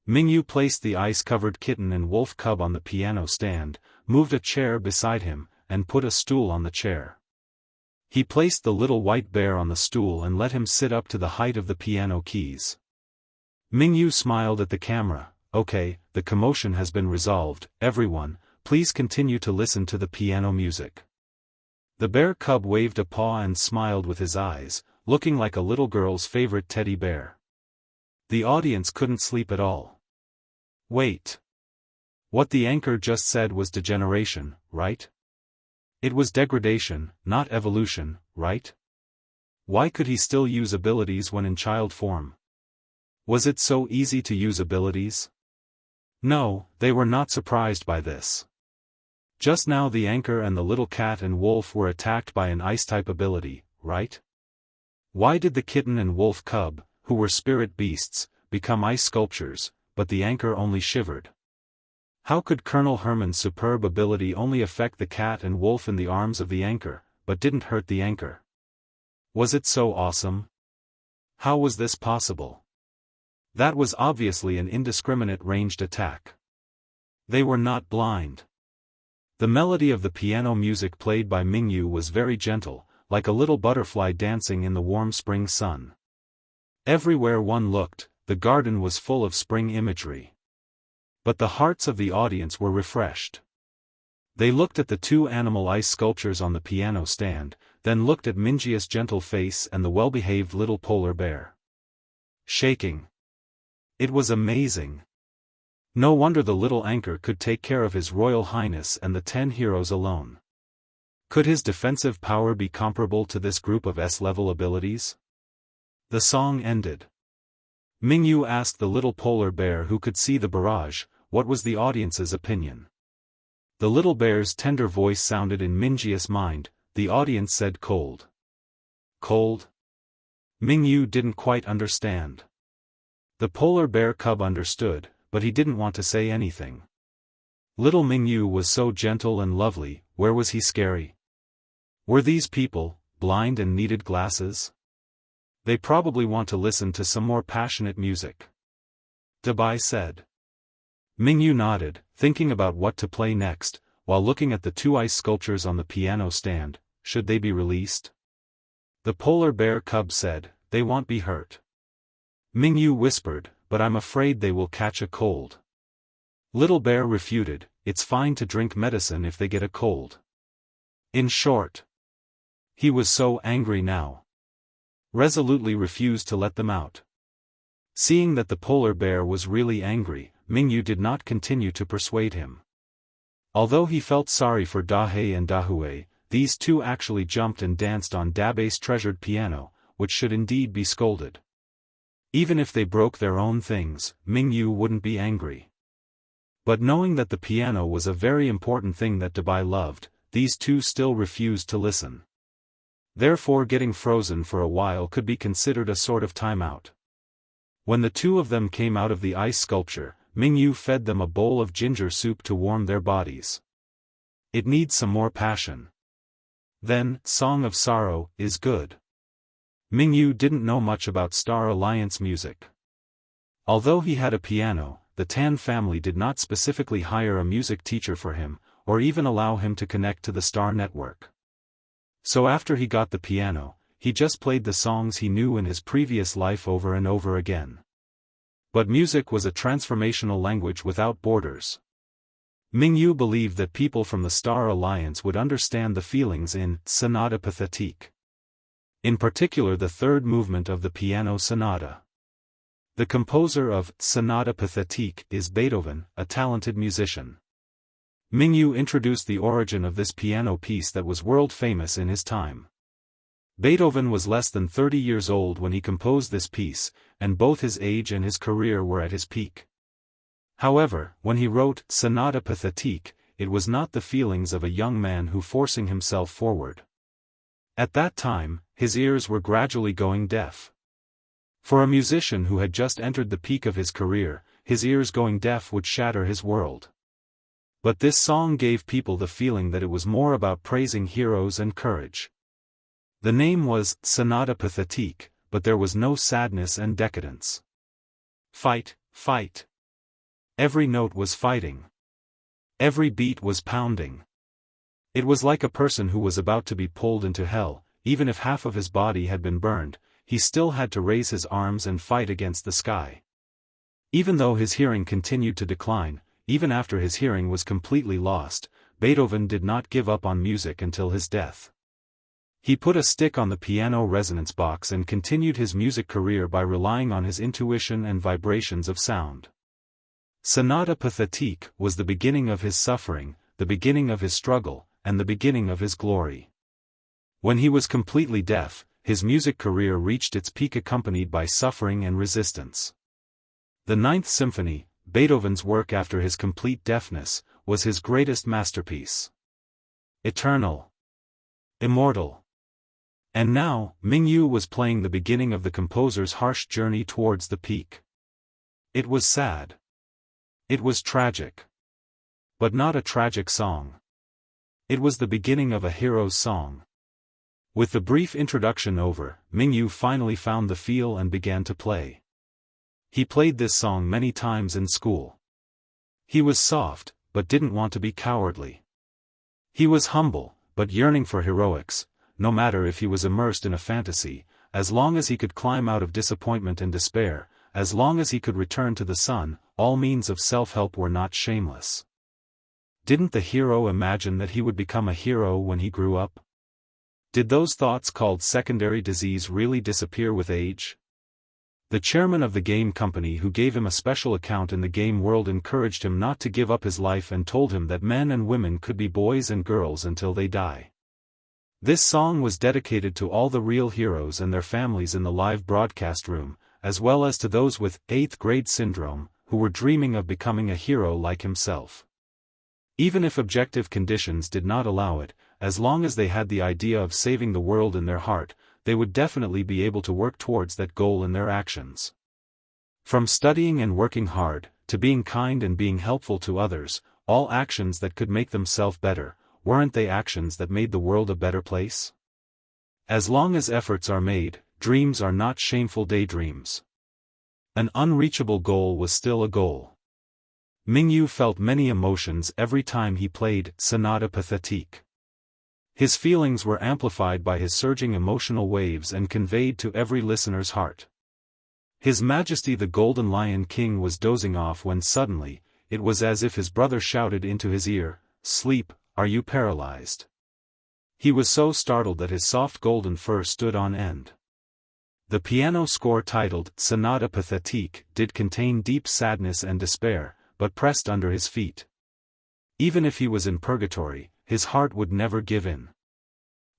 Mingyu placed the ice-covered kitten and wolf cub on the piano stand, moved a chair beside him, and put a stool on the chair. He placed the little white bear on the stool and let him sit up to the height of the piano keys. Mingyu smiled at the camera. Okay, the commotion has been resolved, everyone, please continue to listen to the piano music. The bear cub waved a paw and smiled with his eyes, looking like a little girl's favorite teddy bear. The audience couldn't sleep at all. Wait. What the anchor just said was degeneration, right? It was degradation, not evolution, right? Why could he still use abilities when in child form? Was it so easy to use abilities? No, they were not surprised by this. Just now the anchor and the little cat and wolf were attacked by an ice-type ability, right? Why did the kitten and wolf cub, who were spirit beasts, become ice sculptures, but the anchor only shivered? How could Colonel Herman's superb ability only affect the cat and wolf in the arms of the anchor, but didn't hurt the anchor? Was it so awesome? How was this possible? That was obviously an indiscriminate ranged attack. They were not blind. The melody of the piano music played by Mingyu was very gentle, like a little butterfly dancing in the warm spring sun. Everywhere one looked, the garden was full of spring imagery. But the hearts of the audience were refreshed. They looked at the two animal ice sculptures on the piano stand, then looked at Mingyu's gentle face and the well-behaved little polar bear. Shaking. It was amazing. No wonder the little anchor could take care of His Royal Highness and the 10 heroes alone. Could his defensive power be comparable to this group of S-level abilities? The song ended. Mingyu asked the little polar bear who could see the barrage, what was the audience's opinion. The little bear's tender voice sounded in Mingyu's mind. The audience said cold. Cold? Mingyu didn't quite understand. The polar bear cub understood, but he didn't want to say anything. Little Mingyu was so gentle and lovely, where was he scary? Were these people blind and needed glasses? They probably want to listen to some more passionate music. Dabai said. Mingyu nodded, thinking about what to play next, while looking at the two ice sculptures on the piano stand. Should they be released? The polar bear cub said, they won't be hurt. Mingyu whispered, but I'm afraid they will catch a cold. Little bear refuted, it's fine to drink medicine if they get a cold. In short, he was so angry now. Resolutely refused to let them out. Seeing that the polar bear was really angry, Mingyu did not continue to persuade him. Although he felt sorry for Dahei and Dahui, these two actually jumped and danced on Dabei's treasured piano, which should indeed be scolded. Even if they broke their own things, Mingyu wouldn't be angry. But knowing that the piano was a very important thing that Dabai loved, these two still refused to listen. Therefore getting frozen for a while could be considered a sort of timeout. When the two of them came out of the ice sculpture, Mingyu fed them a bowl of ginger soup to warm their bodies. It needs some more passion. Then, Song of Sorrow is good. Mingyu didn't know much about Star Alliance music. Although he had a piano, the Tan family did not specifically hire a music teacher for him, or even allow him to connect to the Star network. So after he got the piano, he just played the songs he knew in his previous life over and over again. But music was a transformational language without borders. Mingyu believed that people from the Star Alliance would understand the feelings in Sonata Pathétique. In particular the third movement of the piano sonata. The composer of Sonata Pathétique is Beethoven, a talented musician. Mingyu introduced the origin of this piano piece that was world famous in his time. Beethoven was less than 30 years old when he composed this piece, and both his age and his career were at his peak. However, when he wrote Sonata Pathétique, it was not the feelings of a young man who forcing himself forward. At that time, his ears were gradually going deaf. For a musician who had just entered the peak of his career, his ears going deaf would shatter his world. But this song gave people the feeling that it was more about praising heroes and courage. The name was Sonata Pathétique, but there was no sadness and decadence. Fight, fight. Every note was fighting. Every beat was pounding. It was like a person who was about to be pulled into hell. Even if half of his body had been burned, he still had to raise his arms and fight against the sky. Even though his hearing continued to decline, even after his hearing was completely lost, Beethoven did not give up on music until his death. He put a stick on the piano resonance box and continued his music career by relying on his intuition and vibrations of sound. Sonata Pathétique was the beginning of his suffering, the beginning of his struggle, and the beginning of his glory. When he was completely deaf, his music career reached its peak accompanied by suffering and resistance. The Ninth Symphony, Beethoven's work after his complete deafness, was his greatest masterpiece. Eternal. Immortal. And now, Mingyu was playing the beginning of the composer's harsh journey towards the peak. It was sad. It was tragic. But not a tragic song. It was the beginning of a hero's song. With the brief introduction over, Mingyu finally found the feel and began to play. He played this song many times in school. He was soft, but didn't want to be cowardly. He was humble, but yearning for heroics, no matter if he was immersed in a fantasy, as long as he could climb out of disappointment and despair, as long as he could return to the sun, all means of self-help were not shameless. Didn't the hero imagine that he would become a hero when he grew up? Did those thoughts called secondary disease really disappear with age? The chairman of the game company who gave him a special account in the game world encouraged him not to give up his life and told him that men and women could be boys and girls until they die. This song was dedicated to all the real heroes and their families in the live broadcast room, as well as to those with 8th grade syndrome, who were dreaming of becoming a hero like himself. Even if objective conditions did not allow it, as long as they had the idea of saving the world in their heart, they would definitely be able to work towards that goal in their actions. From studying and working hard, to being kind and being helpful to others, all actions that could make themselves better, weren't they actions that made the world a better place? As long as efforts are made, dreams are not shameful daydreams. An unreachable goal was still a goal. Mingyu felt many emotions every time he played Sonata Pathétique. His feelings were amplified by his surging emotional waves and conveyed to every listener's heart. His Majesty the Golden Lion King was dozing off when suddenly, it was as if his brother shouted into his ear, "Sleep, are you paralyzed?" He was so startled that his soft golden fur stood on end. The piano score titled Sonata Pathétique did contain deep sadness and despair, but pressed under his feet. Even if he was in purgatory, his heart would never give in.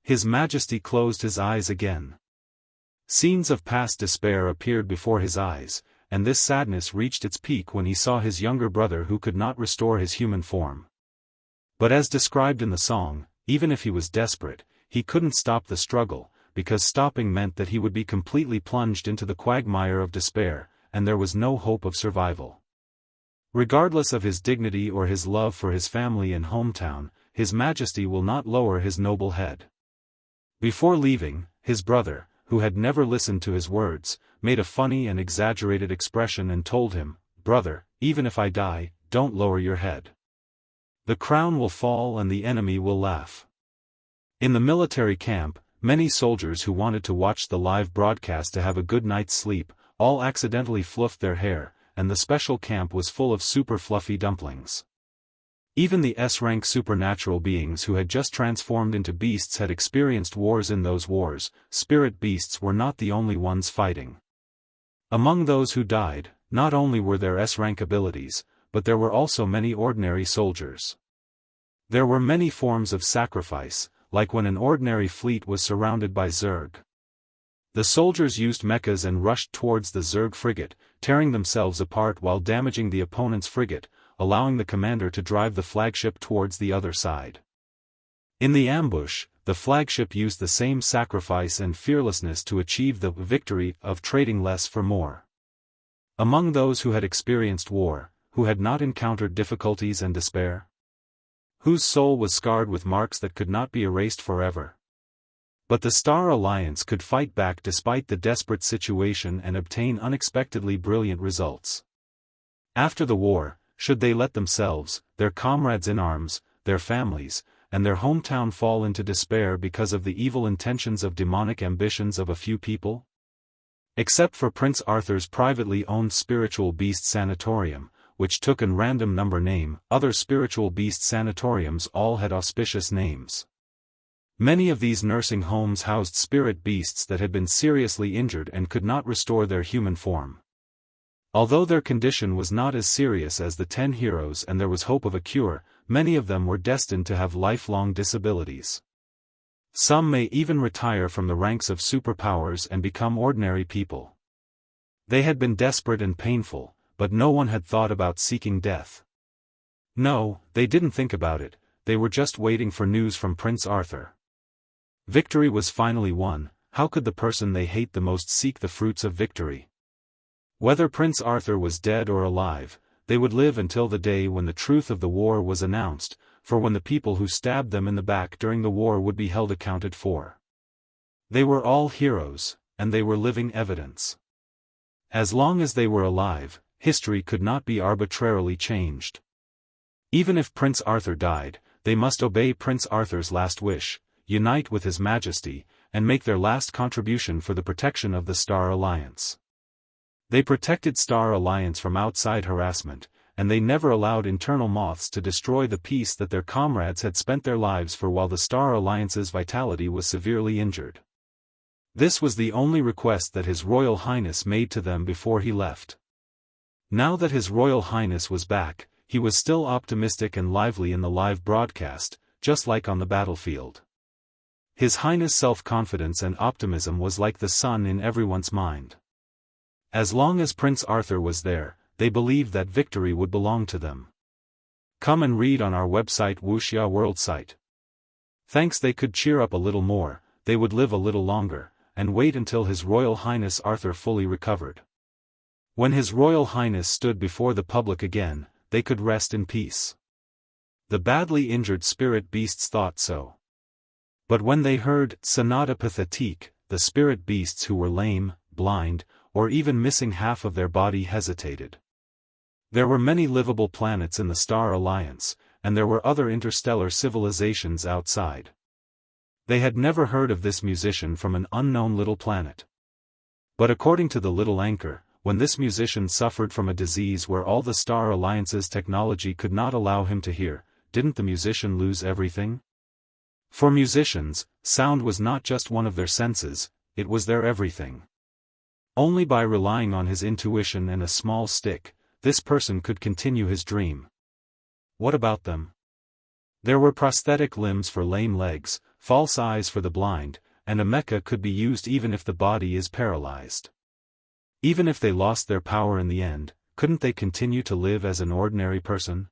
His Majesty closed his eyes again. Scenes of past despair appeared before his eyes, and this sadness reached its peak when he saw his younger brother who could not restore his human form. But as described in the song, even if he was desperate, he couldn't stop the struggle, because stopping meant that he would be completely plunged into the quagmire of despair, and there was no hope of survival. Regardless of his dignity or his love for his family and hometown, His Majesty will not lower his noble head. Before leaving, his brother, who had never listened to his words, made a funny and exaggerated expression and told him, "Brother, even if I die, don't lower your head. The crown will fall and the enemy will laugh." In the military camp, many soldiers who wanted to watch the live broadcast to have a good night's sleep, all accidentally fluffed their hair, and the special camp was full of super fluffy dumplings. Even the S-rank supernatural beings who had just transformed into beasts had experienced wars. In those wars, spirit beasts were not the only ones fighting. Among those who died, not only were there S-rank abilities, but there were also many ordinary soldiers. There were many forms of sacrifice, like when an ordinary fleet was surrounded by Zerg. The soldiers used mechas and rushed towards the Zerg frigate, tearing themselves apart while damaging the opponent's frigate, allowing the commander to drive the flagship towards the other side. In the ambush, the flagship used the same sacrifice and fearlessness to achieve the victory of trading less for more. Among those who had experienced war, who had not encountered difficulties and despair? Whose soul was scarred with marks that could not be erased forever? But the Star Alliance could fight back despite the desperate situation and obtain unexpectedly brilliant results. After the war, should they let themselves, their comrades in arms, their families, and their hometown fall into despair because of the evil intentions of demonic ambitions of a few people? Except for Prince Arthur's privately owned spiritual beast sanatorium, which took an random number name, other spiritual beast sanatoriums all had auspicious names. Many of these nursing homes housed spirit beasts that had been seriously injured and could not restore their human form. Although their condition was not as serious as the 10 heroes and there was hope of a cure, many of them were destined to have lifelong disabilities. Some may even retire from the ranks of superpowers and become ordinary people. They had been desperate and painful, but no one had thought about seeking death. No, they didn't think about it, they were just waiting for news from Prince Arthur. Victory was finally won. How could the person they hate the most seek the fruits of victory? Whether Prince Arthur was dead or alive, they would live until the day when the truth of the war was announced, for when the people who stabbed them in the back during the war would be held accounted for. They were all heroes, and they were living evidence. As long as they were alive, history could not be arbitrarily changed. Even if Prince Arthur died, they must obey Prince Arthur's last wish, unite with His Majesty, and make their last contribution for the protection of the Star Alliance. They protected Star Alliance from outside harassment, and they never allowed internal moths to destroy the peace that their comrades had spent their lives for while the Star Alliance's vitality was severely injured. This was the only request that His Royal Highness made to them before he left. Now that His Royal Highness was back, he was still optimistic and lively in the live broadcast, just like on the battlefield. His Highness' self-confidence and optimism was like the sun in everyone's mind. As long as Prince Arthur was there, they believed that victory would belong to them. Come and read on our website Wuxia World Site. Thanks, they could cheer up a little more, they would live a little longer, and wait until His Royal Highness Arthur fully recovered. When His Royal Highness stood before the public again, they could rest in peace. The badly injured spirit beasts thought so. But when they heard Sonata Pathétique, the spirit beasts who were lame, blind, or even missing half of their body hesitated. There were many livable planets in the Star Alliance, and there were other interstellar civilizations outside. They had never heard of this musician from an unknown little planet. But according to the little anchor, when this musician suffered from a disease where all the Star Alliance's technology could not allow him to hear, didn't the musician lose everything? For musicians, sound was not just one of their senses, it was their everything. Only by relying on his intuition and a small stick, this person could continue his dream. What about them? There were prosthetic limbs for lame legs, false eyes for the blind, and a mecha could be used even if the body is paralyzed. Even if they lost their power in the end, couldn't they continue to live as an ordinary person?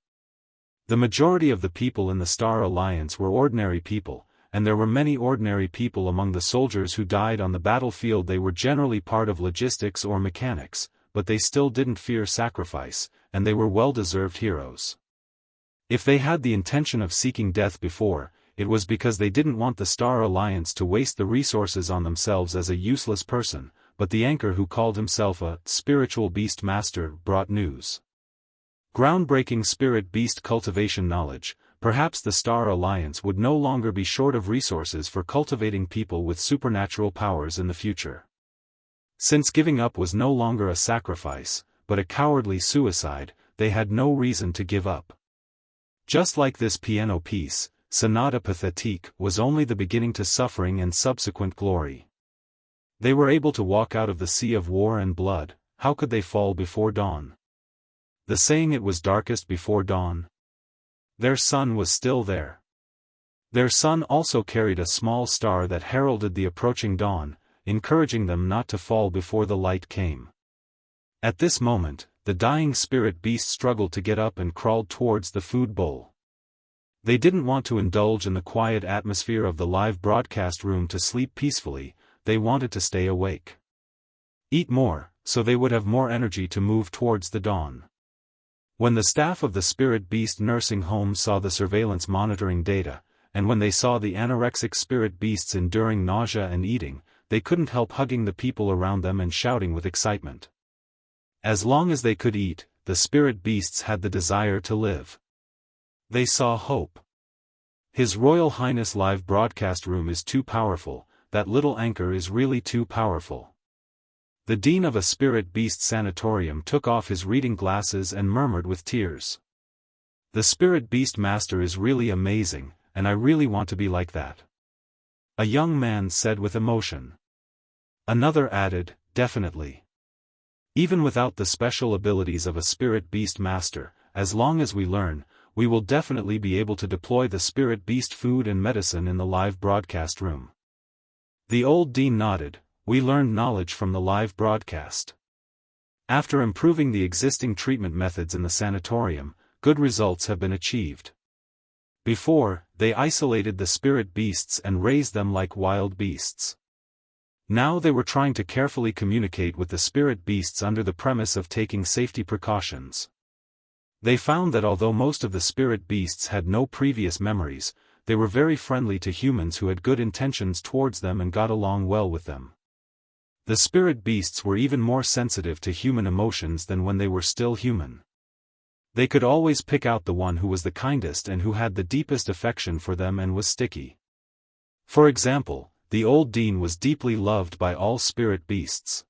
The majority of the people in the Star Alliance were ordinary people, and there were many ordinary people among the soldiers who died on the battlefield. They were generally part of logistics or mechanics, but they still didn't fear sacrifice, and they were well-deserved heroes. If they had the intention of seeking death before, it was because they didn't want the Star Alliance to waste the resources on themselves as a useless person, but the anchor who called himself a spiritual beast master brought news. Groundbreaking spirit beast cultivation knowledge. Perhaps the Star Alliance would no longer be short of resources for cultivating people with supernatural powers in the future. Since giving up was no longer a sacrifice, but a cowardly suicide, they had no reason to give up. Just like this piano piece, Sonata Pathétique was only the beginning to suffering and subsequent glory. They were able to walk out of the sea of war and blood. How could they fall before dawn? The saying, it was darkest before dawn. Their sun was still there. Their sun also carried a small star that heralded the approaching dawn, encouraging them not to fall before the light came. At this moment, the dying spirit beast struggled to get up and crawled towards the food bowl. They didn't want to indulge in the quiet atmosphere of the live broadcast room to sleep peacefully, they wanted to stay awake. Eat more, so they would have more energy to move towards the dawn. When the staff of the Spirit Beast nursing home saw the surveillance monitoring data, and when they saw the anorexic spirit beasts enduring nausea and eating, they couldn't help hugging the people around them and shouting with excitement. As long as they could eat, the spirit beasts had the desire to live. They saw hope. His Royal Highness live broadcast room is too powerful, that little anchor is really too powerful. The dean of a spirit beast sanatorium took off his reading glasses and murmured with tears. The spirit beast master is really amazing, and I really want to be like that. A young man said with emotion. Another added, definitely. Even without the special abilities of a spirit beast master, as long as we learn, we will definitely be able to deploy the spirit beast food and medicine in the live broadcast room. The old dean nodded. We learned knowledge from the live broadcast. After improving the existing treatment methods in the sanatorium, good results have been achieved. Before, they isolated the spirit beasts and raised them like wild beasts. Now they were trying to carefully communicate with the spirit beasts under the premise of taking safety precautions. They found that although most of the spirit beasts had no previous memories, they were very friendly to humans who had good intentions towards them and got along well with them. The spirit beasts were even more sensitive to human emotions than when they were still human. They could always pick out the one who was the kindest and who had the deepest affection for them and was sticky. For example, the old dean was deeply loved by all spirit beasts.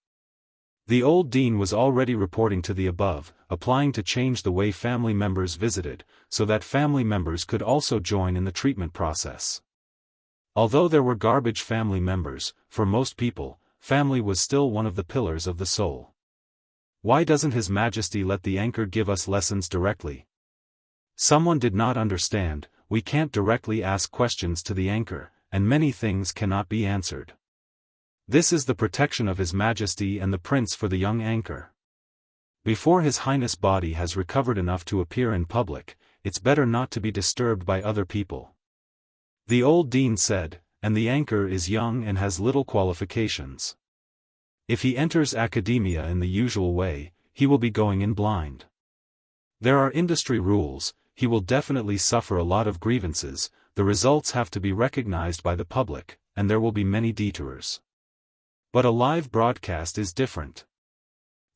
The old dean was already reporting to the above, applying to change the way family members visited, so that family members could also join in the treatment process. Although there were garbage family members, for most people, family was still one of the pillars of the soul. Why doesn't His Majesty let the anchor give us lessons directly? Someone did not understand. We can't directly ask questions to the anchor, and many things cannot be answered. This is the protection of His Majesty and the Prince for the young anchor. Before His Highness' body has recovered enough to appear in public, it's better not to be disturbed by other people. The old dean said, and the anchor is young and has little qualifications. If he enters academia in the usual way, he will be going in blind. There are industry rules, he will definitely suffer a lot of grievances, the results have to be recognized by the public, and there will be many detours. But a live broadcast is different.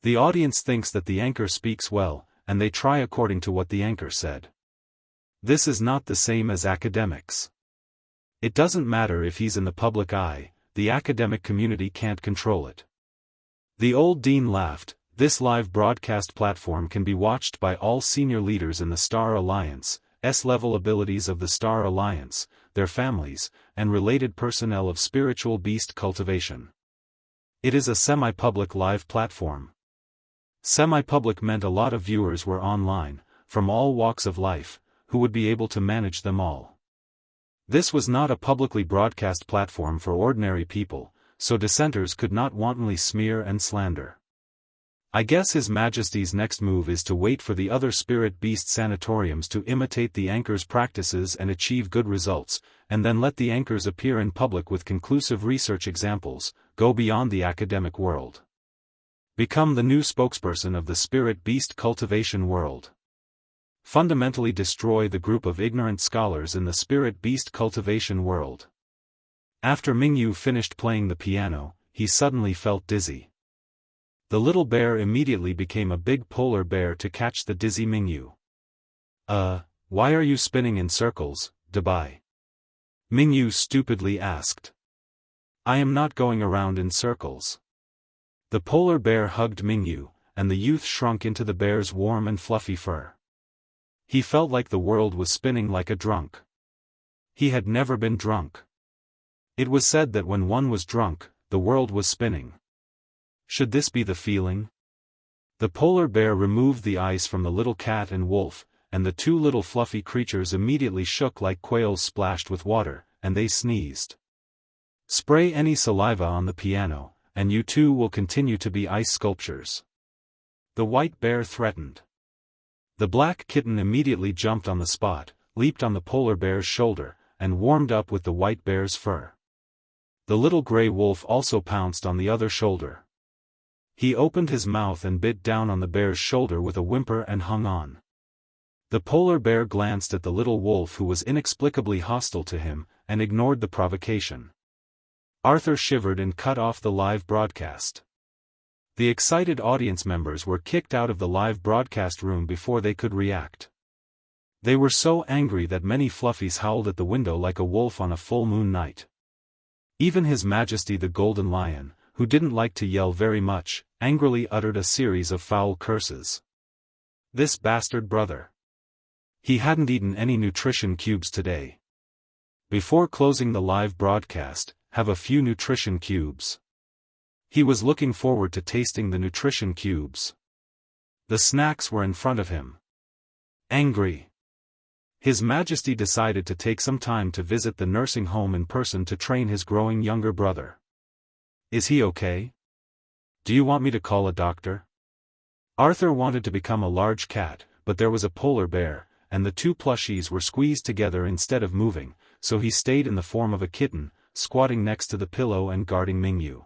The audience thinks that the anchor speaks well, and they try according to what the anchor said. This is not the same as academics. It doesn't matter if he's in the public eye, the academic community can't control it. The old dean laughed. This live broadcast platform can be watched by all senior leaders in the Star Alliance, S-level abilities of the Star Alliance, their families, and related personnel of spiritual beast cultivation. It is a semi-public live platform. Semi-public meant a lot of viewers were online, from all walks of life, who would be able to manage them all. This was not a publicly broadcast platform for ordinary people, so dissenters could not wantonly smear and slander. I guess His Majesty's next move is to wait for the other spirit beast sanatoriums to imitate the anchor's practices and achieve good results, and then let the anchors appear in public with conclusive research examples, go beyond the academic world. Become the new spokesperson of the spirit beast cultivation world. Fundamentally destroy the group of ignorant scholars in the spirit beast cultivation world. After Mingyu finished playing the piano, he suddenly felt dizzy. The little bear immediately became a big polar bear to catch the dizzy Mingyu. Why are you spinning in circles, Dabai? Mingyu stupidly asked. I am not going around in circles. The polar bear hugged Mingyu, and the youth shrunk into the bear's warm and fluffy fur. He felt like the world was spinning like a drunk. He had never been drunk. It was said that when one was drunk, the world was spinning. Should this be the feeling? The polar bear removed the ice from the little cat and wolf, and the two little fluffy creatures immediately shook like quails splashed with water, and they sneezed. Spray any saliva on the piano, and you two will continue to be ice sculptures. The white bear threatened. The black kitten immediately jumped on the spot, leaped on the polar bear's shoulder, and warmed up with the white bear's fur. The little gray wolf also pounced on the other shoulder. He opened his mouth and bit down on the bear's shoulder with a whimper and hung on. The polar bear glanced at the little wolf who was inexplicably hostile to him, and ignored the provocation. Arthur shivered and cut off the live broadcast. The excited audience members were kicked out of the live broadcast room before they could react. They were so angry that many fluffies howled at the window like a wolf on a full moon night. Even His Majesty the Golden Lion, who didn't like to yell very much, angrily uttered a series of foul curses. This bastard brother. He hadn't eaten any nutrition cubes today. Before closing the live broadcast, have a few nutrition cubes. He was looking forward to tasting the nutrition cubes. The snacks were in front of him. Angry. His Majesty decided to take some time to visit the nursing home in person to train his growing younger brother. Is he okay? Do you want me to call a doctor? Arthur wanted to become a large cat, but there was a polar bear, and the two plushies were squeezed together instead of moving, so he stayed in the form of a kitten, squatting next to the pillow and guarding Mingyu.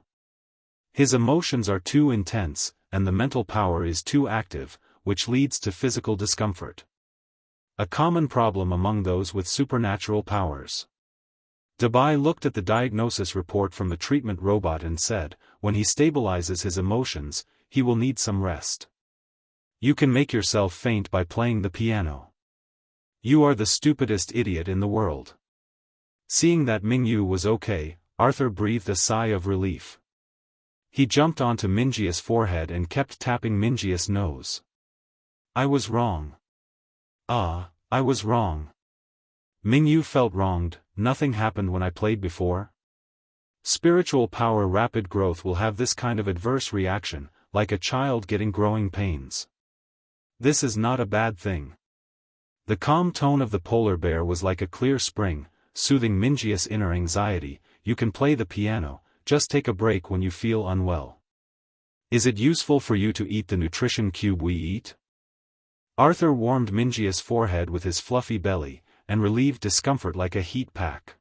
His emotions are too intense, and the mental power is too active, which leads to physical discomfort. A common problem among those with supernatural powers. Dabai looked at the diagnosis report from the treatment robot and said, when he stabilizes his emotions, he will need some rest. You can make yourself faint by playing the piano. You are the stupidest idiot in the world. Seeing that Mingyu was okay, Arthur breathed a sigh of relief. He jumped onto Minjia's forehead and kept tapping Minjia's nose. I was wrong. I was wrong. Mingyu felt wronged. Nothing happened when I played before. Spiritual power rapid growth will have this kind of adverse reaction, like a child getting growing pains. This is not a bad thing. The calm tone of the polar bear was like a clear spring, soothing Minjia's inner anxiety. You can play the piano, just take a break when you feel unwell. Is it useful for you to eat the nutrition cube we eat? Arthur warmed Minjia's forehead with his fluffy belly, and relieved discomfort like a heat pack.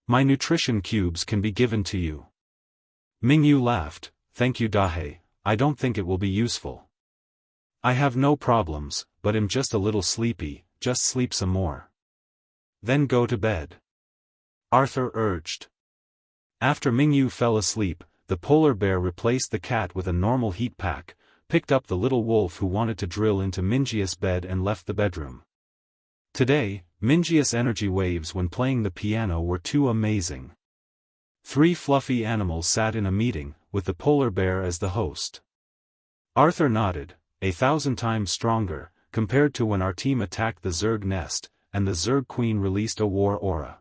My nutrition cubes can be given to you. Mingyu laughed, thank you Dahe, I don't think it will be useful. I have no problems, but am just a little sleepy, just sleep some more. Then go to bed. Arthur urged. After Mingyu fell asleep, the polar bear replaced the cat with a normal heat pack, picked up the little wolf who wanted to drill into Minjia's bed and left the bedroom. Today, Minjia's energy waves when playing the piano were too amazing. 3 fluffy animals sat in a meeting, with the polar bear as the host. Arthur nodded, 1,000 times stronger, compared to when our team attacked the Zerg nest, and the Zerg queen released a war aura.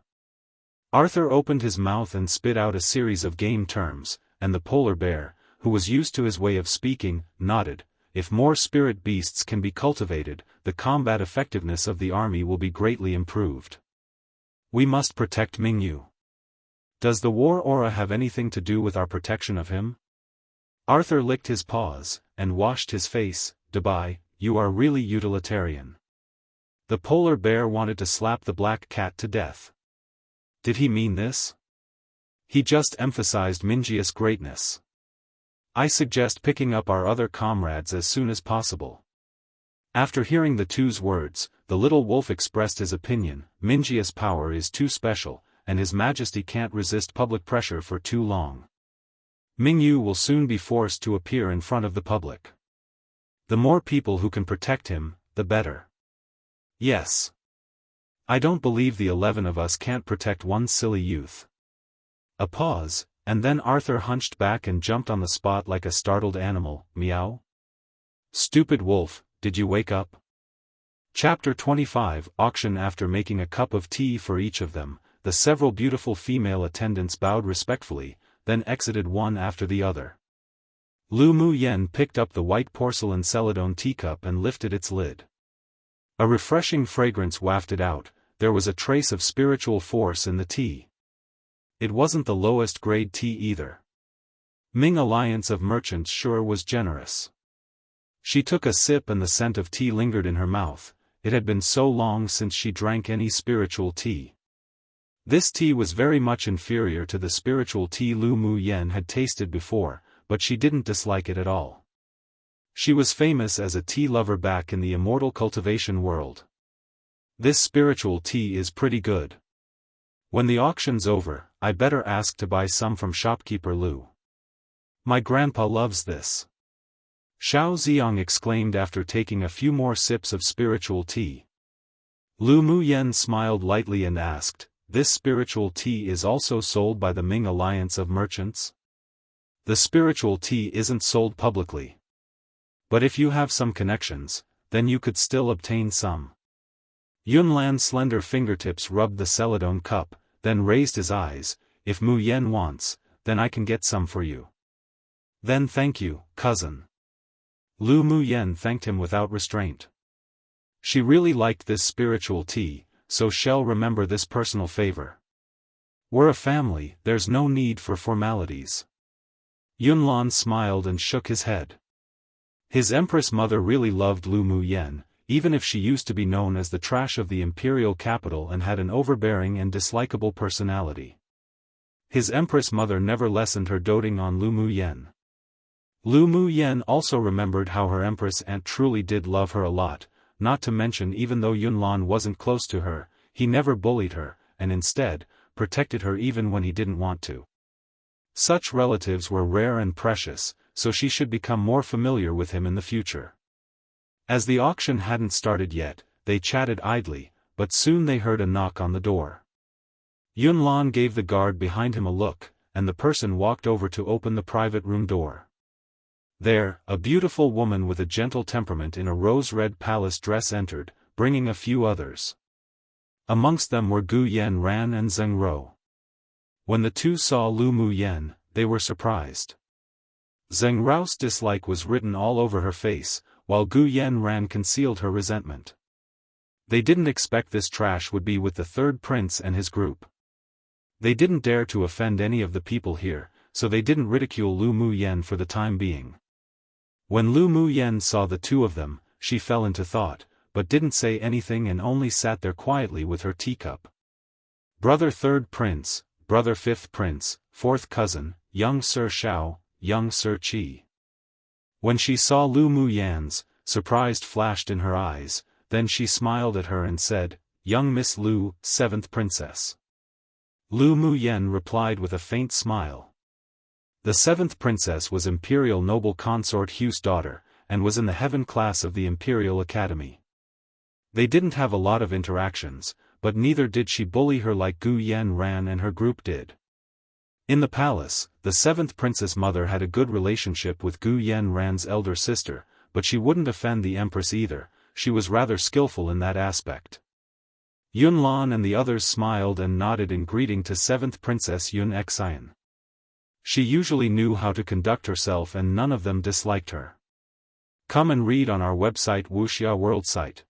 Arthur opened his mouth and spit out a series of game terms, and the polar bear, who was used to his way of speaking, nodded. If more spirit beasts can be cultivated, the combat effectiveness of the army will be greatly improved. We must protect Mingyu. Does the war aura have anything to do with our protection of him? Arthur licked his paws, and washed his face. Dabai, you are really utilitarian. The polar bear wanted to slap the black cat to death. Did he mean this? He just emphasized Minjia's greatness. I suggest picking up our other comrades as soon as possible. After hearing the two's words, the little wolf expressed his opinion. Minjia's power is too special, and His Majesty can't resist public pressure for too long. Mingyu will soon be forced to appear in front of the public. The more people who can protect him, the better. Yes. I don't believe the 11 of us can't protect one silly youth. A pause. And then Arthur hunched back and jumped on the spot like a startled animal. Meow? Stupid wolf, did you wake up? Chapter 25 Auction. After making a cup of tea for each of them, the several beautiful female attendants bowed respectfully, then exited one after the other. Lu Mu Yen picked up the white porcelain celadone teacup and lifted its lid. A refreshing fragrance wafted out. There was a trace of spiritual force in the tea. It wasn't the lowest grade tea either. Ming Alliance of Merchants sure was generous. She took a sip and the scent of tea lingered in her mouth. It had been so long since she drank any spiritual tea. This tea was very much inferior to the spiritual tea Lu Mu Yen had tasted before, but she didn't dislike it at all. She was famous as a tea lover back in the immortal cultivation world. This spiritual tea is pretty good. When the auction's over, I better ask to buy some from shopkeeper Lu. My grandpa loves this. Xiao Ziong exclaimed after taking a few more sips of spiritual tea. Lu Muyen smiled lightly and asked, "This spiritual tea is also sold by the Ming Alliance of Merchants?" "The spiritual tea isn't sold publicly. But if you have some connections, then you could still obtain some." Yunlan's slender fingertips rubbed the celadone cup, then raised his eyes. "If Mu Yen wants, then I can get some for you." "Then thank you, cousin." Lu Muyen thanked him without restraint. She really liked this spiritual tea, so she'll remember this personal favor. We're a family, there's no need for formalities. Yunlan smiled and shook his head. His Empress mother really loved Lu Muyen, even if she used to be known as the trash of the imperial capital and had an overbearing and dislikable personality. His Empress mother never lessened her doting on Lu Muyen. Lu Muyen also remembered how her Empress aunt truly did love her a lot, not to mention even though Yunlan wasn't close to her, he never bullied her, and instead, protected her even when he didn't want to. Such relatives were rare and precious, so she should become more familiar with him in the future. As the auction hadn't started yet, they chatted idly, but soon they heard a knock on the door. Yunlan gave the guard behind him a look, and the person walked over to open the private room door. There, a beautiful woman with a gentle temperament in a rose-red palace dress entered, bringing a few others. Amongst them were Gu Yanran and Zheng Rou. When the two saw Lu Muyen, they were surprised. Zheng Rou's dislike was written all over her face, while Gu Yanran concealed her resentment. They didn't expect this trash would be with the third prince and his group. They didn't dare to offend any of the people here, so they didn't ridicule Lu Muyen for the time being. When Lu Muyen saw the two of them, she fell into thought, but didn't say anything and only sat there quietly with her teacup. Brother third prince, brother fifth prince, fourth cousin, young Sir Xiao, young Sir Qi. When she saw Lu Muyen's, surprise flashed in her eyes, then she smiled at her and said, "Young Miss Lu, seventh princess." Lu Muyen replied with a faint smile. The seventh princess was Imperial noble consort Hu's daughter, and was in the heaven class of the Imperial Academy. They didn't have a lot of interactions, but neither did she bully her like Gu Yanran and her group did. In the palace, the seventh princess mother had a good relationship with Gu Yanran's elder sister, but she wouldn't offend the empress either, she was rather skillful in that aspect. Yunlan and the others smiled and nodded in greeting to seventh princess Yun Xian. She usually knew how to conduct herself and none of them disliked her. Come and read on our website Wuxia World site.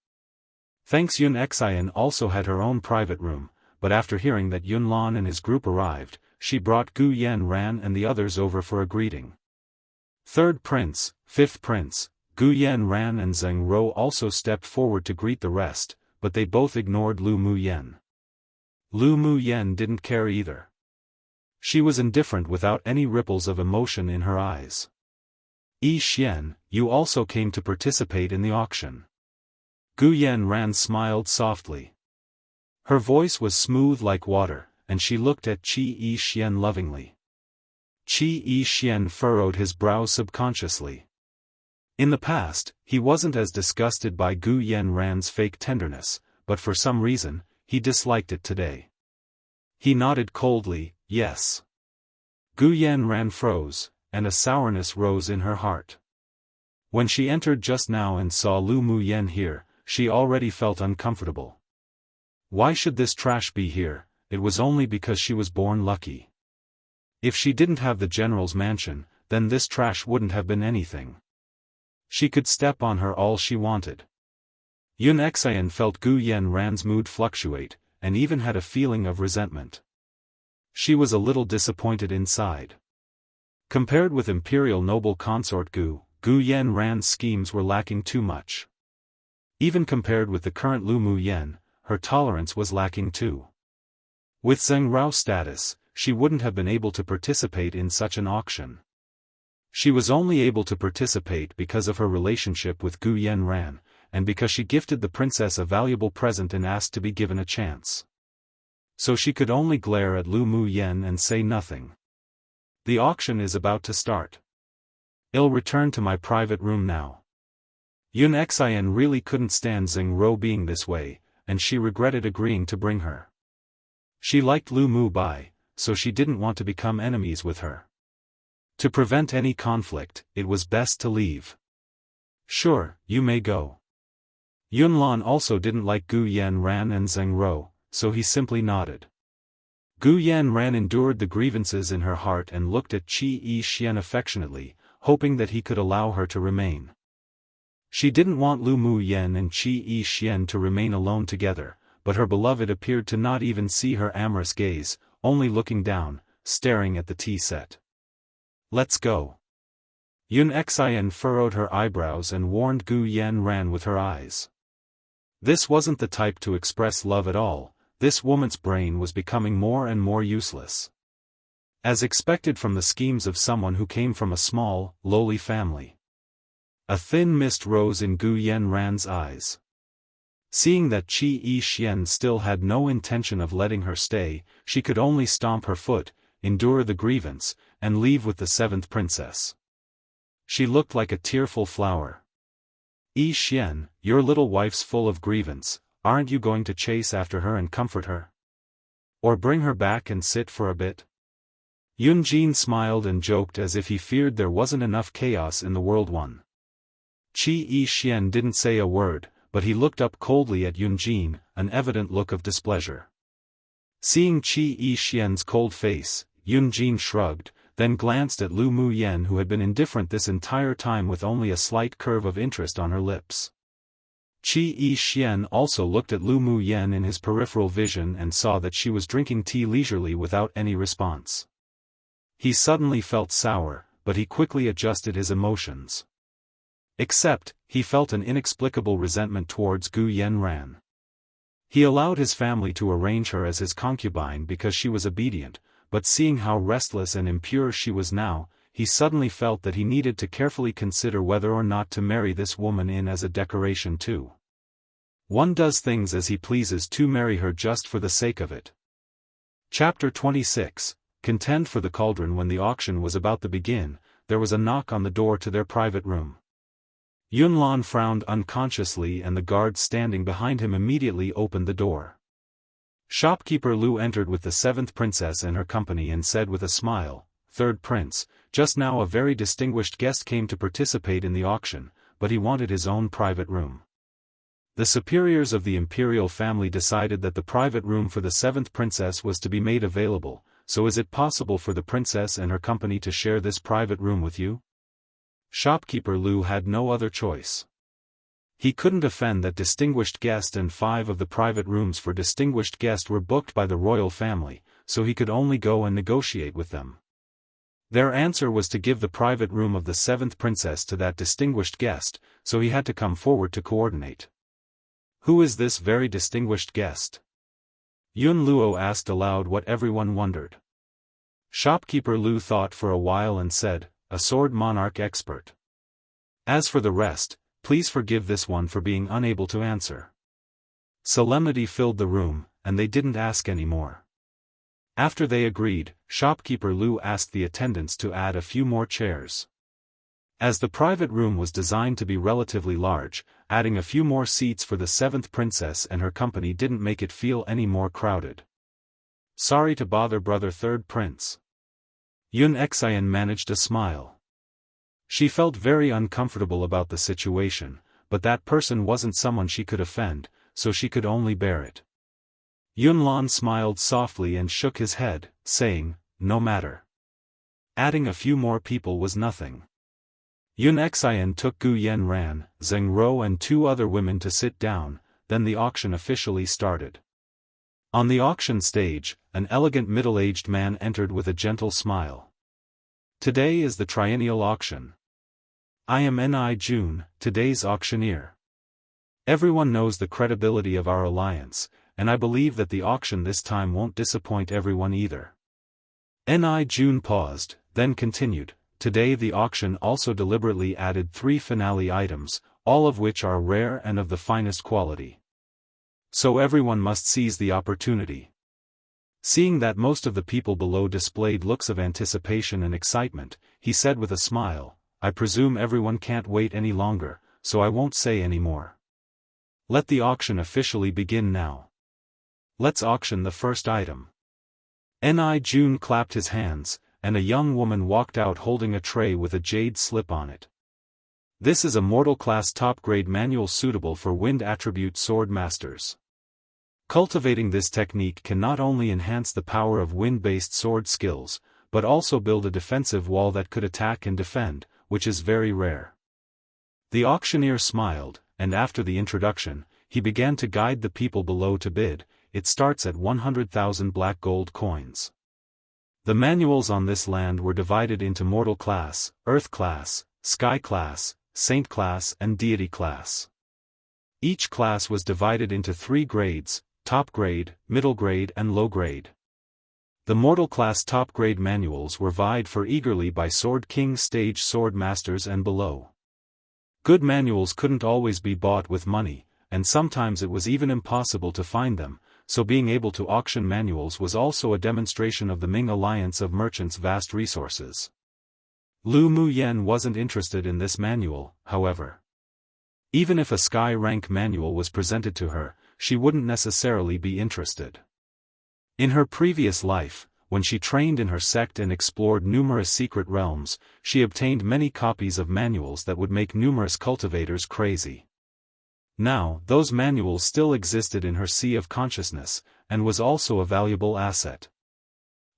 Thanks. Yun Xian also had her own private room, but after hearing that Yunlan and his group arrived, she brought Gu Yanran and the others over for a greeting. Third prince, fifth prince, Gu Yanran and Zheng Rou also stepped forward to greet the rest, but they both ignored Lu Muyen. Lu Muyen didn't care either. She was indifferent without any ripples of emotion in her eyes. "Yi Xian, you also came to participate in the auction." Gu Yanran smiled softly. Her voice was smooth like water, and she looked at Qi Yi Xian lovingly. Qi Yi Xian furrowed his brow subconsciously. In the past, he wasn't as disgusted by Gu Yanran's fake tenderness, but for some reason, he disliked it today. He nodded coldly, yes. Gu Yanran froze, and a sourness rose in her heart. When she entered just now and saw Lu Muyen here, she already felt uncomfortable. Why should this trash be here? It was only because she was born lucky. If she didn't have the general's mansion, then this trash wouldn't have been anything. She could step on her all she wanted. Yun Xian felt Gu Yanran's mood fluctuate, and even had a feeling of resentment. She was a little disappointed inside. Compared with Imperial noble consort Gu Yanran's schemes were lacking too much. Even compared with the current Lu Muyen, her tolerance was lacking too. With Zheng Rou's status, she wouldn't have been able to participate in such an auction. She was only able to participate because of her relationship with Gu Yanran, and because she gifted the princess a valuable present and asked to be given a chance. So she could only glare at Lu Muyen and say nothing. The auction is about to start. I'll return to my private room now. Yun Xian really couldn't stand Xing Rou being this way, and she regretted agreeing to bring her. She liked Lu Mu Bai, so she didn't want to become enemies with her. To prevent any conflict, it was best to leave. Sure, you may go. Yun Lan also didn't like Gu Yanran and Zheng Rou, so he simply nodded. Gu Yanran endured the grievances in her heart and looked at Qi Yi Xian affectionately, hoping that he could allow her to remain. She didn't want Lu Mu Yan and Qi Yi Xian to remain alone together, but her beloved appeared to not even see her amorous gaze, only looking down, staring at the tea set. Let's go. Yun Xian furrowed her eyebrows and warned Gu Yanran with her eyes. This wasn't the type to express love at all. This woman's brain was becoming more and more useless. As expected from the schemes of someone who came from a small, lowly family. A thin mist rose in Gu Yanran's eyes. Seeing that Qi Yi Xian still had no intention of letting her stay, she could only stomp her foot, endure the grievance, and leave with the seventh princess. She looked like a tearful flower. Yi Xian, your little wife's full of grievance, aren't you going to chase after her and comfort her? Or bring her back and sit for a bit? Yun Jin smiled and joked as if he feared there wasn't enough chaos in the world. Qi Yi Xian didn't say a word, but he looked up coldly at Yun Jin, an evident look of displeasure. Seeing Qi Yi Xian's cold face, Yun Jin shrugged, then glanced at Lu Mu Yan, who had been indifferent this entire time with only a slight curve of interest on her lips. Qi Yi Xian also looked at Lu Mu Yan in his peripheral vision and saw that she was drinking tea leisurely without any response. He suddenly felt sour, but he quickly adjusted his emotions. Except, he felt an inexplicable resentment towards Gu Yanran. He allowed his family to arrange her as his concubine because she was obedient, but seeing how restless and impure she was now, he suddenly felt that he needed to carefully consider whether or not to marry this woman in as a decoration too. One does things as he pleases to marry her just for the sake of it. Chapter 26. Contend for the cauldron. When the auction was about to begin, there was a knock on the door to their private room. Yun Lan frowned unconsciously and the guard standing behind him immediately opened the door. Shopkeeper Lu entered with the seventh princess and her company and said with a smile, "Third prince, just now a very distinguished guest came to participate in the auction, but he wanted his own private room." The superiors of the Imperial family decided that the private room for the seventh princess was to be made available, so is it possible for the princess and her company to share this private room with you? Shopkeeper Lu had no other choice. He couldn't offend that distinguished guest, and 5 of the private rooms for distinguished guest were booked by the royal family, so he could only go and negotiate with them. Their answer was to give the private room of the 7th princess to that distinguished guest, so he had to come forward to coordinate. Who is this very distinguished guest? Yun Luo asked aloud what everyone wondered. Shopkeeper Lu thought for a while and said, "A sword monarch expert. As for the rest, please forgive this one for being unable to answer." Solemnity filled the room, and they didn't ask any more. After they agreed, Shopkeeper Lu asked the attendants to add a few more chairs. As the private room was designed to be relatively large, adding a few more seats for the 7th princess and her company didn't make it feel any more crowded. "Sorry to bother brother third prince." Yun Xian managed a smile. She felt very uncomfortable about the situation, but that person wasn't someone she could offend, so she could only bear it. Yun Lan smiled softly and shook his head, saying, "No matter. Adding a few more people was nothing." Yun Xian took Gu Yanran, Zheng Rou and 2 other women to sit down, then the auction officially started. On the auction stage, an elegant middle-aged man entered with a gentle smile. "Today is the triennial auction. I am Ni Jun, today's auctioneer. Everyone knows the credibility of our alliance, and I believe that the auction this time won't disappoint everyone either." Ni Jun paused, then continued, "Today the auction also deliberately added 3 finale items, all of which are rare and of the finest quality. So everyone must seize the opportunity." Seeing that most of the people below displayed looks of anticipation and excitement, he said with a smile, I presume everyone can't wait any longer, so I won't say any more. Let the auction officially begin now. Let's auction the first item. Jun clapped his hands, and a young woman walked out holding a tray with a jade slip on it. This is a mortal class top-grade manual suitable for wind attribute sword masters. Cultivating this technique can not only enhance the power of wind-based sword skills, but also build a defensive wall that could attack and defend, which is very rare. The auctioneer smiled, and after the introduction, he began to guide the people below to bid. It starts at 100,000 black gold coins. The manuals on this land were divided into Mortal Class, Earth Class, Sky Class, Saint Class and Deity Class. Each class was divided into 3 grades, Top Grade, Middle Grade and Low Grade. The Mortal Class Top Grade manuals were vied for eagerly by Sword King stage sword masters and below. Good manuals couldn't always be bought with money, and sometimes it was even impossible to find them, so being able to auction manuals was also a demonstration of the Ming Alliance of Merchants' vast resources. Lu Muyen wasn't interested in this manual, however. Even if a sky rank manual was presented to her, she wouldn't necessarily be interested. In her previous life, when she trained in her sect and explored numerous secret realms, she obtained many copies of manuals that would make numerous cultivators crazy. Now, those manuals still existed in her sea of consciousness, and was also a valuable asset.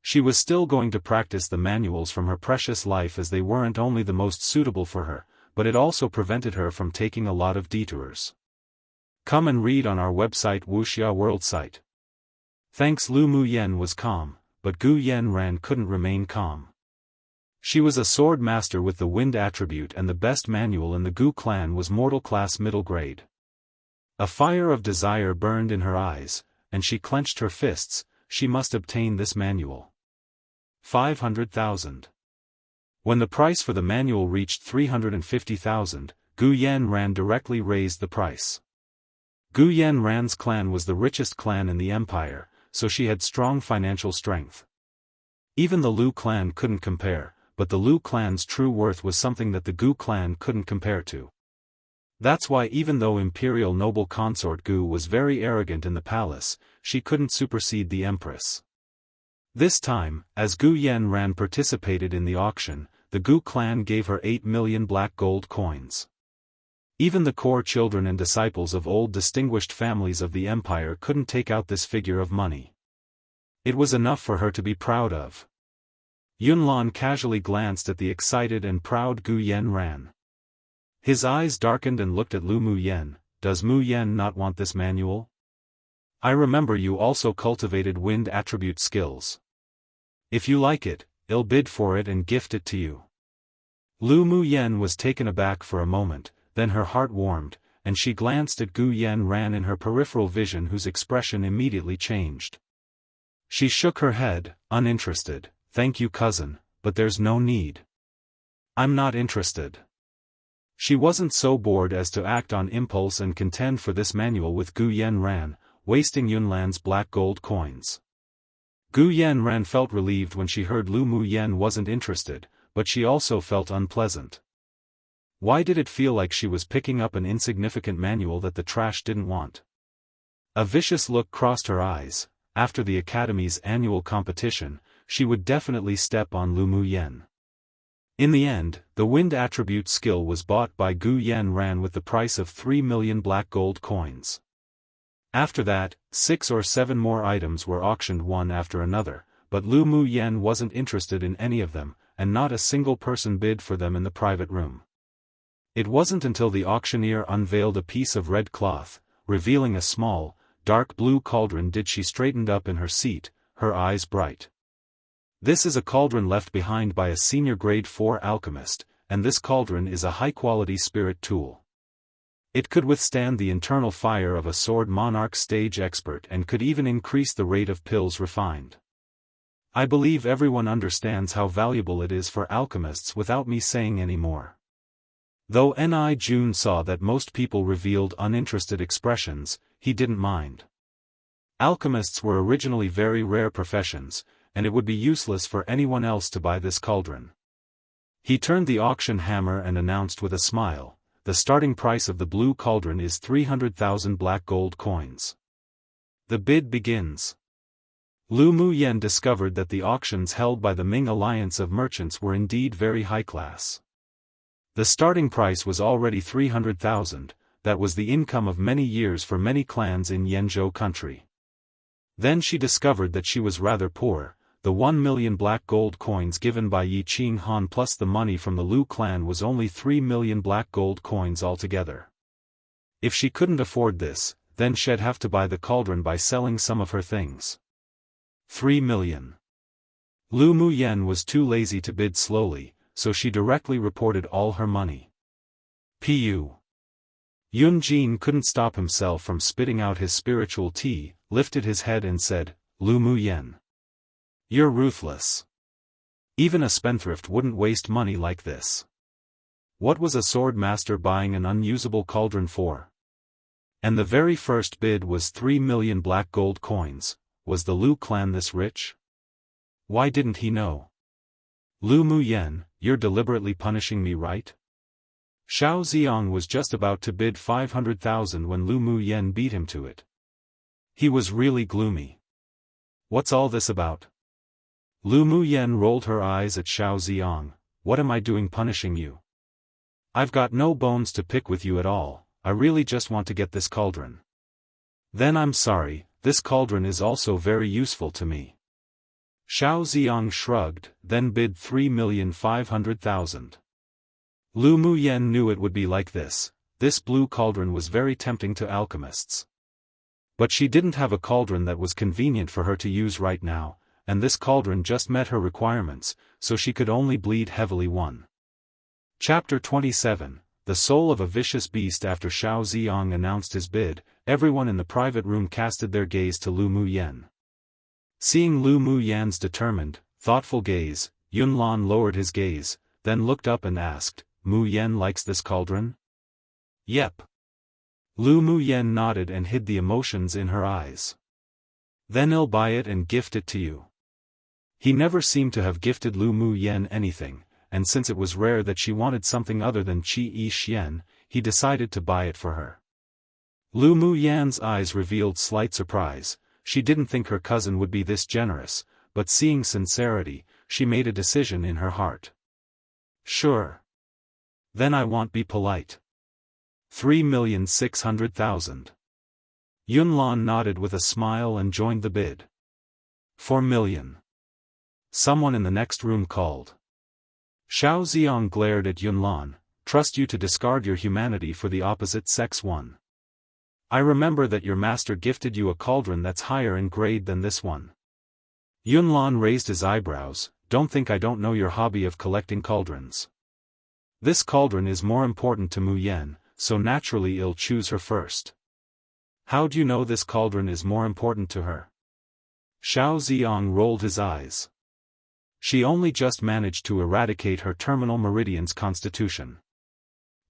She was still going to practice the manuals from her precious life as they weren't only the most suitable for her, but it also prevented her from taking a lot of detours. Come and read on our website Wuxia World Site. Thanks. Lu Muyen was calm, but Gu Yanran couldn't remain calm. She was a sword master with the wind attribute and the best manual in the Gu clan was Mortal Class Middle Grade. A fire of desire burned in her eyes, and she clenched her fists. She must obtain this manual. 500,000. When the price for the manual reached 350,000, Gu Yanran directly raised the price. Gu Yanran's clan was the richest clan in the empire, so she had strong financial strength. Even the Lu clan couldn't compare, but the Lu clan's true worth was something that the Gu clan couldn't compare to. That's why even though Imperial noble consort Gu was very arrogant in the palace, she couldn't supersede the empress. This time, as Gu Yanran participated in the auction, the Gu clan gave her 8 million black gold coins. Even the core children and disciples of old distinguished families of the empire couldn't take out this figure of money. It was enough for her to be proud of. Yunlan casually glanced at the excited and proud Gu Yanran. His eyes darkened and looked at Lu Muyen. Does Muyen not want this manual? I remember you also cultivated wind attribute skills. If you like it, I'll bid for it and gift it to you. Lu Muyen was taken aback for a moment, then her heart warmed, and she glanced at Gu Yanran in her peripheral vision whose expression immediately changed. She shook her head, uninterested. Thank you cousin, but there's no need. I'm not interested. She wasn't so bored as to act on impulse and contend for this manual with Gu Yanran, wasting Yunlan's black gold coins. Gu Yanran felt relieved when she heard Lu Muyen wasn't interested, but she also felt unpleasant. Why did it feel like she was picking up an insignificant manual that the trash didn't want? A vicious look crossed her eyes. After the Academy's annual competition, she would definitely step on Lu Muyen. In the end, the wind attribute skill was bought by Gu Yanran with the price of 3 million black gold coins. After that, 6 or 7 more items were auctioned one after another, but Lu Muyen wasn't interested in any of them, and not a single person bid for them in the private room. It wasn't until the auctioneer unveiled a piece of red cloth, revealing a small, dark blue cauldron did she straighten up in her seat, her eyes bright. This is a cauldron left behind by a senior grade 4 alchemist, and this cauldron is a high-quality spirit tool. It could withstand the internal fire of a sword monarch stage expert and could even increase the rate of pills refined. I believe everyone understands how valuable it is for alchemists without me saying any more. Though Jun saw that most people revealed uninterested expressions, he didn't mind. Alchemists were originally very rare professions, and it would be useless for anyone else to buy this cauldron. He turned the auction hammer and announced with a smile, "The starting price of the blue cauldron is 300,000 black gold coins. The bid begins." Lu Muyen discovered that the auctions held by the Ming Alliance of Merchants were indeed very high class. The starting price was already 300,000, that was the income of many years for many clans in Yanzhou country. Then she discovered that she was rather poor. The 1 million black gold coins given by Yi Qing Han plus the money from the Lu clan was only 3 million black gold coins altogether. If she couldn't afford this, then she'd have to buy the cauldron by selling some of her things. 3 million. Lu Muyen was too lazy to bid slowly, so she directly reported all her money. Pu. Yun Jin couldn't stop himself from spitting out his spiritual tea, lifted his head and said, "Lu Muyen, you're ruthless. Even a spendthrift wouldn't waste money like this. What was a sword master buying an unusable cauldron for? And the very first bid was 3 million black gold coins. Was the Lu clan this rich? Why didn't he know? Lu Muyen, you're deliberately punishing me, right?" Xiao Ziong was just about to bid 500,000 when Lu Muyen beat him to it. He was really gloomy. "What's all this about?" Lu Muyen rolled her eyes at Xiao Ziong. "What am I doing punishing you? I've got no bones to pick with you at all, I really just want to get this cauldron." "Then I'm sorry, this cauldron is also very useful to me." Xiao Ziong shrugged, then bid 3,500,000. Lu Muyen knew it would be like this. This blue cauldron was very tempting to alchemists. But she didn't have a cauldron that was convenient for her to use right now, and this cauldron just met her requirements, so she could only bleed heavily. 1. Chapter 27, The Soul of a Vicious Beast. After Xiao Ziong announced his bid, everyone in the private room casted their gaze to Lu Muyen. Seeing Lu Muyen's determined, thoughtful gaze, Yunlan lowered his gaze, then looked up and asked, "Muyen likes this cauldron?" "Yep." Lu Muyen nodded and hid the emotions in her eyes. "Then I'll buy it and gift it to you." He never seemed to have gifted Lu Muyen anything, and since it was rare that she wanted something other than Qi Yi Xian, he decided to buy it for her. Lu Muyen's eyes revealed slight surprise. She didn't think her cousin would be this generous, but seeing sincerity, she made a decision in her heart. "Sure. Then I won't be polite. 3,600,000. Yunlan nodded with a smile and joined the bid. 4 million. Someone in the next room called. Xiao Ziong glared at Yunlan. "Trust you to discard your humanity for the opposite sex one. I remember that your master gifted you a cauldron that's higher in grade than this one." Yunlan raised his eyebrows. "Don't think I don't know your hobby of collecting cauldrons. This cauldron is more important to Muyen, so naturally I'll choose her first." "How do you know this cauldron is more important to her?" Xiao Ziong rolled his eyes. "She only just managed to eradicate her terminal meridian's constitution.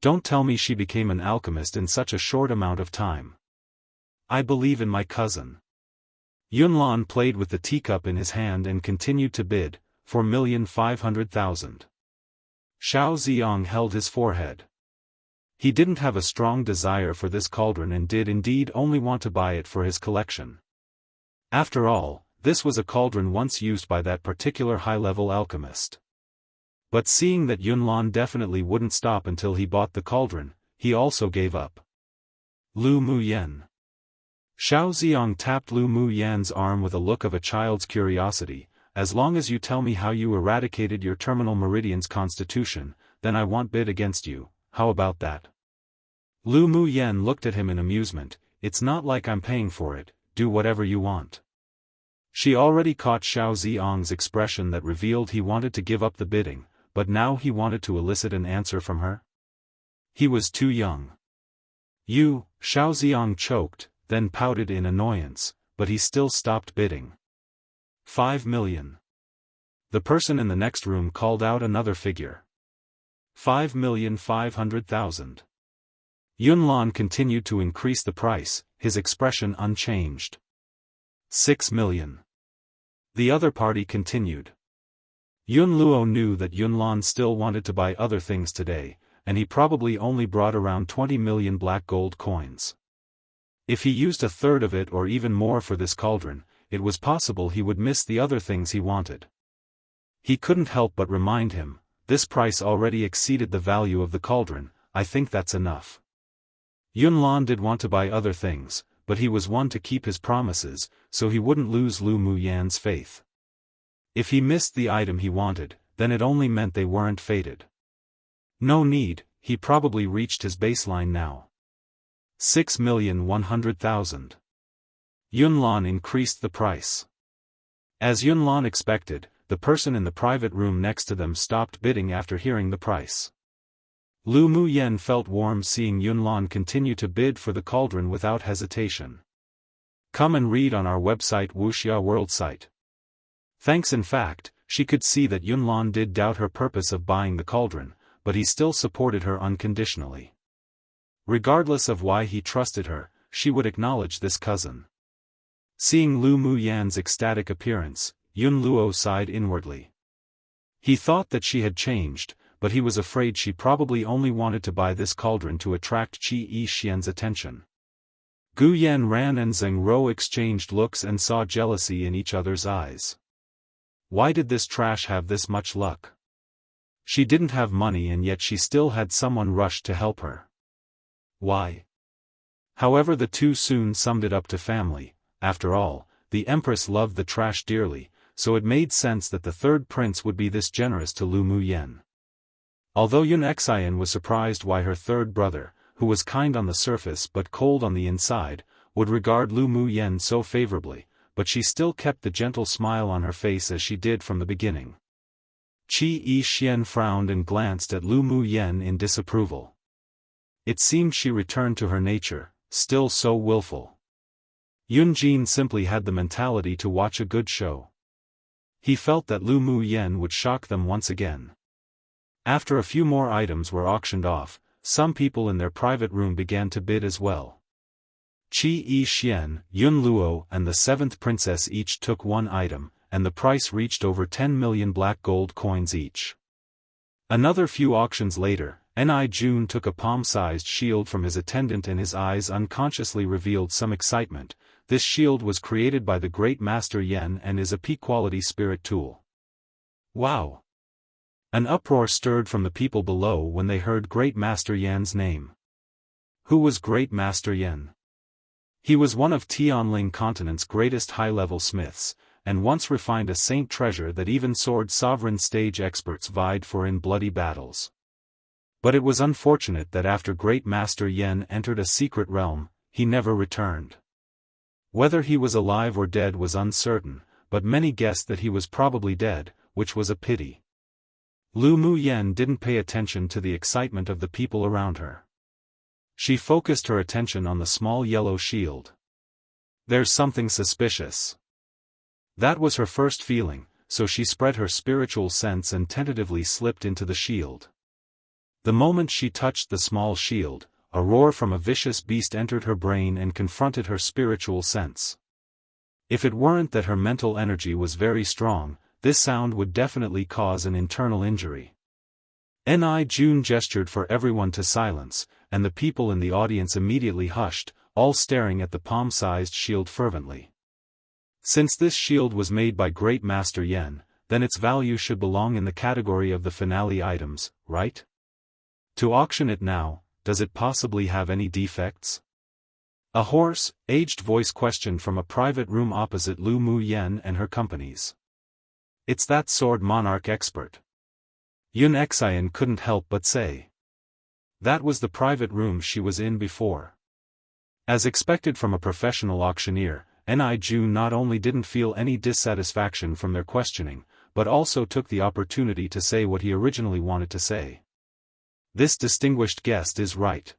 Don't tell me she became an alchemist in such a short amount of time. I believe in my cousin." Yunlan played with the teacup in his hand and continued to bid, 4,500,000. Xiao Ziong held his forehead. He didn't have a strong desire for this cauldron and did indeed only want to buy it for his collection. After all, this was a cauldron once used by that particular high-level alchemist. But seeing that Yunlan definitely wouldn't stop until he bought the cauldron, he also gave up. "Lu Muyen." Xiao Ziong tapped Lu Muyen's arm with a look of a child's curiosity. "As long as you tell me how you eradicated your terminal meridian's constitution, then I won't bid against you. How about that?" Lu Muyen looked at him in amusement. "It's not like I'm paying for it, do whatever you want." She already caught Xiao Ziong's expression that revealed he wanted to give up the bidding, but now he wanted to elicit an answer from her. He was too young. "You," Xiao Ziong choked, then pouted in annoyance, but he still stopped bidding. 5 million. The person in the next room called out another figure. 5,500,000. Yunlan continued to increase the price, his expression unchanged. 6 million. The other party continued. Yun Luo knew that Yun Lan still wanted to buy other things today, and he probably only brought around 20 million black gold coins. If he used a third of it or even more for this cauldron, it was possible he would miss the other things he wanted. He couldn't help but remind him, this price already exceeded the value of the cauldron, I think that's enough. Yun Lan did want to buy other things, but he was one to keep his promises, so he wouldn't lose Lu Muyan's faith. If he missed the item he wanted, then it only meant they weren't fated. No need, he probably reached his baseline now. 6,100,000. Yun Lan increased the price. As Yun Lan expected, the person in the private room next to them stopped bidding after hearing the price. Lu Muyan felt warm seeing Yun Lan continue to bid for the cauldron without hesitation. Come and read on our website Wuxia World site. Thanks. In fact, she could see that Yun Lan did doubt her purpose of buying the cauldron, but he still supported her unconditionally. Regardless of why he trusted her, she would acknowledge this cousin. Seeing Lu Muyan's ecstatic appearance, Yun Luo sighed inwardly. He thought that she had changed, but he was afraid she probably only wanted to buy this cauldron to attract Qi Yixian's attention. Gu Yanran and Zheng Rou exchanged looks and saw jealousy in each other's eyes. Why did this trash have this much luck? She didn't have money and yet she still had someone rush to help her. Why? However, the two soon summed it up to family. After all, the Empress loved the trash dearly, so it made sense that the third prince would be this generous to Lu Muyan. Although Yun Xian was surprised why her third brother, who was kind on the surface but cold on the inside, would regard Lu Muyan so favorably, but she still kept the gentle smile on her face as she did from the beginning. Qi Yixian frowned and glanced at Lu Muyan in disapproval. It seemed she returned to her nature, still so willful. Yun Jin simply had the mentality to watch a good show. He felt that Lu Muyan would shock them once again. After a few more items were auctioned off, some people in their private room began to bid as well. Qi Yixian, Yun Luo and the seventh princess each took one item, and the price reached over 10 million black gold coins each. Another few auctions later, Ni Jun took a palm-sized shield from his attendant and his eyes unconsciously revealed some excitement. This shield was created by the Great Master Yen and is a peak-quality spirit tool. Wow! An uproar stirred from the people below when they heard Great Master Yan's name. Who was Great Master Yan? He was one of Tianling continent's greatest high-level smiths, and once refined a saint treasure that even sword sovereign stage experts vied for in bloody battles. But it was unfortunate that after Great Master Yan entered a secret realm, he never returned. Whether he was alive or dead was uncertain, but many guessed that he was probably dead, which was a pity. Lu Muyan didn't pay attention to the excitement of the people around her. She focused her attention on the small yellow shield. There's something suspicious. That was her first feeling, so she spread her spiritual sense and tentatively slipped into the shield. The moment she touched the small shield, a roar from a vicious beast entered her brain and confronted her spiritual sense. If it weren't that her mental energy was very strong, this sound would definitely cause an internal injury. Ni Jun gestured for everyone to silence, and the people in the audience immediately hushed, all staring at the palm-sized shield fervently. Since this shield was made by Great Master Yen, then its value should belong in the category of the finale items, right? To auction it now, does it possibly have any defects? A hoarse, aged voice questioned from a private room opposite Lu Muyan and her companies. It's that sword monarch expert. Yun Xian couldn't help but say. That was the private room she was in before. As expected from a professional auctioneer, Ni Jun not only didn't feel any dissatisfaction from their questioning, but also took the opportunity to say what he originally wanted to say. This distinguished guest is right.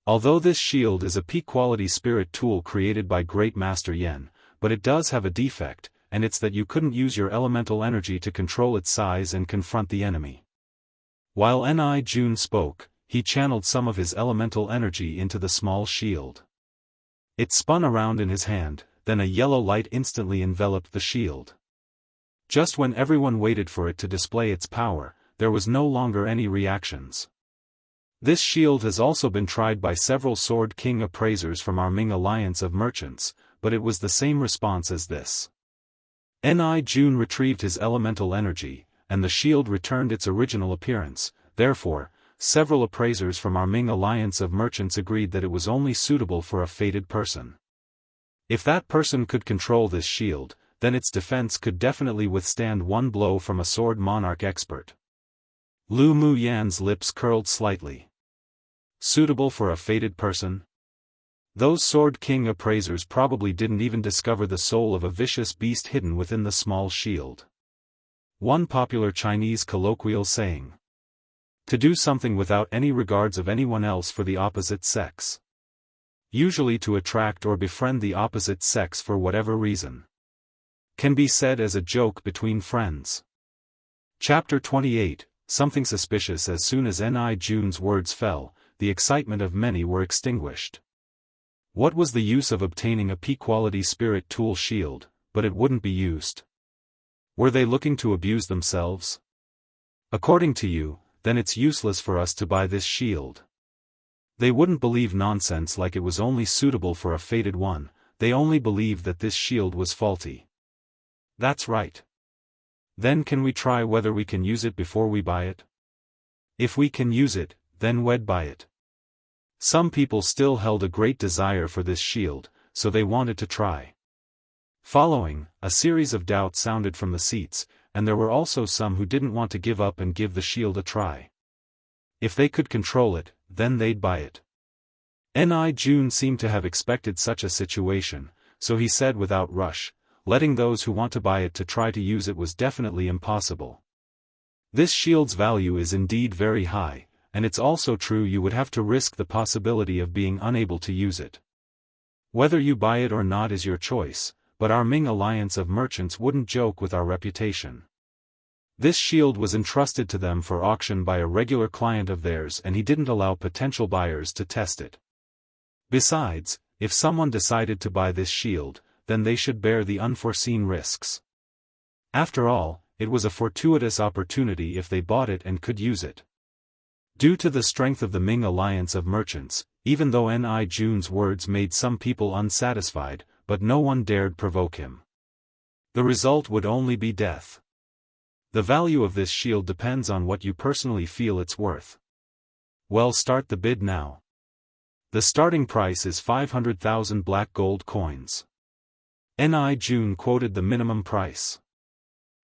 Although this shield is a peak-quality spirit tool created by Great Master Yen, but it does have a defect, and it's that you couldn't use your elemental energy to control its size and confront the enemy. While Ni Jun spoke, he channeled some of his elemental energy into the small shield. It spun around in his hand, then a yellow light instantly enveloped the shield. Just when everyone waited for it to display its power, there was no longer any reactions. This shield has also been tried by several Sword King appraisers from our Ming alliance of merchants, but it was the same response as this. Jun retrieved his elemental energy, and the shield returned its original appearance. Therefore, several appraisers from our Ming alliance of merchants agreed that it was only suitable for a fated person. If that person could control this shield, then its defense could definitely withstand one blow from a sword monarch expert. Lu Muyan's lips curled slightly. Suitable for a fated person? Those Sword King appraisers probably didn't even discover the soul of a vicious beast hidden within the small shield. One popular Chinese colloquial saying. To do something without any regards of anyone else for the opposite sex. Usually to attract or befriend the opposite sex for whatever reason. Can be said as a joke between friends. Chapter 28, Something suspicious. As soon as Jun's words fell, the excitement of many were extinguished. What was the use of obtaining a P-quality spirit tool shield, but it wouldn't be used? Were they looking to abuse themselves? According to you, then it's useless for us to buy this shield. They wouldn't believe nonsense like it was only suitable for a fated one, they only believed that this shield was faulty. That's right. Then can we try whether we can use it before we buy it? If we can use it, then we'd buy it. Some people still held a great desire for this shield, so they wanted to try. Following, a series of doubts sounded from the seats, and there were also some who didn't want to give up and give the shield a try. If they could control it, then they'd buy it. Jun seemed to have expected such a situation, so he said without rush, letting those who want to buy it to try to use it was definitely impossible. This shield's value is indeed very high, and it's also true you would have to risk the possibility of being unable to use it. Whether you buy it or not is your choice, but our Ming alliance of merchants wouldn't joke with our reputation. This shield was entrusted to them for auction by a regular client of theirs, and he didn't allow potential buyers to test it. Besides, if someone decided to buy this shield, then they should bear the unforeseen risks. After all, it was a fortuitous opportunity if they bought it and could use it. Due to the strength of the Ming alliance of merchants, even though Jun's words made some people unsatisfied, but no one dared provoke him. The result would only be death. The value of this shield depends on what you personally feel it's worth. Well, start the bid now. The starting price is 500,000 black gold coins. Jun quoted the minimum price.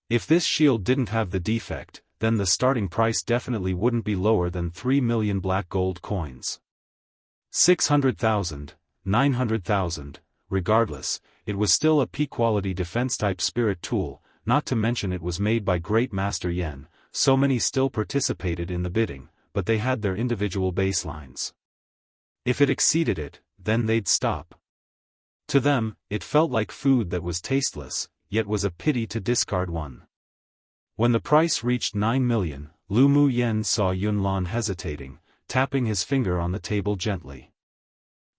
If this shield didn't have the defect, then the starting price definitely wouldn't be lower than 3 million black gold coins. 600,000, 900,000, regardless, it was still a P-quality defense-type spirit tool, not to mention it was made by Great Master Yen. So many still participated in the bidding, but they had their individual baselines. If it exceeded it, then they'd stop. To them, it felt like food that was tasteless, yet was a pity to discard one. When the price reached 9 million, Lu Muyan saw Yunlan hesitating, tapping his finger on the table gently.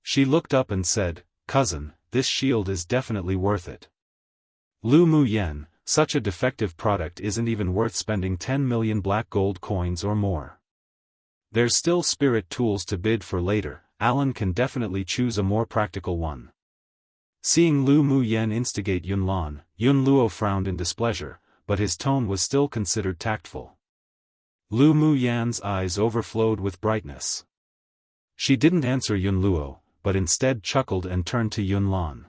She looked up and said, "Cousin, this shield is definitely worth it." Lu Muyan, such a defective product isn't even worth spending 10 million black gold coins or more. There's still spirit tools to bid for later, Alan can definitely choose a more practical one. Seeing Lu Muyan instigate Yunlan, Yun Luo frowned in displeasure, but his tone was still considered tactful. Lu Muyan's eyes overflowed with brightness. She didn't answer Yun Luo, but instead chuckled and turned to Yunlan.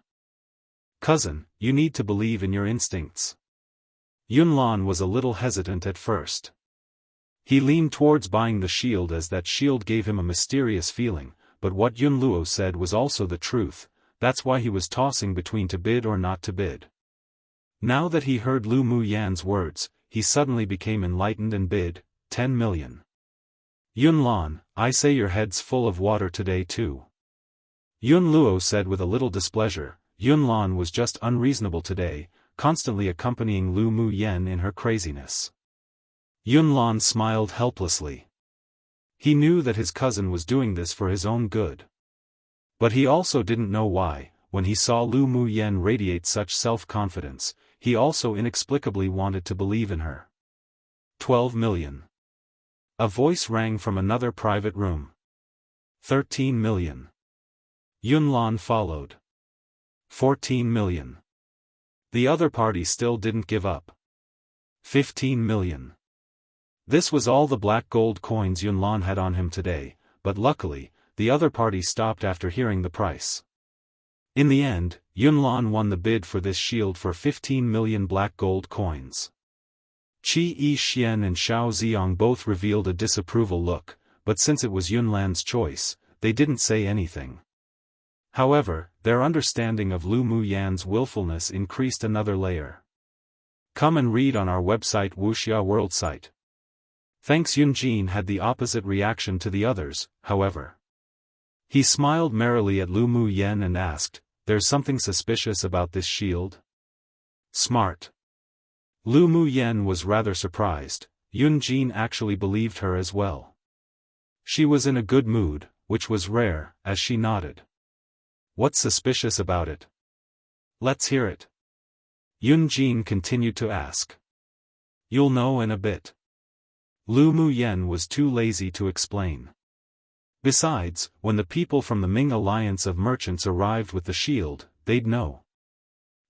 "Cousin, you need to believe in your instincts." Yunlan was a little hesitant at first. He leaned towards buying the shield as that shield gave him a mysterious feeling, but what Yun Luo said was also the truth, that's why he was tossing between to bid or not to bid. Now that he heard Lu Muyan's words, he suddenly became enlightened and bid, 10 million. Yunlan, I say your head's full of water today too. Yun Luo said with a little displeasure. Yunlan was just unreasonable today, constantly accompanying Lu Muyan in her craziness. Yunlan smiled helplessly. He knew that his cousin was doing this for his own good. But he also didn't know why. When he saw Lu Muyan radiate such self-confidence, he also inexplicably wanted to believe in her. 12 million. A voice rang from another private room. 13 million. Yunlan followed. 14 million. The other party still didn't give up. 15 million. This was all the black gold coins Yunlan had on him today, but luckily, the other party stopped after hearing the price. In the end, Yunlan won the bid for this shield for 15 million black gold coins. Qi Yixian and Xiao Ziyang both revealed a disapproval look, but since it was Yunlan's choice, they didn't say anything. However, their understanding of Lu Muyan's willfulness increased another layer. Come and read on our website Wuxia World site. Thanks. Yunjin had the opposite reaction to the others, however. He smiled merrily at Lu Muyan and asked, "There's something suspicious about this shield?" Smart. Lu Muyan was rather surprised. Yunjin actually believed her as well. She was in a good mood, which was rare, as she nodded. "What's suspicious about it? Let's hear it." Yunjin continued to ask. "You'll know in a bit." Lu Muyan was too lazy to explain. Besides, when the people from the Ming Alliance of Merchants arrived with the shield, they'd know.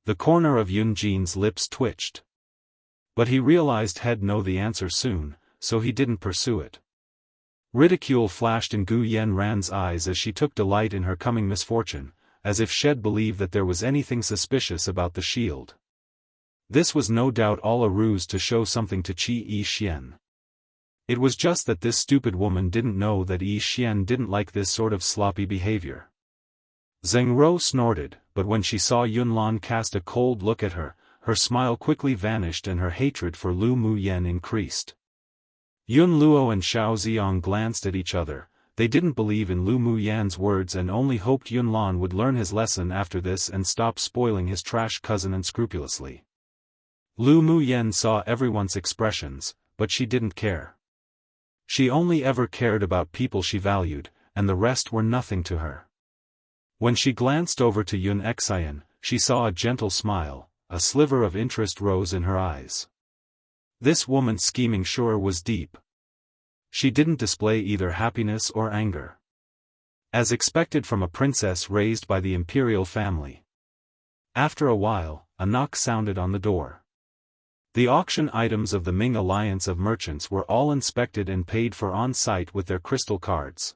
The corner of Yunjin's lips twitched. But he realized he'd know the answer soon, so he didn't pursue it. Ridicule flashed in Gu Yanran's eyes as she took delight in her coming misfortune, as if she'd believe that there was anything suspicious about the shield. This was no doubt all a ruse to show something to Qi Yixian. It was just that this stupid woman didn't know that Yixian didn't like this sort of sloppy behavior. Zheng Ro snorted, but when she saw Yunlan cast a cold look at her, her smile quickly vanished and her hatred for Lu Muyan increased. Yun Luo and Xiao Ziyang glanced at each other. They didn't believe in Lu Muyan's words and only hoped Yunlan would learn his lesson after this and stop spoiling his trash cousin unscrupulously. Lu Muyan saw everyone's expressions, but she didn't care. She only ever cared about people she valued, and the rest were nothing to her. When she glanced over to Yun Xian, she saw a gentle smile, a sliver of interest rose in her eyes. This woman's scheming sure was deep. She didn't display either happiness or anger. As expected from a princess raised by the Imperial family. After a while, a knock sounded on the door. The auction items of the Ming Alliance of Merchants were all inspected and paid for on-site with their crystal cards.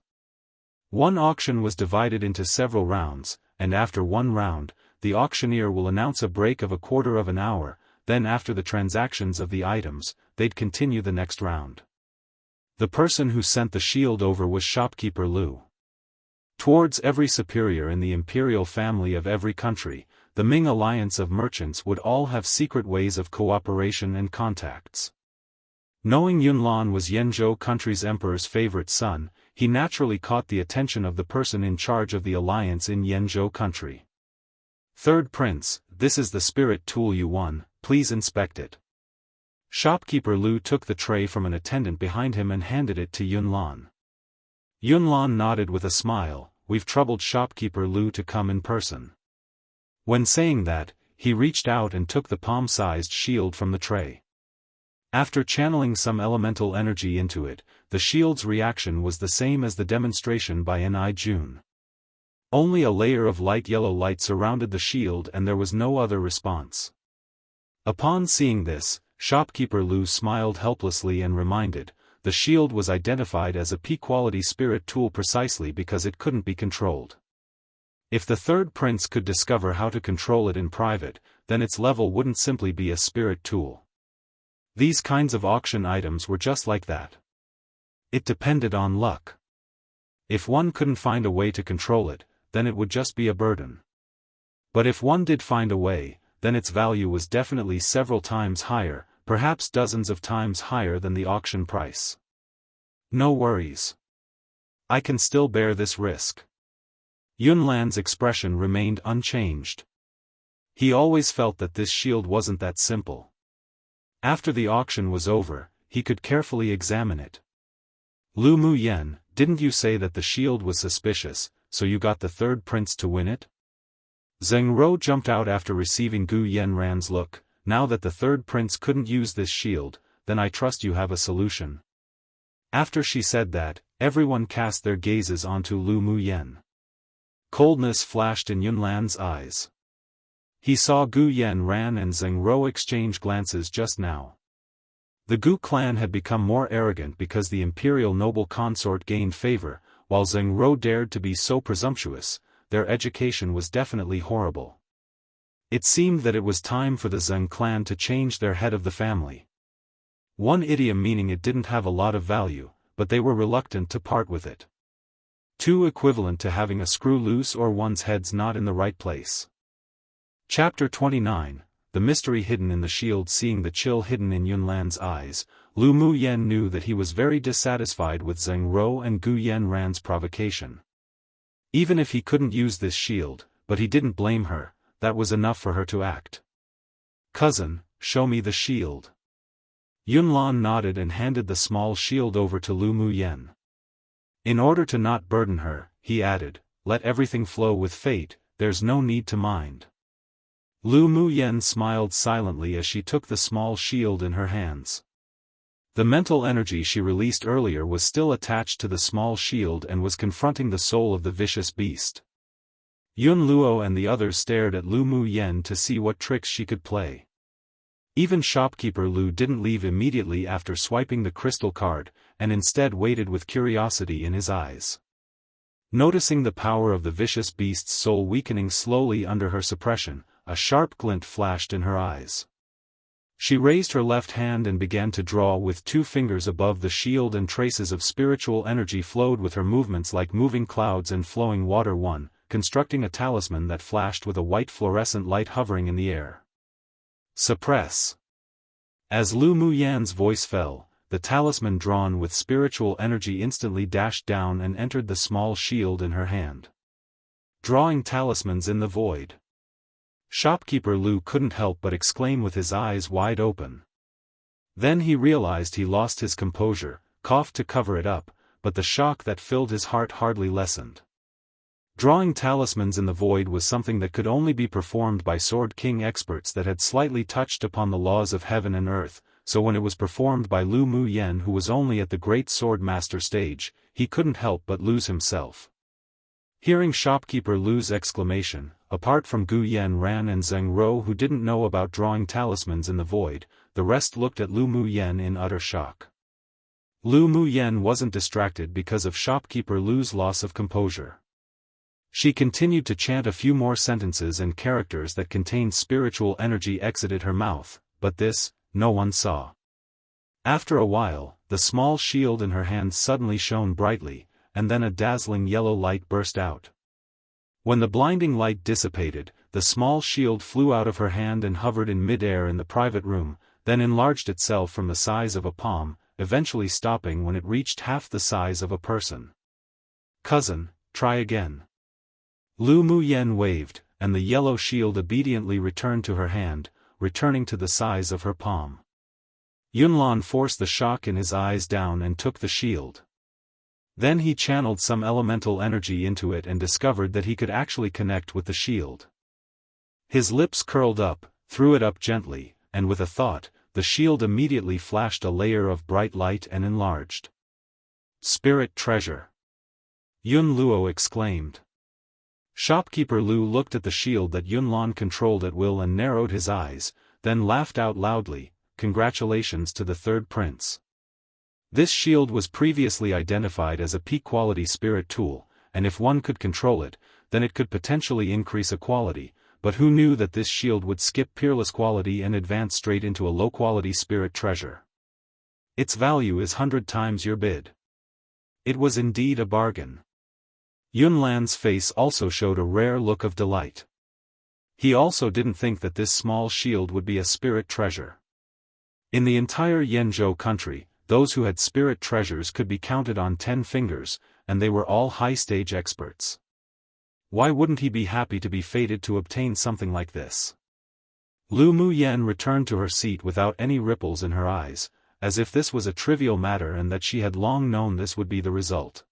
One auction was divided into several rounds, and after one round, the auctioneer will announce a break of a quarter of an hour, then after the transactions of the items, they'd continue the next round. The person who sent the shield over was shopkeeper Lu. Towards every superior in the imperial family of every country, the Ming Alliance of Merchants would all have secret ways of cooperation and contacts. Knowing Yunlan was Yenzhou country's emperor's favorite son, he naturally caught the attention of the person in charge of the alliance in Yenzhou country. "Third Prince, this is the spirit tool you won, please inspect it." Shopkeeper Lu took the tray from an attendant behind him and handed it to Yunlan. Yunlan nodded with a smile. "We've troubled shopkeeper Lu to come in person." When saying that, he reached out and took the palm-sized shield from the tray. After channeling some elemental energy into it, the shield's reaction was the same as the demonstration by Ni Jun. Only a layer of light yellow light surrounded the shield and there was no other response. Upon seeing this, shopkeeper Lu smiled helplessly and reminded, the shield was identified as a P-quality spirit tool precisely because it couldn't be controlled. If the third prince could discover how to control it in private, then its level wouldn't simply be a spirit tool. These kinds of auction items were just like that. It depended on luck. If one couldn't find a way to control it, then it would just be a burden. But if one did find a way, then its value was definitely several times higher, perhaps dozens of times higher than the auction price. "No worries. I can still bear this risk." Yunlan's expression remained unchanged. He always felt that this shield wasn't that simple. After the auction was over, he could carefully examine it. "Lu Muyan, didn't you say that the shield was suspicious, so you got the third prince to win it?" Zheng Ro jumped out after receiving Gu Yanran's look. now that the third prince couldn't use this shield, then I trust you have a solution." After she said that, everyone cast their gazes onto Lu Muyen. Coldness flashed in Yunlan's eyes. He saw Gu Yanran and Zheng Rou exchange glances just now. The Gu clan had become more arrogant because the imperial noble consort gained favor, while Zheng Rou dared to be so presumptuous. Their education was definitely horrible. It seemed that it was time for the Zheng clan to change their head of the family. One idiom meaning it didn't have a lot of value, but they were reluctant to part with it. Two equivalent to having a screw loose or one's head's not in the right place. Chapter 29, The Mystery Hidden in the Shield. Seeing the chill hidden in Yunlan's eyes, Lu Muyen knew that he was very dissatisfied with Zheng Rou and Gu Yanran's provocation. Even if he couldn't use this shield, but he didn't blame her, that was enough for her to act. "Cousin, show me the shield." Yunlan nodded and handed the small shield over to Lu Muyen. In order to not burden her, he added, "Let everything flow with fate, there's no need to mind." Lu Muyen smiled silently as she took the small shield in her hands. The mental energy she released earlier was still attached to the small shield and was confronting the soul of the vicious beast. Yun Luo and the others stared at Lu Muyen to see what tricks she could play. Even shopkeeper Lu didn't leave immediately after swiping the crystal card, and instead waited with curiosity in his eyes. Noticing the power of the vicious beast's soul weakening slowly under her suppression, a sharp glint flashed in her eyes. She raised her left hand and began to draw with 2 fingers above the shield, and traces of spiritual energy flowed with her movements like moving clouds and flowing water, constructing a talisman that flashed with a white fluorescent light hovering in the air. "Suppress." As Lu Muyen's voice fell, the talisman drawn with spiritual energy instantly dashed down and entered the small shield in her hand. Drawing talismans in the void. Shopkeeper Lu couldn't help but exclaim with his eyes wide open. Then he realized he lost his composure, coughed to cover it up, but the shock that filled his heart hardly lessened. Drawing talismans in the void was something that could only be performed by Sword King experts that had slightly touched upon the laws of heaven and earth, so when it was performed by Lu Muyen, who was only at the Great Sword Master stage, he couldn't help but lose himself. Hearing shopkeeper Lu's exclamation, apart from Gu Yanran and Zheng Rou who didn't know about drawing talismans in the void, the rest looked at Lu Muyen in utter shock. Lu Muyen wasn't distracted because of shopkeeper Lu's loss of composure. She continued to chant a few more sentences, and characters that contained spiritual energy exited her mouth, but this, no one saw. After a while, the small shield in her hand suddenly shone brightly, and then a dazzling yellow light burst out. When the blinding light dissipated, the small shield flew out of her hand and hovered in mid-air in the private room, then enlarged itself from the size of a palm, eventually stopping when it reached half the size of a person. "Cousin, try again." Lu Muyen waved, and the yellow shield obediently returned to her hand, returning to the size of her palm. Yunlan forced the shock in his eyes down and took the shield. Then he channeled some elemental energy into it and discovered that he could actually connect with the shield. His lips curled up, threw it up gently, and with a thought, the shield immediately flashed a layer of bright light and enlarged. "Spirit treasure!" Yun Luo exclaimed. Shopkeeper Lu looked at the shield that Yunlan controlled at will and narrowed his eyes, then laughed out loudly, "Congratulations to the third prince." This shield was previously identified as a peak-quality spirit tool, and if one could control it, then it could potentially increase a quality, but who knew that this shield would skip peerless quality and advance straight into a low-quality spirit treasure? Its value is 100 times your bid. It was indeed a bargain. Yunlan's face also showed a rare look of delight. He also didn't think that this small shield would be a spirit treasure. In the entire Yenzhou country, those who had spirit treasures could be counted on 10 fingers, and they were all high-stage experts. Why wouldn't he be happy to be fated to obtain something like this? Lu Muyen returned to her seat without any ripples in her eyes, as if this was a trivial matter and that she had long known this would be the result.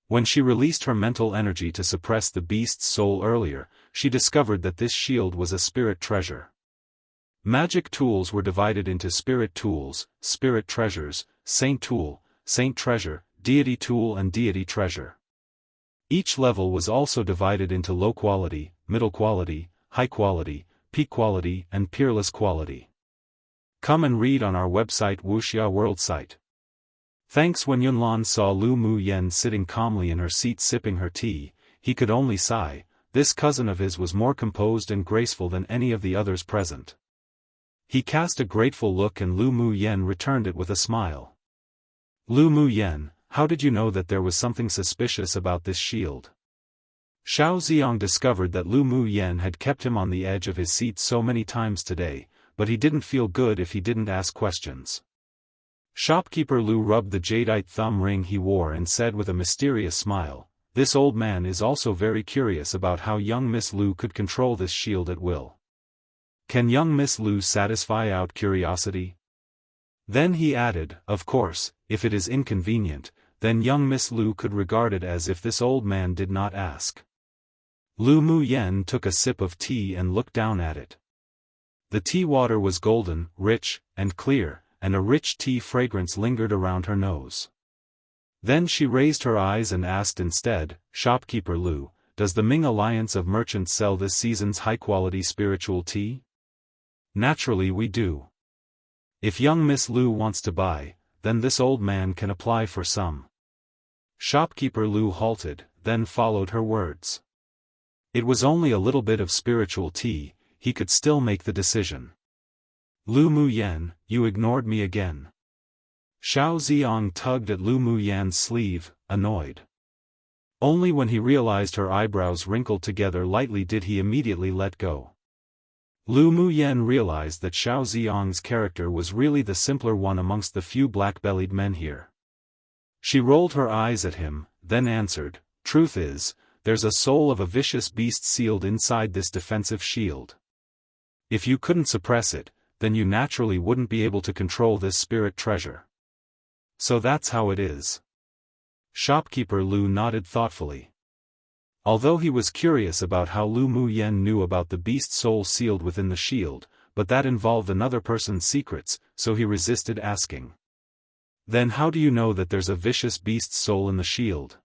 When she released her mental energy to suppress the beast's soul earlier, she discovered that this shield was a spirit treasure. Magic tools were divided into spirit tools, spirit treasures, saint tool, saint treasure, deity tool and deity treasure. Each level was also divided into low quality, middle quality, high quality, peak quality and peerless quality. Come and read on our website Wuxia World site. Thanks. When Yunlan saw Lu Mu Yen sitting calmly in her seat sipping her tea, he could only sigh. This cousin of his was more composed and graceful than any of the others present. He cast a grateful look and Lu Mu Yen returned it with a smile. Lu Mu Yen, how did you know that there was something suspicious about this shield? Xiao Ziong discovered that Lu Mu Yen had kept him on the edge of his seat so many times today, but he didn't feel good if he didn't ask questions. Shopkeeper Lu rubbed the jadeite thumb ring he wore and said with a mysterious smile, "This old man is also very curious about how young Miss Lu could control this shield at will. Can young Miss Lu satisfy our curiosity?" Then he added, "Of course, if it is inconvenient, then young Miss Lu could regard it as if this old man did not ask." Lu Mu Yen took a sip of tea and looked down at it. The tea water was golden, rich, and clear, and a rich tea fragrance lingered around her nose. Then she raised her eyes and asked instead, "Shopkeeper Lu, does the Ming Alliance of Merchants sell this season's high-quality spiritual tea?" "Naturally we do. If young Miss Lu wants to buy, then this old man can apply for some." Shopkeeper Lu halted, then followed her words. It was only a little bit of spiritual tea, he could still make the decision. "Lu Mu Yen, you ignored me again." Xiao Ziong tugged at Lu Mu Yan's sleeve, annoyed. Only when he realized her eyebrows wrinkled together lightly did he immediately let go. Lu Mu Yen realized that Xiao Ziong's character was really the simpler one amongst the few black-bellied men here. She rolled her eyes at him, then answered, "Truth is, there's a soul of a vicious beast sealed inside this defensive shield. If you couldn't suppress it, then you naturally wouldn't be able to control this spirit treasure. So that's how it is." Shopkeeper Lu nodded thoughtfully. Although he was curious about how Lu Mu Yen knew about the beast soul sealed within the shield, but that involved another person's secrets, so he resisted asking. "Then how do you know that there's a vicious beast soul in the shield?"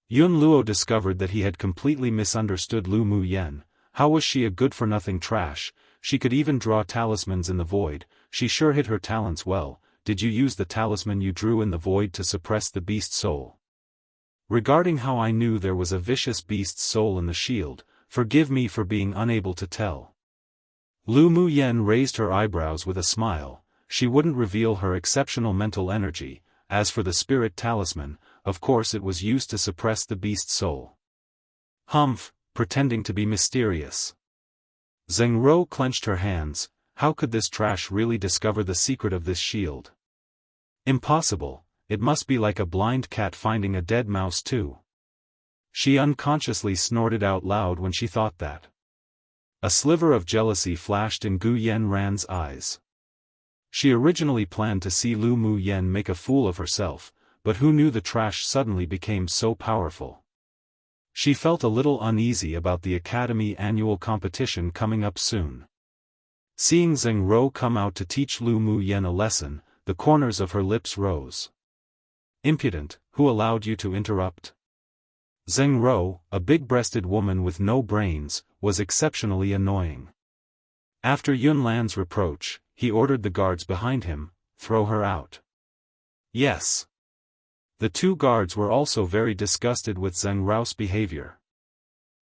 Yun Luo discovered that he had completely misunderstood Lu Mu Yen. How was she a good-for-nothing trash? She could even draw talismans in the void. She sure hid her talents well. Did you use the talisman you drew in the void to suppress the beast soul? Regarding how I knew there was a vicious beast soul in the shield, forgive me for being unable to tell. Lu Mu Yen raised her eyebrows with a smile. She wouldn't reveal her exceptional mental energy. As for the spirit talisman, of course it was used to suppress the beast soul. Humph, pretending to be mysterious. Zheng Rou clenched her hands. How could this trash really discover the secret of this shield? Impossible. It must be like a blind cat finding a dead mouse too. She unconsciously snorted out loud when she thought that. A sliver of jealousy flashed in Gu Yanran's eyes. She originally planned to see Lu Mu Yen make a fool of herself, but who knew the trash suddenly became so powerful. She felt a little uneasy about the Academy annual competition coming up soon. Seeing Zheng Rou come out to teach Lu Mu Yen a lesson, the corners of her lips rose. "Impudent, who allowed you to interrupt?" Zheng Rou, a big-breasted woman with no brains, was exceptionally annoying. After Yunlan's reproach, he ordered the guards behind him, "Throw her out." Yes. The two guards were also very disgusted with Zheng Rou's behavior.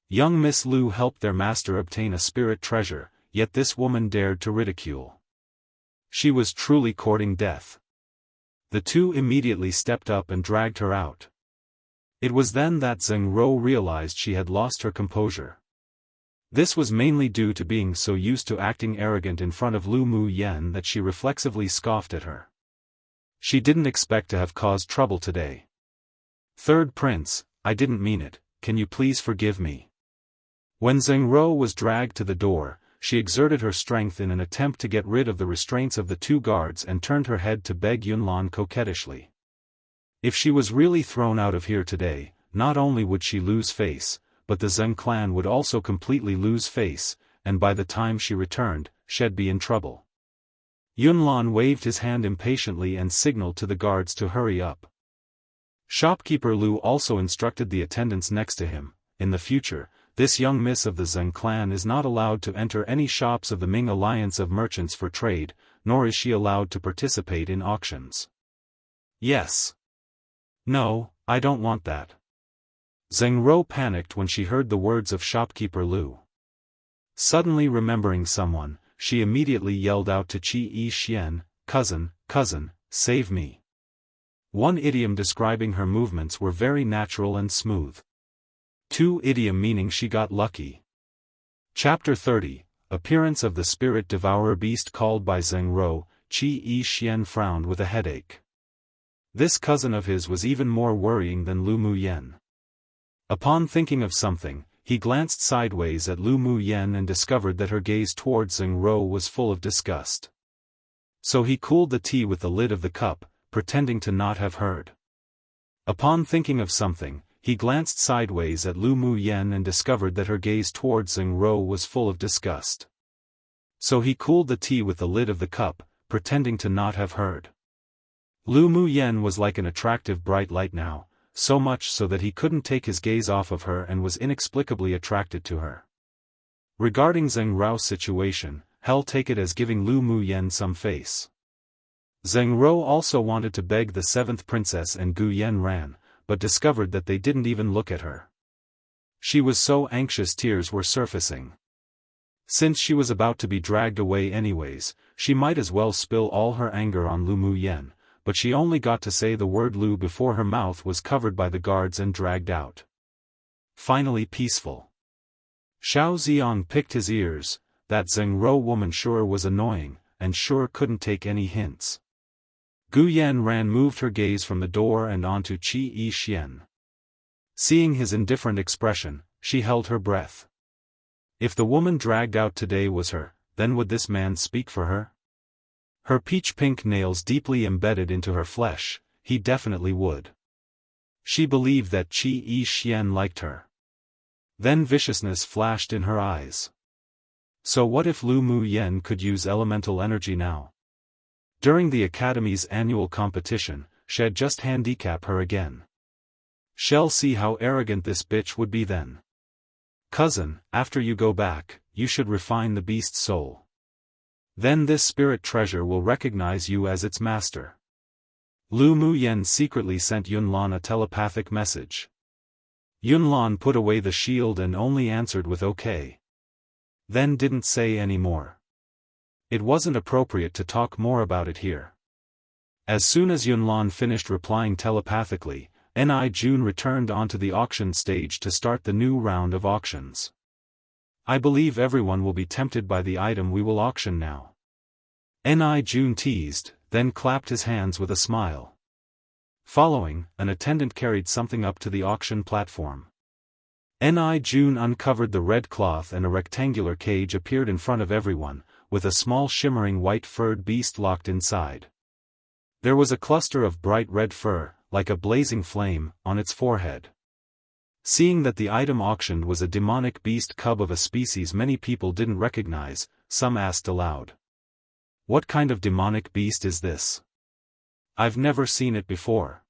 Young Miss Lu helped their master obtain a spirit treasure, yet this woman dared to ridicule. She was truly courting death. The two immediately stepped up and dragged her out. It was then that Zheng Rou realized she had lost her composure. This was mainly due to being so used to acting arrogant in front of Lu Mu Yen that she reflexively scoffed at her. She didn't expect to have caused trouble today. "Third Prince, I didn't mean it, can you please forgive me?" When Zheng Rou was dragged to the door, she exerted her strength in an attempt to get rid of the restraints of the two guards and turned her head to beg Yunlan coquettishly. If she was really thrown out of here today, not only would she lose face, but the Zheng clan would also completely lose face, and by the time she returned, she'd be in trouble. Yunlan waved his hand impatiently and signaled to the guards to hurry up. Shopkeeper Lu also instructed the attendants next to him, in the future, this young miss of the Zheng clan is not allowed to enter any shops of the Ming Alliance of Merchants for trade, nor is she allowed to participate in auctions. Yes. No, I don't want that. Zheng Ro panicked when she heard the words of shopkeeper Lu. Suddenly remembering someone, she immediately yelled out to Qi Yi Xian, cousin, save me. One idiom describing her movements were very natural and smooth. Two idiom meaning she got lucky. Chapter 30, Appearance of the Spirit Devourer Beast called by Zheng Ro. Qi Yi Xian frowned with a headache. This cousin of his was even more worrying than Lu Muyen. Upon thinking of something, he glanced sideways at Lu Muyen and discovered that her gaze towards Zheng Ro was full of disgust. So he cooled the tea with the lid of the cup, pretending to not have heard. Upon thinking of something, he glanced sideways at Lu Muyen and discovered that her gaze towards Zheng Ro was full of disgust. So he cooled the tea with the lid of the cup, pretending to not have heard. Lu Muyen was like an attractive bright light now, so much so that he couldn't take his gaze off of her and was inexplicably attracted to her. Regarding Zheng Ro's situation, hell take it as giving Lu Muyen some face. Zheng Ro also wanted to beg the seventh princess and Gu Yen ran, but discovered that they didn't even look at her. She was so anxious tears were surfacing. Since she was about to be dragged away anyways, she might as well spill all her anger on Lu Muyen, but she only got to say the word Lu before her mouth was covered by the guards and dragged out. Finally peaceful. Xiao Ziong picked his ears, that Zheng Ro woman sure was annoying, and sure couldn't take any hints. Gu Yan ran moved her gaze from the door and onto Qi Yi Xian. Seeing his indifferent expression, she held her breath. If the woman dragged out today was her, then would this man speak for her? Her peach-pink nails deeply embedded into her flesh, he definitely would. She believed that Qi Yi Xian liked her. Then viciousness flashed in her eyes. So what if Lu Muyen could use elemental energy now? During the Academy's annual competition, she'd just handicap her again. Shall see how arrogant this bitch would be then. Cousin, after you go back, you should refine the beast's soul. Then this spirit treasure will recognize you as its master. Lu Muyen secretly sent Yunlan a telepathic message. Yunlan put away the shield and only answered with okay. Then didn't say any more. It wasn't appropriate to talk more about it here. As soon as Yunlan finished replying telepathically, Ni Jun returned onto the auction stage to start the new round of auctions. I believe everyone will be tempted by the item we will auction now. Ni Jun teased, then clapped his hands with a smile. Following, an attendant carried something up to the auction platform. Ni Jun uncovered the red cloth and a rectangular cage appeared in front of everyone, with a small shimmering white-furred beast locked inside. There was a cluster of bright red fur, like a blazing flame, on its forehead. Seeing that the item auctioned was a demonic beast cub of a species many people didn't recognize, some asked aloud. What kind of demonic beast is this? I've never seen it before.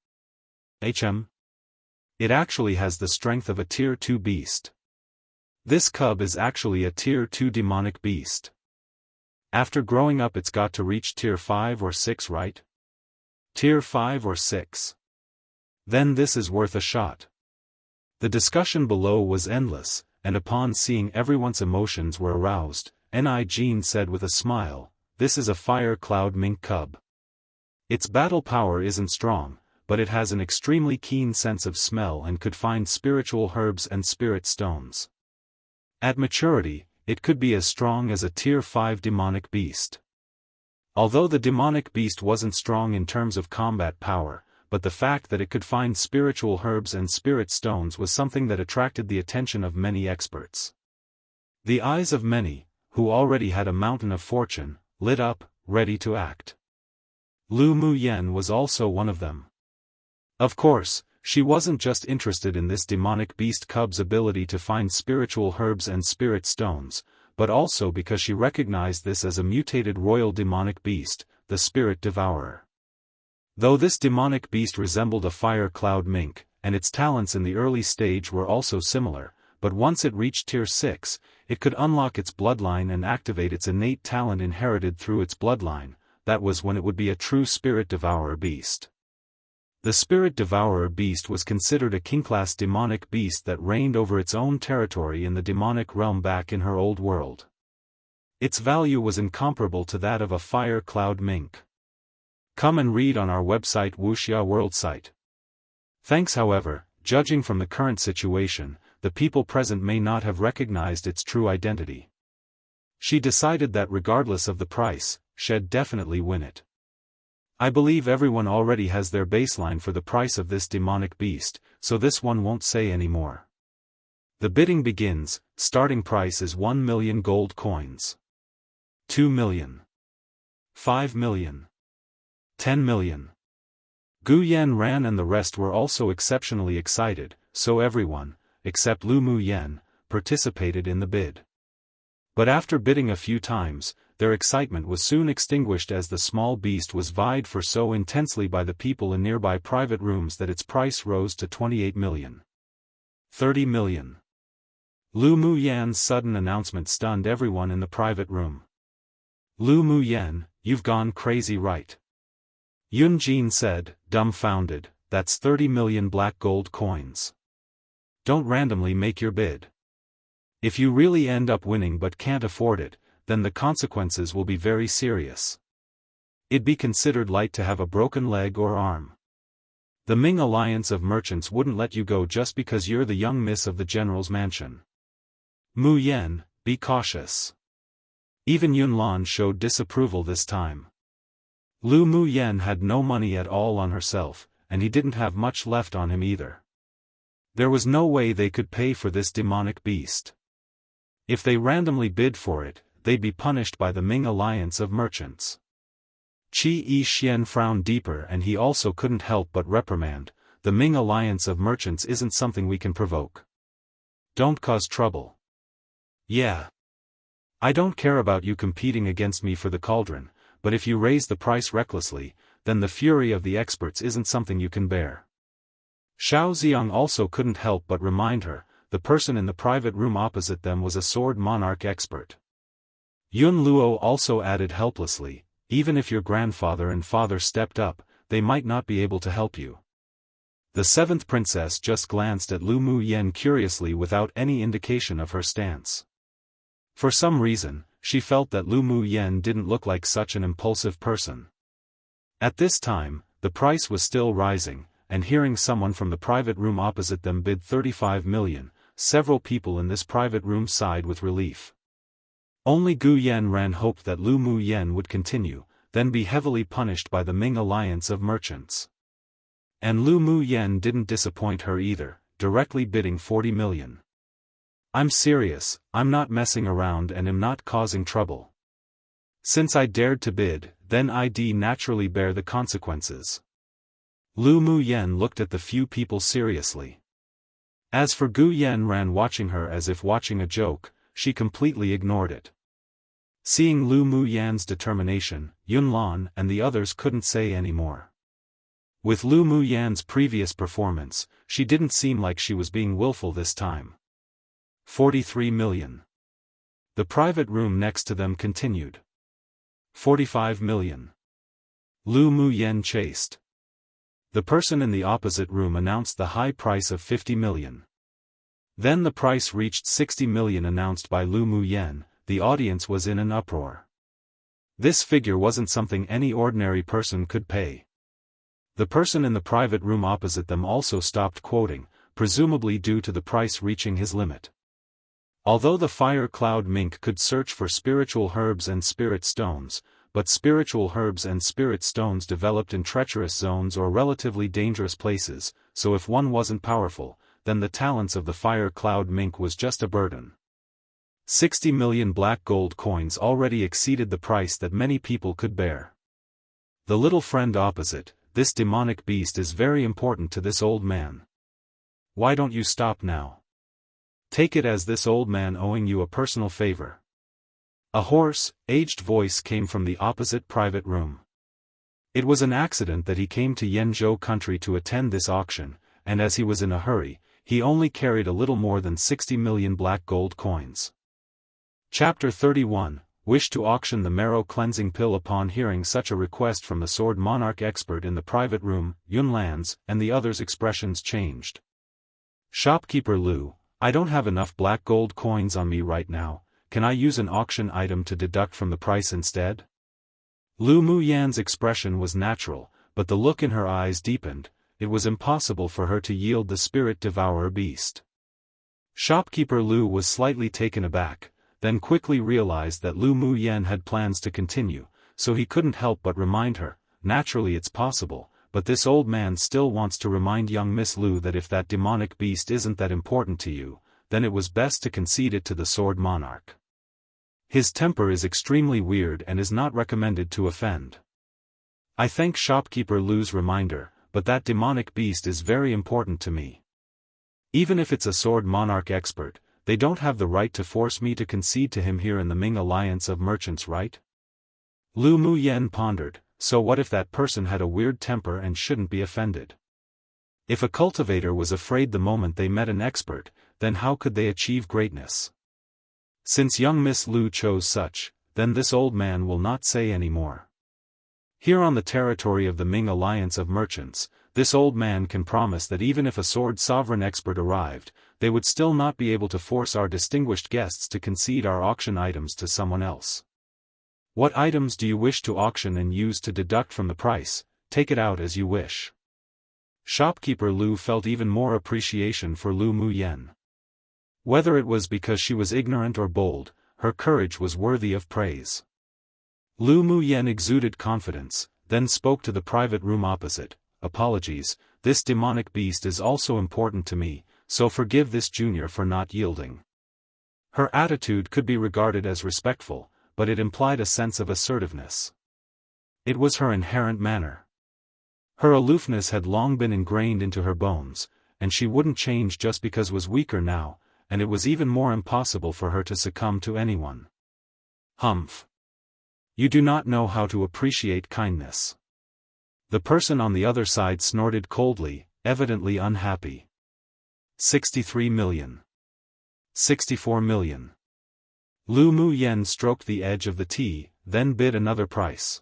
It actually has the strength of a Tier 2 beast. This cub is actually a Tier 2 demonic beast. After growing up it's got to reach Tier 5 or 6, right? Tier 5 or 6. Then this is worth a shot. The discussion below was endless, and upon seeing everyone's emotions were aroused, Ni Jin said with a smile, this is a fire cloud mink cub. Its battle power isn't strong, but it has an extremely keen sense of smell and could find spiritual herbs and spirit stones. At maturity, it could be as strong as a Tier 5 demonic beast. Although the demonic beast wasn't strong in terms of combat power, but the fact that it could find spiritual herbs and spirit stones was something that attracted the attention of many experts. The eyes of many, who already had a mountain of fortune, lit up, ready to act. Lu Muyen was also one of them. Of course, she wasn't just interested in this demonic beast cub's ability to find spiritual herbs and spirit stones, but also because she recognized this as a mutated royal demonic beast, the Spirit Devourer. Though this demonic beast resembled a fire cloud mink, and its talents in the early stage were also similar, but once it reached Tier 6, it could unlock its bloodline and activate its innate talent inherited through its bloodline. That was when it would be a true Spirit Devourer beast. The Spirit Devourer beast was considered a king-class demonic beast that reigned over its own territory in the demonic realm back in her old world. Its value was incomparable to that of a fire cloud mink. Come and read on our website Wuxia World site. Thanks. However, judging from the current situation, the people present may not have recognized its true identity. She decided that regardless of the price, she'd definitely win it. I believe everyone already has their baseline for the price of this demonic beast, so this one won't say any more. The bidding begins. Starting price is 1 million gold coins. 2 million. 5 million. 10 million. Gu Yan ran and the rest were also exceptionally excited, so everyone, except Lu Mu Yan, participated in the bid. But after bidding a few times, their excitement was soon extinguished as the small beast was vied for so intensely by the people in nearby private rooms that its price rose to 28 million. 30 million. Lu Mu Yan's sudden announcement stunned everyone in the private room. Lu Mu Yan, you've gone crazy, right? Yun Jin said, dumbfounded, that's 30 million black gold coins. Don't randomly make your bid. If you really end up winning but can't afford it, then the consequences will be very serious. It'd be considered light to have a broken leg or arm. The Ming Alliance of Merchants wouldn't let you go just because you're the young miss of the general's mansion. Mu Yan, be cautious. Even Yun Lan showed disapproval this time. Lu Mu Yan had no money at all on herself, and he didn't have much left on him either. There was no way they could pay for this demonic beast. If they randomly bid for it, they'd be punished by the Ming Alliance of Merchants. Qi Yixian frowned deeper and he also couldn't help but reprimand, the Ming Alliance of Merchants isn't something we can provoke. Don't cause trouble. Yeah. I don't care about you competing against me for the cauldron, but if you raise the price recklessly, then the fury of the experts isn't something you can bear. Xiao Xiang also couldn't help but remind her, the person in the private room opposite them was a sword monarch expert. Yun Luo also added helplessly, even if your grandfather and father stepped up, they might not be able to help you. The seventh princess just glanced at Lu Mu Yan curiously without any indication of her stance. For some reason, she felt that Lu Mu Yan didn't look like such an impulsive person. At this time, the price was still rising, and hearing someone from the private room opposite them bid 35 million, several people in this private room sighed with relief. Only Gu Yanran hoped that Lu Mu Yan would continue, then be heavily punished by the Ming Alliance of Merchants. And Lu Mu Yan didn't disappoint her either, directly bidding 40 million. I'm serious, I'm not messing around and am not causing trouble. Since I dared to bid, then I'd naturally bear the consequences. Lu Mu Yan looked at the few people seriously. As for Gu Yanran watching her as if watching a joke, she completely ignored it. Seeing Lu Mu Yan's determination, Yun Lan and the others couldn't say any more. With Lu Mu Yan's previous performance, she didn't seem like she was being willful this time. 43 million. The private room next to them continued. 45 million. Lu Mu Yan chased. The person in the opposite room announced the high price of 50 million. Then the price reached 60 million announced by Lu Mu Yan. The audience was in an uproar. This figure wasn't something any ordinary person could pay. The person in the private room opposite them also stopped quoting, presumably due to the price reaching his limit. Although the fire cloud mink could search for spiritual herbs and spirit stones, but spiritual herbs and spirit stones developed in treacherous zones or relatively dangerous places, so if one wasn't powerful, then the talents of the fire cloud mink was just a burden. 60 million black gold coins already exceeded the price that many people could bear. The little friend opposite, this demonic beast is very important to this old man. Why don't you stop now? Take it as this old man owing you a personal favor. A hoarse, aged voice came from the opposite private room. It was an accident that he came to Yenzhou country to attend this auction, and as he was in a hurry, he only carried a little more than 60 million black gold coins. Chapter 31, Wish to auction the marrow cleansing pill. Upon hearing such a request from the sword monarch expert in the private room, Yunlan's and the others' expressions changed. Shopkeeper Lu, I don't have enough black gold coins on me right now, can I use an auction item to deduct from the price instead? Lu Muyan's expression was natural, but the look in her eyes deepened. It was impossible for her to yield the spirit devourer beast. Shopkeeper Lu was slightly taken aback, then quickly realized that Lu Muyan had plans to continue, so he couldn't help but remind her, naturally it's possible, but this old man still wants to remind young Miss Lu that if that demonic beast isn't that important to you, then it was best to concede it to the sword monarch. His temper is extremely weird and is not recommended to offend. I thank Shopkeeper Lu's reminder, but that demonic beast is very important to me. Even if it's a sword monarch expert, they don't have the right to force me to concede to him here in the Ming Alliance of Merchants, right? Lu Muyan pondered, so what if that person had a weird temper and shouldn't be offended? If a cultivator was afraid the moment they met an expert, then how could they achieve greatness? Since young Miss Lu chose such, then this old man will not say any more. Here on the territory of the Ming Alliance of Merchants, this old man can promise that even if a sword sovereign expert arrived, they would still not be able to force our distinguished guests to concede our auction items to someone else. What items do you wish to auction and use to deduct from the price? Take it out as you wish. Shopkeeper Lu felt even more appreciation for Lu Muyan. Whether it was because she was ignorant or bold, her courage was worthy of praise. Lu Muyan exuded confidence, then spoke to the private room opposite. Apologies, this demonic beast is also important to me, so forgive this junior for not yielding. Her attitude could be regarded as respectful, but it implied a sense of assertiveness. It was her inherent manner. Her aloofness had long been ingrained into her bones, and she wouldn't change just because was weaker now, and it was even more impossible for her to succumb to anyone. Humph. You do not know how to appreciate kindness. The person on the other side snorted coldly, evidently unhappy. 63 million. 64 million. Lu Muyan stroked the edge of the tea, then bid another price.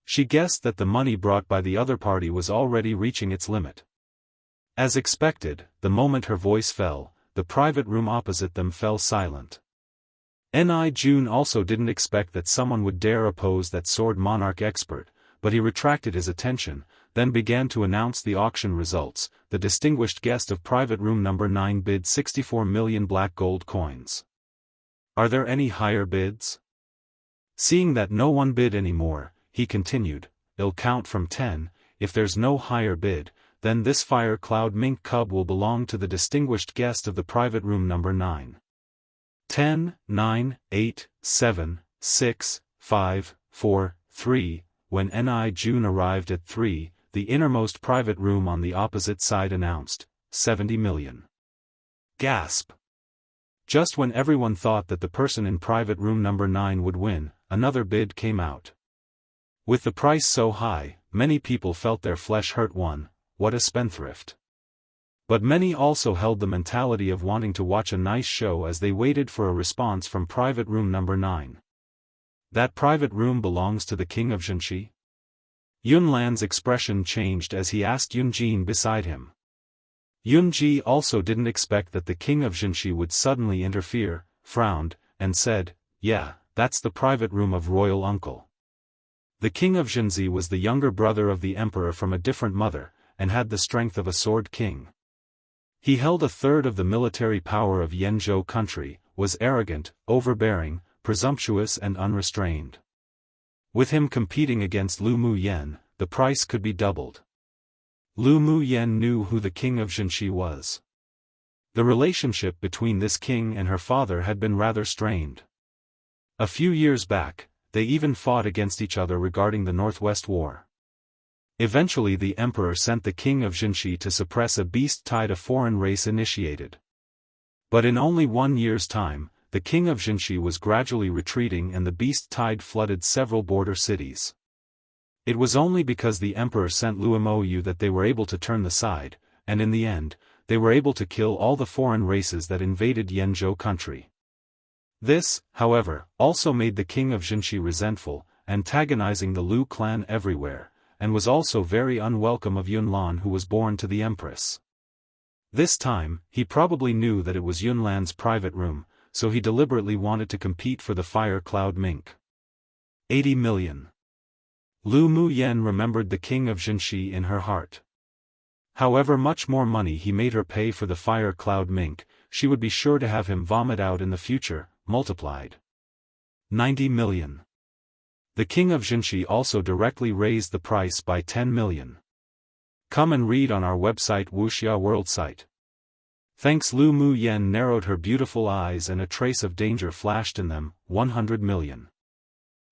She guessed that the money brought by the other party was already reaching its limit. As expected, the moment her voice fell, the private room opposite them fell silent. Ni Jun also didn't expect that someone would dare oppose that sword monarch expert, but he retracted his attention, then began to announce the auction results. The distinguished guest of private room number 9 bid 64 million black gold coins. Are there any higher bids? Seeing that no one bid anymore, he continued, I'll count from 10, if there's no higher bid, then this fire cloud mink cub will belong to the distinguished guest of the private room number 9. 10, 9, 8, 7, 6, 5, 4, 3, when Ni Jun arrived at 3, the innermost private room on the opposite side announced, 70 million. Gasp! Just when everyone thought that the person in private room number 9 would win, another bid came out. With the price so high, many people felt their flesh hurt. What a spendthrift. But many also held the mentality of wanting to watch a nice show as they waited for a response from private room number 9. That private room belongs to the king of Zhenxi? Yunlan's expression changed as he asked Yunjin beside him. Yunji also didn't expect that the king of Zhenxi would suddenly interfere, frowned, and said, yeah, that's the private room of royal uncle. The king of Zhenxi was the younger brother of the emperor from a different mother, and had the strength of a sword king. He held a third of the military power of Yenzhou country, was arrogant, overbearing, presumptuous and unrestrained. With him competing against Lu Muyan, the price could be doubled. Lu Muyan knew who the king of Zhenxi was. The relationship between this king and her father had been rather strained. A few years back, they even fought against each other regarding the Northwest War. Eventually the emperor sent the king of Zhenxi to suppress a beast tide a foreign race initiated. But in only 1 year's time, the king of Jinshi was gradually retreating and the beast tide flooded several border cities. It was only because the emperor sent Luomoyu that they were able to turn the side, and in the end, they were able to kill all the foreign races that invaded Yanzhou country. This, however, also made the king of Jinshi resentful, antagonizing the Lu clan everywhere, and was also very unwelcome of Yunlan, who was born to the empress. This time, he probably knew that it was Yunlan's private room, so he deliberately wanted to compete for the fire cloud mink. 80 million. Lu Muyen remembered the king of Jinshi in her heart. However much more money he made her pay for the fire cloud mink, she would be sure to have him vomit out in the future, multiplied. 90 million. The king of Jinshi also directly raised the price by 10 million. Come and read on our website Wuxia World site. Thanks. Lu Muyen narrowed her beautiful eyes and a trace of danger flashed in them. 100 million.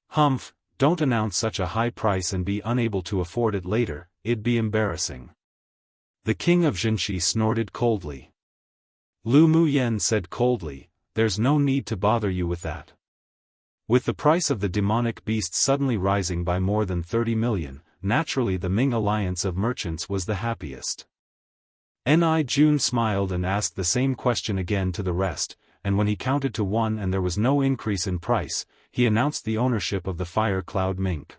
Humph, don't announce such a high price and be unable to afford it later, it'd be embarrassing. The king of Jinshi snorted coldly. Lu Muyen said coldly, there's no need to bother you with that. With the price of the demonic beast suddenly rising by more than 30 million, naturally the Ming alliance of merchants was the happiest. Ni Jun smiled and asked the same question again to the rest, and when he counted to 1 and there was no increase in price, he announced the ownership of the fire cloud mink.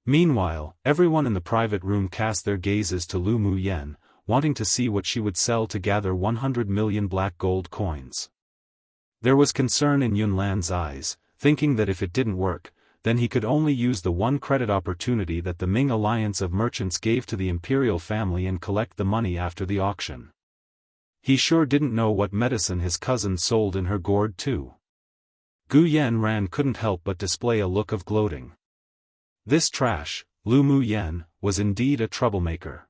Meanwhile, everyone in the private room cast their gazes to Lu Muyen, wanting to see what she would sell to gather 100 million black gold coins. There was concern in Yunlan's eyes, thinking that if it didn't work, then he could only use the one credit opportunity that the Ming alliance of merchants gave to the Imperial family and collect the money after the auction. He sure didn't know what medicine his cousin sold in her gourd too. Gu Yanran couldn't help but display a look of gloating. This trash, Lu Muyen, was indeed a troublemaker.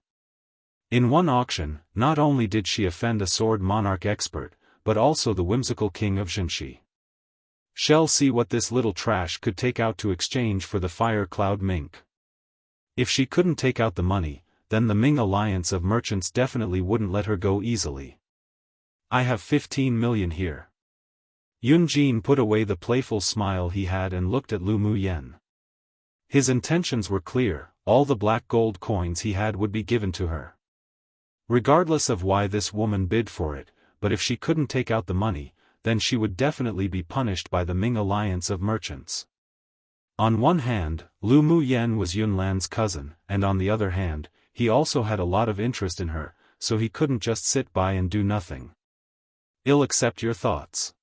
In one auction, not only did she offend a sword monarch expert, but also the whimsical king of Jinshi. Shall see what this little trash could take out to exchange for the fire cloud mink. If she couldn't take out the money, then the Ming alliance of merchants definitely wouldn't let her go easily. I have 15 million here. Yunjin put away the playful smile he had and looked at Lu Muyen. His intentions were clear, all the black gold coins he had would be given to her. Regardless of why this woman bid for it, but if she couldn't take out the money, then she would definitely be punished by the Ming alliance of merchants. On one hand, Lu Muyen was Yunlan's cousin, and on the other hand, he also had a lot of interest in her, so he couldn't just sit by and do nothing. I'll accept your thoughts.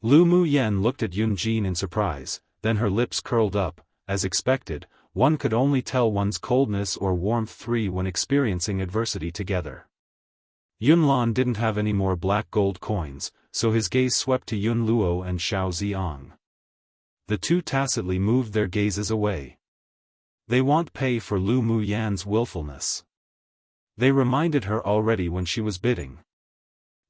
Lu Muyen looked at Yunjin in surprise, then her lips curled up. As expected, one could only tell one's coldness or warmth when experiencing adversity together. Yunlan didn't have any more black gold coins, so his gaze swept to Yun Luo and Xiao Ziang. The two tacitly moved their gazes away. They won't pay for Lu Muyen's willfulness. They reminded her already when she was bidding.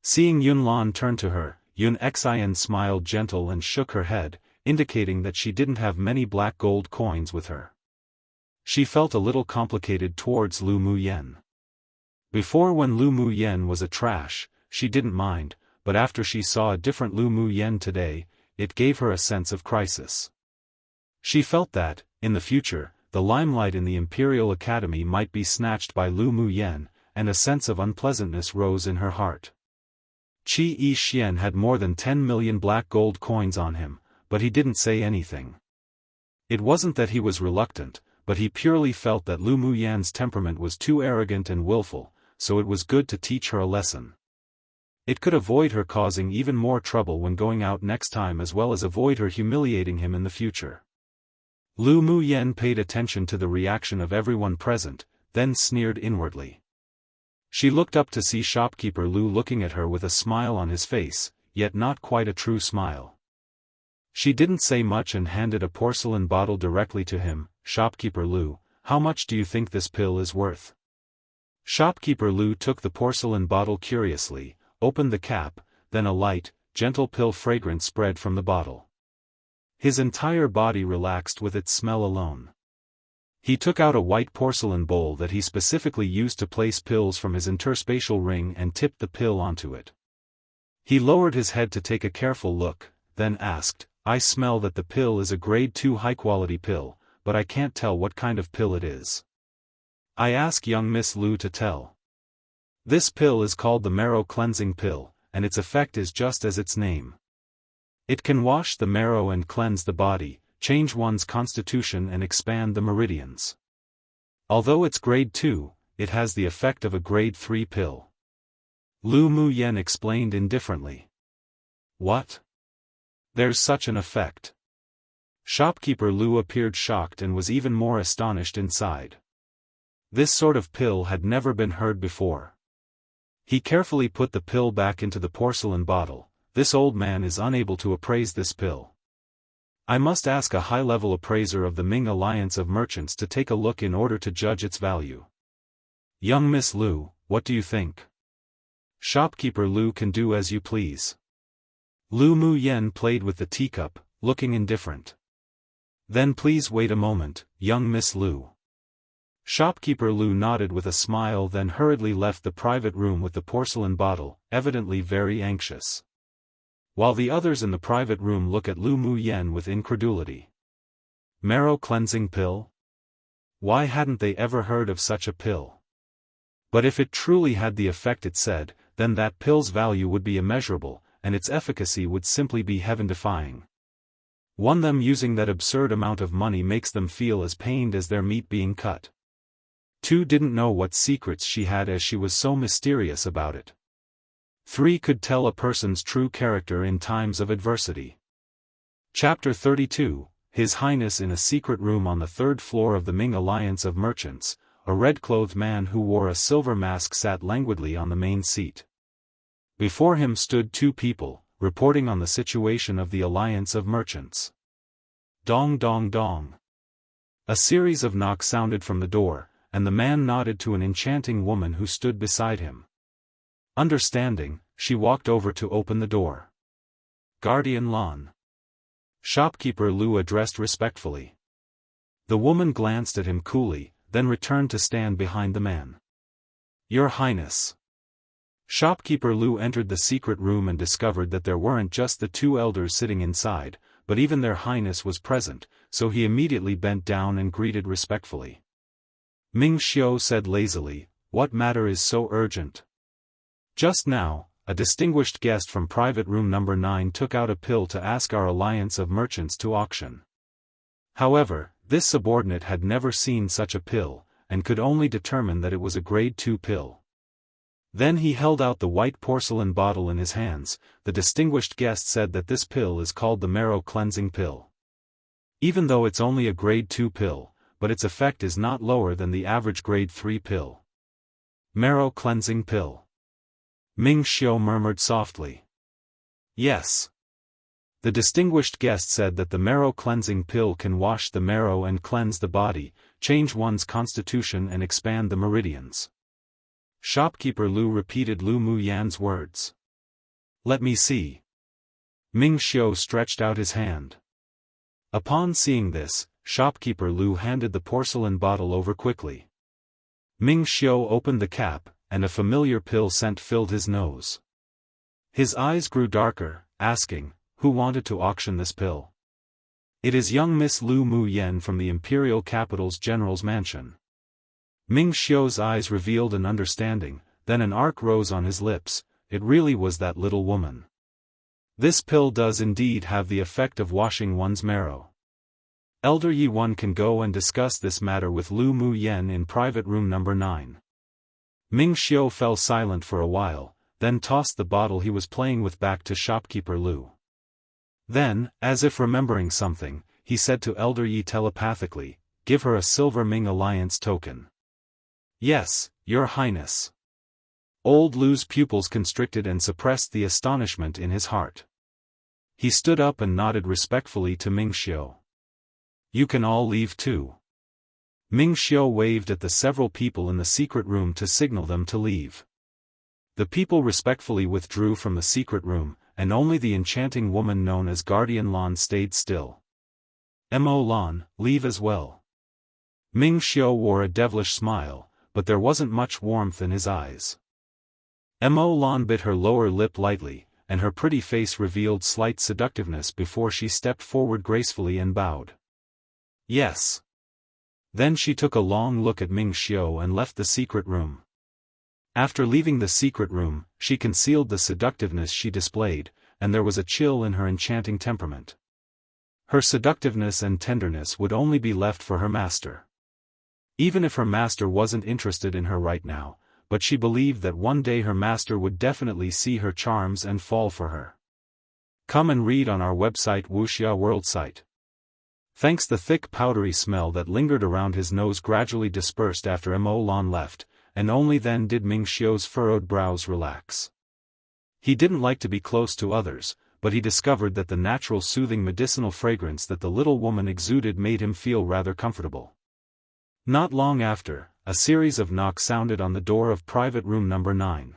Seeing Yunlan turn to her, Yun Xian smiled gentle and shook her head, indicating that she didn't have many black gold coins with her. She felt a little complicated towards Lu Muyen. Before, when Lu Muyen was a trash, she didn't mind, but after she saw a different Lu Muyen today, it gave her a sense of crisis. She felt that, in the future, the limelight in the Imperial Academy might be snatched by Lu Muyen, and a sense of unpleasantness rose in her heart. Qi Yixian had more than 10 million black gold coins on him, but he didn't say anything. It wasn't that he was reluctant, but he purely felt that Lu Muyen's temperament was too arrogant and willful, so it was good to teach her a lesson. It could avoid her causing even more trouble when going out next time, as well as avoid her humiliating him in the future. Lu Muyen paid attention to the reaction of everyone present, then sneered inwardly. She looked up to see shopkeeper Lu looking at her with a smile on his face, yet not quite a true smile. She didn't say much and handed a porcelain bottle directly to him. Shopkeeper Lu, how much do you think this pill is worth? Shopkeeper Lu took the porcelain bottle curiously, opened the cap, then a light, gentle pill fragrance spread from the bottle. His entire body relaxed with its smell alone. He took out a white porcelain bowl that he specifically used to place pills from his interspatial ring and tipped the pill onto it. He lowered his head to take a careful look, then asked, I smell that the pill is a grade 2 high-quality pill, but I can't tell what kind of pill it is. I ask young Miss Lu to tell. This pill is called the marrow cleansing pill, and its effect is just as its name. It can wash the marrow and cleanse the body, change one's constitution and expand the meridians. Although it's grade 2, it has the effect of a grade 3 pill. Lu Muyen explained indifferently. What? There's such an effect. Shopkeeper Lu appeared shocked and was even more astonished inside. This sort of pill had never been heard before. He carefully put the pill back into the porcelain bottle. This old man is unable to appraise this pill. I must ask a high-level appraiser of the Ming Alliance of Merchants to take a look in order to judge its value. Young Miss Lu, what do you think? Shopkeeper Lu can do as you please. Lu Muyen played with the teacup, looking indifferent. Then please wait a moment, young Miss Lu. Shopkeeper Lu nodded with a smile, then hurriedly left the private room with the porcelain bottle, evidently very anxious. While the others in the private room look at Lu Muyen with incredulity. Marrow cleansing pill? Why hadn't they ever heard of such a pill? But if it truly had the effect it said, then that pill's value would be immeasurable, and its efficacy would simply be heaven-defying. Them using that absurd amount of money makes them feel as pained as their meat being cut. 2 didn't know what secrets she had as she was so mysterious about it. 3 could tell a person's true character in times of adversity. Chapter 32, His Highness in a secret room on the 3rd floor of the Ming Alliance of Merchants, a red-clothed man who wore a silver mask sat languidly on the main seat. Before him stood 2 people, reporting on the situation of the Alliance of Merchants. Dong dong dong. A series of knocks sounded from the door, and the man nodded to an enchanting woman who stood beside him. Understanding, she walked over to open the door. Guardian Lan. Shopkeeper Lu addressed respectfully. The woman glanced at him coolly, then returned to stand behind the man. Your Highness. Shopkeeper Lu entered the secret room and discovered that there weren't just the 2 elders sitting inside, but even their Highness was present, so he immediately bent down and greeted respectfully. Ming Xiao said lazily, what matter is so urgent? Just now, a distinguished guest from private room number 9 took out a pill to ask our Alliance of Merchants to auction. However, this subordinate had never seen such a pill, and could only determine that it was a grade 2 pill. Then he held out the white porcelain bottle in his hands. The distinguished guest said that this pill is called the marrow cleansing pill. Even though it's only a grade 2 pill, but its effect is not lower than the average grade 3 pill. Marrow cleansing pill. Ming Xiao murmured softly. Yes. The distinguished guest said that the marrow cleansing pill can wash the marrow and cleanse the body, change one's constitution and expand the meridians. Shopkeeper Lu repeated Lu Muyan's words. Let me see. Ming Xiao stretched out his hand. Upon seeing this, Shopkeeper Lu handed the porcelain bottle over quickly. Ming Xiao opened the cap, and a familiar pill scent filled his nose. His eyes grew darker, asking, who wanted to auction this pill? It is young Miss Lu Muyen from the Imperial capital's general's mansion. Ming Xiao's eyes revealed an understanding, then an arc rose on his lips. It really was that little woman. This pill does indeed have the effect of washing one's marrow. Elder Yi One can go and discuss this matter with Lu Muyen in private room number 9. Ming Xiao fell silent for a while, then tossed the bottle he was playing with back to Shopkeeper Lu. Then, as if remembering something, he said to Elder Yi telepathically, give her a silver Ming Alliance token. Yes, Your Highness. Old Lu's pupils constricted and suppressed the astonishment in his heart. He stood up and nodded respectfully to Ming Xiao. You can all leave too. Ming Xiao waved at the several people in the secret room to signal them to leave. The people respectfully withdrew from the secret room, and only the enchanting woman known as Guardian Lan stayed still. Mo Lan, leave as well. Ming Xiao wore a devilish smile, but there wasn't much warmth in his eyes. Mo Lan bit her lower lip lightly, and her pretty face revealed slight seductiveness before she stepped forward gracefully and bowed. Yes. Then she took a long look at Ming Xiao and left the secret room. After leaving the secret room, she concealed the seductiveness she displayed, and there was a chill in her enchanting temperament. Her seductiveness and tenderness would only be left for her master. Even if her master wasn't interested in her right now, but she believed that one day her master would definitely see her charms and fall for her. Come and read on our website Wuxia World site. Thanks. The thick powdery smell that lingered around his nose gradually dispersed after Mo Lan left, and only then did Ming Xiao's furrowed brows relax. He didn't like to be close to others, but he discovered that the natural soothing medicinal fragrance that the little woman exuded made him feel rather comfortable. Not long after, a series of knocks sounded on the door of private room number 9.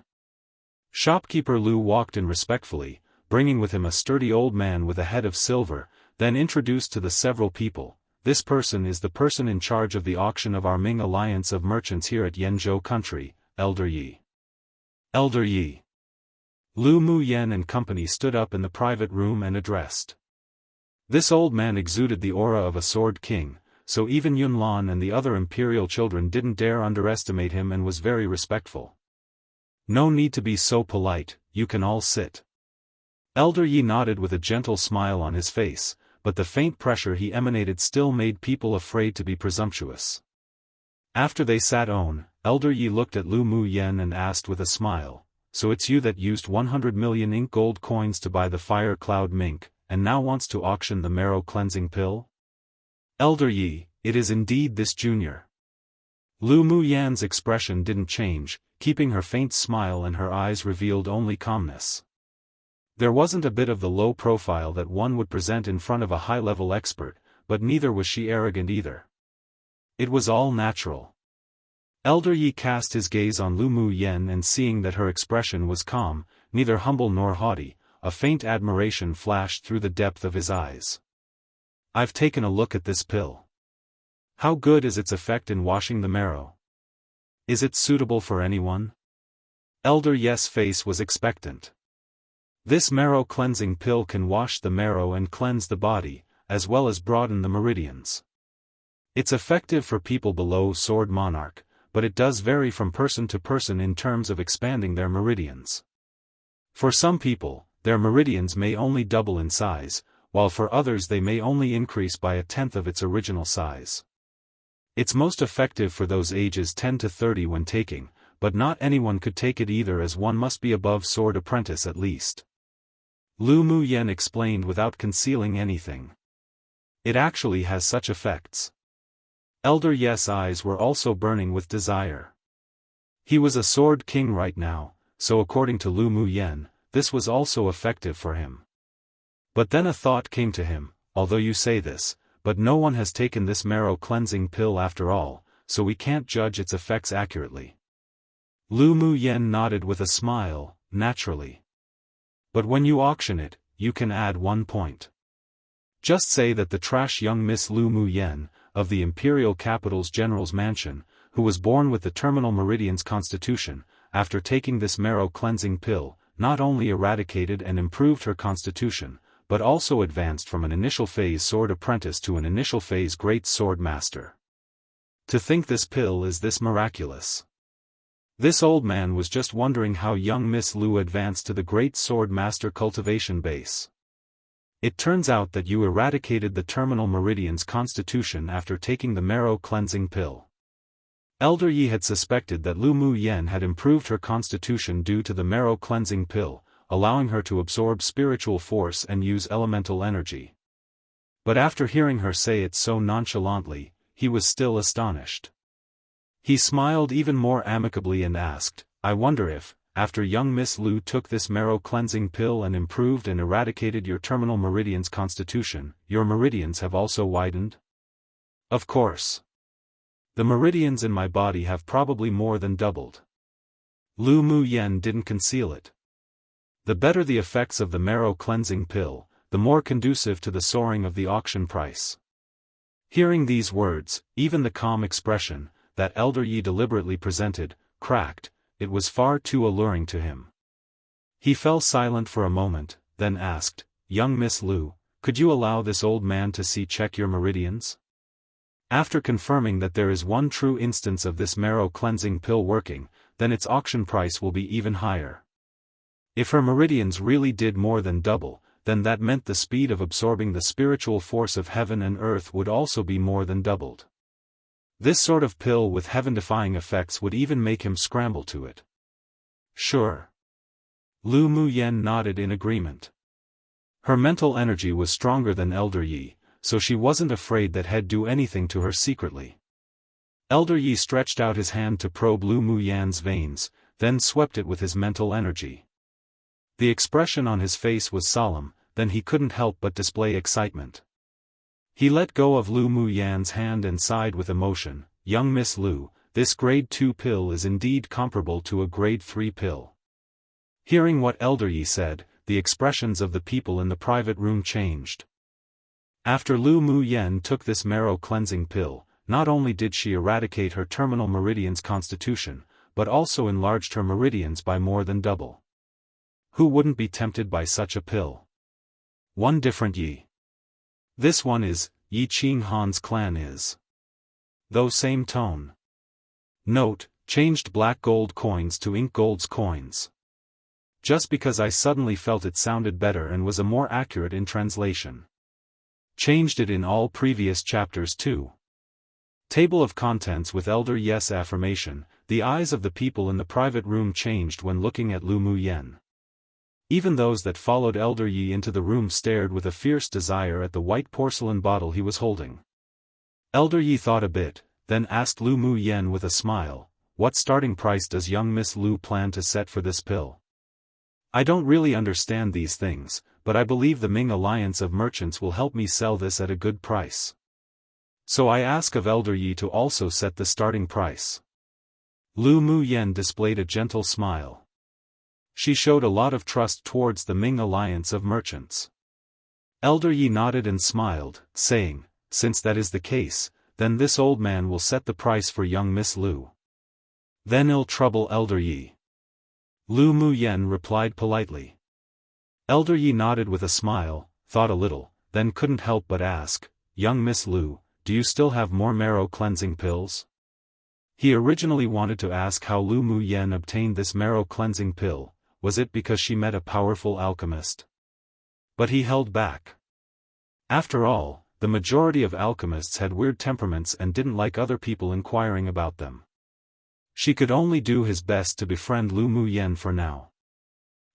Shopkeeper Lu walked in respectfully, bringing with him a sturdy old man with a head of silver, then introduced to the several people, "This person is the person in charge of the auction of our Ming Alliance of Merchants here at Yanzhou Country, Elder Yi." Elder Yi. Lu Muyen and company stood up in the private room and addressed. This old man exuded the aura of a sword king, so even Yunlan and the other imperial children didn't dare underestimate him and was very respectful. "No need to be so polite, you can all sit." Elder Yi nodded with a gentle smile on his face, but the faint pressure he emanated still made people afraid to be presumptuous. After they sat down, Elder Yi looked at Lu Muyen and asked with a smile, "So it's you that used 100 million ink gold coins to buy the fire cloud mink, and now wants to auction the marrow cleansing pill?" "Elder Yi, it is indeed this junior." Lu Muyen's expression didn't change, keeping her faint smile, and her eyes revealed only calmness. There wasn't a bit of the low profile that one would present in front of a high-level expert, but neither was she arrogant either. It was all natural. Elder Yi cast his gaze on Lu Muyen, and seeing that her expression was calm, neither humble nor haughty, a faint admiration flashed through the depth of his eyes. "I've taken a look at this pill. How good is its effect in washing the marrow? Is it suitable for anyone?" Elder Yi's face was expectant. "This marrow cleansing pill can wash the marrow and cleanse the body, as well as broaden the meridians. It's effective for people below Sword Monarch, but it does vary from person to person in terms of expanding their meridians. For some people, their meridians may only double in size, while for others they may only increase by 1/10 of its original size. It's most effective for those ages 10 to 30 when taking, but not anyone could take it either, as one must be above sword apprentice at least." Lu Muyen explained without concealing anything. "It actually has such effects." Elder Yi's eyes were also burning with desire. He was a sword king right now, so according to Lu Muyen, this was also effective for him. But then a thought came to him, "Although you say this, but no one has taken this marrow cleansing pill after all, so we can't judge its effects accurately." Lu Muyen nodded with a smile, "Naturally. But when you auction it, you can add 1 point. Just say that the trash young Miss Lu Muyen, of the Imperial Capital's General's Mansion, who was born with the Terminal Meridian's constitution, after taking this marrow cleansing pill, not only eradicated and improved her constitution, but also advanced from an initial phase sword apprentice to an initial phase great sword master. To think this pill is this miraculous." This old man was just wondering how young Miss Lu advanced to the great sword master cultivation base. "It turns out that you eradicated the Terminal Meridian's constitution after taking the marrow cleansing pill." Elder Yi had suspected that Lu Muyen had improved her constitution due to the marrow cleansing pill, allowing her to absorb spiritual force and use elemental energy. But after hearing her say it so nonchalantly, he was still astonished. He smiled even more amicably and asked, "I wonder if, after young Miss Lu took this marrow cleansing pill and improved and eradicated your Terminal Meridian's constitution, your meridians have also widened?" "Of course. The meridians in my body have probably more than doubled." Lu Muyen didn't conceal it. The better the effects of the marrow cleansing pill, the more conducive to the soaring of the auction price. Hearing these words, even the calm expression that Elder Yi deliberately presented, cracked. It was far too alluring to him. He fell silent for a moment, then asked, "Young Miss Lu, could you allow this old man to check your meridians? After confirming that there is one true instance of this marrow cleansing pill working, then its auction price will be even higher. If her meridians really did more than double, then that meant the speed of absorbing the spiritual force of heaven and earth would also be more than doubled. This sort of pill with heaven-defying effects would even make him scramble to it." "Sure." Lu Muyen nodded in agreement. Her mental energy was stronger than Elder Yi, so she wasn't afraid that he'd do anything to her secretly. Elder Yi stretched out his hand to probe Lu Muyen's veins, then swept it with his mental energy. The expression on his face was solemn, then he couldn't help but display excitement. He let go of Lu Muyen's hand and sighed with emotion, "Young Miss Lu, this grade 2 pill is indeed comparable to a grade 3 pill." Hearing what Elder Yi said, the expressions of the people in the private room changed. After Lu Muyen took this marrow cleansing pill, not only did she eradicate her terminal meridian's constitution, but also enlarged her meridians by more than double. Who wouldn't be tempted by such a pill? One different Yi. This one is, Yi Qing Han's clan is. Though same tone. Note, changed black gold coins to ink gold's coins. Just because I suddenly felt it sounded better and was a more accurate in translation. Changed it in all previous chapters too. Table of contents with Elder Yes affirmation, the eyes of the people in the private room changed when looking at Lu Muyen. Even those that followed Elder Yi into the room stared with a fierce desire at the white porcelain bottle he was holding. Elder Yi thought a bit, then asked Lu Muyen with a smile, "What starting price does young Miss Lu plan to set for this pill?" "I don't really understand these things, but I believe the Ming Alliance of Merchants will help me sell this at a good price. So I ask of Elder Yi to also set the starting price." Lu Muyen displayed a gentle smile. She showed a lot of trust towards the Ming Alliance of Merchants. Elder Yi nodded and smiled, saying, "Since that is the case, then this old man will set the price for young Miss Lu. Then I'll trouble Elder Yi." Lu Muyen replied politely. Elder Yi nodded with a smile, thought a little, then couldn't help but ask, "Young Miss Lu, do you still have more marrow cleansing pills?" He originally wanted to ask how Lu Muyen obtained this marrow cleansing pill. Was it because she met a powerful alchemist? But he held back. After all, the majority of alchemists had weird temperaments and didn't like other people inquiring about them. She could only do his best to befriend Lu Muyen for now.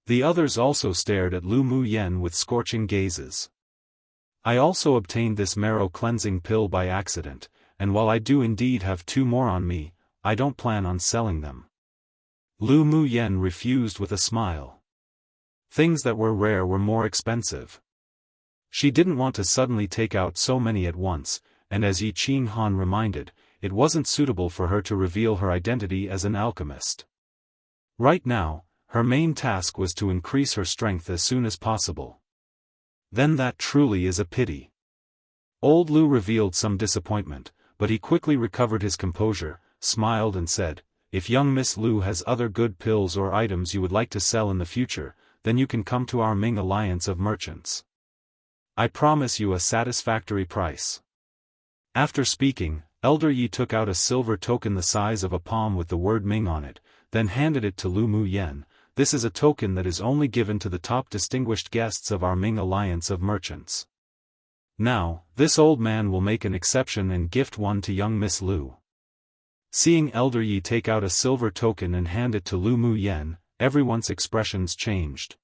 The others also stared at Lu Muyen with scorching gazes. "I also obtained this marrow cleansing pill by accident, and while I do indeed have 2 more on me, I don't plan on selling them." Lu Muyen refused with a smile. Things that were rare were more expensive. She didn't want to suddenly take out so many at once, and as Yi Qing Han reminded, it wasn't suitable for her to reveal her identity as an alchemist. Right now, her main task was to increase her strength as soon as possible. Then that truly is a pity. Old Lu revealed some disappointment, but he quickly recovered his composure, smiled and said, "If young Miss Lu has other good pills or items you would like to sell in the future, then you can come to our Ming Alliance of Merchants. I promise you a satisfactory price." After speaking, Elder Yi took out a silver token the size of a palm with the word Ming on it, then handed it to Lu Muyen. "This is a token that is only given to the top distinguished guests of our Ming Alliance of Merchants. Now, this old man will make an exception and gift one to young Miss Lu." Seeing Elder Yi take out a silver token and hand it to Lu Muyen, everyone's expressions changed.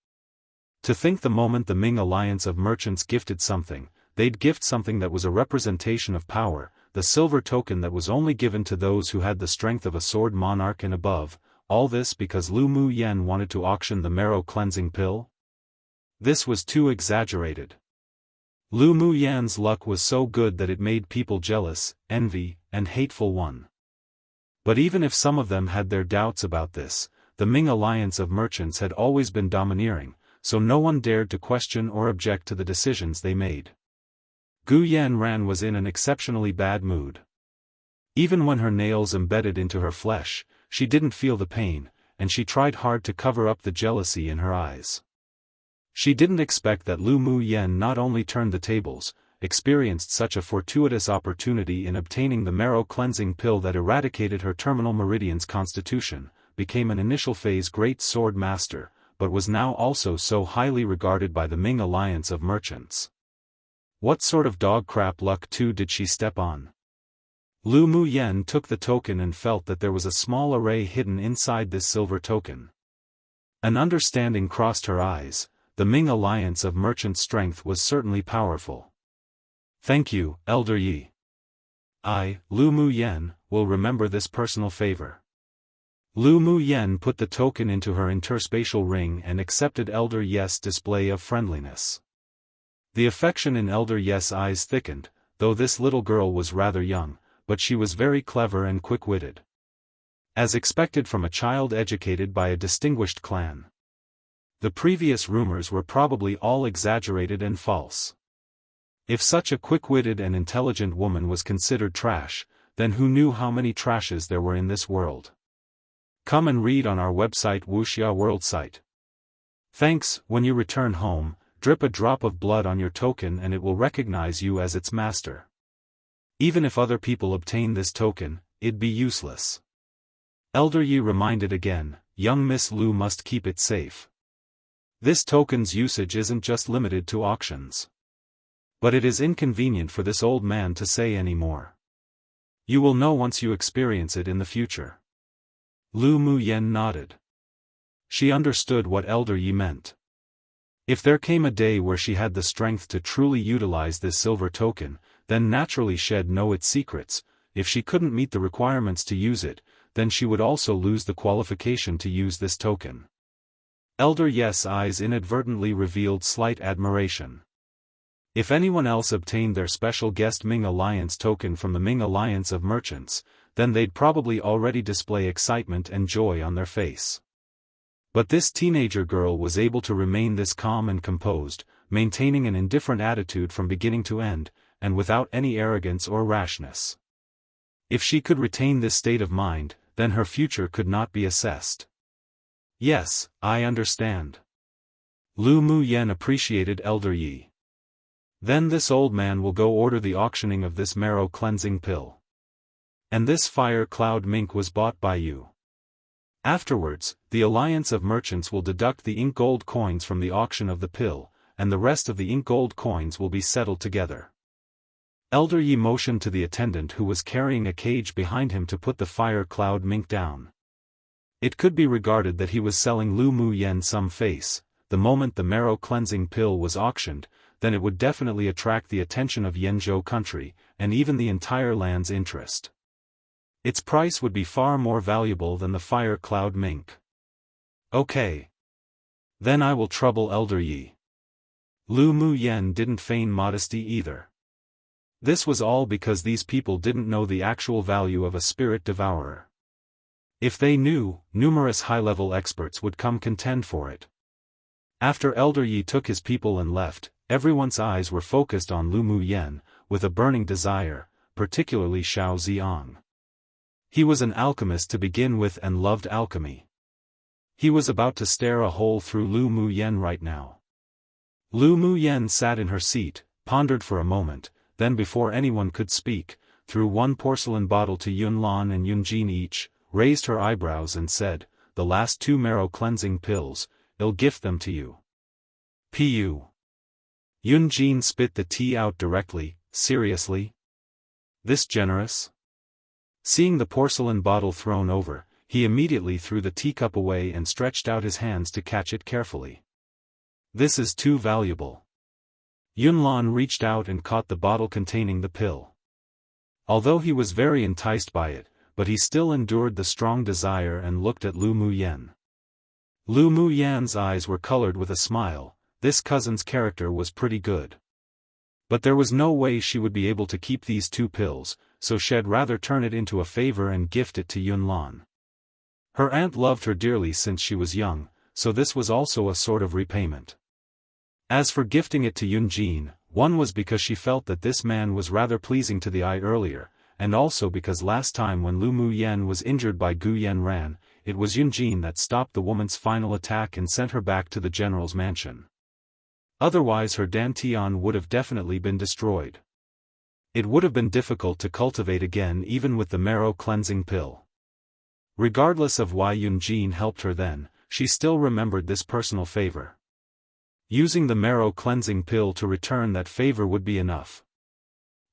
To think the moment the Ming Alliance of Merchants gifted something, they'd gift something that was a representation of power, the silver token that was only given to those who had the strength of a sword monarch and above, all this because Lu Muyen wanted to auction the marrow cleansing pill? This was too exaggerated. Lu Muyen's luck was so good that it made people jealous, envy, and hateful one. But even if some of them had their doubts about this, the Ming Alliance of Merchants had always been domineering, so no one dared to question or object to the decisions they made. Gu Yanran was in an exceptionally bad mood. Even when her nails embedded into her flesh, she didn't feel the pain, and she tried hard to cover up the jealousy in her eyes. She didn't expect that Lu Mu Yen not only turned the tables, experienced such a fortuitous opportunity in obtaining the marrow-cleansing pill that eradicated her terminal meridian's constitution, became an initial phase great sword master, but was now also so highly regarded by the Ming alliance of merchants. What sort of dog crap luck too did she step on? Lu Mu Yen took the token and felt that there was a small array hidden inside this silver token. An understanding crossed her eyes. The Ming alliance of merchant strength was certainly powerful. Thank you, Elder Yi. I, Lu Mu Yen, will remember this personal favor. Lu Mu Yen put the token into her interspatial ring and accepted Elder Yi's display of friendliness. The affection in Elder Yi's eyes thickened, though this little girl was rather young, but she was very clever and quick-witted. As expected from a child educated by a distinguished clan. The previous rumors were probably all exaggerated and false. If such a quick-witted and intelligent woman was considered trash, then who knew how many trashes there were in this world? Come and read on our website Wuxia World site. Thanks. When you return home, drip a drop of blood on your token and it will recognize you as its master. Even if other people obtain this token, it'd be useless. Elder Yi reminded again, young Miss Lu must keep it safe. This token's usage isn't just limited to auctions. But it is inconvenient for this old man to say any more. You will know once you experience it in the future. Lu Mu Yen nodded. She understood what Elder Yi meant. If there came a day where she had the strength to truly utilize this silver token, then naturally she'd know its secrets. If she couldn't meet the requirements to use it, then she would also lose the qualification to use this token. Elder Yi's eyes inadvertently revealed slight admiration. If anyone else obtained their special guest Ming Alliance token from the Ming Alliance of Merchants, then they'd probably already display excitement and joy on their face. But this teenager girl was able to remain this calm and composed, maintaining an indifferent attitude from beginning to end, and without any arrogance or rashness. If she could retain this state of mind, then her future could not be assessed. Yes, I understand. Lu Mu Yen appreciated Elder Yi. Then this old man will go order the auctioning of this marrow-cleansing pill. And this fire cloud mink was bought by you. Afterwards, the Alliance of Merchants will deduct the ink gold coins from the auction of the pill, and the rest of the ink gold coins will be settled together. Elder Yi motioned to the attendant who was carrying a cage behind him to put the fire cloud mink down. It could be regarded that he was selling Lu Mu Yen some face. The moment the marrow-cleansing pill was auctioned, then it would definitely attract the attention of Yenzhou country, and even the entire land's interest. Its price would be far more valuable than the fire cloud mink. Okay. Then I will trouble Elder Yi. Lu Mu Yen didn't feign modesty either. This was all because these people didn't know the actual value of a spirit devourer. If they knew, numerous high-level experts would come contend for it. After Elder Yi took his people and left, everyone's eyes were focused on Lu Mu Yen, with a burning desire, particularly Xiao Ziang. He was an alchemist to begin with and loved alchemy. He was about to stare a hole through Lu Mu Yen right now. Lu Mu Yen sat in her seat, pondered for a moment, then before anyone could speak, threw one porcelain bottle to Yunlan and Yunjin each, raised her eyebrows and said, "The last 2 marrow-cleansing pills, I'll gift them to you." Pu. Yunjin spit the tea out directly. Seriously? This generous? Seeing the porcelain bottle thrown over, he immediately threw the teacup away and stretched out his hands to catch it carefully. This is too valuable. Yunlan reached out and caught the bottle containing the pill. Although he was very enticed by it, but he still endured the strong desire and looked at Lu Mu Yen. Lu Mu Yen's eyes were colored with a smile. This cousin's character was pretty good. But there was no way she would be able to keep these 2 pills, so she'd rather turn it into a favor and gift it to Yunlan. Her aunt loved her dearly since she was young, so this was also a sort of repayment. As for gifting it to Yunjin, one was because she felt that this man was rather pleasing to the eye earlier, and also because last time when Lu Mu Yen was injured by Gu Yanran, it was Yunjin that stopped the woman's final attack and sent her back to the general's mansion. Otherwise her dantian would have definitely been destroyed. It would have been difficult to cultivate again even with the marrow cleansing pill. Regardless of why Yunjin helped her then, she still remembered this personal favor. Using the marrow cleansing pill to return that favor would be enough.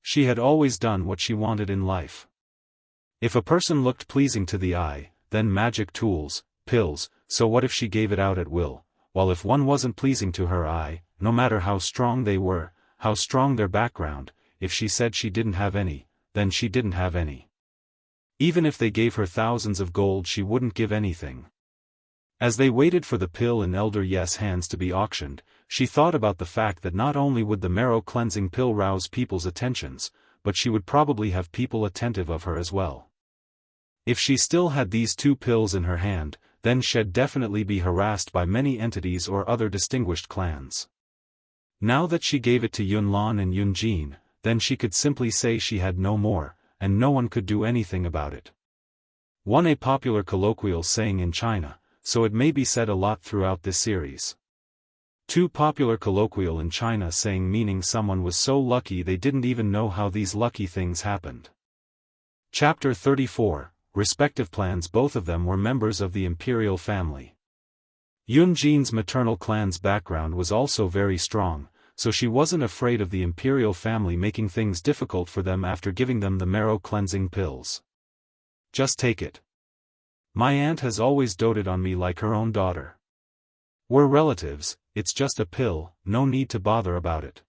She had always done what she wanted in life. If a person looked pleasing to the eye, then magic tools, pills, so what if she gave it out at will, while if one wasn't pleasing to her eye, no matter how strong they were, how strong their background, if she said she didn't have any, then she didn't have any. Even if they gave her thousands of gold she wouldn't give anything. As they waited for the pill in Elder Yes' hands to be auctioned, she thought about the fact that not only would the marrow cleansing pill rouse people's attentions, but she would probably have people attentive of her as well. If she still had these two pills in her hand, then she'd definitely be harassed by many entities or other distinguished clans. Now that she gave it to Yunlan and Yunjin, then she could simply say she had no more, and no one could do anything about it. A popular colloquial saying in China, so it may be said a lot throughout this series. Two popular colloquial in China saying meaning someone was so lucky they didn't even know how these lucky things happened. Chapter 34, Respective Plans. Both of them were members of the Imperial family. Yunjin's maternal clan's background was also very strong, so she wasn't afraid of the Imperial family making things difficult for them after giving them the marrow cleansing pills. Just take it. My aunt has always doted on me like her own daughter. We're relatives, it's just a pill, no need to bother about it.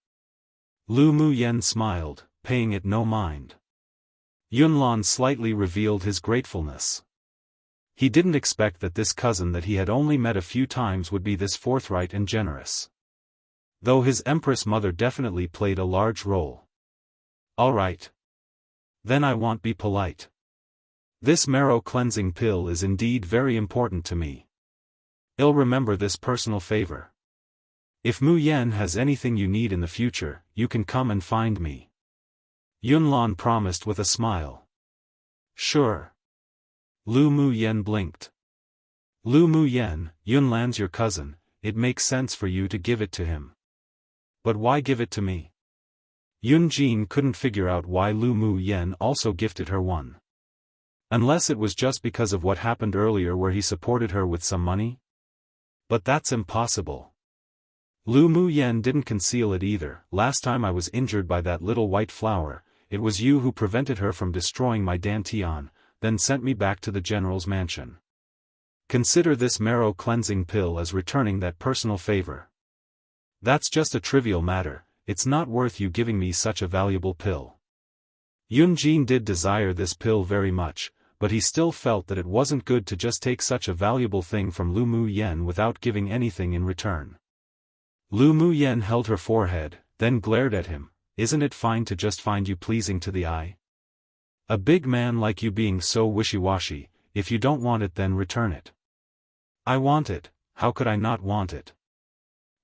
Lu Muyen smiled, paying it no mind. Yunlan slightly revealed his gratefulness. He didn't expect that this cousin that he had only met a few times would be this forthright and generous. Though his Empress mother definitely played a large role. Alright. Then I won't be polite. This marrow cleansing pill is indeed very important to me. I'll remember this personal favor. If Mu Yen has anything you need in the future, you can come and find me. Yunlan promised with a smile. Sure. Lu Mu Yen blinked. Lu Mu Yen, Yunlan's your cousin, it makes sense for you to give it to him. But why give it to me? Yunjin couldn't figure out why Lu Mu Yen also gifted her one. Unless it was just because of what happened earlier where he supported her with some money? But that's impossible. Lu Mu Yen didn't conceal it either. Last time I was injured by that little white flower, it was you who prevented her from destroying my dantian, then sent me back to the general's mansion. Consider this marrow cleansing pill as returning that personal favor. That's just a trivial matter, it's not worth you giving me such a valuable pill. Yunjin did desire this pill very much, but he still felt that it wasn't good to just take such a valuable thing from Lu Mu Yen without giving anything in return. Lu Mu Yen held her forehead, then glared at him. Isn't it fine to just find you pleasing to the eye? A big man like you being so wishy-washy, if you don't want it then return it. I want it, how could I not want it?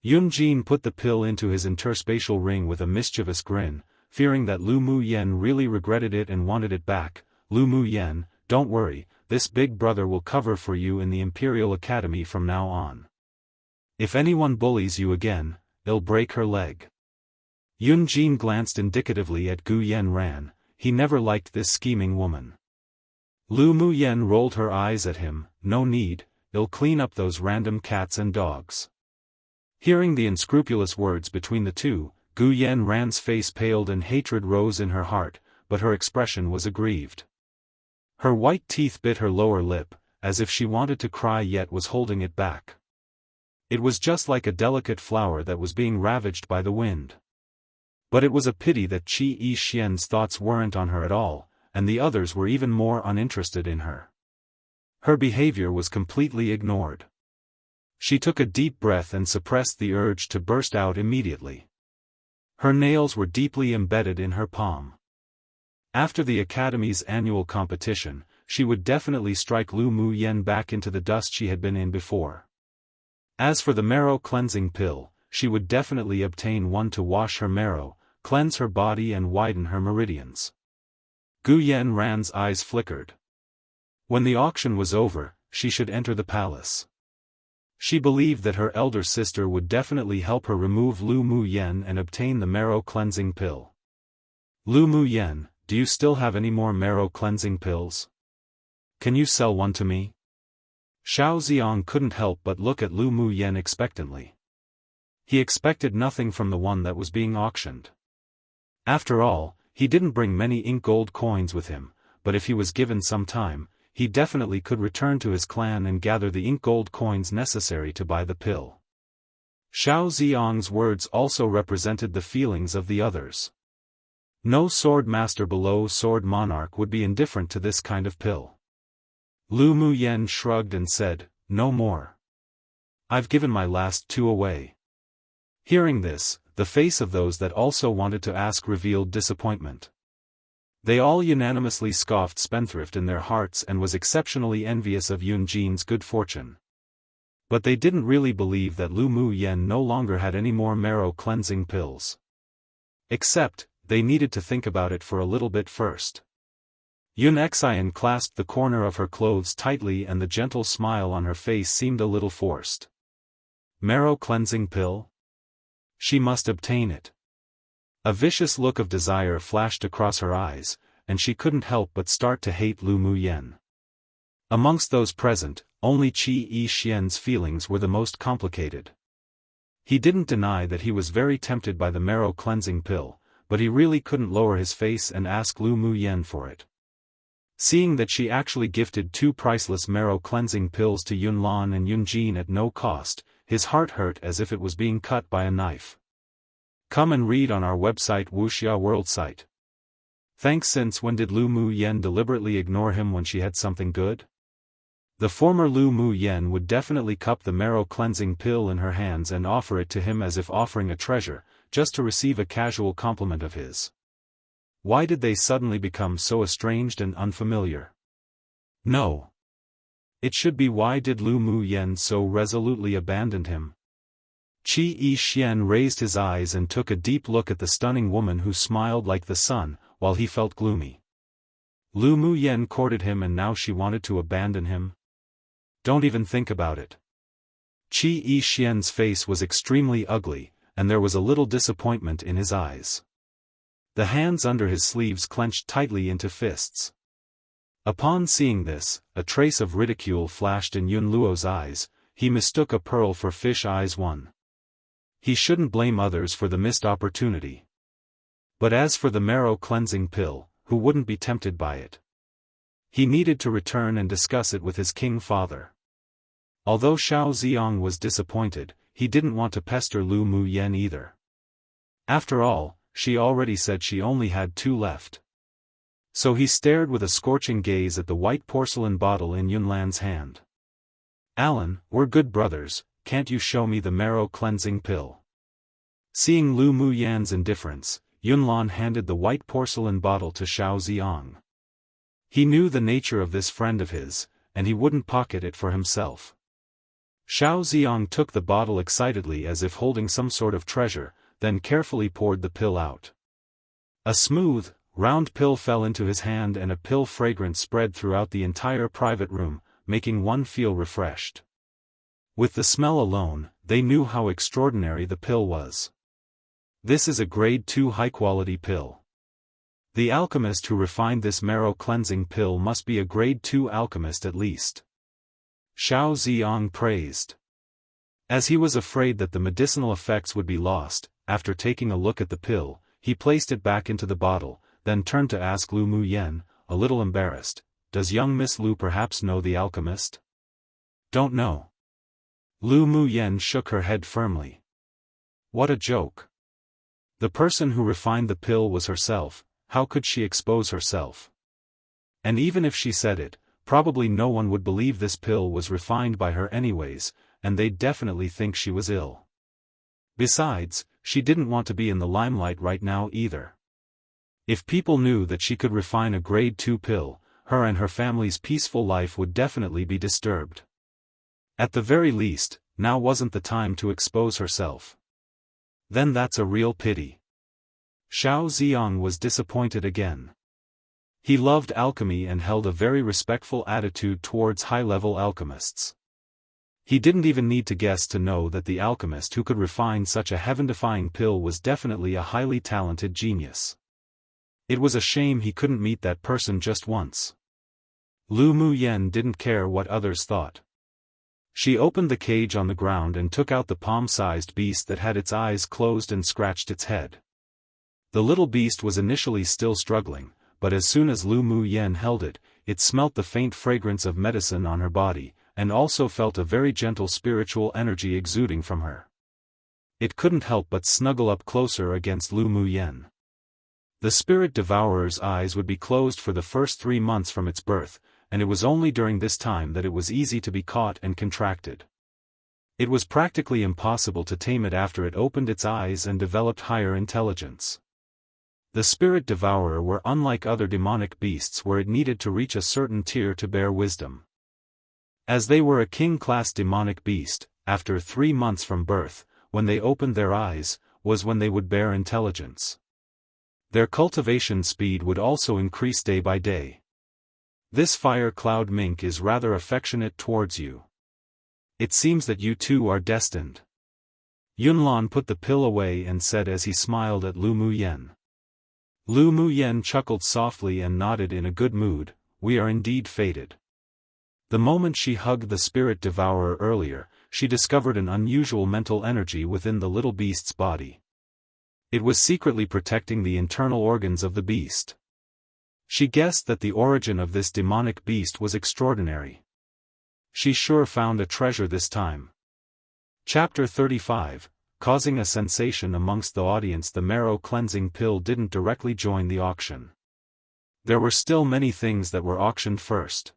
Yunjin put the pill into his interspatial ring with a mischievous grin, fearing that Lu Mu Yen really regretted it and wanted it back. Lu Mu Yen, don't worry, this big brother will cover for you in the Imperial Academy from now on. If anyone bullies you again, they'll break her leg. Yunjin glanced indicatively at Gu Yenran, he never liked this scheming woman. Lu Mu Yen rolled her eyes at him, no need, I'll clean up those random cats and dogs. Hearing the unscrupulous words between the two, Gu Yenran's face paled and hatred rose in her heart, but her expression was aggrieved. Her white teeth bit her lower lip, as if she wanted to cry yet was holding it back. It was just like a delicate flower that was being ravaged by the wind. But it was a pity that Qi Yi Xian's thoughts weren't on her at all, and the others were even more uninterested in her. Her behavior was completely ignored. She took a deep breath and suppressed the urge to burst out immediately. Her nails were deeply embedded in her palm. After the Academy's annual competition, she would definitely strike Lu Mu Yen back into the dust she had been in before. As for the marrow cleansing pill, she would definitely obtain one to wash her marrow, cleanse her body and widen her meridians. Gu Yenran's eyes flickered. When the auction was over, she should enter the palace. She believed that her elder sister would definitely help her remove Lu Mu Yen and obtain the marrow cleansing pill. Lu Mu Yen, do you still have any more marrow cleansing pills? Can you sell one to me? Xiao Ziong couldn't help but look at Lu Mu Yen expectantly. He expected nothing from the one that was being auctioned. After all, he didn't bring many ink gold coins with him, but if he was given some time, he definitely could return to his clan and gather the ink gold coins necessary to buy the pill. Xiao Ziong's words also represented the feelings of the others. No sword master below sword monarch would be indifferent to this kind of pill. Lu Mu Yen shrugged and said, "No more. I've given my last 2 away." Hearing this, the face of those that also wanted to ask revealed disappointment. They all unanimously scoffed Spendthrift in their hearts and was exceptionally envious of Yun Jin's good fortune. But they didn't really believe that Lu Mu Yen no longer had any more marrow cleansing pills. Except, they needed to think about it for a little bit first. Yun Xian clasped the corner of her clothes tightly and the gentle smile on her face seemed a little forced. Marrow cleansing pill? She must obtain it. A vicious look of desire flashed across her eyes, and she couldn't help but start to hate Lu Mu Yen. Amongst those present, only Qi Yi Xian's feelings were the most complicated. He didn't deny that he was very tempted by the marrow cleansing pill, but he really couldn't lower his face and ask Lu Mu Yen for it. Seeing that she actually gifted 2 priceless marrow cleansing pills to Yun Lan and Yun Jin at no cost, his heart hurt as if it was being cut by a knife. Come and read on our website Wuxia World site. Thanks. Since when did Lu Mu Yen deliberately ignore him when she had something good? The former Lu Mu Yen would definitely cup the marrow cleansing pill in her hands and offer it to him as if offering a treasure, just to receive a casual compliment of his. Why did they suddenly become so estranged and unfamiliar? No. It should be why did Lu Mu Yen so resolutely abandon him? Qi Yi Xian raised his eyes and took a deep look at the stunning woman who smiled like the sun, while he felt gloomy. Lu Mu Yen courted him and now she wanted to abandon him? Don't even think about it. Qi Yi Xian's face was extremely ugly, and there was a little disappointment in his eyes. The hands under his sleeves clenched tightly into fists. Upon seeing this, a trace of ridicule flashed in Yun Luo's eyes. He mistook a pearl for fish eyes. He shouldn't blame others for the missed opportunity. But as for the marrow cleansing pill, who wouldn't be tempted by it? He needed to return and discuss it with his king father. Although Xiao Ziong was disappointed, he didn't want to pester Lu Mu Yen either. After all, she already said she only had 2 left. So he stared with a scorching gaze at the white porcelain bottle in Yun Lan's hand. "Alan, we're good brothers, can't you show me the marrow cleansing pill?" Seeing Lu Mu Yan's indifference, Yun Lan handed the white porcelain bottle to Xiao Ziong. He knew the nature of this friend of his, and he wouldn't pocket it for himself. Xiao Ziong took the bottle excitedly as if holding some sort of treasure, then carefully poured the pill out. A smooth, round pill fell into his hand and a pill fragrance spread throughout the entire private room, making one feel refreshed. With the smell alone, they knew how extraordinary the pill was. This is a grade 2 high-quality pill. The alchemist who refined this marrow cleansing pill must be a grade 2 alchemist at least. Xiao Ziong praised. As he was afraid that the medicinal effects would be lost, after taking a look at the pill, he placed it back into the bottle, then turned to ask Lu Mu Yen, a little embarrassed, "Does young Miss Lu perhaps know the alchemist?" "Don't know." Lu Mu Yen shook her head firmly. What a joke. The person who refined the pill was herself, how could she expose herself? And even if she said it, probably no one would believe this pill was refined by her anyways, and they'd definitely think she was ill. Besides, she didn't want to be in the limelight right now either. If people knew that she could refine a grade 2 pill, her and her family's peaceful life would definitely be disturbed. At the very least, now wasn't the time to expose herself. Then that's a real pity. Xiao Ziong was disappointed again. He loved alchemy and held a very respectful attitude towards high-level alchemists. He didn't even need to guess to know that the alchemist who could refine such a heaven-defying pill was definitely a highly talented genius. It was a shame he couldn't meet that person just once. Lu Muyen didn't care what others thought. She opened the cage on the ground and took out the palm-sized beast that had its eyes closed and scratched its head. The little beast was initially still struggling, but as soon as Lu Muyen held it, it smelt the faint fragrance of medicine on her body, and also felt a very gentle spiritual energy exuding from her. It couldn't help but snuggle up closer against Lu Muyen. The spirit devourer's eyes would be closed for the first 3 months from its birth, and it was only during this time that it was easy to be caught and contracted. It was practically impossible to tame it after it opened its eyes and developed higher intelligence. The spirit devourer were unlike other demonic beasts where it needed to reach a certain tier to bear wisdom. As they were a king-class demonic beast, after 3 months from birth, when they opened their eyes, was when they would bear intelligence. Their cultivation speed would also increase day by day. This fire cloud mink is rather affectionate towards you. It seems that you two are destined. Yunlan put the pill away and said as he smiled at Lu Muyen. Lu Muyen chuckled softly and nodded in a good mood, we are indeed fated. The moment she hugged the spirit devourer earlier, she discovered an unusual mental energy within the little beast's body. It was secretly protecting the internal organs of the beast. She guessed that the origin of this demonic beast was extraordinary. She sure found a treasure this time. Chapter 35, causing a sensation amongst the audience. The marrow cleansing pill didn't directly join the auction. There were still many things that were auctioned first.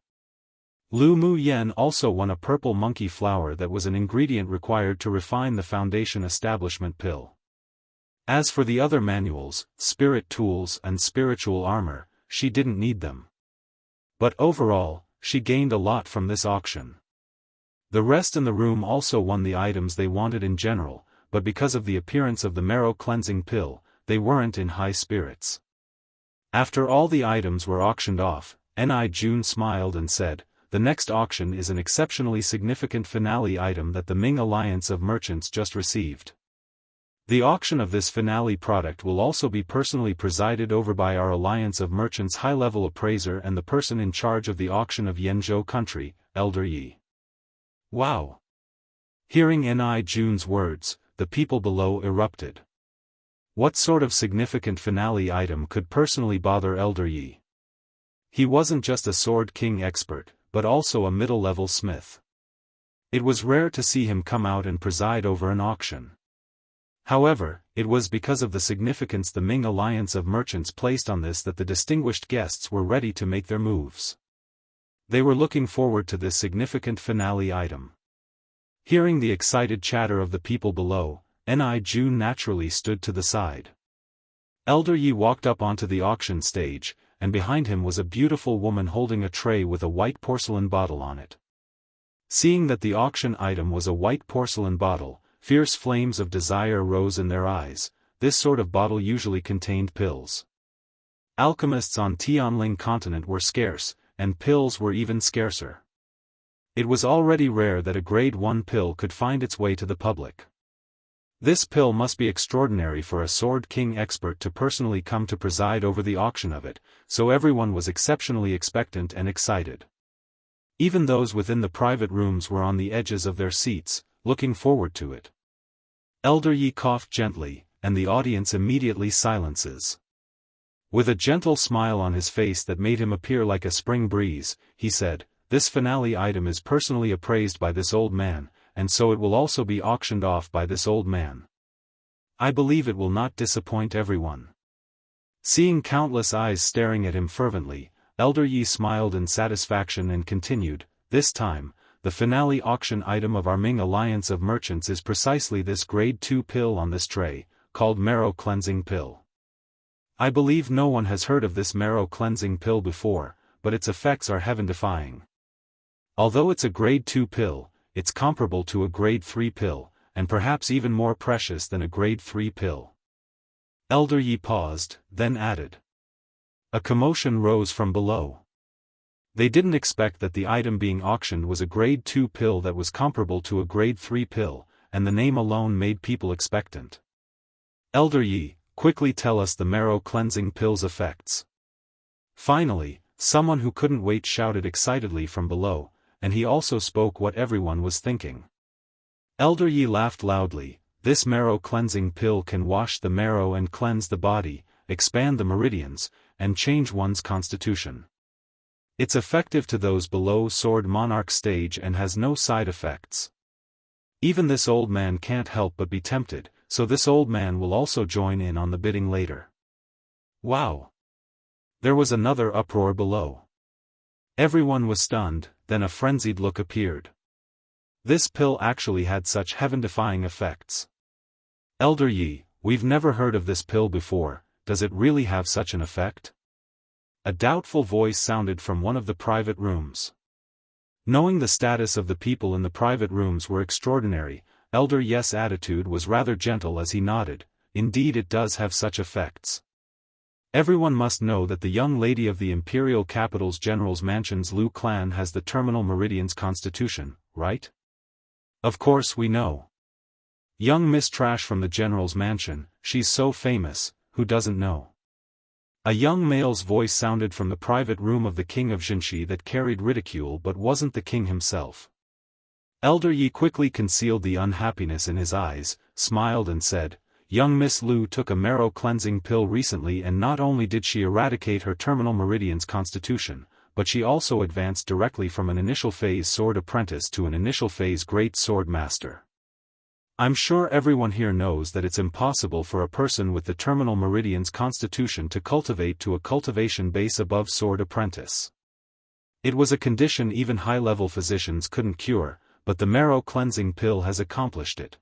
Lu Muyen also won a purple monkey flower that was an ingredient required to refine the foundation establishment pill. As for the other manuals, spirit tools and spiritual armor, she didn't need them. But overall, she gained a lot from this auction. The rest in the room also won the items they wanted in general, but because of the appearance of the marrow cleansing pill, they weren't in high spirits. After all the items were auctioned off, Ni Jun smiled and said, the next auction is an exceptionally significant finale item that the Ming Alliance of Merchants just received. The auction of this finale product will also be personally presided over by our Alliance of Merchants high-level appraiser and the person in charge of the auction of Yenzhou country, Elder Yi. Wow! Hearing Ni Jun's words, the people below erupted. What sort of significant finale item could personally bother Elder Yi? He wasn't just a Sword King expert, but also a middle-level smith. It was rare to see him come out and preside over an auction. However, it was because of the significance the Ming Alliance of Merchants placed on this that the distinguished guests were ready to make their moves. They were looking forward to this significant finale item. Hearing the excited chatter of the people below, Ni Jun naturally stood to the side. Elder Yi walked up onto the auction stage, and behind him was a beautiful woman holding a tray with a white porcelain bottle on it. Seeing that the auction item was a white porcelain bottle, fierce flames of desire rose in their eyes. This sort of bottle usually contained pills. Alchemists on Tianling continent were scarce, and pills were even scarcer. It was already rare that a grade 1 pill could find its way to the public. This pill must be extraordinary for a Sword King expert to personally come to preside over the auction of it, so everyone was exceptionally expectant and excited. Even those within the private rooms were on the edges of their seats, looking forward to it. Elder Yi coughed gently, and the audience immediately silences. With a gentle smile on his face that made him appear like a spring breeze, he said, "This finale item is personally appraised by this old man, and so it will also be auctioned off by this old man. I believe it will not disappoint everyone." Seeing countless eyes staring at him fervently, Elder Yi smiled in satisfaction and continued, "This time, the finale auction item of our Ming Alliance of Merchants is precisely this grade 2 pill on this tray, called marrow cleansing pill. I believe no one has heard of this marrow cleansing pill before, but its effects are heaven-defying. Although it's a grade 2 pill, it's comparable to a grade 3 pill, and perhaps even more precious than a grade 3 pill." Elder Yi paused, then added, A commotion rose from below. They didn't expect that the item being auctioned was a grade 2 pill that was comparable to a grade 3 pill, and the name alone made people expectant. Elder Yi, quickly tell us the marrow cleansing pill's effects. Finally, someone who couldn't wait shouted excitedly from below, and he also spoke what everyone was thinking. Elder Yi laughed loudly. This marrow cleansing pill can wash the marrow and cleanse the body, expand the meridians, and change one's constitution. It's effective to those below Sword Monarch stage and has no side effects. Even this old man can't help but be tempted, so this old man will also join in on the bidding later. Wow! There was another uproar below. Everyone was stunned, then a frenzied look appeared. This pill actually had such heaven-defying effects. Elder Yi, we've never heard of this pill before, does it really have such an effect? A doubtful voice sounded from one of the private rooms. Knowing the status of the people in the private rooms were extraordinary, Elder Yi's attitude was rather gentle as he nodded. Indeed, it does have such effects. Everyone must know that the young lady of the Imperial capital's general's mansion's Lu clan has the terminal meridian's constitution, right? Of course we know. Young Miss Trash from the general's mansion, she's so famous, who doesn't know? A young male's voice sounded from the private room of the king of Jinshi that carried ridicule but wasn't the king himself. Elder Yi quickly concealed the unhappiness in his eyes, smiled and said, young Miss Lu took a marrow cleansing pill recently, and not only did she eradicate her terminal meridian's constitution, but she also advanced directly from an initial phase sword apprentice to an initial phase great sword master. I'm sure everyone here knows that it's impossible for a person with the terminal meridian's constitution to cultivate to a cultivation base above sword apprentice. It was a condition even high-level physicians couldn't cure, but the marrow cleansing pill has accomplished it.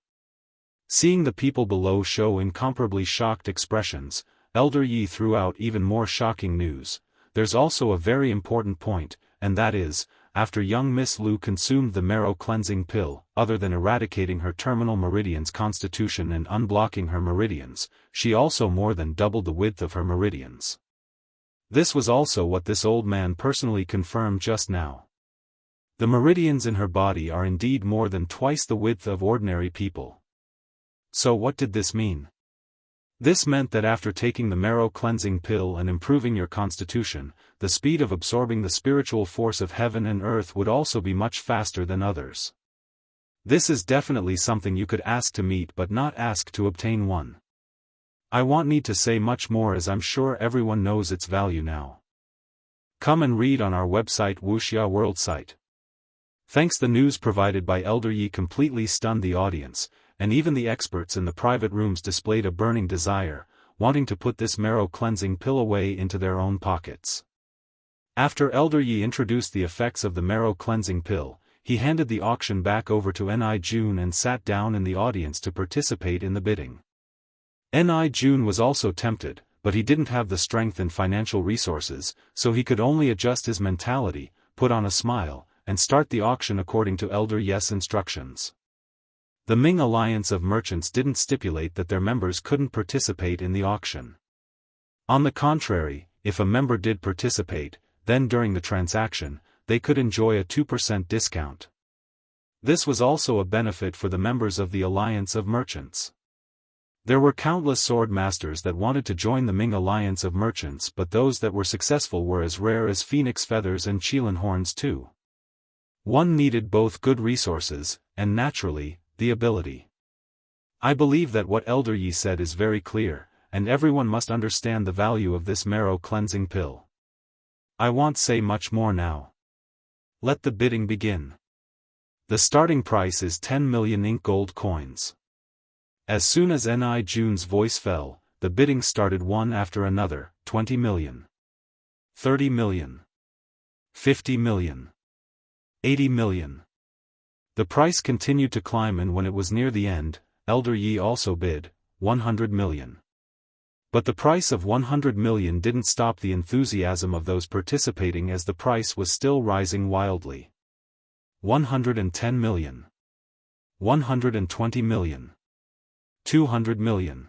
Seeing the people below show incomparably shocked expressions, Elder Yi threw out even more shocking news. There's also a very important point, and that is, after young Miss Lu consumed the marrow cleansing pill, other than eradicating her terminal meridian's constitution and unblocking her meridians, she also more than doubled the width of her meridians. This was also what this old man personally confirmed just now. The meridians in her body are indeed more than twice the width of ordinary people. So what did this mean? This meant that after taking the marrow cleansing pill and improving your constitution, the speed of absorbing the spiritual force of heaven and earth would also be much faster than others. This is definitely something you could ask to meet but not ask to obtain one. I won't need to say much more, as I'm sure everyone knows its value now. Come and read on our website Wuxia World site. Thanks. The news provided by Elder Yi completely stunned the audience, and even the experts in the private rooms displayed a burning desire, wanting to put this marrow cleansing pill away into their own pockets. After Elder Yi introduced the effects of the marrow cleansing pill, he handed the auction back over to Ni Jun and sat down in the audience to participate in the bidding. Ni Jun was also tempted, but he didn't have the strength and financial resources, so he could only adjust his mentality, put on a smile, and start the auction according to Elder Yi's instructions. The Ming Alliance of Merchants didn't stipulate that their members couldn't participate in the auction. On the contrary, if a member did participate, then during the transaction, they could enjoy a 2% discount. This was also a benefit for the members of the Alliance of Merchants. There were countless sword masters that wanted to join the Ming Alliance of Merchants, but those that were successful were as rare as phoenix feathers and qilin horns too. One needed both good resources, and naturally, the ability. I believe that what Elder Yi said is very clear, and everyone must understand the value of this marrow cleansing pill. I won't say much more now. Let the bidding begin. The starting price is 10 million ink gold coins. As soon as Ni Jun's voice fell, the bidding started one after another. 20 million. 30 million. 50 million. 80 million. The price continued to climb, and when it was near the end, Elder Yi also bid 100 million. But the price of 100 million didn't stop the enthusiasm of those participating, as the price was still rising wildly. 110 million. 120 million. 200 million.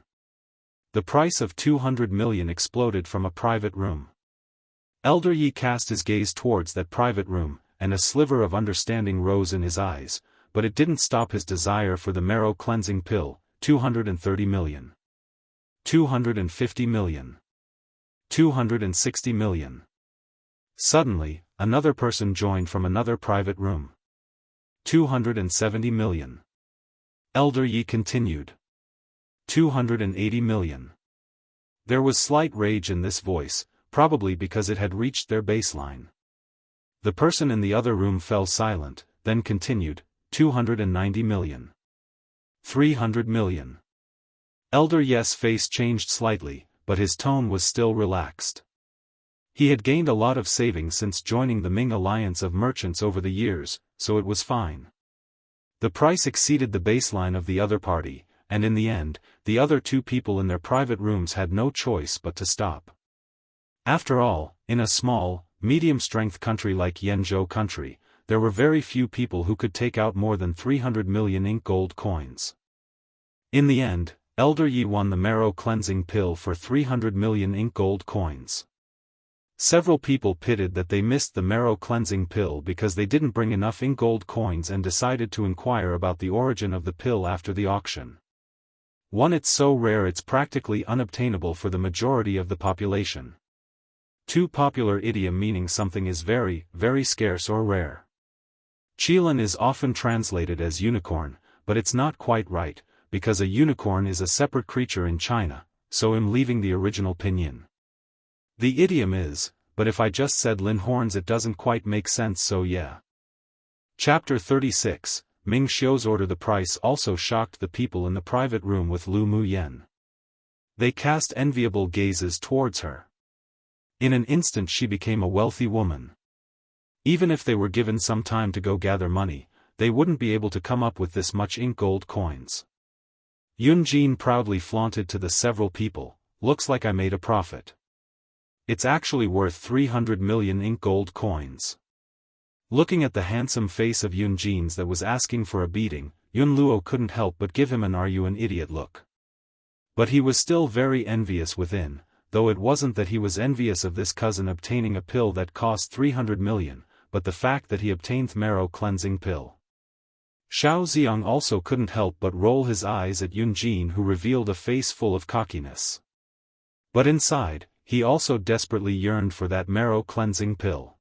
The price of 200 million exploded from a private room. Elder Yi cast his gaze towards that private room, and a sliver of understanding rose in his eyes, but it didn't stop his desire for the marrow cleansing pill. 230 million. 250 million. 260 million. Suddenly, another person joined from another private room. 270 million. Elder Yi continued. 280 million. There was slight rage in this voice, probably because it had reached their baseline. The person in the other room fell silent, then continued, 290 million. 300 million. Elder Yi's face changed slightly, but his tone was still relaxed. He had gained a lot of savings since joining the Ming Alliance of Merchants over the years, so it was fine. The price exceeded the baseline of the other party, and in the end, the other two people in their private rooms had no choice but to stop. After all, in a small, medium-strength country like Yenzhou country, there were very few people who could take out more than 300 million ink gold coins. In the end, Elder Yi won the marrow cleansing pill for 300 million ink gold coins. Several people pitted that they missed the marrow cleansing pill because they didn't bring enough ink gold coins and decided to inquire about the origin of the pill after the auction. One, it's so rare it's practically unobtainable for the majority of the population. 2, popular idiom meaning something is very, very scarce or rare. Qilin is often translated as unicorn, but it's not quite right, because a unicorn is a separate creature in China, so I'm leaving the original pinyin. The idiom is, but if I just said Lin horns it doesn't quite make sense, so yeah. Chapter 36, Ming Xiu's order. The price also shocked the people in the private room with Lu Muyen. They cast enviable gazes towards her. In an instant she became a wealthy woman. Even if they were given some time to go gather money, they wouldn't be able to come up with this much ink gold coins. Yun Jin proudly flaunted to the several people, looks like I made a profit. It's actually worth 300 million ink gold coins. Looking at the handsome face of Yun Jin's that was asking for a beating, Yun Luo couldn't help but give him an "are you an idiot" look. But he was still very envious within, though it wasn't that he was envious of this cousin obtaining a pill that cost 300 million, but the fact that he obtained marrow cleansing pill. Xiao Xiang also couldn't help but roll his eyes at Yun Jin, who revealed a face full of cockiness. But inside, he also desperately yearned for that marrow cleansing pill.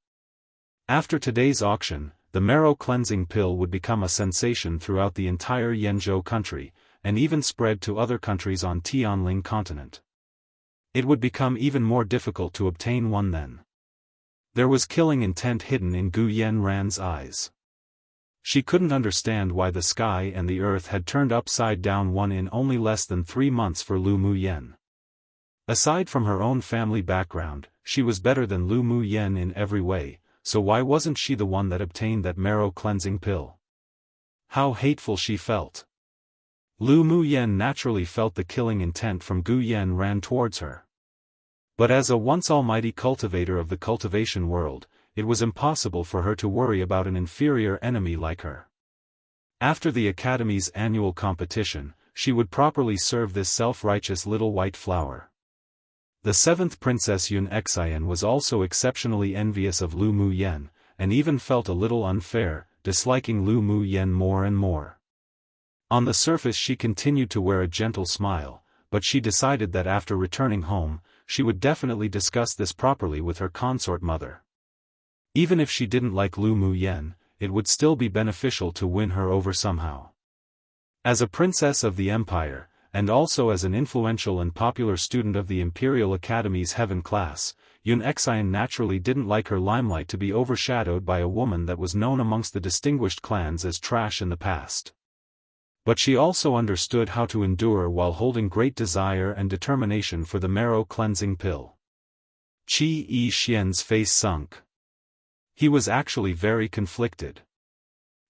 After today's auction, the marrow cleansing pill would become a sensation throughout the entire Yenzhou country, and even spread to other countries on Tianling continent. It would become even more difficult to obtain one then. There was killing intent hidden in Gu Yanran's eyes. She couldn't understand why the sky and the earth had turned upside down in only less than 3 months for Lu Muyen. Aside from her own family background, she was better than Lu Muyen in every way, so why wasn't she the one that obtained that marrow cleansing pill? How hateful she felt. Lu Muyen naturally felt the killing intent from Gu Yanran towards her. But as a once almighty cultivator of the cultivation world, it was impossible for her to worry about an inferior enemy like her. After the Academy's annual competition, she would properly serve this self-righteous little white flower. The 7th Princess Yun Xian was also exceptionally envious of Lu Muyen, and even felt a little unfair, disliking Lu Muyen more and more. On the surface she continued to wear a gentle smile, but she decided that after returning home, she would definitely discuss this properly with her consort mother. Even if she didn't like Lu Muyen, it would still be beneficial to win her over somehow. As a princess of the empire, and also as an influential and popular student of the Imperial Academy's heaven class, Yun Xian naturally didn't like her limelight to be overshadowed by a woman that was known amongst the distinguished clans as trash in the past. But she also understood how to endure while holding great desire and determination for the marrow cleansing pill. Qi Yixian's face sunk. He was actually very conflicted.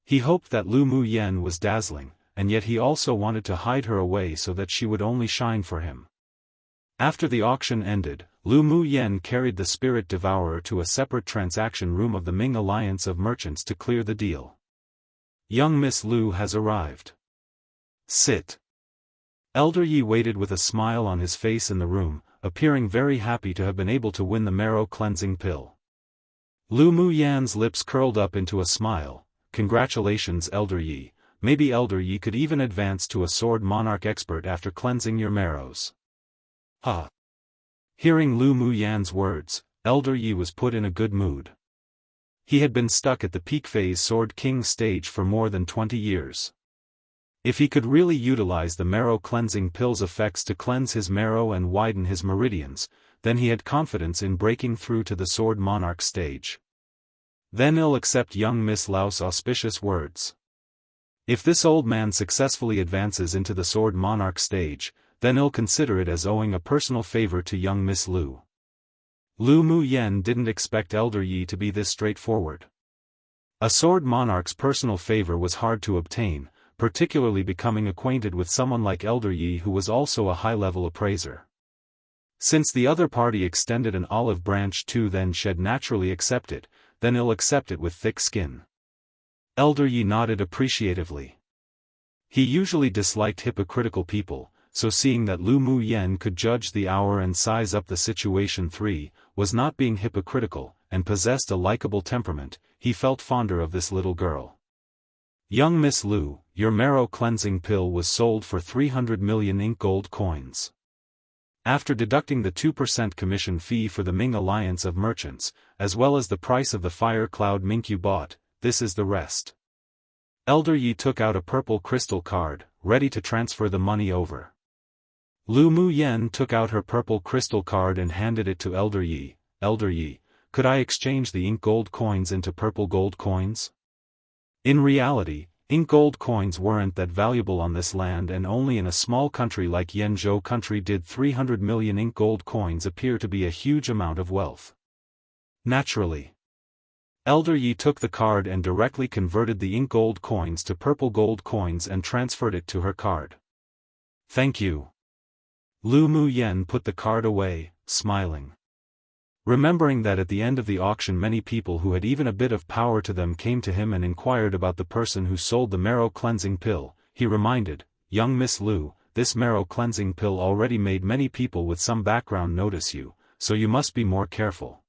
He hoped that Lu Muyen was dazzling, and yet he also wanted to hide her away so that she would only shine for him. After the auction ended, Lu Muyen carried the Spirit Devourer to a separate transaction room of the Ming Alliance of Merchants to clear the deal. Young Miss Lu has arrived. Sit. Elder Yi waited with a smile on his face in the room, appearing very happy to have been able to win the marrow cleansing pill. Lu Muyan's lips curled up into a smile. Congratulations, Elder Yi. Maybe Elder Yi could even advance to a sword monarch expert after cleansing your marrows. Ah! Hearing Lu Muyan's words, Elder Yi was put in a good mood. He had been stuck at the peak phase Sword King stage for more than 20 years. If he could really utilize the marrow cleansing pill's effects to cleanse his marrow and widen his meridians, then he had confidence in breaking through to the Sword Monarch stage. Then he'll accept young Miss Lau's auspicious words. If this old man successfully advances into the Sword Monarch stage, then he'll consider it as owing a personal favor to young Miss Lu. Lu Muyan didn't expect Elder Yi to be this straightforward. A Sword Monarch's personal favor was hard to obtain, particularly becoming acquainted with someone like Elder Yi who was also a high-level appraiser. Since the other party extended an olive branch too, then Shed naturally accept it, then he'll accept it with thick skin. Elder Yi nodded appreciatively. He usually disliked hypocritical people, so seeing that Lu Muyan could judge the hour and size up the situation 3, was not being hypocritical, and possessed a likable temperament, he felt fonder of this little girl. Young Miss Lu, your marrow cleansing pill was sold for 300 million ink gold coins. After deducting the 2% commission fee for the Ming Alliance of Merchants, as well as the price of the fire cloud mink you bought, this is the rest. Elder Yi took out a purple crystal card, ready to transfer the money over. Lu Muyan took out her purple crystal card and handed it to Elder Yi. Elder Yi, could I exchange the ink gold coins into purple gold coins? In reality, ink gold coins weren't that valuable on this land, and only in a small country like Yanzhou country did 300 million ink gold coins appear to be a huge amount of wealth. Naturally. Elder Yi took the card and directly converted the ink gold coins to purple gold coins and transferred it to her card. Thank you. Lu Muyan put the card away, smiling. Remembering that at the end of the auction many people who had even a bit of power to them came to him and inquired about the person who sold the marrow cleansing pill, he reminded, young Miss Lu, this marrow cleansing pill already made many people with some background notice you, so you must be more careful.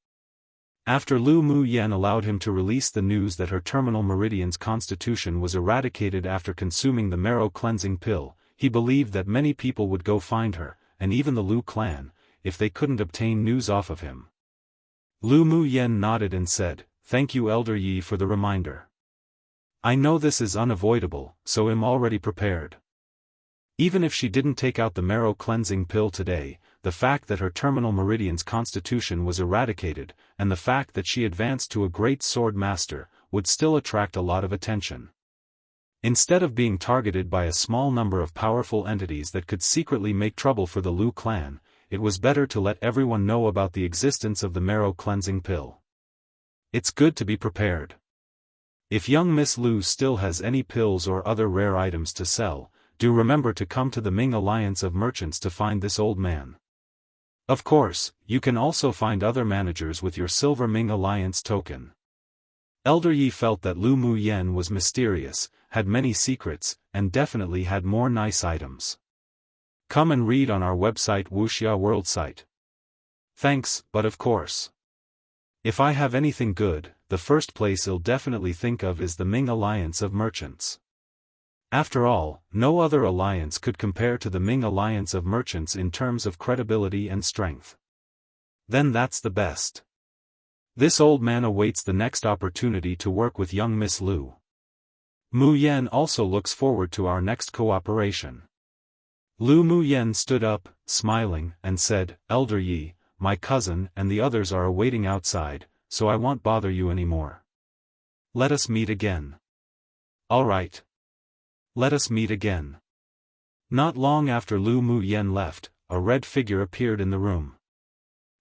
After Lu Muyan allowed him to release the news that her terminal meridian's constitution was eradicated after consuming the marrow cleansing pill, he believed that many people would go find her, and even the Lu clan, if they couldn't obtain news off of him. Lu Muyan nodded and said, thank you Elder Yi for the reminder. I know this is unavoidable, so I'm already prepared. Even if she didn't take out the marrow cleansing pill today, the fact that her terminal meridian's constitution was eradicated, and the fact that she advanced to a great sword master, would still attract a lot of attention. Instead of being targeted by a small number of powerful entities that could secretly make trouble for the Lu clan, it was better to let everyone know about the existence of the marrow cleansing pill. It's good to be prepared. If young Miss Lu still has any pills or other rare items to sell, do remember to come to the Ming Alliance of Merchants to find this old man. Of course, you can also find other managers with your Silver Ming Alliance token. Elder Yi felt that Lu Muyan was mysterious, had many secrets, and definitely had more nice items. Come and read on our website Wuxia World site. Thanks, but of course. If I have anything good, the first place I'll definitely think of is the Ming Alliance of Merchants. After all, no other alliance could compare to the Ming Alliance of Merchants in terms of credibility and strength. Then that's the best. This old man awaits the next opportunity to work with young Miss Lu. Muyan also looks forward to our next cooperation. Lu Muyan stood up, smiling, and said, Elder Yi, my cousin and the others are awaiting outside, so I won't bother you anymore. Let us meet again. All right. Let us meet again. Not long after Lu Muyan left, a red figure appeared in the room.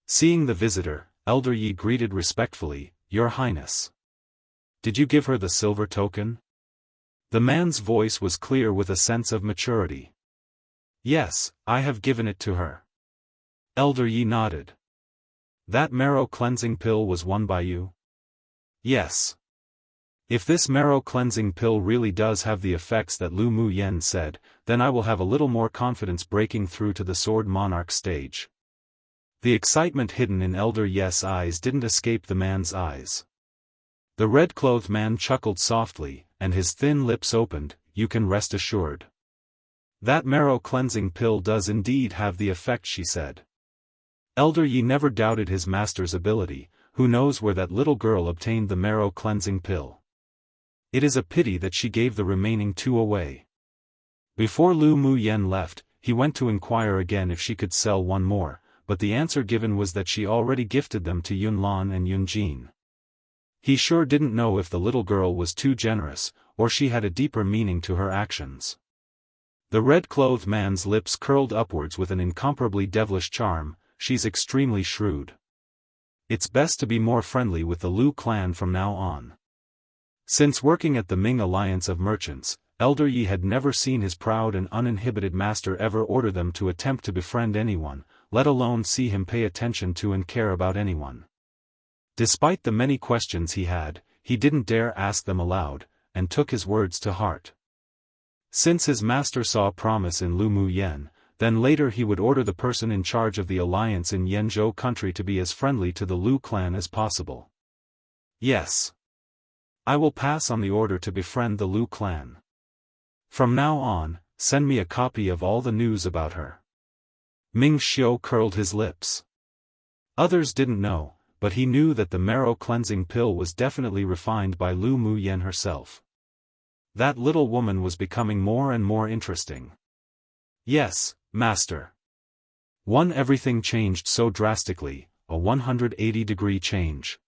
Seeing the visitor, Elder Yi greeted respectfully, Your Highness. Did you give her the silver token? The man's voice was clear with a sense of maturity. Yes, I have given it to her. Elder Yi nodded. That marrow cleansing pill was won by you? Yes. If this marrow cleansing pill really does have the effects that Lu Muyan said, then I will have a little more confidence breaking through to the Sword Monarch stage. The excitement hidden in Elder Yi's eyes didn't escape the man's eyes. The red-clothed man chuckled softly, and his thin lips opened. "You can rest assured. That marrow-cleansing pill does indeed have the effect," she said. Elder Yi never doubted his master's ability. Who knows where that little girl obtained the marrow-cleansing pill? It is a pity that she gave the remaining 2 away. Before Lu Muyen left, he went to inquire again if she could sell 1 more, but the answer given was that she already gifted them to Yunlan and Yunjin. He sure didn't know if the little girl was too generous, or she had a deeper meaning to her actions. The red-clothed man's lips curled upwards with an incomparably devilish charm. "She's extremely shrewd. It's best to be more friendly with the Lu clan from now on." Since working at the Ming Alliance of Merchants, Elder Yi had never seen his proud and uninhibited master ever order them to attempt to befriend anyone, let alone see him pay attention to and care about anyone. Despite the many questions he had, he didn't dare ask them aloud, and took his words to heart. Since his master saw promise in Lu Muyen, then later he would order the person in charge of the alliance in Yenzhou country to be as friendly to the Lu clan as possible. "Yes. I will pass on the order to befriend the Lu clan. From now on, send me a copy of all the news about her." Ming Xiu curled his lips. Others didn't know, but he knew that the marrow-cleansing pill was definitely refined by Lu Muyen herself. That little woman was becoming more and more interesting. "Yes, master." Everything changed so drastically, a 180-degree change.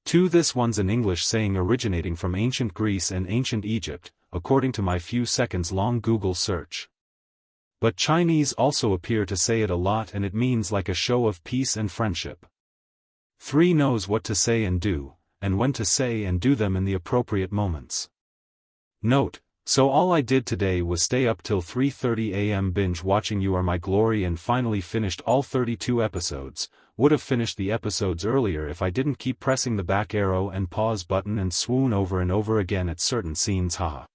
2 This one's an English saying originating from ancient Greece and ancient Egypt, according to my few seconds-long Google search. But Chinese also appear to say it a lot, and it means like a show of peace and friendship. 3 Knows what to say and do, and when to say and do them in the appropriate moments. Note: so all I did today was stay up till 3:30 a.m. binge watching You Are My Glory and finally finished all 32 episodes. Would have finished the episodes earlier if I didn't keep pressing the back arrow and pause button and swoon over and over again at certain scenes, haha.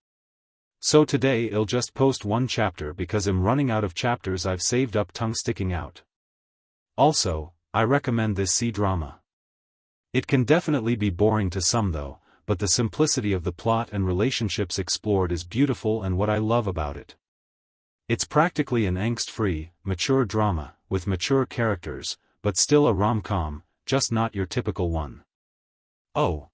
So today I'll just post 1 chapter because I'm running out of chapters I've saved up, tongue sticking out. Also, I recommend this C-drama. It can definitely be boring to some though, but the simplicity of the plot and relationships explored is beautiful and what I love about it. It's practically an angst-free, mature drama, with mature characters, but still a rom-com, just not your typical one. Oh.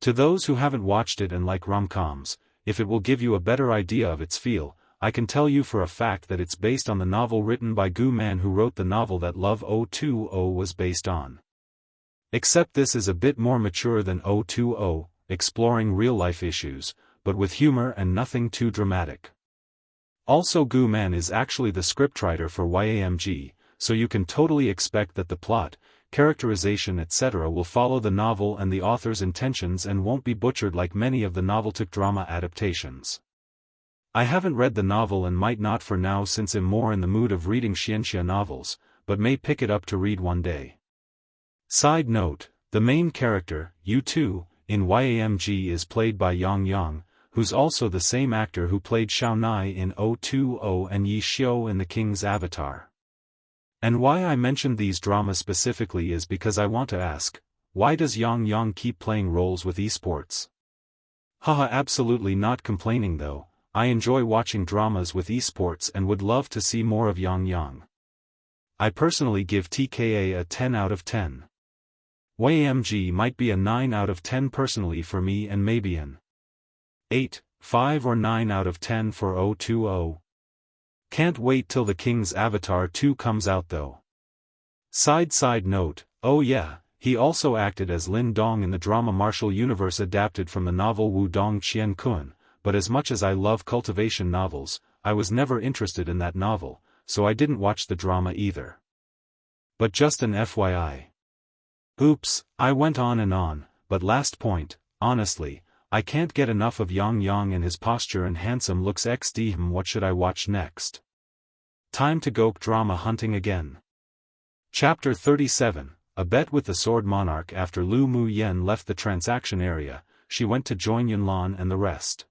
To those who haven't watched it and like rom-coms, if it will give you a better idea of its feel, I can tell you for a fact that it's based on the novel written by Gu Man, who wrote the novel that Love 020 was based on. Except this is a bit more mature than 020, exploring real-life issues, but with humor and nothing too dramatic. Also, Gu Man is actually the scriptwriter for YAMG, so you can totally expect that the plot, characterization etc. will follow the novel and the author's intentions and won't be butchered like many of the noveltic drama adaptations. I haven't read the novel and might not for now since I'm more in the mood of reading xianxia novels, but may pick it up to read one day. Side note, the main character, Yu2, in YAMG is played by Yang Yang, who's also the same actor who played Xiao Nai in 020 and Yi Xiu in The King's Avatar. And why I mentioned these dramas specifically is because I want to ask, why does Yang Yang keep playing roles with esports? Haha, absolutely not complaining though. I enjoy watching dramas with esports and would love to see more of Yang Yang. I personally give TKA a 10 out of 10. YAMG might be a 9 out of 10 personally for me, and maybe an 8, 5 or 9 out of 10 for 020. Can't wait till The King's Avatar 2 comes out though. Side note, oh yeah, he also acted as Lin Dong in the drama Martial Universe adapted from the novel Wu Dong Qian Kun, but as much as I love cultivation novels, I was never interested in that novel, so I didn't watch the drama either. But just an FYI. Oops, I went on and on, but last point, honestly, I can't get enough of Yang Yang and his posture and handsome looks XD. What should I watch next? Time to go drama hunting again. Chapter 37, A Bet with the Sword Monarch. After Lu Muyen left the transaction area, she went to join Yunlan and the rest.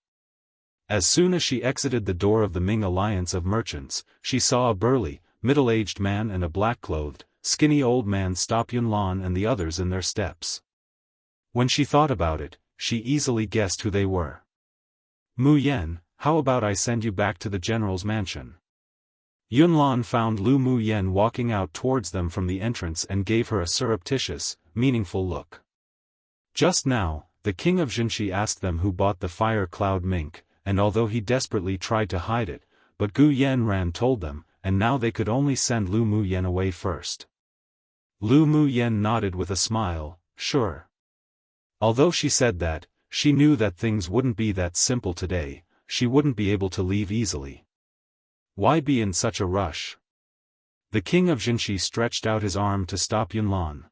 As soon as she exited the door of the Ming Alliance of Merchants, she saw a burly, middle-aged man and a black-clothed, skinny old man stop Yunlan and the others in their steps. When she thought about it, she easily guessed who they were. Mu Yen, how about I send you back to the general's mansion? Yunlan found Lu Mu Yen walking out towards them from the entrance and gave her a surreptitious, meaningful look. Just now, the king of Jinshi asked them who bought the fire cloud mink, and although he desperately tried to hide it, but Gu Yanran told them, and now they could only send Lu Mu Yen away first. Lu Mu Yen nodded with a smile, sure. Although she said that, she knew that things wouldn't be that simple today, she wouldn't be able to leave easily. Why be in such a rush? The king of Jinshi stretched out his arm to stop Yunlan.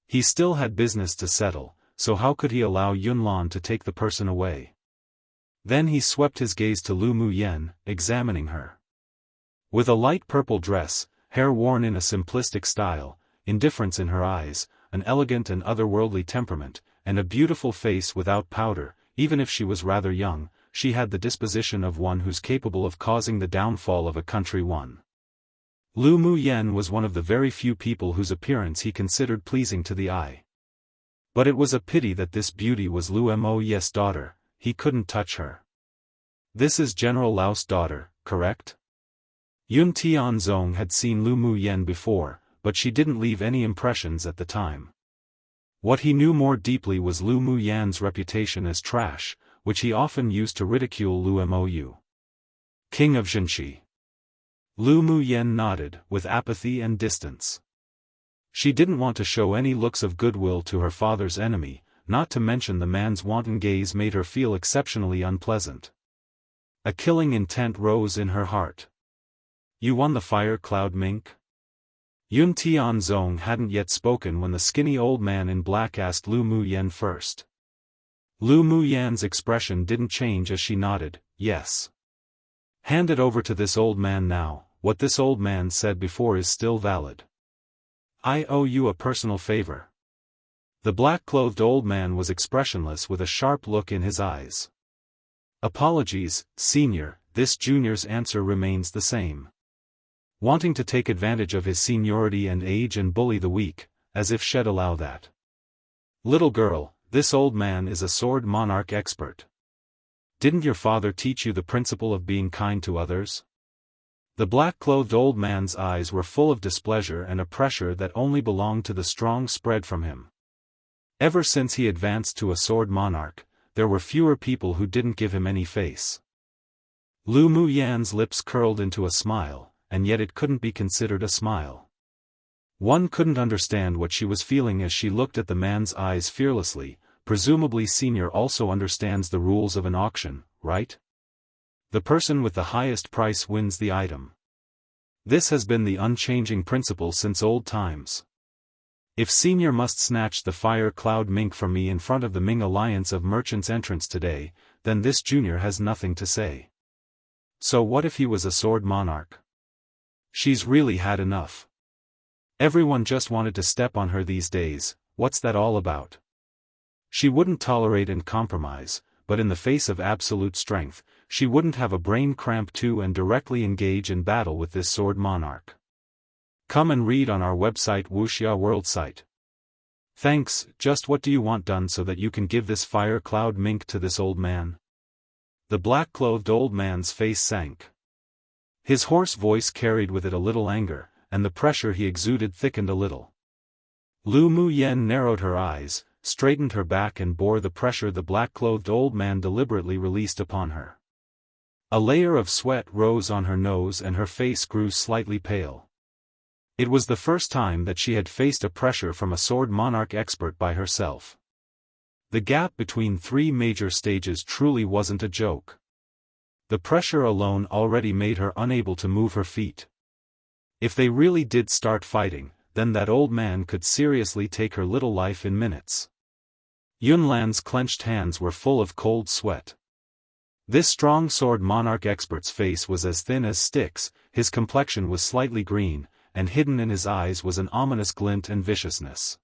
He still had business to settle, so how could he allow Yunlan to take the person away? Then he swept his gaze to Lu Mu Yen, examining her. With a light purple dress, hair worn in a simplistic style, indifference in her eyes, an elegant and otherworldly temperament, and a beautiful face without powder, even if she was rather young, she had the disposition of one who's capable of causing the downfall of a country one. Lu Mu Yen was one of the very few people whose appearance he considered pleasing to the eye. But it was a pity that this beauty was Lu Mo Ye's daughter, he couldn't touch her. This is General Lao's daughter, correct? Yun Tianzong had seen Lu Mu Yen before, but she didn't leave any impressions at the time. What he knew more deeply was Lu Mu Yan's reputation as trash, which he often used to ridicule Lu Mou. King of Jinshi. Lu Mu Yen nodded, with apathy and distance. She didn't want to show any looks of goodwill to her father's enemy, not to mention the man's wanton gaze made her feel exceptionally unpleasant. A killing intent rose in her heart. You won the fire cloud mink? Yun Tianzong hadn't yet spoken when the skinny old man in black asked Lu Mu Yen first. Lu Mu Yan's expression didn't change as she nodded, yes. Hand it over to this old man now, what this old man said before is still valid. I owe you a personal favor. The black-clothed old man was expressionless with a sharp look in his eyes. Apologies, senior, this junior's answer remains the same. Wanting to take advantage of his seniority and age and bully the weak, as if she'd allow that. Little girl, this old man is a sword monarch expert. Didn't your father teach you the principle of being kind to others? The black-clothed old man's eyes were full of displeasure and a pressure that only belonged to the strong spread from him. Ever since he advanced to a sword monarch, there were fewer people who didn't give him any face. Lu Mu Yan's lips curled into a smile, and yet it couldn't be considered a smile. One couldn't understand what she was feeling as she looked at the man's eyes fearlessly. Presumably senior also understands the rules of an auction, right? The person with the highest price wins the item. This has been the unchanging principle since old times. If senior must snatch the fire cloud mink from me in front of the Ming Alliance of Merchants entrance today, then this junior has nothing to say. So what if he was a sword monarch? She's really had enough. Everyone just wanted to step on her these days, what's that all about? She wouldn't tolerate and compromise, but in the face of absolute strength, she wouldn't have a brain cramp too and directly engage in battle with this sword monarch. Come and read on our website Wuxia World site. Thanks, just what do you want done so that you can give this fire cloud mink to this old man? The black-clothed old man's face sank. His hoarse voice carried with it a little anger, and the pressure he exuded thickened a little. Lu Mu Yen narrowed her eyes, straightened her back and bore the pressure the black-clothed old man deliberately released upon her. A layer of sweat rose on her nose and her face grew slightly pale. It was the first time that she had faced a pressure from a sword monarch expert by herself. The gap between three major stages truly wasn't a joke. The pressure alone already made her unable to move her feet. If they really did start fighting, then that old man could seriously take her little life in minutes. Yunlan's clenched hands were full of cold sweat. This strong sword monarch expert's face was as thin as sticks, his complexion was slightly green, and hidden in his eyes was an ominous glint and viciousness.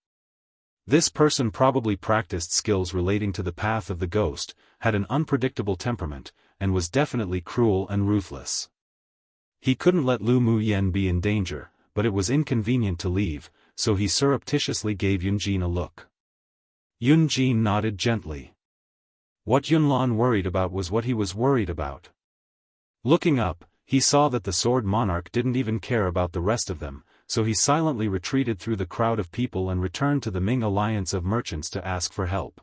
This person probably practiced skills relating to the path of the ghost, had an unpredictable temperament, and was definitely cruel and ruthless. He couldn't let Lu Mu Yen be in danger, but it was inconvenient to leave, so he surreptitiously gave Yunjin a look. Yunjin nodded gently. What Yunlan worried about was what he was worried about. Looking up, he saw that the Sword Monarch didn't even care about the rest of them, so he silently retreated through the crowd of people and returned to the Ming Alliance of Merchants to ask for help.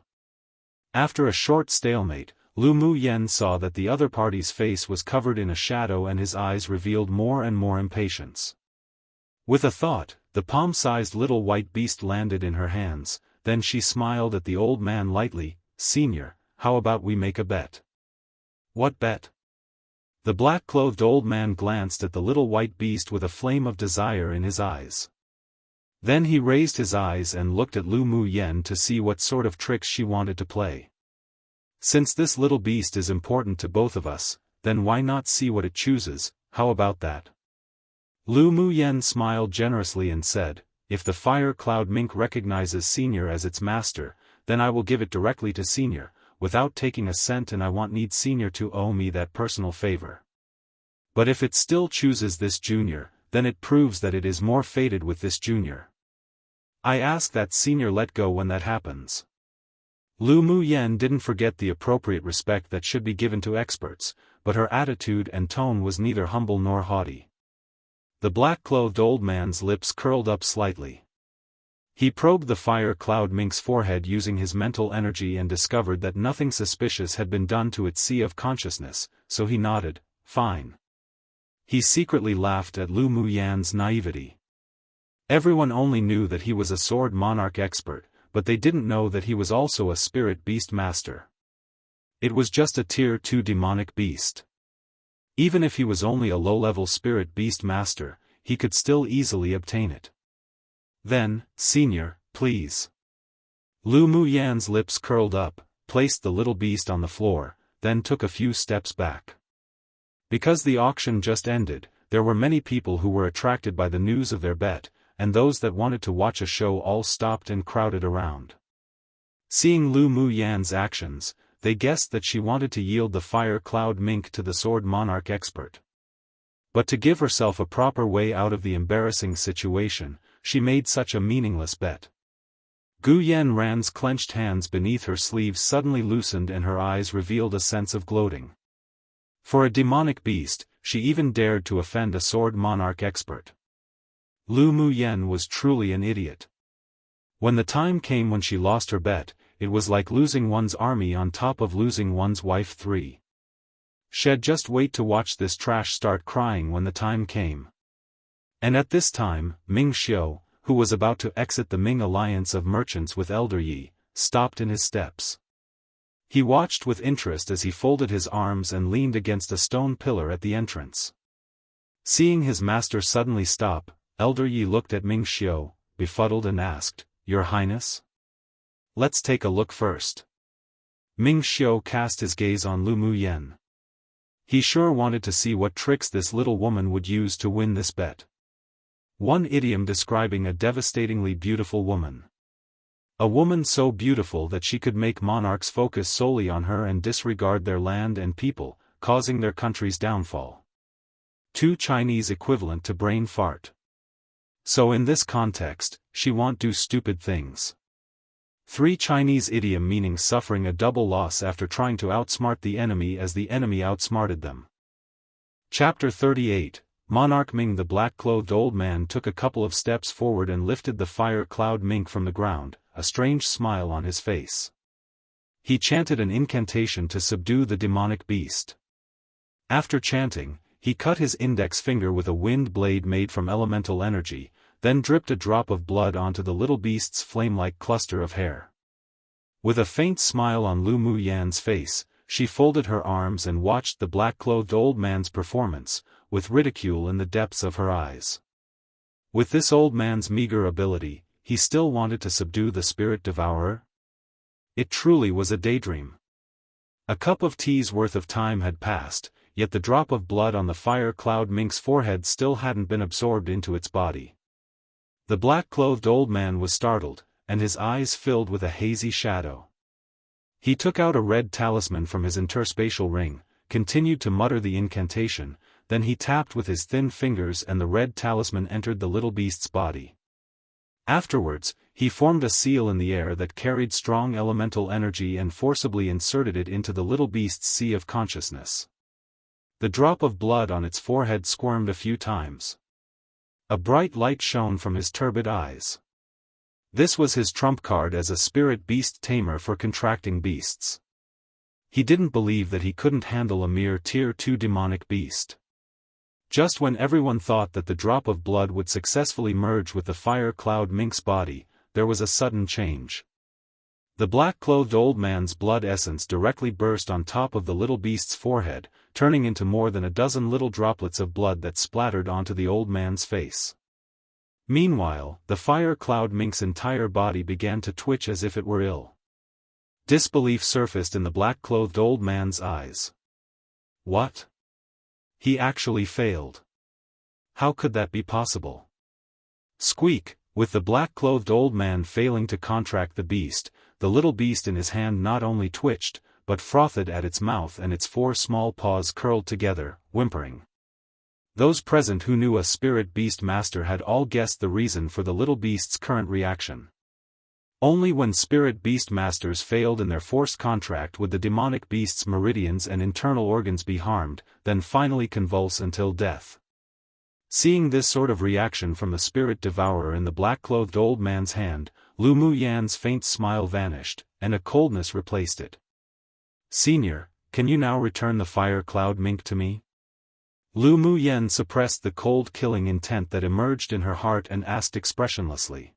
After a short stalemate, Lu Muyen saw that the other party's face was covered in a shadow and his eyes revealed more and more impatience. With a thought, the palm-sized little white beast landed in her hands, then she smiled at the old man lightly. "Senior, how about we make a bet?" "What bet?" The black-clothed old man glanced at the little white beast with a flame of desire in his eyes. Then he raised his eyes and looked at Lu Muyen to see what sort of tricks she wanted to play. "Since this little beast is important to both of us, then why not see what it chooses? How about that?" Lu Muyen smiled generously and said, "If the fire cloud mink recognizes Senior as its master, then I will give it directly to Senior, without taking a cent, and I won't need Senior to owe me that personal favor. But if it still chooses this junior, then it proves that it is more fated with this junior. I ask that Senior let go when that happens." Lu Muyen didn't forget the appropriate respect that should be given to experts, but her attitude and tone was neither humble nor haughty. The black-clothed old man's lips curled up slightly. He probed the fire cloud mink's forehead using his mental energy and discovered that nothing suspicious had been done to its sea of consciousness, so he nodded, "Fine." He secretly laughed at Lu Muyen's naivety. Everyone only knew that he was a sword monarch expert, but they didn't know that he was also a spirit beast master. It was just a tier 2 demonic beast. Even if he was only a low-level spirit beast master, he could still easily obtain it. "Then, Senior, please." Lu Muyen's lips curled up, placed the little beast on the floor, then took a few steps back. Because the auction just ended, there were many people who were attracted by the news of their bet, and those that wanted to watch a show all stopped and crowded around. Seeing Lu Muyen's actions, they guessed that she wanted to yield the fire cloud mink to the sword monarch expert. But to give herself a proper way out of the embarrassing situation, she made such a meaningless bet. Gu Yanran's clenched hands beneath her sleeves suddenly loosened and her eyes revealed a sense of gloating. For a demonic beast, she even dared to offend a sword monarch expert. Lu Muyen was truly an idiot. When the time came when she lost her bet, it was like losing one's army on top of losing one's wife 3. She'd just wait to watch this trash start crying when the time came. And at this time, Ming Xiao, who was about to exit the Ming Alliance of Merchants with Elder Yi, stopped in his steps. He watched with interest as he folded his arms and leaned against a stone pillar at the entrance. Seeing his master suddenly stop, Elder Yi looked at Ming Xiao, befuddled, and asked, "Your Highness? Let's take a look first." Ming Xiao cast his gaze on Lu Muyen. He sure wanted to see what tricks this little woman would use to win this bet. One idiom describing a devastatingly beautiful woman. A woman so beautiful that she could make monarchs focus solely on her and disregard their land and people, causing their country's downfall. 2 Chinese equivalent to brain fart. So in this context, she won't do stupid things. 3 Chinese idiom meaning suffering a double loss after trying to outsmart the enemy as the enemy outsmarted them. Chapter 38, Monarch Ming. The black-clothed old man took a couple of steps forward and lifted the fire cloud mink from the ground, a strange smile on his face. He chanted an incantation to subdue the demonic beast. After chanting, he cut his index finger with a wind blade made from elemental energy, then dripped a drop of blood onto the little beast's flame-like cluster of hair. With a faint smile on Lu Muyen's face, she folded her arms and watched the black-clothed old man's performance, with ridicule in the depths of her eyes. With this old man's meager ability, he still wanted to subdue the spirit devourer? It truly was a daydream. A cup of tea's worth of time had passed, yet the drop of blood on the fire cloud mink's forehead still hadn't been absorbed into its body. The black-clothed old man was startled, and his eyes filled with a hazy shadow. He took out a red talisman from his interspatial ring, continued to mutter the incantation, then he tapped with his thin fingers and the red talisman entered the little beast's body. Afterwards, he formed a seal in the air that carried strong elemental energy and forcibly inserted it into the little beast's sea of consciousness. The drop of blood on its forehead squirmed a few times. A bright light shone from his turbid eyes. This was his trump card as a spirit beast tamer for contracting beasts. He didn't believe that he couldn't handle a mere tier 2 demonic beast. Just when everyone thought that the drop of blood would successfully merge with the fire cloud mink's body, there was a sudden change. The black-clothed old man's blood essence directly burst on top of the little beast's forehead, turning into more than a dozen little droplets of blood that splattered onto the old man's face. Meanwhile, the fire cloud mink's entire body began to twitch as if it were ill. Disbelief surfaced in the black-clothed old man's eyes. What? He actually failed. How could that be possible? Squeak! With the black-clothed old man failing to contract the beast, the little beast in his hand not only twitched, but frothed at its mouth and its 4 small paws curled together, whimpering. Those present who knew a spirit beast master had all guessed the reason for the little beast's current reaction. Only when spirit beast masters failed in their forced contract would the demonic beast's meridians and internal organs be harmed, then finally convulse until death. Seeing this sort of reaction from the spirit devourer in the black-clothed old man's hand, Lu Muyan's faint smile vanished, and a coldness replaced it. "Senior, can you now return the fire cloud mink to me?" Lu Muyan suppressed the cold killing intent that emerged in her heart and asked expressionlessly.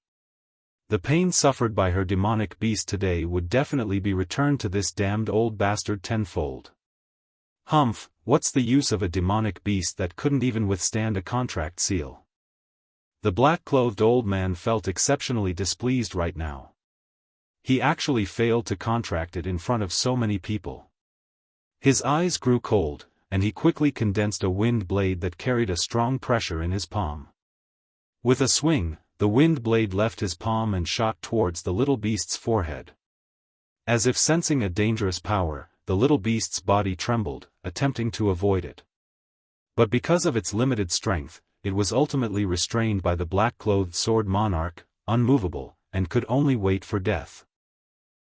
The pain suffered by her demonic beast today would definitely be returned to this damned old bastard tenfold. Humph, what's the use of a demonic beast that couldn't even withstand a contract seal? The black-clothed old man felt exceptionally displeased right now. He actually failed to contract it in front of so many people. His eyes grew cold, and he quickly condensed a wind blade that carried a strong pressure in his palm. With a swing, the wind blade left his palm and shot towards the little beast's forehead. As if sensing a dangerous power, the little beast's body trembled, attempting to avoid it. But because of its limited strength, it was ultimately restrained by the black-clothed sword monarch, unmovable, and could only wait for death.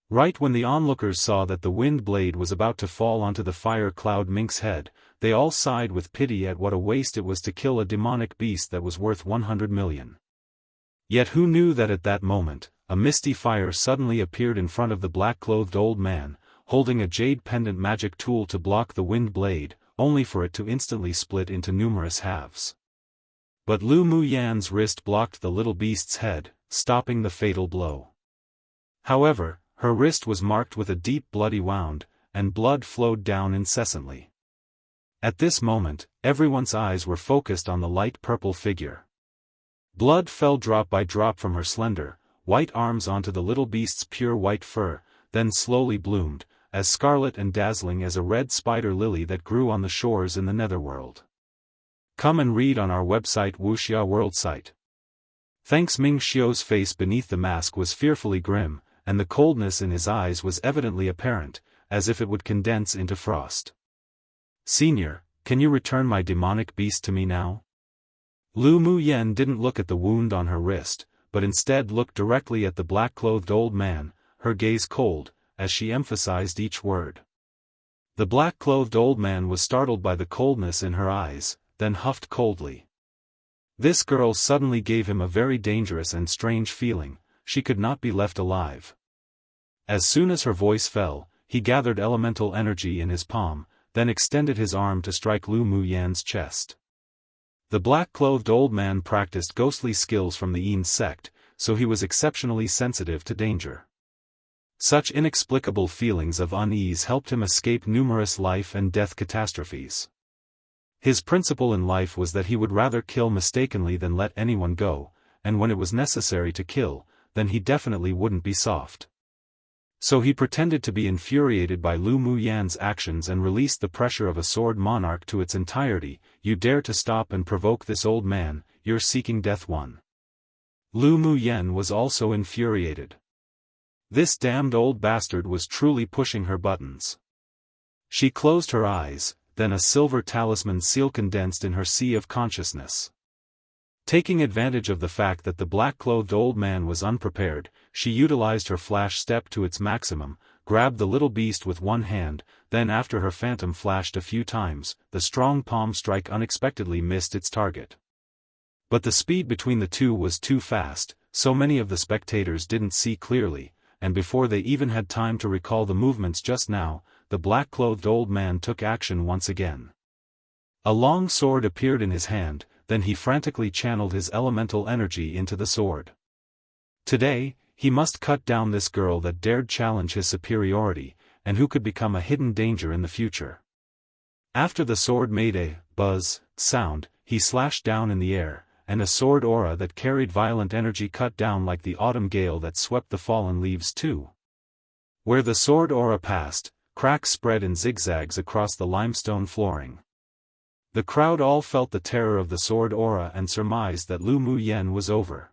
Right when the onlookers saw that the wind blade was about to fall onto the fire cloud mink's head, they all sighed with pity at what a waste it was to kill a demonic beast that was worth 100 million. Yet who knew that at that moment, a misty fire suddenly appeared in front of the black-clothed old man, holding a jade pendant magic tool to block the wind blade, only for it to instantly split into numerous halves. But Lu Muyan's wrist blocked the little beast's head, stopping the fatal blow. However, her wrist was marked with a deep bloody wound, and blood flowed down incessantly. At this moment, everyone's eyes were focused on the light purple figure. Blood fell drop by drop from her slender, white arms onto the little beast's pure white fur, then slowly bloomed, as scarlet and dazzling as a red spider lily that grew on the shores in the netherworld. Come and read on our website Wuxia World Site. Thanks. Ming Xiu's face beneath the mask was fearfully grim, and the coldness in his eyes was evidently apparent, as if it would condense into frost. "Senior, can you return my demonic beast to me now?" Lu Muyan didn't look at the wound on her wrist, but instead looked directly at the black-clothed old man, her gaze cold, as she emphasized each word. The black-clothed old man was startled by the coldness in her eyes, then huffed coldly. This girl suddenly gave him a very dangerous and strange feeling. She could not be left alive. As soon as her voice fell, he gathered elemental energy in his palm, then extended his arm to strike Lu Muyan's chest. The black-clothed old man practiced ghostly skills from the Yin sect, so he was exceptionally sensitive to danger. Such inexplicable feelings of unease helped him escape numerous life and death catastrophes. His principle in life was that he would rather kill mistakenly than let anyone go, and when it was necessary to kill, then he definitely wouldn't be soft. So he pretended to be infuriated by Lu Muyan's actions and released the pressure of a sword monarch to its entirety. "You dare to stop and provoke this old man, you're seeking death one." Lu Muyan was also infuriated. This damned old bastard was truly pushing her buttons. She closed her eyes, then a silver talisman seal condensed in her sea of consciousness. Taking advantage of the fact that the black-clothed old man was unprepared, she utilized her flash step to its maximum, grabbed the little beast with one hand, then after her phantom flashed a few times, the strong palm strike unexpectedly missed its target. But the speed between the two was too fast, so many of the spectators didn't see clearly, and before they even had time to recall the movements just now, the black-clothed old man took action once again. A long sword appeared in his hand, then he frantically channeled his elemental energy into the sword. Today, he must cut down this girl that dared challenge his superiority, and who could become a hidden danger in the future. After the sword made a buzz sound, he slashed down in the air, and a sword aura that carried violent energy cut down like the autumn gale that swept the fallen leaves too. Where the sword aura passed, cracks spread in zigzags across the limestone flooring. The crowd all felt the terror of the sword aura and surmised that Lu Muyen was over.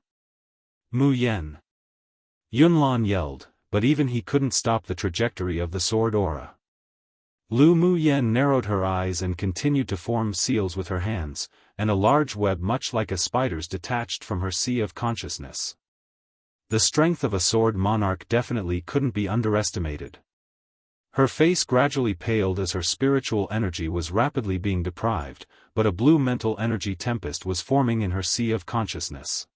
Muyen! Yunlan yelled, but even he couldn't stop the trajectory of the sword aura. Lu Muyen narrowed her eyes and continued to form seals with her hands, and a large web much like a spider's detached from her sea of consciousness. The strength of a sword monarch definitely couldn't be underestimated. Her face gradually paled as her spiritual energy was rapidly being deprived, but a blue mental energy tempest was forming in her sea of consciousness.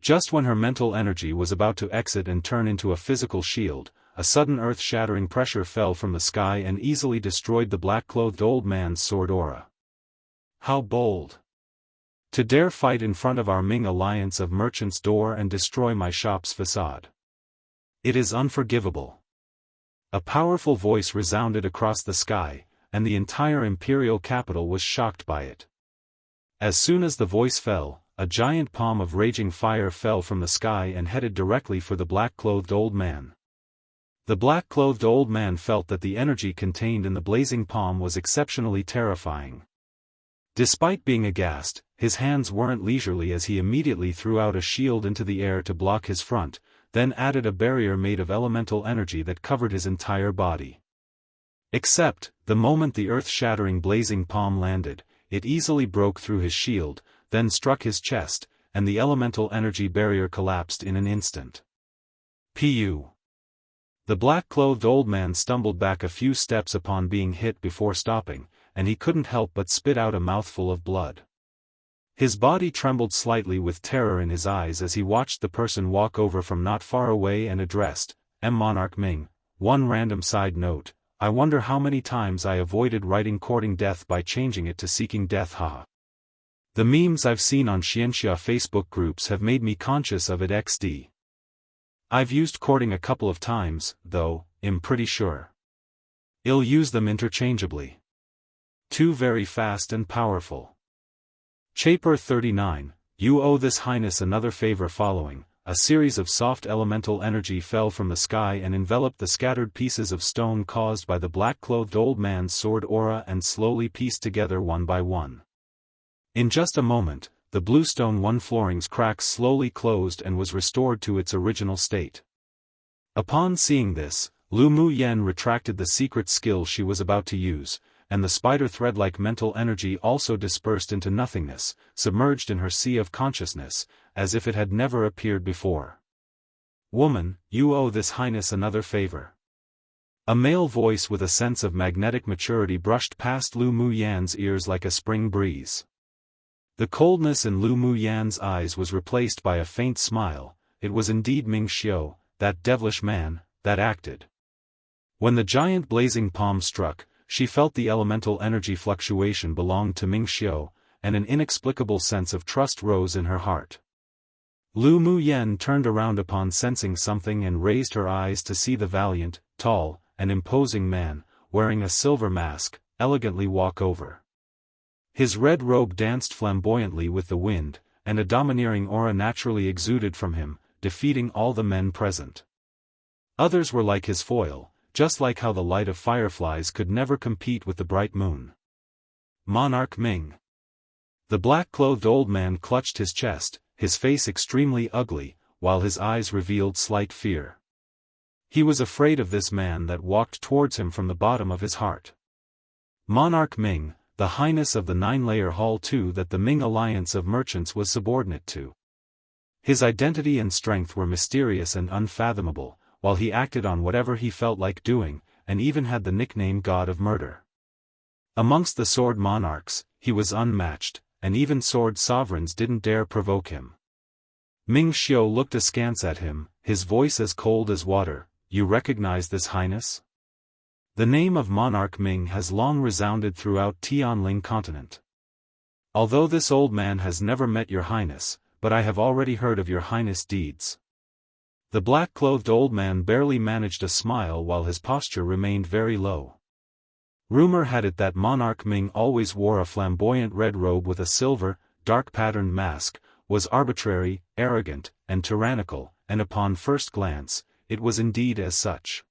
Just when her mental energy was about to exit and turn into a physical shield, a sudden earth-shattering pressure fell from the sky and easily destroyed the black-clothed old man's sword aura. How bold! To dare fight in front of our Ming alliance of merchants' door and destroy my shop's facade. It is unforgivable. A powerful voice resounded across the sky, and the entire imperial capital was shocked by it. As soon as the voice fell, a giant palm of raging fire fell from the sky and headed directly for the black-clothed old man. The black-clothed old man felt that the energy contained in the blazing palm was exceptionally terrifying. Despite being aghast, his hands weren't leisurely as he immediately threw out a shield into the air to block his front, then added a barrier made of elemental energy that covered his entire body. Except, the moment the earth-shattering blazing palm landed, it easily broke through his shield, then struck his chest, and the elemental energy barrier collapsed in an instant. Pu. The black-clothed old man stumbled back a few steps upon being hit before stopping, and he couldn't help but spit out a mouthful of blood. His body trembled slightly with terror in his eyes as he watched the person walk over from not far away and addressed, Monarch Ming. One random side note, I wonder how many times I avoided writing courting death by changing it to seeking death haha. The memes I've seen on Xianxia Facebook groups have made me conscious of it XD. I've used courting a couple of times, though, I'm pretty sure I'll use them interchangeably. Two very fast and powerful. Chaper 39, you owe this highness another favor. Following, a series of soft elemental energy fell from the sky and enveloped the scattered pieces of stone caused by the black-clothed old man's sword aura and slowly pieced together one by one. In just a moment, the bluestone one flooring's cracks slowly closed and was restored to its original state. Upon seeing this, Lu Muyen retracted the secret skill she was about to use, and the spider thread-like mental energy also dispersed into nothingness, submerged in her sea of consciousness, as if it had never appeared before. Woman, you owe this highness another favor. A male voice with a sense of magnetic maturity brushed past Lu Muyen's ears like a spring breeze. The coldness in Lu Muyen's eyes was replaced by a faint smile. It was indeed Ming Xiao, that devilish man, that acted. When the giant blazing palm struck, she felt the elemental energy fluctuation belonged to Ming Xiao, and an inexplicable sense of trust rose in her heart. Lu Muyen turned around upon sensing something and raised her eyes to see the valiant, tall, and imposing man, wearing a silver mask, elegantly walk over. His red robe danced flamboyantly with the wind, and a domineering aura naturally exuded from him, defeating all the men present. Others were like his foil, just like how the light of fireflies could never compete with the bright moon. Monarch Ming. The black-clothed old man clutched his chest, his face extremely ugly, while his eyes revealed slight fear. He was afraid of this man that walked towards him from the bottom of his heart. Monarch Ming, the highness of the nine-layer hall too that the Ming alliance of merchants was subordinate to. His identity and strength were mysterious and unfathomable, while he acted on whatever he felt like doing, and even had the nickname God of Murder. Amongst the sword monarchs, he was unmatched, and even sword sovereigns didn't dare provoke him. Ming Xiao looked askance at him, his voice as cold as water. You recognize this highness? The name of Monarch Ming has long resounded throughout Tianling continent. Although this old man has never met your highness, but I have already heard of your highness' deeds. The black-clothed old man barely managed a smile while his posture remained very low. Rumor had it that Monarch Ming always wore a flamboyant red robe with a silver, dark-patterned mask, was arbitrary, arrogant, and tyrannical, and upon first glance, it was indeed as such.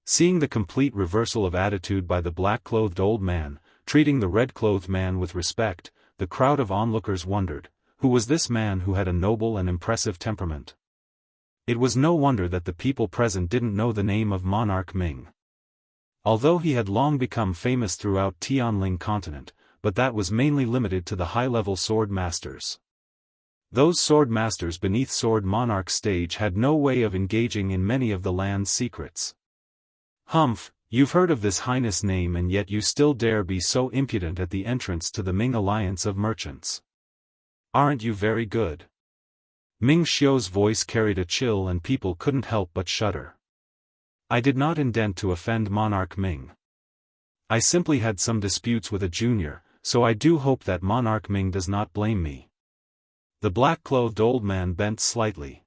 Seeing the complete reversal of attitude by the black-clothed old man, treating the red-clothed man with respect, the crowd of onlookers wondered, who was this man who had a noble and impressive temperament? It was no wonder that the people present didn't know the name of Monarch Ming. Although he had long become famous throughout Tianling continent, but that was mainly limited to the high-level sword masters. Those sword masters beneath Sword Monarch's stage had no way of engaging in many of the land's secrets. Humph, you've heard of this highness name and yet you still dare be so impudent at the entrance to the Ming alliance of merchants. Aren't you very good? Ming Xiao's voice carried a chill and people couldn't help but shudder. I did not intend to offend Monarch Ming. I simply had some disputes with a junior, so I do hope that Monarch Ming does not blame me. The black-clothed old man bent slightly.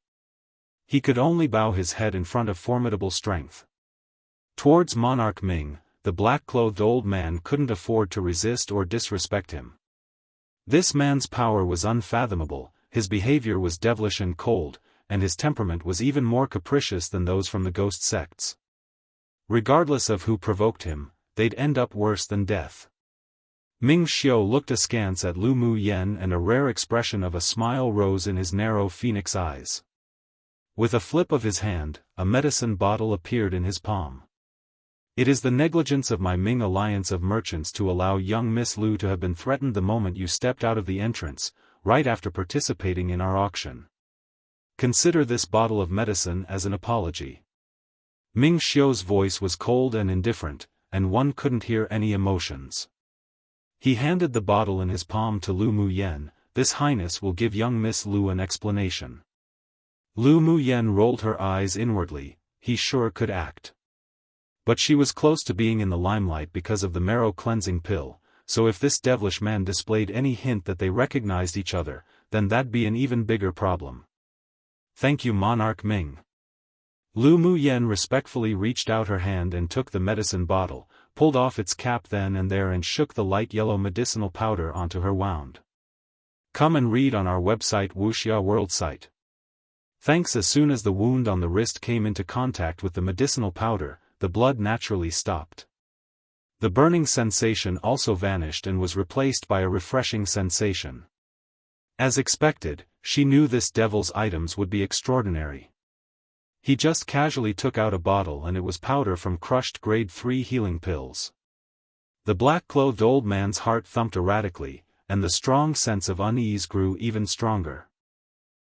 He could only bow his head in front of formidable strength. Towards Monarch Ming, the black-clothed old man couldn't afford to resist or disrespect him. This man's power was unfathomable, his behavior was devilish and cold, and his temperament was even more capricious than those from the ghost sects. Regardless of who provoked him, they'd end up worse than death. Ming Xiao looked askance at Lu Mu Yen and a rare expression of a smile rose in his narrow phoenix eyes. With a flip of his hand, a medicine bottle appeared in his palm. It is the negligence of my Ming alliance of merchants to allow young Miss Lu to have been threatened the moment you stepped out of the entrance, right after participating in our auction. Consider this bottle of medicine as an apology. Ming Xiao's voice was cold and indifferent, and one couldn't hear any emotions. He handed the bottle in his palm to Lu Mu Yen. This highness will give young Miss Lu an explanation. Lu Mu Yen rolled her eyes inwardly, he sure could act. But she was close to being in the limelight because of the marrow-cleansing pill, so if this devilish man displayed any hint that they recognized each other, then that'd be an even bigger problem. Thank you, Monarch Ming. Lu Mu Yen respectfully reached out her hand and took the medicine bottle, pulled off its cap then and there and shook the light yellow medicinal powder onto her wound. Come and read on our website Wuxia World site. Thanks. As soon as the wound on the wrist came into contact with the medicinal powder, the blood naturally stopped. The burning sensation also vanished and was replaced by a refreshing sensation. As expected, she knew this devil's items would be extraordinary. He just casually took out a bottle and it was powder from crushed grade 3 healing pills. The black-clothed old man's heart thumped erratically, and the strong sense of unease grew even stronger.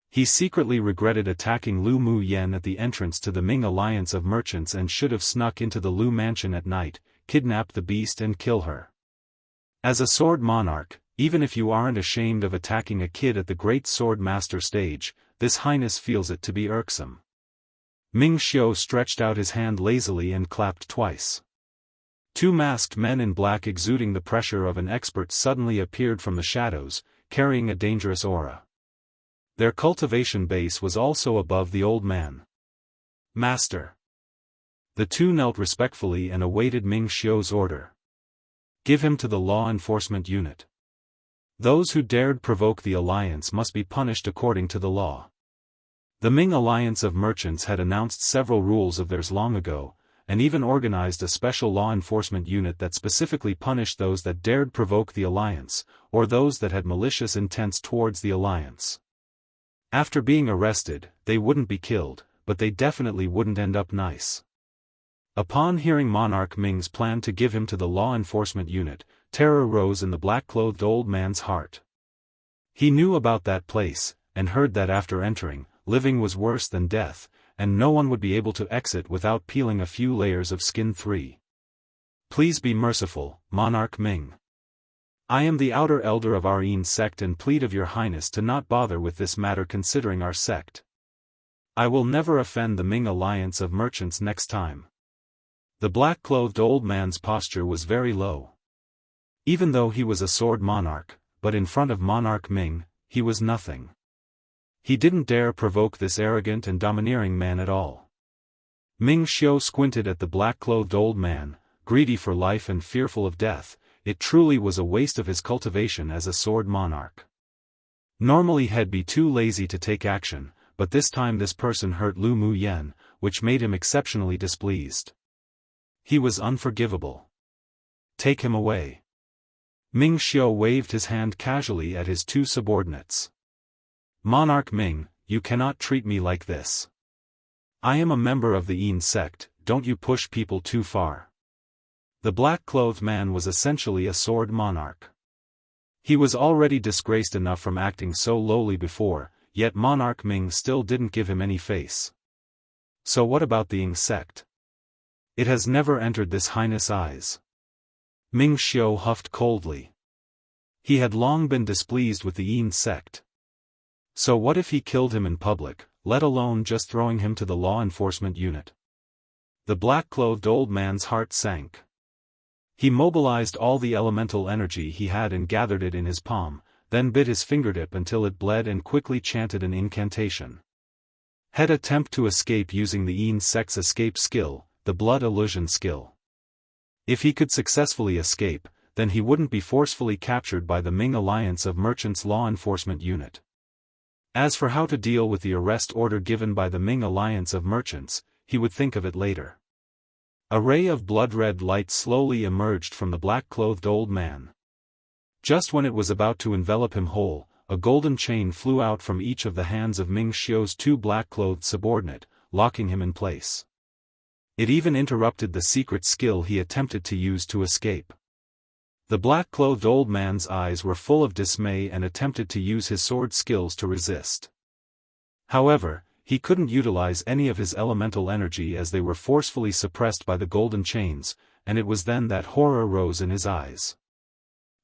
He secretly regretted attacking Lu Mu Yen at the entrance to the Ming alliance of merchants and should have snuck into the Lu mansion at night, kidnap the beast and kill her. As a sword monarch, even if you aren't ashamed of attacking a kid at the great sword master stage, this highness feels it to be irksome. Ming Xiao stretched out his hand lazily and clapped twice. Two masked men in black exuding the pressure of an expert suddenly appeared from the shadows, carrying a dangerous aura. Their cultivation base was also above the old man. Master. The two knelt respectfully and awaited Ming Xiao's order. Give him to the law enforcement unit. Those who dared provoke the alliance must be punished according to the law. The Ming alliance of merchants had announced several rules of theirs long ago, and even organized a special law enforcement unit that specifically punished those that dared provoke the alliance, or those that had malicious intents towards the alliance. After being arrested, they wouldn't be killed, but they definitely wouldn't end up nice. Upon hearing Monarch Ming's plan to give him to the law enforcement unit, terror rose in the black-clothed old man's heart. He knew about that place, and heard that after entering, living was worse than death, and no one would be able to exit without peeling a few layers of skin. 3. Please be merciful, Monarch Ming. I am the outer elder of our Yin sect and plead of your highness to not bother with this matter considering our sect. I will never offend the Ming alliance of merchants next time. The black-clothed old man's posture was very low. Even though he was a sword monarch, but in front of Monarch Ming, he was nothing. He didn't dare provoke this arrogant and domineering man at all. Ming Xiao squinted at the black-clothed old man, greedy for life and fearful of death. It truly was a waste of his cultivation as a sword monarch. Normally he'd be too lazy to take action, but this time this person hurt Lu Mu Yen, which made him exceptionally displeased. He was unforgivable. Take him away. Ming Xiao waved his hand casually at his two subordinates. Monarch Ming, you cannot treat me like this. I am a member of the Yin sect, don't you push people too far. The black-clothed man was essentially a sword monarch. He was already disgraced enough from acting so lowly before, yet Monarch Ming still didn't give him any face. So what about the Yin sect? It has never entered this highness' eyes. Ming Xiao huffed coldly. He had long been displeased with the Yin sect. So what if he killed him in public, let alone just throwing him to the law enforcement unit? The black-clothed old man's heart sank. He mobilized all the elemental energy he had and gathered it in his palm, then bit his fingertip until it bled and quickly chanted an incantation. He'd attempt to escape using the Yin sect's escape skill, the blood illusion skill. If he could successfully escape, then he wouldn't be forcefully captured by the Ming Alliance of Merchants law enforcement unit. As for how to deal with the arrest order given by the Ming Alliance of Merchants, he would think of it later. A ray of blood-red light slowly emerged from the black-clothed old man. Just when it was about to envelop him whole, a golden chain flew out from each of the hands of Ming Xiao's two black-clothed subordinate, locking him in place. It even interrupted the secret skill he attempted to use to escape. The black-clothed old man's eyes were full of dismay and attempted to use his sword skills to resist. However, he couldn't utilize any of his elemental energy as they were forcefully suppressed by the golden chains, and it was then that horror rose in his eyes.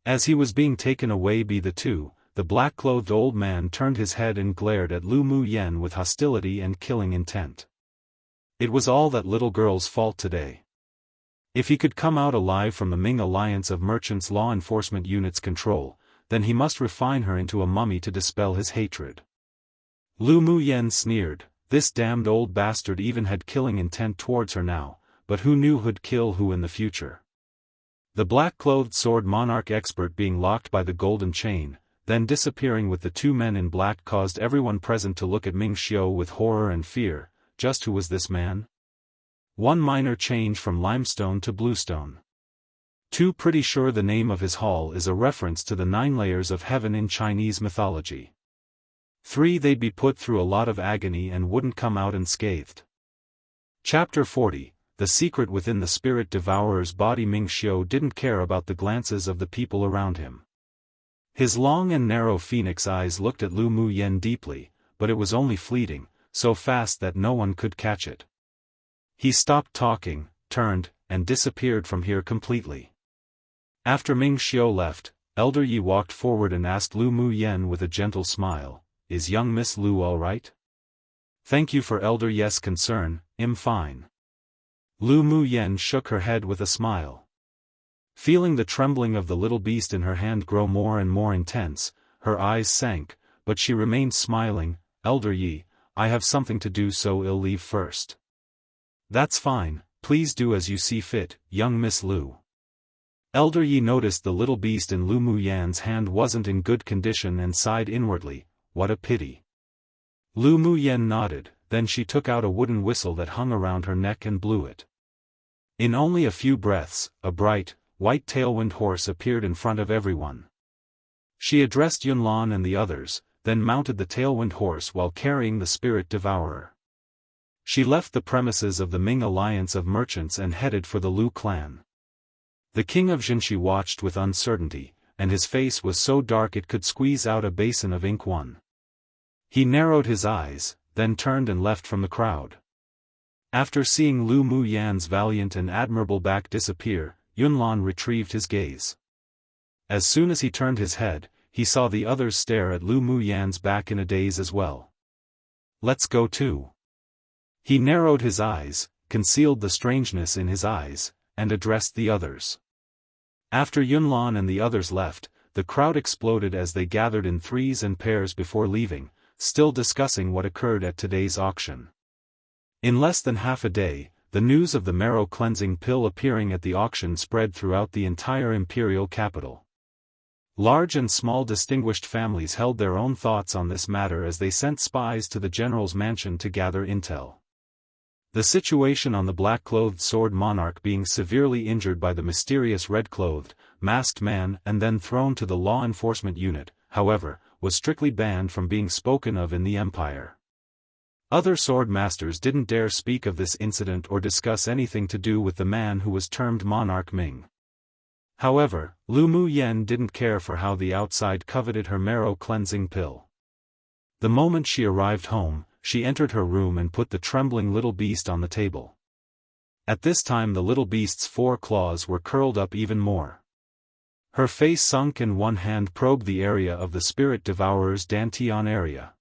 As he was being taken away by the two, the black-clothed old man turned his head and glared at Lu Mu Yen with hostility and killing intent. It was all that little girl's fault today. If he could come out alive from the Ming Alliance of Merchants law enforcement unit's control, then he must refine her into a mummy to dispel his hatred. Lu Mu Yen sneered, this damned old bastard even had killing intent towards her now, but who knew who'd kill who in the future. The black-clothed sword monarch expert being locked by the golden chain, then disappearing with the two men in black caused everyone present to look at Ming Xiao with horror and fear. Just who was this man? One minor change from limestone to bluestone. 2 Pretty sure the name of his hall is a reference to the 9 layers of heaven in Chinese mythology. 3 They'd be put through a lot of agony and wouldn't come out unscathed. Chapter 40 The secret within the spirit devourer's body. Ming Xiao didn't care about the glances of the people around him. His long and narrow phoenix eyes looked at Lu Mu Yen deeply, but it was only fleeting, so fast that no one could catch it. He stopped talking, turned, and disappeared from here completely. After Ming Xiao left, Elder Yi walked forward and asked Lu Mu Yen with a gentle smile, "Is young Miss Lu all right?" "Thank you for Elder Yi's concern, I'm fine." Lu Mu Yen shook her head with a smile. Feeling the trembling of the little beast in her hand grow more and more intense, her eyes sank, but she remained smiling. "Elder Yi, I have something to do, so I'll leave first." "That's fine, please do as you see fit, young Miss Lu." Elder Yi noticed the little beast in Lu Mu Yan's hand wasn't in good condition and sighed inwardly, what a pity. Lu Mu Yan nodded, then she took out a wooden whistle that hung around her neck and blew it. In only a few breaths, a bright, white tailwind horse appeared in front of everyone. She addressed Yunlan and the others, then mounted the tailwind horse while carrying the spirit devourer. She left the premises of the Ming alliance of merchants and headed for the Lu clan. The king of Jinshi watched with uncertainty, and his face was so dark it could squeeze out a basin of ink. He narrowed his eyes, then turned and left from the crowd. After seeing Lu Muyan's valiant and admirable back disappear, Yunlan retrieved his gaze. As soon as he turned his head, he saw the others stare at Lu Muyan's back in a daze as well. "Let's go too." He narrowed his eyes, concealed the strangeness in his eyes, and addressed the others. After Yunlan and the others left, the crowd exploded as they gathered in threes and pairs before leaving, still discussing what occurred at today's auction. In less than half a day, the news of the marrow cleansing pill appearing at the auction spread throughout the entire imperial capital. Large and small distinguished families held their own thoughts on this matter as they sent spies to the general's mansion to gather intel. The situation on the black-clothed sword monarch being severely injured by the mysterious red-clothed, masked man and then thrown to the law enforcement unit, however, was strictly banned from being spoken of in the empire. Other sword masters didn't dare speak of this incident or discuss anything to do with the man who was termed Monarch Ming. However, Lu Muyan didn't care for how the outside coveted her marrow cleansing pill. The moment she arrived home, she entered her room and put the trembling little beast on the table. At this time the little beast's 4 claws were curled up even more. Her face sunk and one hand probed the area of the spirit devourer's dantian area.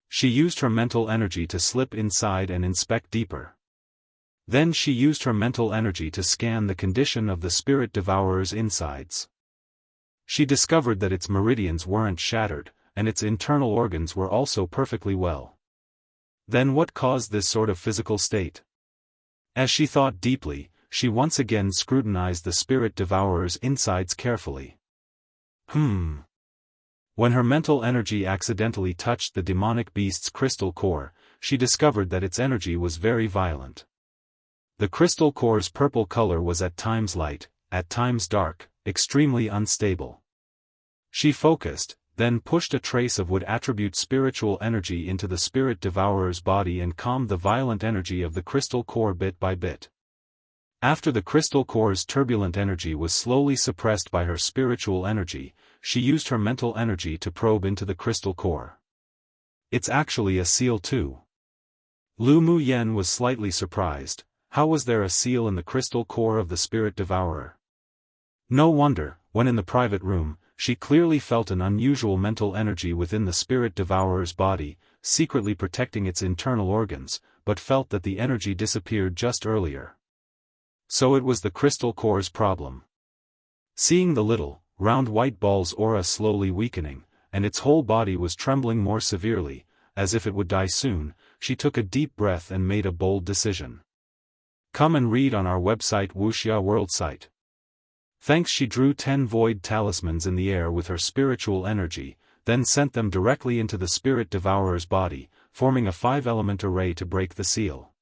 She used her mental energy to slip inside and inspect deeper. Then she used her mental energy to scan the condition of the spirit devourer's insides. She discovered that its meridians weren't shattered, and its internal organs were also perfectly well. Then what caused this sort of physical state? As she thought deeply, she once again scrutinized the spirit devourer's insides carefully. When her mental energy accidentally touched the demonic beast's crystal core, she discovered that its energy was very violent. The crystal core's purple color was at times light, at times dark, extremely unstable. She focused, then pushed a trace of wood attribute spiritual energy into the spirit devourer's body and calmed the violent energy of the crystal core bit by bit. After the crystal core's turbulent energy was slowly suppressed by her spiritual energy, she used her mental energy to probe into the crystal core. It's actually a seal too. Lu Muyan was slightly surprised. How was there a seal in the crystal core of the spirit devourer? No wonder, when in the private room, she clearly felt an unusual mental energy within the spirit devourer's body, secretly protecting its internal organs, but felt that the energy disappeared just earlier. So it was the crystal core's problem. Seeing the little, round white ball's aura slowly weakening, and its whole body was trembling more severely, as if it would die soon, she took a deep breath and made a bold decision. Come and read on our website Wuxia World site. Thanks. She drew 10 void talismans in the air with her spiritual energy, then sent them directly into the spirit devourer's body, forming a 5-element array to break the seal.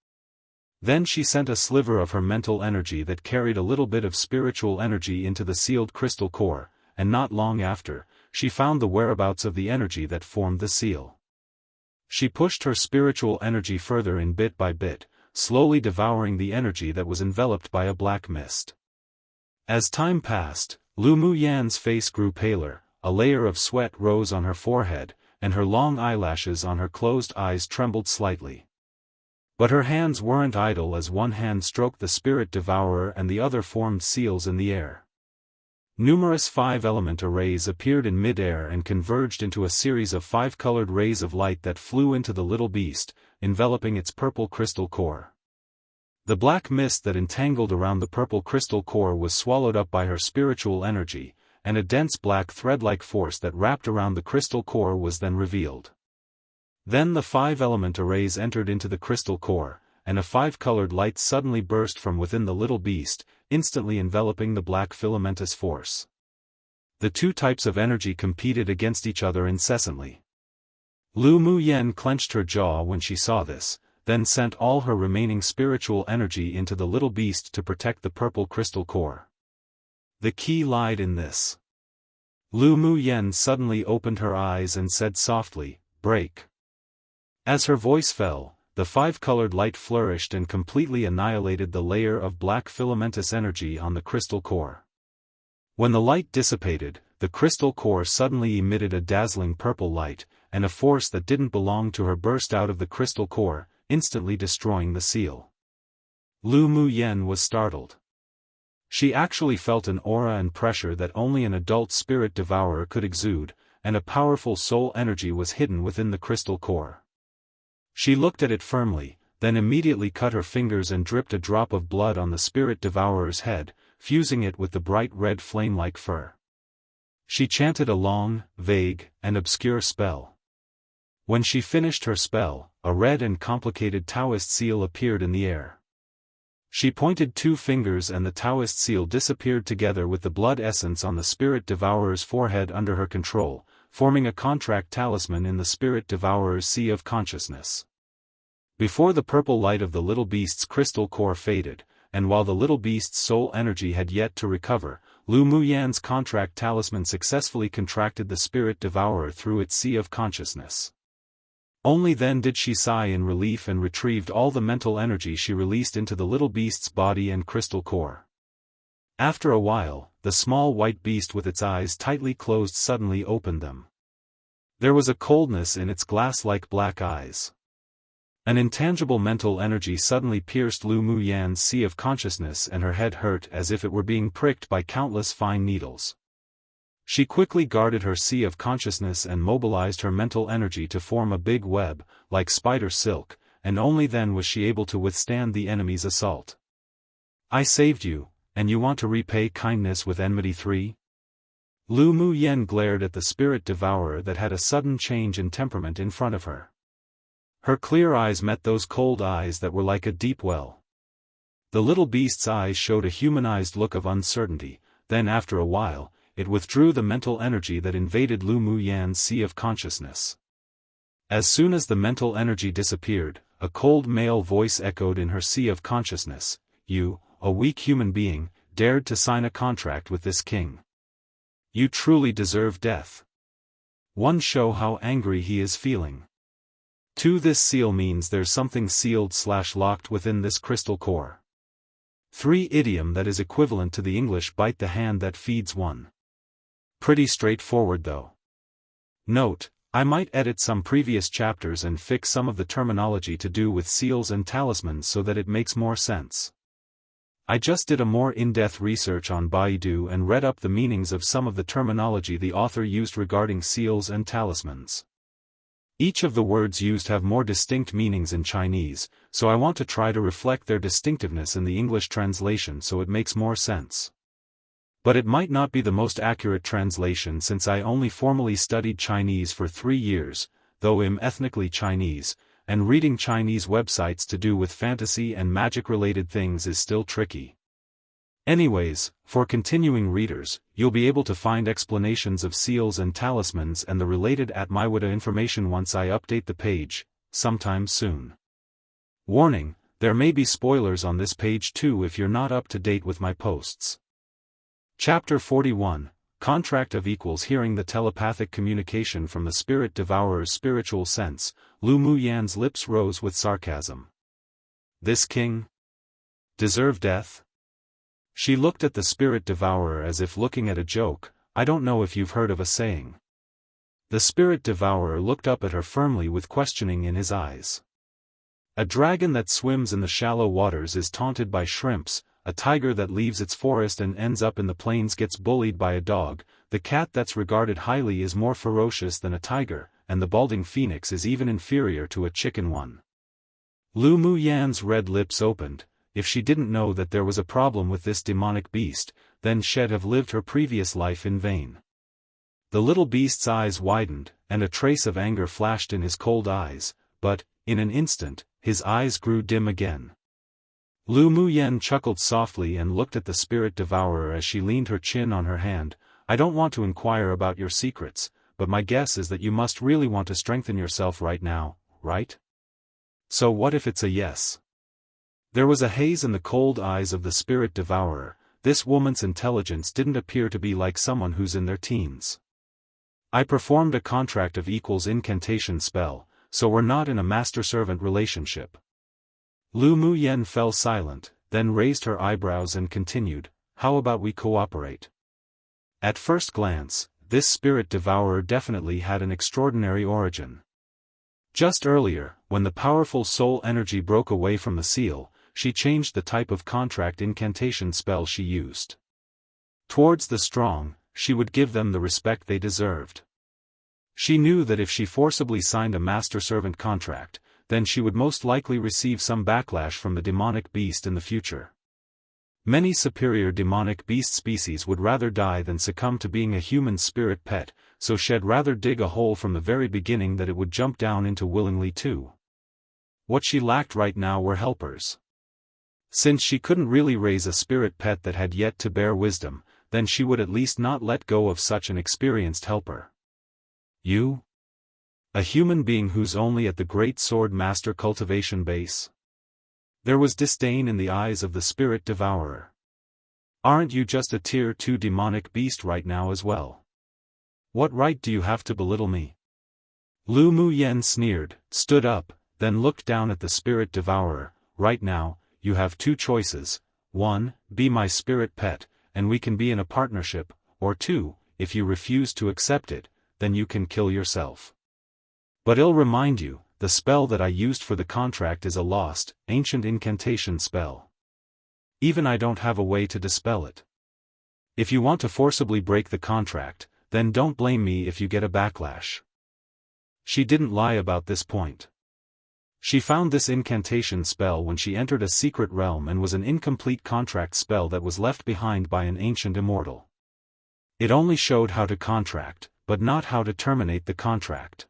Then she sent a sliver of her mental energy that carried a little bit of spiritual energy into the sealed crystal core, and not long after, she found the whereabouts of the energy that formed the seal. She pushed her spiritual energy further in bit by bit, slowly devouring the energy that was enveloped by a black mist. As time passed, Lu Muyan's face grew paler, a layer of sweat rose on her forehead, and her long eyelashes on her closed eyes trembled slightly. But her hands weren't idle as one hand stroked the spirit devourer and the other formed seals in the air. Numerous 5-element arrays appeared in mid-air and converged into a series of 5-colored rays of light that flew into the little beast, enveloping its purple crystal core. The black mist that entangled around the purple crystal core was swallowed up by her spiritual energy, and a dense black thread-like force that wrapped around the crystal core was then revealed. Then the 5-element arrays entered into the crystal core, and a 5-colored light suddenly burst from within the little beast, instantly enveloping the black filamentous force. The two types of energy competed against each other incessantly. Lu Muyan clenched her jaw when she saw this, then sent all her remaining spiritual energy into the little beast to protect the purple crystal core. The key lied in this. Lu Muyan suddenly opened her eyes and said softly, "Break." As her voice fell, the five-colored light flourished and completely annihilated the layer of black filamentous energy on the crystal core. When the light dissipated, the crystal core suddenly emitted a dazzling purple light, and a force that didn't belong to her burst out of the crystal core, instantly destroying the seal. Lu Muyen was startled. She actually felt an aura and pressure that only an adult spirit devourer could exude, and a powerful soul energy was hidden within the crystal core. She looked at it firmly, then immediately cut her fingers and dripped a drop of blood on the spirit devourer's head, fusing it with the bright red flame-like fur. She chanted a long, vague, and obscure spell. When she finished her spell, a red and complicated Taoist seal appeared in the air. She pointed two fingers and the Taoist seal disappeared together with the blood essence on the spirit devourer's forehead under her control, forming a contract talisman in the spirit devourer's sea of consciousness. Before the purple light of the little beast's crystal core faded, and while the little beast's soul energy had yet to recover, Lu Muyan's contract talisman successfully contracted the spirit devourer through its sea of consciousness. Only then did she sigh in relief and retrieved all the mental energy she released into the little beast's body and crystal core. After a while, the small white beast with its eyes tightly closed suddenly opened them. There was a coldness in its glass-like black eyes. An intangible mental energy suddenly pierced Lu Muyan's sea of consciousness and her head hurt as if it were being pricked by countless fine needles. She quickly guarded her sea of consciousness and mobilized her mental energy to form a big web, like spider silk, and only then was she able to withstand the enemy's assault. I saved you, and you want to repay kindness with enmity 3? Lu Muyen glared at the spirit devourer that had a sudden change in temperament in front of her. Her clear eyes met those cold eyes that were like a deep well. The little beast's eyes showed a humanized look of uncertainty, then after a while, it withdrew the mental energy that invaded Lu Muyan's sea of consciousness. As soon as the mental energy disappeared, a cold male voice echoed in her sea of consciousness, "You, a weak human being, dared to sign a contract with this king. You truly deserve death. 1. Show how angry he is feeling. 2. This seal means there's something sealed/locked within this crystal core. 3. Idiom that is equivalent to the English bite the hand that feeds one." Pretty straightforward though. Note, I might edit some previous chapters and fix some of the terminology to do with seals and talismans so that it makes more sense. I just did a more in-depth research on Baidu and read up the meanings of some of the terminology the author used regarding seals and talismans. Each of the words used have more distinct meanings in Chinese, so I want to try to reflect their distinctiveness in the English translation so it makes more sense. But it might not be the most accurate translation since I only formally studied Chinese for 3 years, though I'm ethnically Chinese, and reading Chinese websites to do with fantasy and magic-related things is still tricky. Anyways, for continuing readers, you'll be able to find explanations of seals and talismans and the related Atmaiwada information once I update the page, sometime soon. Warning, there may be spoilers on this page too if you're not up to date with my posts. Chapter 41, Contract of Equals. Hearing the telepathic communication from the spirit devourer's spiritual sense, Lu Muyan's lips rose with sarcasm. This king? Deserve death? She looked at the spirit devourer as if looking at a joke. I don't know if you've heard of a saying. The spirit devourer looked up at her firmly with questioning in his eyes. A dragon that swims in the shallow waters is taunted by shrimps. A tiger that leaves its forest and ends up in the plains gets bullied by a dog, the cat that's regarded highly is more ferocious than a tiger, and the balding phoenix is even inferior to a chicken one. Lu Muyan's red lips opened. If she didn't know that there was a problem with this demonic beast, then she'd have lived her previous life in vain. The little beast's eyes widened, and a trace of anger flashed in his cold eyes, but, in an instant, his eyes grew dim again. Lu Muyen chuckled softly and looked at the spirit devourer as she leaned her chin on her hand. I don't want to inquire about your secrets, but my guess is that you must really want to strengthen yourself right now, right? So what if it's a yes? There was a haze in the cold eyes of the spirit devourer. This woman's intelligence didn't appear to be like someone who's in their teens. I performed a contract of equals incantation spell. so we're not in a master-servant relationship. Lu Muyen fell silent, then raised her eyebrows and continued, how about we cooperate? At first glance, this spirit devourer definitely had an extraordinary origin. Just earlier, when the powerful soul energy broke away from the seal, she changed the type of contract incantation spell she used. Towards the strong, she would give them the respect they deserved. She knew that if she forcibly signed a master-servant contract, then she would most likely receive some backlash from the demonic beast in the future. Many superior demonic beast species would rather die than succumb to being a human spirit pet, so she'd rather dig a hole from the very beginning that it would jump down into willingly too. What she lacked right now were helpers. Since she couldn't really raise a spirit pet that had yet to bear wisdom, then she would at least not let go of such an experienced helper. You? A human being who's only at the Great Sword Master cultivation base? There was disdain in the eyes of the spirit devourer. Aren't you just a tier 2 demonic beast right now as well? What right do you have to belittle me? Lu Muyen sneered, stood up, then looked down at the spirit devourer. Right now, you have two choices: 1, be my spirit pet, and we can be in a partnership, or 2, if you refuse to accept it, then you can kill yourself. But I'll remind you, the spell that I used for the contract is a lost, ancient incantation spell. Even I don't have a way to dispel it. If you want to forcibly break the contract, then don't blame me if you get a backlash. She didn't lie about this point. She found this incantation spell when she entered a secret realm and was an incomplete contract spell that was left behind by an ancient immortal. It only showed how to contract, but not how to terminate the contract.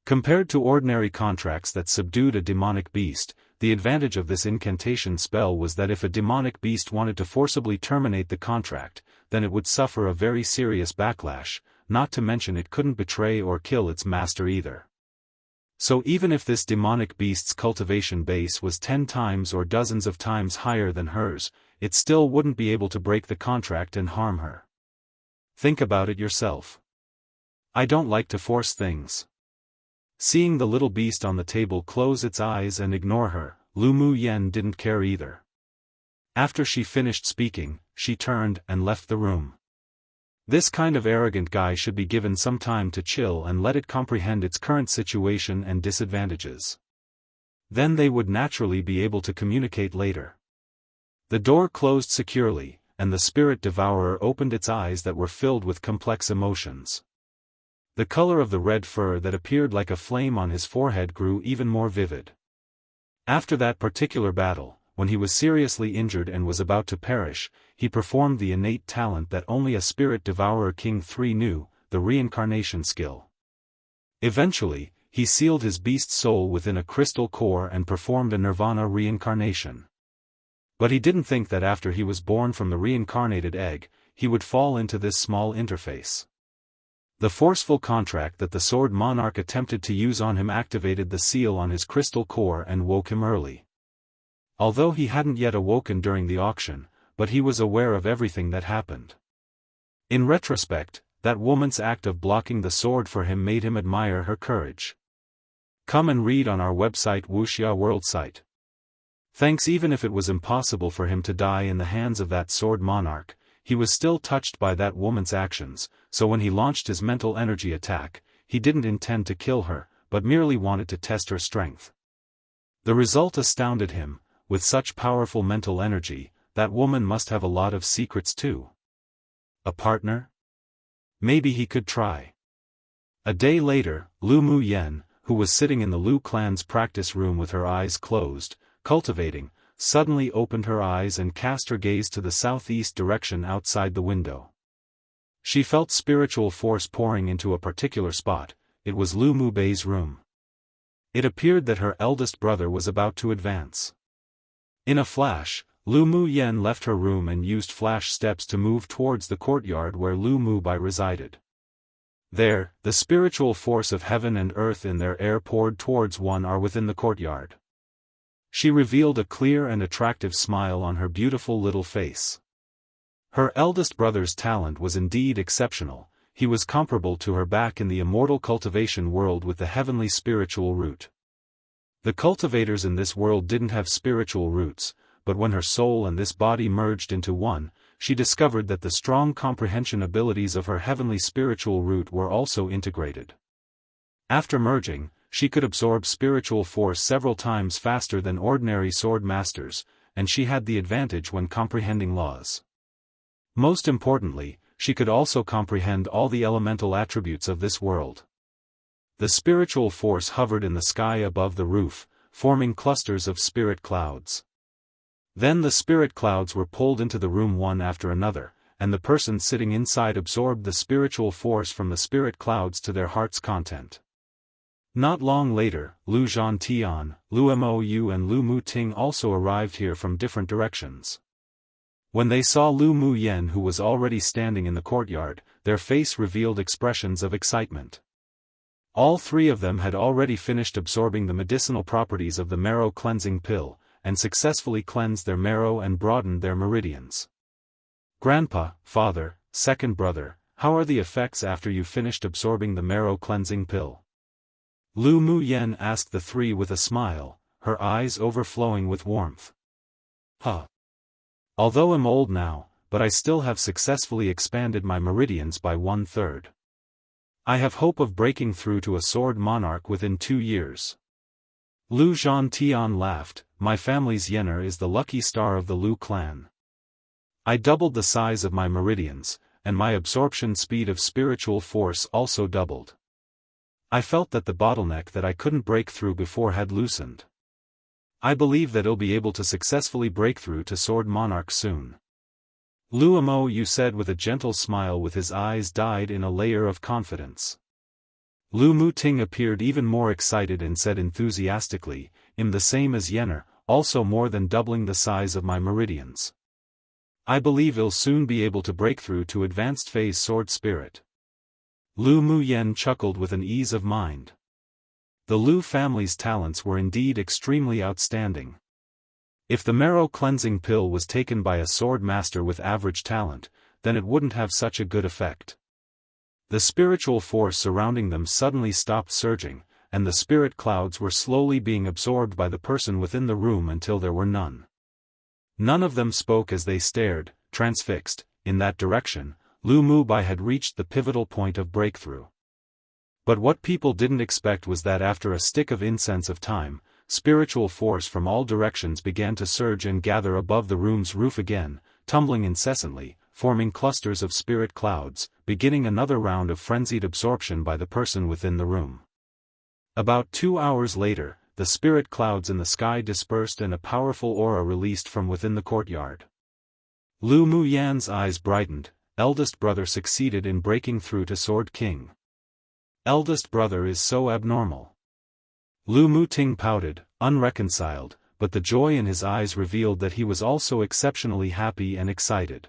Compared to ordinary contracts that subdued a demonic beast, the advantage of this incantation spell was that if a demonic beast wanted to forcibly terminate the contract, then it would suffer a very serious backlash, not to mention it couldn't betray or kill its master either. So even if this demonic beast's cultivation base was 10 times or dozens of times higher than hers, it still wouldn't be able to break the contract and harm her. Think about it yourself. I don't like to force things. Seeing the little beast on the table close its eyes and ignore her, Lu Muyen didn't care either. After she finished speaking, she turned and left the room. This kind of arrogant guy should be given some time to chill and let it comprehend its current situation and disadvantages. Then they would naturally be able to communicate later. The door closed securely, and the spirit devourer opened its eyes that were filled with complex emotions. The color of the red fur that appeared like a flame on his forehead grew even more vivid. After that particular battle, when he was seriously injured and was about to perish, he performed the innate talent that only a spirit devourer King 3 knew, the reincarnation skill. Eventually, he sealed his beast soul within a crystal core and performed a nirvana reincarnation. But he didn't think that after he was born from the reincarnated egg, he would fall into this small interface. The forceful contract that the Sword Monarch attempted to use on him activated the seal on his crystal core and woke him early. Although he hadn't yet awoken during the auction, but he was aware of everything that happened. In retrospect, that woman's act of blocking the sword for him made him admire her courage. Come and read on our website Wuxia World site. Thanks. Even if it was impossible for him to die in the hands of that Sword Monarch, he was still touched by that woman's actions, so when he launched his mental energy attack, he didn't intend to kill her, but merely wanted to test her strength. The result astounded him. With such powerful mental energy, that woman must have a lot of secrets too. A partner? Maybe he could try. A day later, Lu Muyen, who was sitting in the Lu clan's practice room with her eyes closed, cultivating, suddenly opened her eyes and cast her gaze to the southeast direction outside the window. She felt spiritual force pouring into a particular spot. It was Lu Mubei's room. It appeared that her eldest brother was about to advance. In a flash, Lu Muyen left her room and used flash steps to move towards the courtyard where Lu Mubai resided. There, the spiritual force of heaven and earth in their air poured towards one are within the courtyard. She revealed a clear and attractive smile on her beautiful little face. Her eldest brother's talent was indeed exceptional. he was comparable to her back in the immortal cultivation world with the heavenly spiritual root. The cultivators in this world didn't have spiritual roots, but when her soul and this body merged into one, she discovered that the strong comprehension abilities of her heavenly spiritual root were also integrated. After merging, she could absorb spiritual force several times faster than ordinary sword masters, and she had the advantage when comprehending laws. Most importantly, she could also comprehend all the elemental attributes of this world. The spiritual force hovered in the sky above the roof, forming clusters of spirit clouds. Then the spirit clouds were pulled into the room one after another, and the person sitting inside absorbed the spiritual force from the spirit clouds to their heart's content. Not long later, Lu Zhantian, Lu Mou and Lu Muting also arrived here from different directions. When they saw Lu Muyen, who was already standing in the courtyard, their face revealed expressions of excitement. All three of them had already finished absorbing the medicinal properties of the marrow cleansing pill, and successfully cleansed their marrow and broadened their meridians. Grandpa, father, second brother, how are the effects after you finished absorbing the marrow cleansing pill? Lu Muyen asked the three with a smile, her eyes overflowing with warmth. Although I'm old now, but I still have successfully expanded my meridians by 1/3. I have hope of breaking through to a sword monarch within 2 years. Lu Zhantian laughed, my family's yener is the lucky star of the Lu clan. I doubled the size of my meridians, and my absorption speed of spiritual force also doubled. I felt that the bottleneck that I couldn't break through before had loosened. I believe that I'll be able to successfully break through to sword monarch soon. Lu Mou said with a gentle smile, with his eyes dyed in a layer of confidence. Lu Muting appeared even more excited and said enthusiastically, I'm the same as Yener, also more than doubling the size of my meridians. I believe I'll soon be able to break through to advanced phase sword spirit. Lu Muyen chuckled with an ease of mind. The Lu family's talents were indeed extremely outstanding. If the marrow cleansing pill was taken by a sword master with average talent, then it wouldn't have such a good effect. The spiritual force surrounding them suddenly stopped surging, and the spirit clouds were slowly being absorbed by the person within the room until there were none. None of them spoke as they stared, transfixed, in that direction. Lu Mubai had reached the pivotal point of breakthrough. But what people didn't expect was that after a stick of incense of time, spiritual force from all directions began to surge and gather above the room's roof again, tumbling incessantly, forming clusters of spirit clouds, beginning another round of frenzied absorption by the person within the room. About 2 hours later, the spirit clouds in the sky dispersed and a powerful aura released from within the courtyard. Lu Muyan's eyes brightened. Eldest brother succeeded in breaking through to Sword King. Eldest brother is so abnormal. Lu Muting pouted, unreconciled, but the joy in his eyes revealed that he was also exceptionally happy and excited.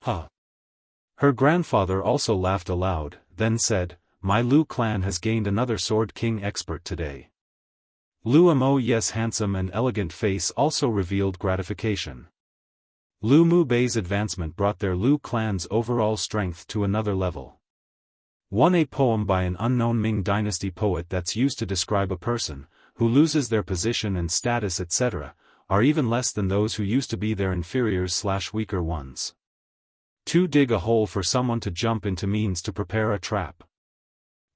Her grandfather also laughed aloud, then said, my Lu clan has gained another Sword King expert today. Lu Mo's handsome and elegant face also revealed gratification. Lu Mubei's advancement brought their Lu clan's overall strength to another level. A poem by an unknown Ming dynasty poet that's used to describe a person who loses their position and status etc., are even less than those who used to be their inferiors/weaker ones. To dig a hole for someone to jump into means to prepare a trap.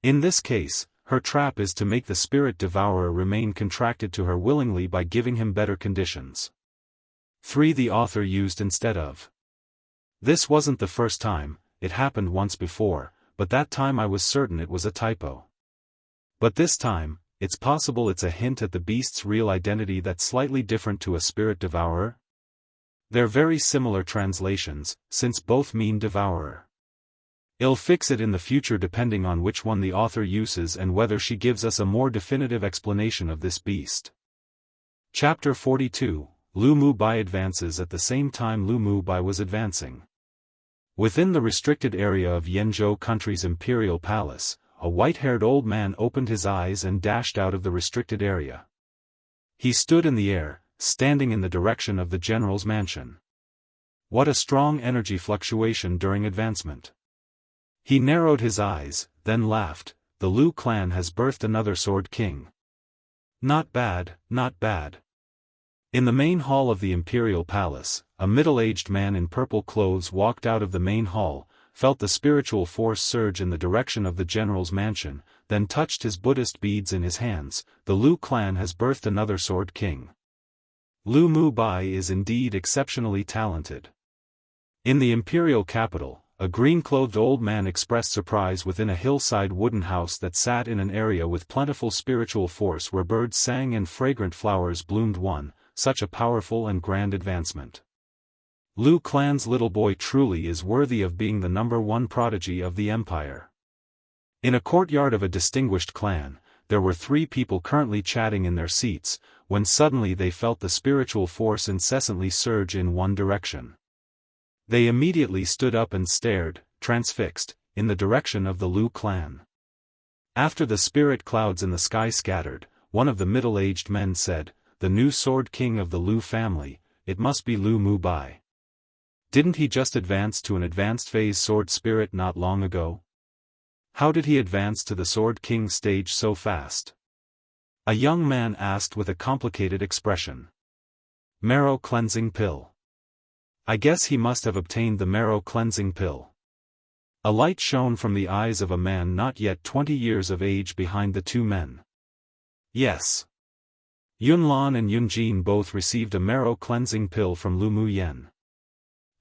In this case, her trap is to make the spirit devourer remain contracted to her willingly by giving him better conditions. 3. The author used instead of. This wasn't the first time, it happened once before, but that time I was certain it was a typo. But this time, it's possible it's a hint at the beast's real identity that's slightly different to a spirit devourer? They're very similar translations, since both mean devourer. I'll fix it in the future depending on which one the author uses and whether she gives us a more definitive explanation of this beast. Chapter 42, Lu Mubai advances at the same time Lu Mubai was advancing. Within the restricted area of Yenzhou country's Imperial Palace, a white-haired old man opened his eyes and dashed out of the restricted area. He stood in the air, standing in the direction of the general's mansion. What a strong energy fluctuation during advancement. He narrowed his eyes, then laughed. The Lu clan has birthed another Sword King. Not bad, not bad. In the main hall of the Imperial Palace, a middle-aged man in purple clothes walked out of the main hall, felt the spiritual force surge in the direction of the general's mansion, then touched his Buddhist beads in his hands. The Lu clan has birthed another Sword King. Lu Mu Bai is indeed exceptionally talented. In the imperial capital, a green-clothed old man expressed surprise within a hillside wooden house that sat in an area with plentiful spiritual force where birds sang and fragrant flowers bloomed. Such a powerful and grand advancement. Lu clan's little boy truly is worthy of being the #1 prodigy of the empire. In a courtyard of a distinguished clan, there were 3 people currently chatting in their seats, when suddenly they felt the spiritual force incessantly surge in one direction. They immediately stood up and stared, transfixed, in the direction of the Lu clan. After the spirit clouds in the sky scattered, one of the middle-aged men said, "The new Sword King of the Lu family, it must be Lu Mu Bai. Didn't he just advance to an advanced phase sword spirit not long ago? How did he advance to the Sword King stage so fast?" A young man asked with a complicated expression. "Marrow cleansing pill. I guess he must have obtained the marrow cleansing pill." A light shone from the eyes of a man not yet 20 years of age behind the 2 men. Yes. Yunlan and Yunjin both received a marrow cleansing pill from Lu Mu Yan.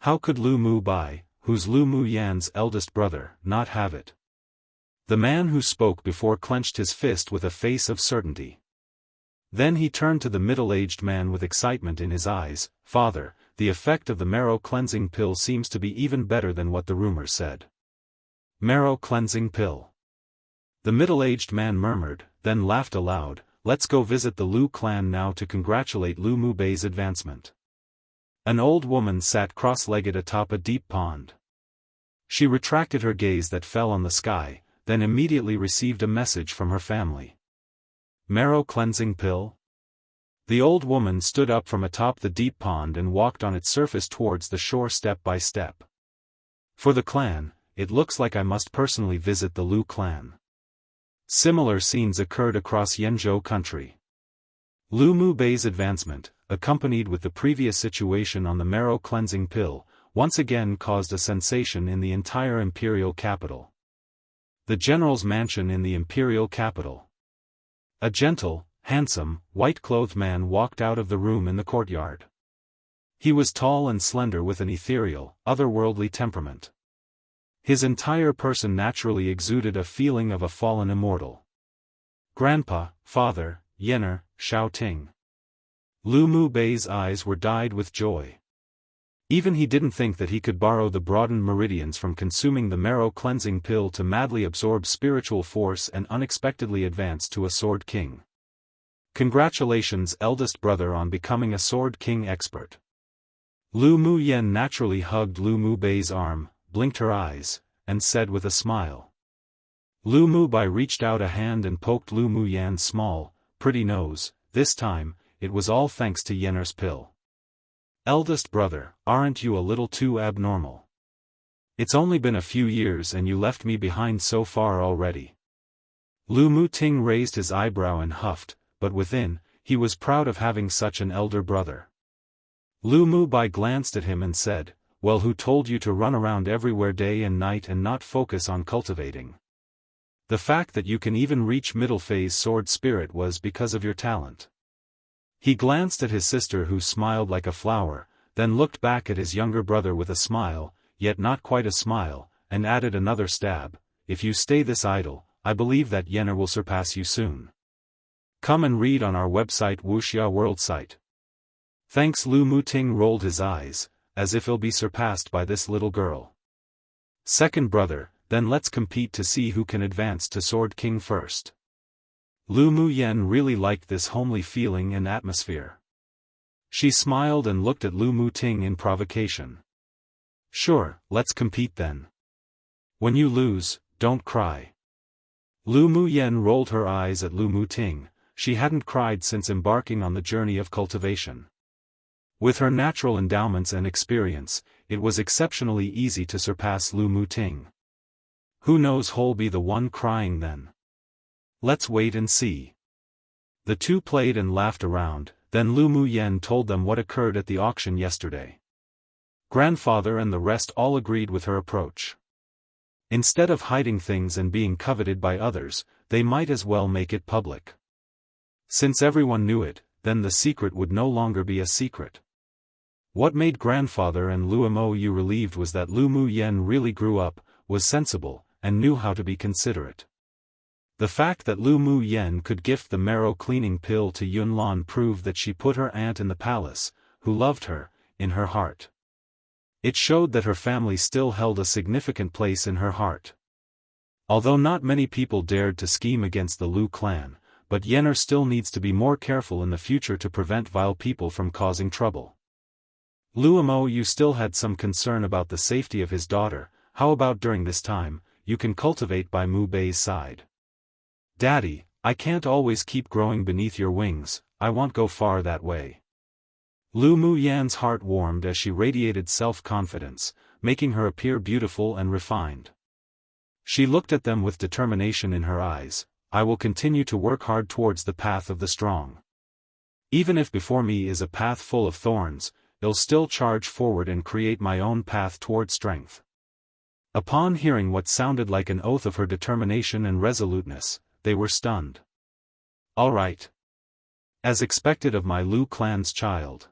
How could Lu Mu Bai, who's Lu Mu Yan's eldest brother, not have it? The man who spoke before clenched his fist with a face of certainty. Then he turned to the middle-aged man with excitement in his eyes. "Father, the effect of the marrow cleansing pill seems to be even better than what the rumors said." "Marrow cleansing pill?" The middle-aged man murmured, then laughed aloud. "Let's go visit the Lu clan now to congratulate Lu Mu Bai's advancement." An old woman sat cross-legged atop a deep pond. She retracted her gaze that fell on the sky, then immediately received a message from her family. "Marrow cleansing pill?" The old woman stood up from atop the deep pond and walked on its surface towards the shore step by step. "For the clan, it looks like I must personally visit the Lu clan." Similar scenes occurred across Yenzhou country. Lu Mu Bai's advancement, accompanied with the previous situation on the marrow cleansing pill, once again caused a sensation in the entire imperial capital. The general's mansion in the imperial capital. A gentle, handsome, white-clothed man walked out of the room in the courtyard. He was tall and slender with an ethereal, otherworldly temperament. His entire person naturally exuded a feeling of a fallen immortal. "Grandpa, father, Yener, Shao Ting." Lu Mu Bai's eyes were dyed with joy. Even he didn't think that he could borrow the broadened meridians from consuming the marrow cleansing pill to madly absorb spiritual force and unexpectedly advance to a Sword King. Congratulations, eldest brother, on becoming a Sword King expert. Lu Mu Yan naturally hugged Lu Mu Bai's arm, blinked her eyes, and said with a smile. Lu Mu Bai reached out a hand and poked Lu Mu Yan's small, pretty nose. This time, it was all thanks to Yener's pill. "Eldest brother, aren't you a little too abnormal? It's only been a few years and you left me behind so far already." Lu Mu Ting raised his eyebrow and huffed, but within, he was proud of having such an elder brother. Lu Mu Bai glanced at him and said, "Well, who told you to run around everywhere day and night and not focus on cultivating? The fact that you can even reach middle phase sword spirit was because of your talent." He glanced at his sister, who smiled like a flower, then looked back at his younger brother with a smile, yet not quite a smile, and added another stab. "If you stay this idle, I believe that Yener will surpass you soon. Come and read on our website Wuxia World Site." Thanks. Lu Mu Ting rolled his eyes, as if he'll be surpassed by this little girl. "Second brother, then let's compete to see who can advance to Sword King first." Lu Mu Yan really liked this homely feeling and atmosphere. She smiled and looked at Lu Mu Ting in provocation. "Sure, let's compete then. When you lose, don't cry." Lu Mu Yan rolled her eyes at Lu Mu Ting. She hadn't cried since embarking on the journey of cultivation. With her natural endowments and experience, it was exceptionally easy to surpass Lu Mu Ting. Who knows who'll be the one crying then? Let's wait and see. The two played and laughed around, then Lu Mu Yen told them what occurred at the auction yesterday. Grandfather and the rest all agreed with her approach. Instead of hiding things and being coveted by others, they might as well make it public. Since everyone knew it, then the secret would no longer be a secret. What made Grandfather and Lu Mo Yu relieved was that Lu Mu Yen really grew up, was sensible, and knew how to be considerate. The fact that Lu Mu Yen could gift the marrow cleaning pill to Yunlan proved that she put her aunt in the palace, who loved her, in her heart. It showed that her family still held a significant place in her heart. Although not many people dared to scheme against the Lu clan, but Yenner still needs to be more careful in the future to prevent vile people from causing trouble. Lu Mo Yu still had some concern about the safety of his daughter. How about during this time, you can cultivate by Mu Bei's side? Daddy, I can't always keep growing beneath your wings, I won't go far that way. Lu Mu Yan's heart warmed as she radiated self-confidence, making her appear beautiful and refined. She looked at them with determination in her eyes. I will continue to work hard towards the path of the strong. Even if before me is a path full of thorns, I'll still charge forward and create my own path toward strength. Upon hearing what sounded like an oath of her determination and resoluteness, they were stunned. All right. As expected of my Lu clan's child.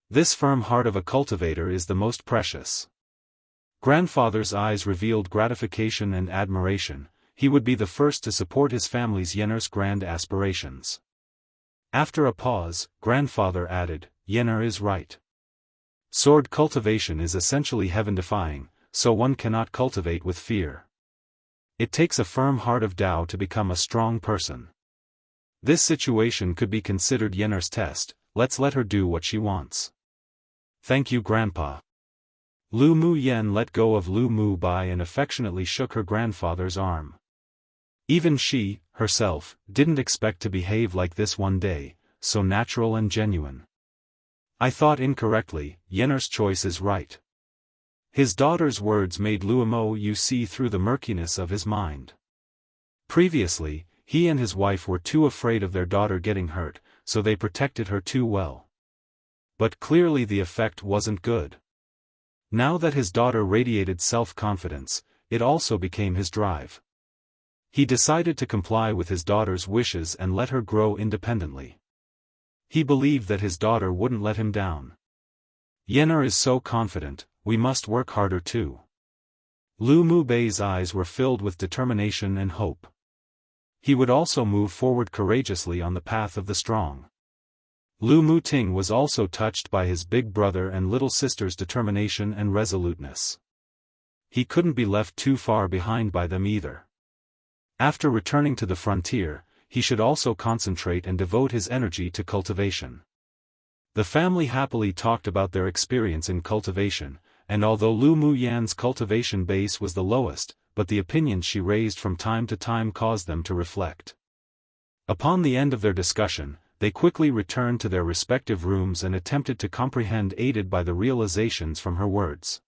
This firm heart of a cultivator is the most precious. Grandfather's eyes revealed gratification and admiration. He would be the first to support his family's Yenner's grand aspirations. After a pause, Grandfather added, Yenner is right. Sword cultivation is essentially heaven-defying, so one cannot cultivate with fear. It takes a firm heart of Tao to become a strong person. This situation could be considered Yenner's test. Let's let her do what she wants. Thank you, Grandpa. Lu Mu Yen let go of Lu Mu Bai and affectionately shook her grandfather's arm. Even she, herself, didn't expect to behave like this one day, so natural and genuine. I thought incorrectly, Yenner's choice is right. His daughter's words made Lu Mo Yu see through the murkiness of his mind. Previously, he and his wife were too afraid of their daughter getting hurt, so they protected her too well. But clearly the effect wasn't good. Now that his daughter radiated self-confidence, it also became his drive. He decided to comply with his daughter's wishes and let her grow independently. He believed that his daughter wouldn't let him down. Yenner is so confident, we must work harder too. Lu Mu Bei's eyes were filled with determination and hope. He would also move forward courageously on the path of the strong. Lu Mu Ting was also touched by his big brother and little sister's determination and resoluteness. He couldn't be left too far behind by them either. After returning to the frontier, he should also concentrate and devote his energy to cultivation. The family happily talked about their experience in cultivation, and although Lu Mu Yan's cultivation base was the lowest, but the opinions she raised from time to time caused them to reflect. Upon the end of their discussion, they quickly returned to their respective rooms and attempted to comprehend, aided by the realizations from her words.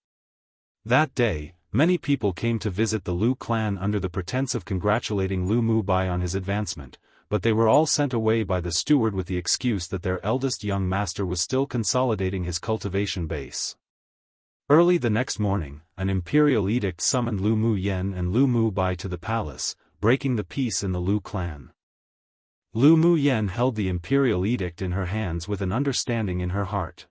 That day, many people came to visit the Lu clan under the pretense of congratulating Lu Mu Bai on his advancement, but they were all sent away by the steward with the excuse that their eldest young master was still consolidating his cultivation base. Early the next morning, an imperial edict summoned Lu Mu Yen and Lu Mu Bai to the palace, breaking the peace in the Lu clan. Lu Mu Yen held the imperial edict in her hands with an understanding in her heart.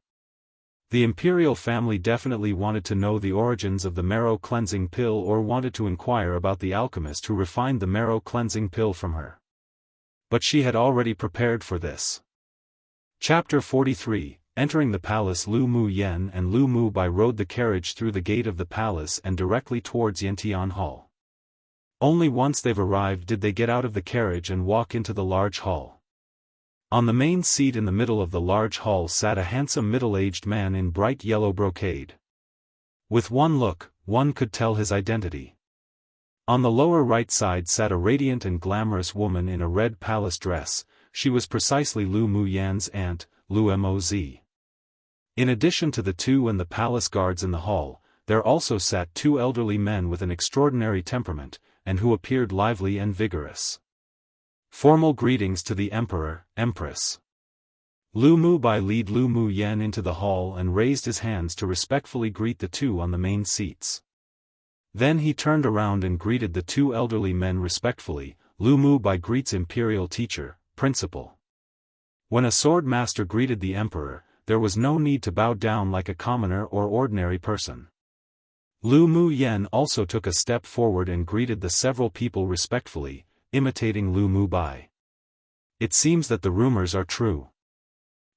The imperial family definitely wanted to know the origins of the marrow cleansing pill or wanted to inquire about the alchemist who refined the marrow cleansing pill from her. But she had already prepared for this. Chapter 43. Entering the palace, Lu Mu Yen and Lu Mu Bai rode the carriage through the gate of the palace and directly towards Yantian Hall. Only once they've arrived did they get out of the carriage and walk into the large hall. On the main seat in the middle of the large hall sat a handsome middle-aged man in bright yellow brocade. With one look, one could tell his identity. On the lower right side sat a radiant and glamorous woman in a red palace dress. She was precisely Lu Mu Yan's aunt, Lu Moz. In addition to the two and the palace guards in the hall, there also sat 2 elderly men with an extraordinary temperament, and who appeared lively and vigorous. Formal greetings to the Emperor, Empress. Lu Mubai led Lu Mu Yen into the hall and raised his hands to respectfully greet the 2 on the main seats. Then he turned around and greeted the 2 elderly men respectfully. Lu Mubai greets Imperial teacher, principal. When a sword master greeted the Emperor, there was no need to bow down like a commoner or ordinary person. Lu Mu Yen also took a step forward and greeted the several people respectfully, imitating Lu Mubai. It seems that the rumors are true.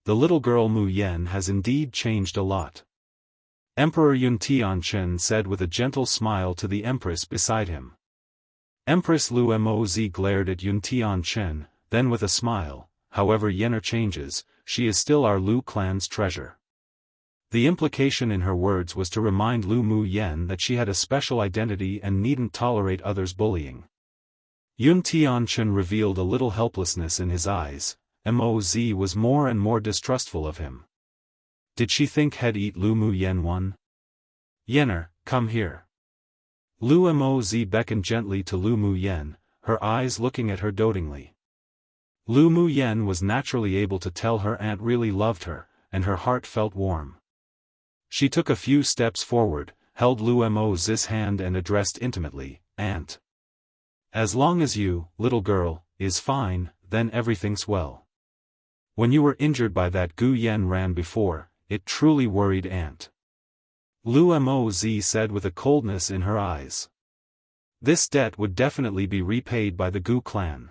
The little girl Mu Yen has indeed changed a lot. Emperor Yun Tianchen said with a gentle smile to the Empress beside him. Empress Lu Moz glared at Yun Tianchen, then with a smile, however Yener changes, she is still our Lu clan's treasure. The implication in her words was to remind Lu Mu Yen that she had a special identity and needn't tolerate others' bullying. Yun Tianchen revealed a little helplessness in his eyes. Moz was more and more distrustful of him. Did she think he'd eat Lu Mu Yen one? Yener, come here. Lu Moz beckoned gently to Lu Mu Yen, her eyes looking at her dotingly. Lu Mu Yen was naturally able to tell her aunt really loved her, and her heart felt warm. She took a few steps forward, held Lu Moz's hand and addressed intimately, Aunt. As long as you, little girl, is fine, then everything's well. When you were injured by that Gu Yen ran before, it truly worried Aunt. Lu Moz said with a coldness in her eyes. This debt would definitely be repaid by the Gu clan.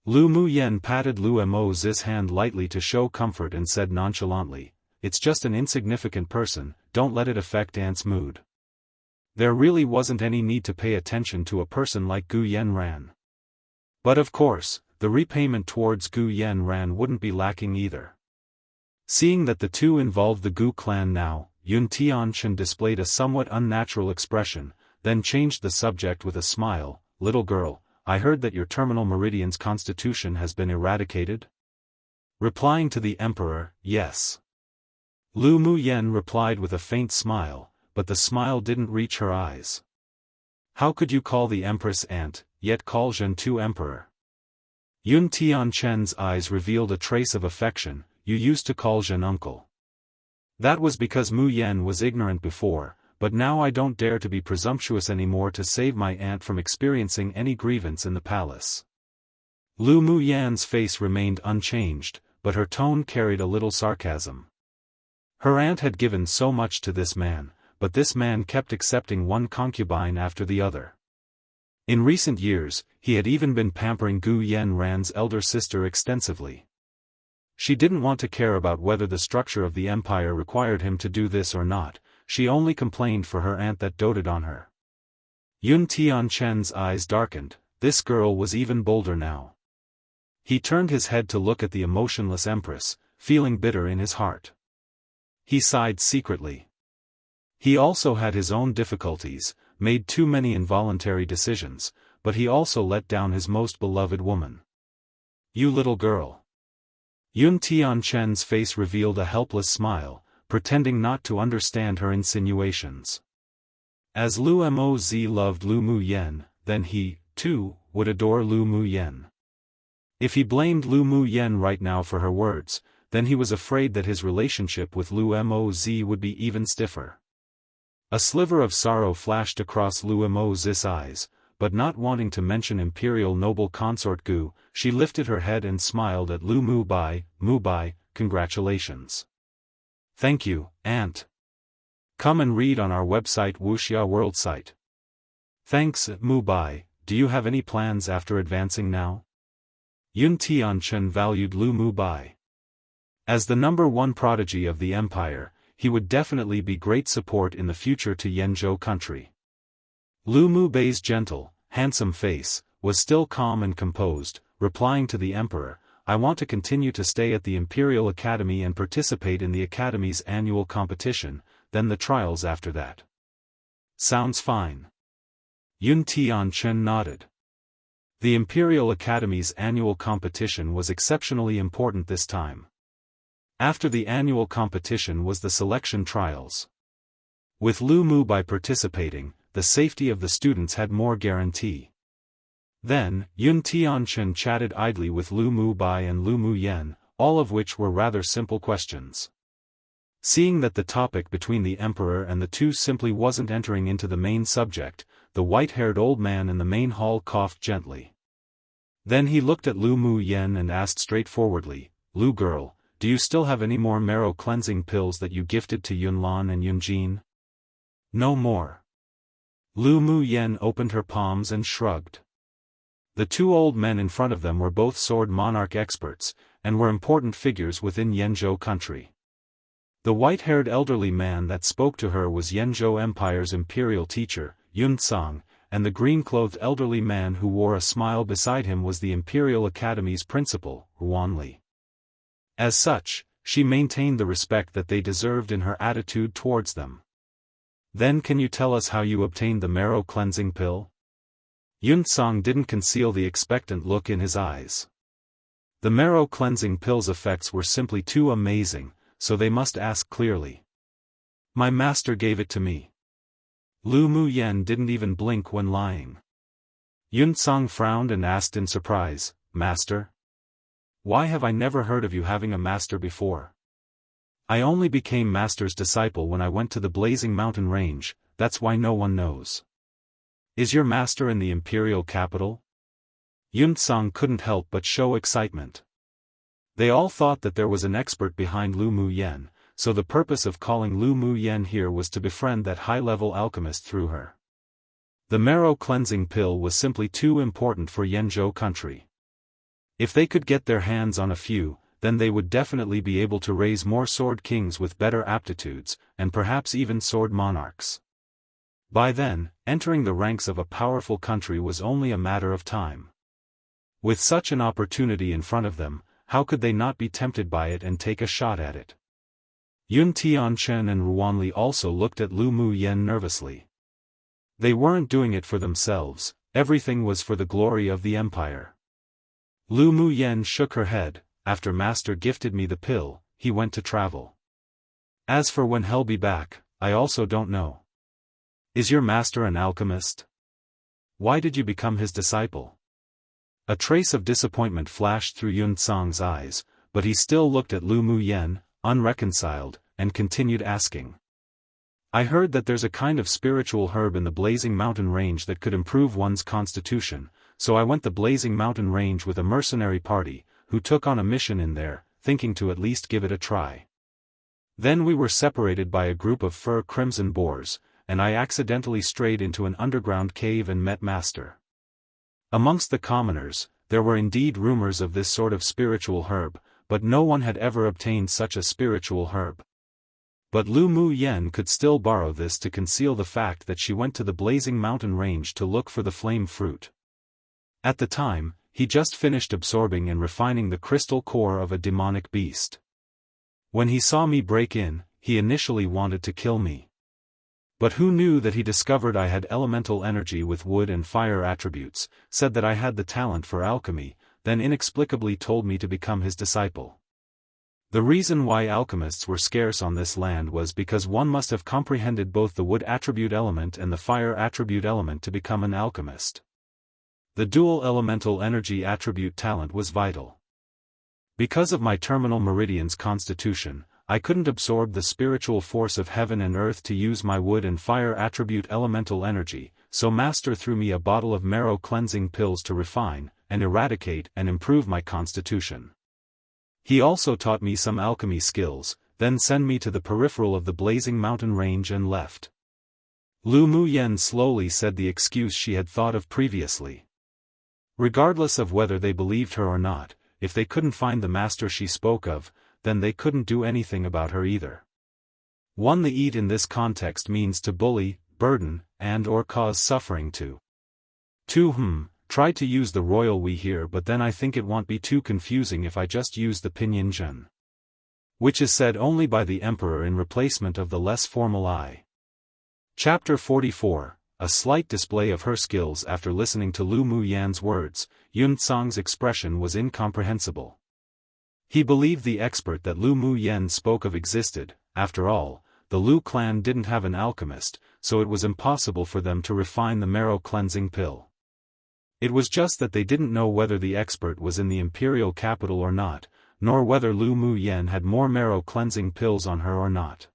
Lu Mu Yen patted Lu Moz's hand lightly to show comfort and said nonchalantly, it's just an insignificant person, don't let it affect Aunt's mood. There really wasn't any need to pay attention to a person like Gu Yen Ran. But of course, the repayment towards Gu Yen Ran wouldn't be lacking either. Seeing that the 2 involved the Gu clan now, Yun Tianchen displayed a somewhat unnatural expression, then changed the subject with a smile. Little girl, I heard that your terminal meridian's constitution has been eradicated? Replying to the Emperor, yes. Lu Mu Yen replied with a faint smile, but the smile didn't reach her eyes. How could you call the Empress aunt, yet call Zhen Tu Emperor? Yun Tianchen's eyes revealed a trace of affection. You used to call Zhen uncle. That was because Mu Yen was ignorant before, but now I don't dare to be presumptuous anymore to save my aunt from experiencing any grievance in the palace. Lu Mu Yan's face remained unchanged, but her tone carried a little sarcasm. Her aunt had given so much to this man, but this man kept accepting one concubine after the other. In recent years, he had even been pampering Gu Yen Ran's elder sister extensively. She didn't want to care about whether the structure of the empire required him to do this or not, she only complained for her aunt that doted on her. Yun Tianchen's eyes darkened, this girl was even bolder now. He turned his head to look at the emotionless empress, feeling bitter in his heart. He sighed secretly. He also had his own difficulties, made too many involuntary decisions, but he also let down his most beloved woman. You little girl. Yun Tianchen's face revealed a helpless smile, pretending not to understand her insinuations. As Lu Moz loved Lu Mu Yen, then he, too, would adore Lu Mu Yen. If he blamed Lu Mu Yen right now for her words, then he was afraid that his relationship with Lu Moz would be even stiffer. A sliver of sorrow flashed across Lu Moz's eyes, but not wanting to mention Imperial noble consort Gu, she lifted her head and smiled at Lu Mubai. Mubai, congratulations. Thank you, Aunt. Come and read on our website Wuxia World site. Thanks, Mubai. Do you have any plans after advancing now? Yun Tianchen valued Lu Mubai. As the #1 prodigy of the empire, he would definitely be great support in the future to Yenzhou country. Lu Mubai's gentle, handsome face was still calm and composed, replying to the emperor, I want to continue to stay at the Imperial Academy and participate in the Academy's annual competition, then the trials after that. Sounds fine. Yun Tianchen nodded. The Imperial Academy's annual competition was exceptionally important this time. After the annual competition was the selection trials. With Lu Mu by participating, the safety of the students had more guarantee. Then, Yun Tianchen chatted idly with Lu Mu Bai and Lu Mu Yen, all of which were rather simple questions. Seeing that the topic between the emperor and the two simply wasn't entering into the main subject, the white-haired old man in the main hall coughed gently. Then he looked at Lu Mu Yen and asked straightforwardly, "Lu girl, do you still have any more marrow-cleansing pills that you gifted to Yun Lan and Yun Jin?" "No more." Lu Mu Yen opened her palms and shrugged. The two old men in front of them were both sword monarch experts, and were important figures within Yenzhou country. The white-haired elderly man that spoke to her was Yenzhou Empire's imperial teacher, Yun Tsang, and the green-clothed elderly man who wore a smile beside him was the Imperial Academy's principal, Ruan Li. As such, she maintained the respect that they deserved in her attitude towards them. "Then can you tell us how you obtained the marrow-cleansing pill?" Yun Tsang didn't conceal the expectant look in his eyes. The marrow-cleansing pill's effects were simply too amazing, so they must ask clearly. "My master gave it to me." Lu Mu Yen didn't even blink when lying. Yun Tsang frowned and asked in surprise, "Master? Why have I never heard of you having a master before?" "I only became master's disciple when I went to the Blazing Mountain Range, that's why no one knows." "Is your master in the imperial capital?" Yun Tsang couldn't help but show excitement. They all thought that there was an expert behind Lu Mu Yen, so the purpose of calling Lu Mu Yen here was to befriend that high-level alchemist through her. The marrow-cleansing pill was simply too important for Yenzhou country. If they could get their hands on a few, then they would definitely be able to raise more sword kings with better aptitudes, and perhaps even sword monarchs. By then, entering the ranks of a powerful country was only a matter of time. With such an opportunity in front of them, how could they not be tempted by it and take a shot at it? Yun Tianchen and Ruan Li also looked at Lu Mu Yen nervously. They weren't doing it for themselves, everything was for the glory of the empire. Lu Mu Yen shook her head. "After master gifted me the pill, he went to travel. As for when he'll be back, I also don't know." "Is your master an alchemist? Why did you become his disciple?" A trace of disappointment flashed through Yun Tsang's eyes, but he still looked at Lu Mu Yen, unreconciled, and continued asking. "I heard that there's a kind of spiritual herb in the Blazing Mountain Range that could improve one's constitution, so I went the Blazing Mountain Range with a mercenary party, who took on a mission in there, thinking to at least give it a try. Then we were separated by a group of fur crimson boars, and I accidentally strayed into an underground cave and met master. Amongst the commoners, there were indeed rumors of this sort of spiritual herb, but no one had ever obtained such a spiritual herb. But Lu Mu Yen could still borrow this to conceal the fact that she went to the Blazing Mountain Range to look for the flame fruit. At the time, he just finished absorbing and refining the crystal core of a demonic beast. When he saw me break in, he initially wanted to kill me. But who knew that he discovered I had elemental energy with wood and fire attributes, said that I had the talent for alchemy, then inexplicably told me to become his disciple. The reason why alchemists were scarce on this land was because one must have comprehended both the wood attribute element and the fire attribute element to become an alchemist. The dual elemental energy attribute talent was vital. Because of my terminal meridian's constitution, I couldn't absorb the spiritual force of heaven and earth to use my wood and fire attribute elemental energy, so master threw me a bottle of marrow cleansing pills to refine, and eradicate and improve my constitution. He also taught me some alchemy skills, then sent me to the peripheral of the Blazing Mountain Range and left. Lu Mu Yen slowly said the excuse she had thought of previously. Regardless of whether they believed her or not, if they couldn't find the master she spoke of, then they couldn't do anything about her either. The eat in this context means to bully, burden, and or cause suffering to. Try to use the royal we here, but then I think it won't be too confusing if I just use the pinyin zhen, which is said only by the emperor in replacement of the less formal I. Chapter 44, a slight display of her skills. After listening to Lu Mu Yan's words, Yun Tsang's expression was incomprehensible. He believed the expert that Lu Mu Yen spoke of existed. After all, the Lu clan didn't have an alchemist, so it was impossible for them to refine the marrow cleansing pill. It was just that they didn't know whether the expert was in the Imperial capital or not, nor whether Lu Mu Yen had more marrow cleansing pills on her or not.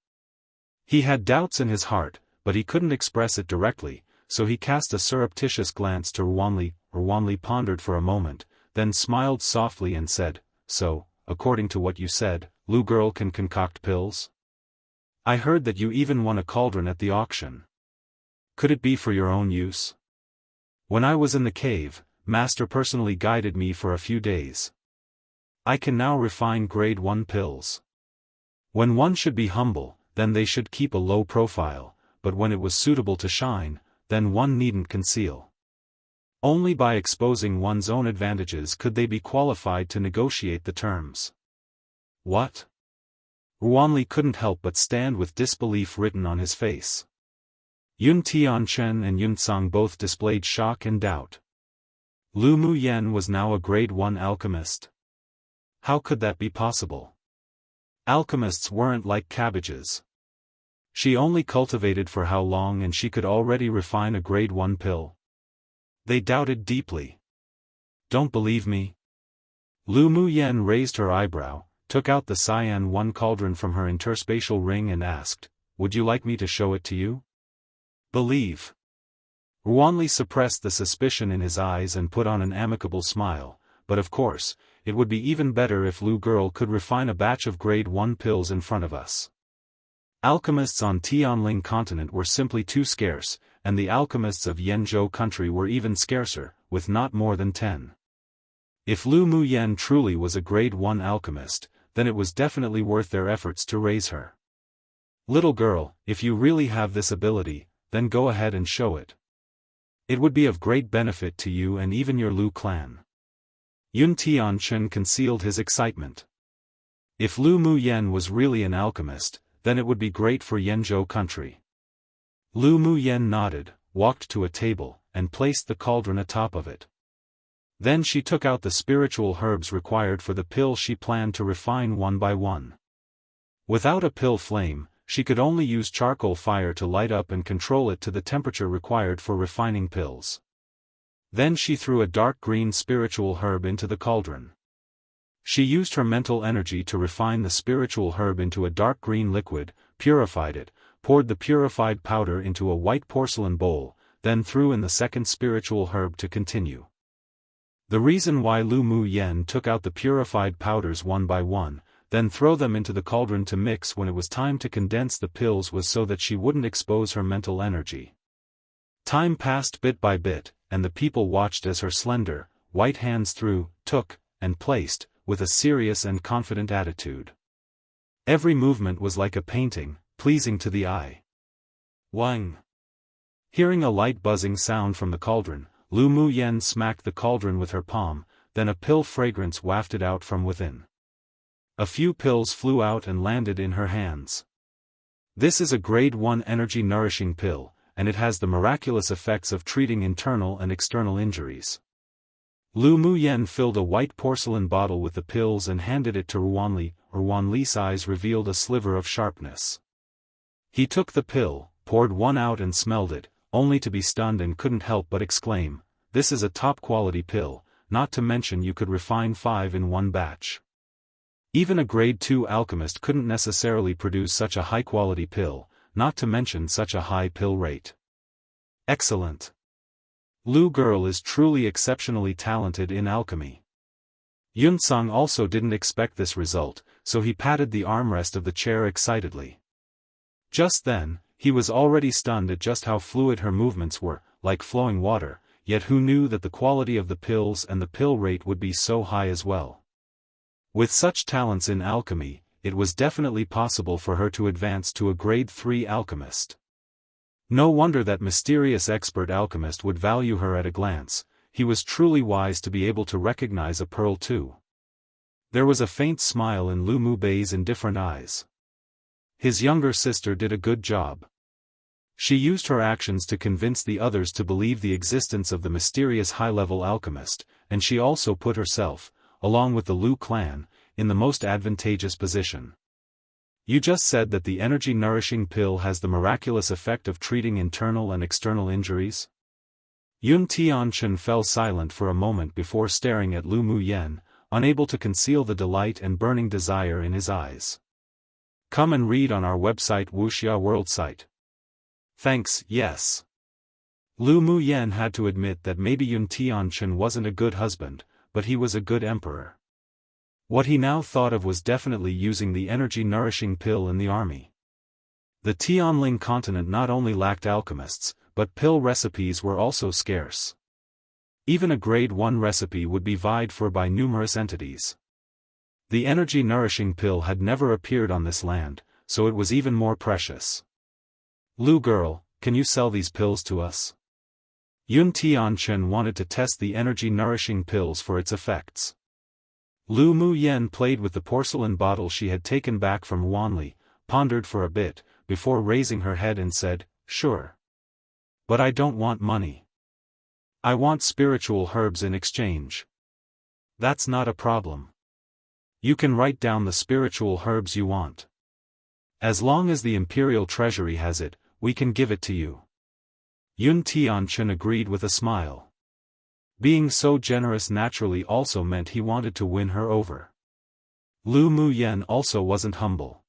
He had doubts in his heart, but he couldn't express it directly, so he cast a surreptitious glance to Ruanli. Ruanli pondered for a moment, then smiled softly and said, "So, according to what you said, Lu girl can concoct pills? I heard that you even won a cauldron at the auction. Could it be for your own use? When I was in the cave, Master personally guided me for a few days. I can now refine grade 1 pills. When one should be humble, then they should keep a low profile, but when it was suitable to shine, then one needn't conceal. Only by exposing one's own advantages could they be qualified to negotiate the terms." "What?" Ruanli couldn't help but stand with disbelief written on his face. Yun Tianchen and Yun Tsang both displayed shock and doubt. Lu Mu Yen was now a grade 1 alchemist. How could that be possible? Alchemists weren't like cabbages. She only cultivated for how long and she could already refine a grade 1 pill? They doubted deeply. "Don't believe me?" Lu Mu Yen raised her eyebrow, took out the Cyan 1 cauldron from her interspatial ring and asked, "Would you like me to show it to you?" "Believe." Ruanli suppressed the suspicion in his eyes and put on an amicable smile, but of course, it would be even better if Lu girl could refine a batch of grade 1 pills in front of us. Alchemists on Tianling continent were simply too scarce, and the alchemists of Yanzhou country were even scarcer, with not more than 10. If Lu Mu Yen truly was a grade 1 alchemist, then it was definitely worth their efforts to raise her. "Little girl, if you really have this ability, then go ahead and show it. It would be of great benefit to you and even your Lu clan." Yun Tianchen concealed his excitement. If Lu Mu Yen was really an alchemist, then it would be great for Yanzhou country. Lu Mu Yen nodded, walked to a table, and placed the cauldron atop of it. Then she took out the spiritual herbs required for the pill she planned to refine one by one. Without a pill flame, she could only use charcoal fire to light up and control it to the temperature required for refining pills. Then she threw a dark green spiritual herb into the cauldron. She used her mental energy to refine the spiritual herb into a dark green liquid, purified it, poured the purified powder into a white porcelain bowl, then threw in the second spiritual herb to continue. The reason why Lu Mu Yen took out the purified powders one by one, then throw them into the cauldron to mix when it was time to condense the pills was so that she wouldn't expose her mental energy. Time passed bit by bit, and the people watched as her slender, white hands threw, took, and placed, with a serious and confident attitude. Every movement was like a painting, pleasing to the eye. Wang! Hearing a light buzzing sound from the cauldron, Lu Mu Yen smacked the cauldron with her palm, then a pill fragrance wafted out from within. A few pills flew out and landed in her hands. This is a grade 1 energy nourishing pill, and it has the miraculous effects of treating internal and external injuries. Lu Mu Yen filled a white porcelain bottle with the pills and handed it to Ruanli. Ruanli's eyes revealed a sliver of sharpness. He took the pill, poured one out and smelled it, only to be stunned and couldn't help but exclaim, "This is a top-quality pill, not to mention you could refine 5 in one batch." Even a grade 2 alchemist couldn't necessarily produce such a high-quality pill, not to mention such a high pill rate. Excellent. Lu girl is truly exceptionally talented in alchemy. Yun Tsang also didn't expect this result, so he patted the armrest of the chair excitedly. Just then, he was already stunned at just how fluid her movements were, like flowing water, yet who knew that the quality of the pills and the pill rate would be so high as well. With such talents in alchemy, it was definitely possible for her to advance to a grade 3 alchemist. No wonder that mysterious expert alchemist would value her at a glance. He was truly wise to be able to recognize a pearl too. There was a faint smile in Lu Mu Bei's indifferent eyes. His younger sister did a good job. She used her actions to convince the others to believe the existence of the mysterious high-level alchemist, and she also put herself, along with the Lu clan, in the most advantageous position. You just said that the energy-nourishing pill has the miraculous effect of treating internal and external injuries? Yun Tianchen fell silent for a moment before staring at Lu Muyen, unable to conceal the delight and burning desire in his eyes. Come and read on our website Wuxia World Site. Thanks, yes. Lu Muyen had to admit that maybe Yun Tianchen wasn't a good husband, but he was a good emperor. What he now thought of was definitely using the energy-nourishing pill in the army. The Tianling continent not only lacked alchemists, but pill recipes were also scarce. Even a grade 1 recipe would be vied for by numerous entities. The energy-nourishing pill had never appeared on this land, so it was even more precious. Lu girl, can you sell these pills to us? Yun Tianchen wanted to test the energy-nourishing pills for its effects. Lu Muyen played with the porcelain bottle she had taken back from Wanli, pondered for a bit, before raising her head and said, "Sure. But I don't want money. I want spiritual herbs in exchange." "That's not a problem. You can write down the spiritual herbs you want. As long as the Imperial Treasury has it, we can give it to you." Yun Tianchen agreed with a smile. Being so generous naturally also meant he wanted to win her over. Lu Muyen also wasn't humble.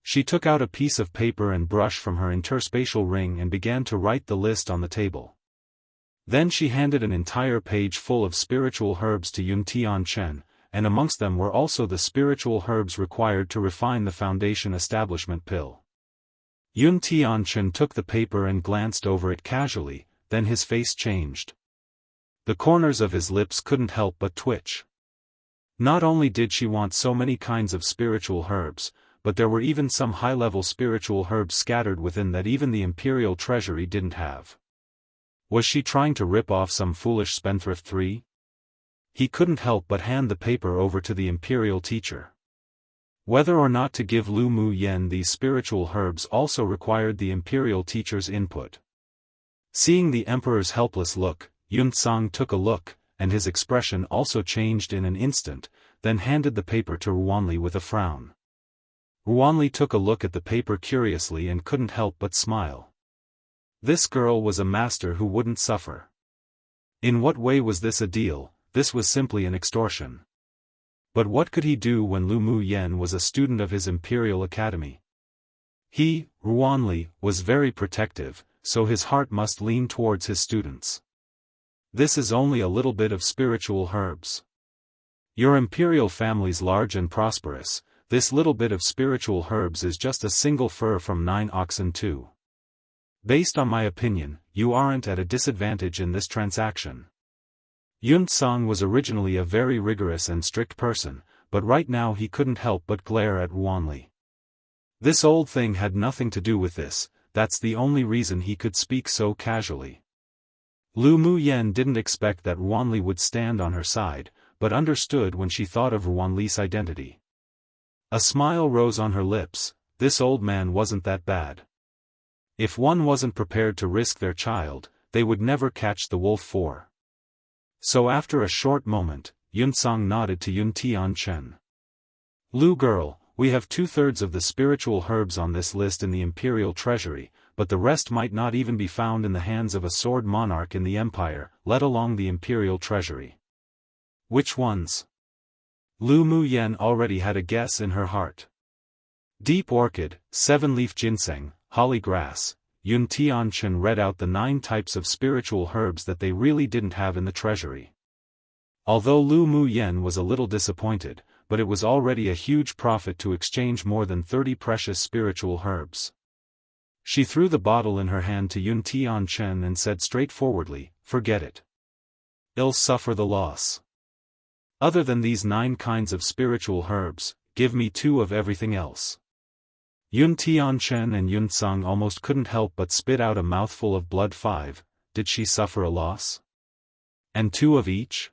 She took out a piece of paper and brush from her interspatial ring and began to write the list on the table. Then she handed an entire page full of spiritual herbs to Yun Tianchen, and amongst them were also the spiritual herbs required to refine the Foundation Establishment pill. Yun Tianchen took the paper and glanced over it casually, then his face changed. The corners of his lips couldn't help but twitch. Not only did she want so many kinds of spiritual herbs, but there were even some high-level spiritual herbs scattered within that even the Imperial Treasury didn't have. Was she trying to rip off some foolish spendthrift 3? He couldn't help but hand the paper over to the Imperial teacher. Whether or not to give Lu Muyen these spiritual herbs also required the Imperial teacher's input. Seeing the Emperor's helpless look, Yun Tsang took a look, and his expression also changed in an instant, then handed the paper to Ruanli with a frown. Ruanli took a look at the paper curiously and couldn't help but smile. This girl was a master who wouldn't suffer. In what way was this a deal? This was simply an extortion. But what could he do when Lu Muyen was a student of his Imperial Academy? He, Ruanli, was very protective, so his heart must lean towards his students. This is only a little bit of spiritual herbs. Your Imperial family's large and prosperous, this little bit of spiritual herbs is just a single fur from 9 oxen too. Based on my opinion, you aren't at a disadvantage in this transaction. Yun Tsang was originally a very rigorous and strict person, but right now he couldn't help but glare at Ruanli. This old thing had nothing to do with this, that's the only reason he could speak so casually. Lu Muyen didn't expect that Ruanli would stand on her side, but understood when she thought of Ruanli's identity. A smile rose on her lips. This old man wasn't that bad. If one wasn't prepared to risk their child, they would never catch the wolf for. So after a short moment, Yun Tsang nodded to Yun Tianchen. Lu girl, we have 2/3 of the spiritual herbs on this list in the Imperial Treasury, but the rest might not even be found in the hands of a sword monarch in the Empire, let alone the Imperial Treasury. Which ones? Lu Muyen already had a guess in her heart. Deep orchid, 7-leaf ginseng, holly grass. Yun Tianchen read out the 9 types of spiritual herbs that they really didn't have in the treasury. Although Lu Muyen was a little disappointed, but it was already a huge profit to exchange more than 30 precious spiritual herbs. She threw the bottle in her hand to Yun Tianchen and said straightforwardly, "Forget it. I'll suffer the loss. Other than these 9 kinds of spiritual herbs, give me 2 of everything else." Yun Tianchen and Yun Tsang almost couldn't help but spit out a mouthful of blood. 5, did she suffer a loss? And 2 of each?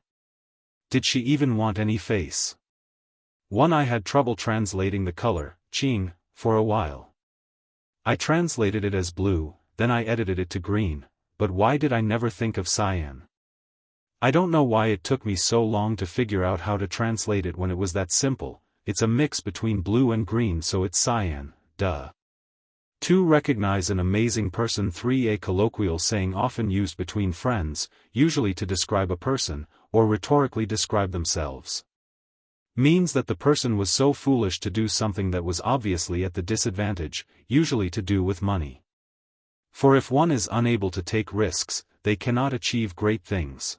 Did she even want any face? One I had trouble translating the color, Qing, for a while. I translated it as blue, then I edited it to green, but why did I never think of cyan? I don't know why it took me so long to figure out how to translate it when it was that simple, it's a mix between blue and green, so it's cyan, duh. 2. Recognize an amazing person. 3. A colloquial saying often used between friends, usually to describe a person, or rhetorically describe themselves. Means that the person was so foolish to do something that was obviously at the disadvantage, usually to do with money. For if one is unable to take risks, they cannot achieve great things.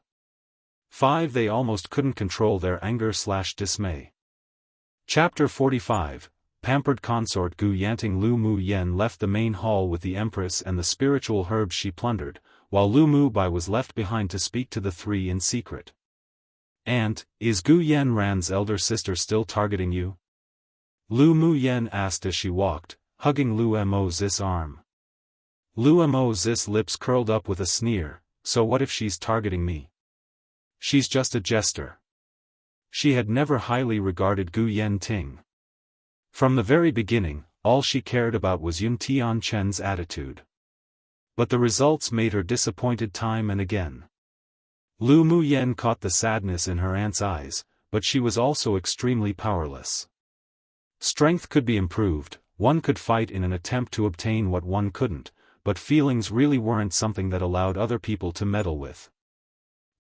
5. They almost couldn't control their anger/dismay. Chapter 45. Pampered consort Gu Yanting. Lu Mu Yen left the main hall with the Empress and the spiritual herbs she plundered, while Lu Mu Bai was left behind to speak to the three in secret. "Aunt, is Gu Yan Ran's elder sister still targeting you?" Lu Mu Yen asked as she walked, hugging Lu Mo Zis' arm. Lu Mo Zis' lips curled up with a sneer. "So what if she's targeting me? She's just a jester." She had never highly regarded Gu Yanting. From the very beginning, all she cared about was Yun Tianchen's attitude. But the results made her disappointed time and again. Lu Mu Yen caught the sadness in her aunt's eyes, but she was also extremely powerless. Strength could be improved, one could fight in an attempt to obtain what one couldn't, but feelings really weren't something that allowed other people to meddle with.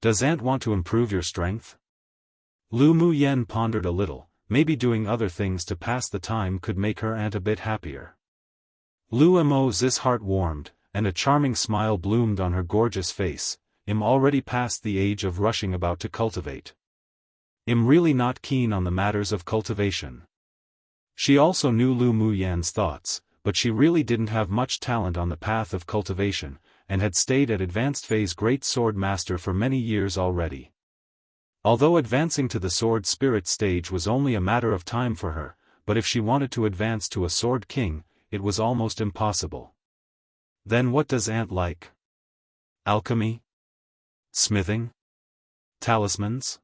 "Does Aunt want to improve your strength?" Lu Mu Yen pondered a little. Maybe doing other things to pass the time could make her aunt a bit happier. Lu Mo's heart warmed, and a charming smile bloomed on her gorgeous face. "I'm already past the age of rushing about to cultivate. I'm really not keen on the matters of cultivation." She also knew Lu Mu Yan's thoughts, but she really didn't have much talent on the path of cultivation, and had stayed at advanced phase Great Sword Master for many years already. Although advancing to the Sword Spirit stage was only a matter of time for her, but if she wanted to advance to a Sword King, it was almost impossible. "Then what does Aunt like? Alchemy? Smithing? Talismans?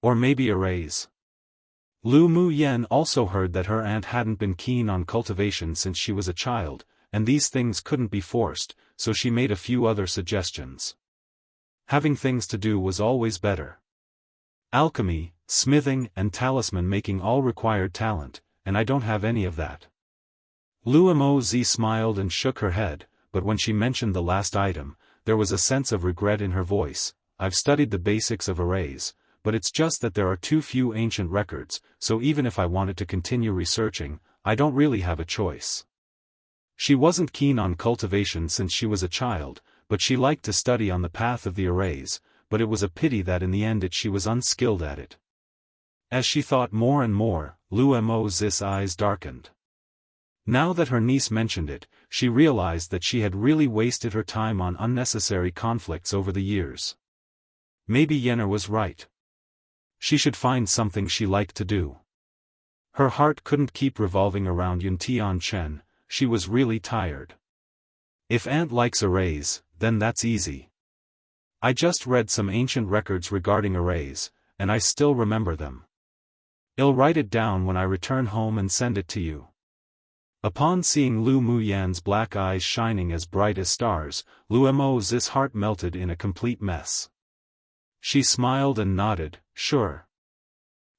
Or maybe arrays?" Lu Mu Yen also heard that her aunt hadn't been keen on cultivation since she was a child, and these things couldn't be forced, so she made a few other suggestions. Having things to do was always better. "Alchemy, smithing and talisman making all required talent, and I don't have any of that." Lu Mo smiled and shook her head, but when she mentioned the last item, there was a sense of regret in her voice. "I've studied the basics of arrays, but it's just that there are too few ancient records, so even if I wanted to continue researching, I don't really have a choice." She wasn't keen on cultivation since she was a child, but she liked to study on the path of the arrays, but it was a pity that in the end she was unskilled at it. As she thought more and more, Lu Mo's eyes darkened. Now that her niece mentioned it, she realized that she had really wasted her time on unnecessary conflicts over the years. Maybe Yenner was right. She should find something she liked to do. Her heart couldn't keep revolving around Yun Tianchen. She was really tired. "If Aunt likes arrays, then that's easy. I just read some ancient records regarding arrays, and I still remember them. I'll write it down when I return home and send it to you." Upon seeing Lu Mu Yan's black eyes shining as bright as stars, Lu Mo's heart melted in a complete mess. She smiled and nodded, "Sure."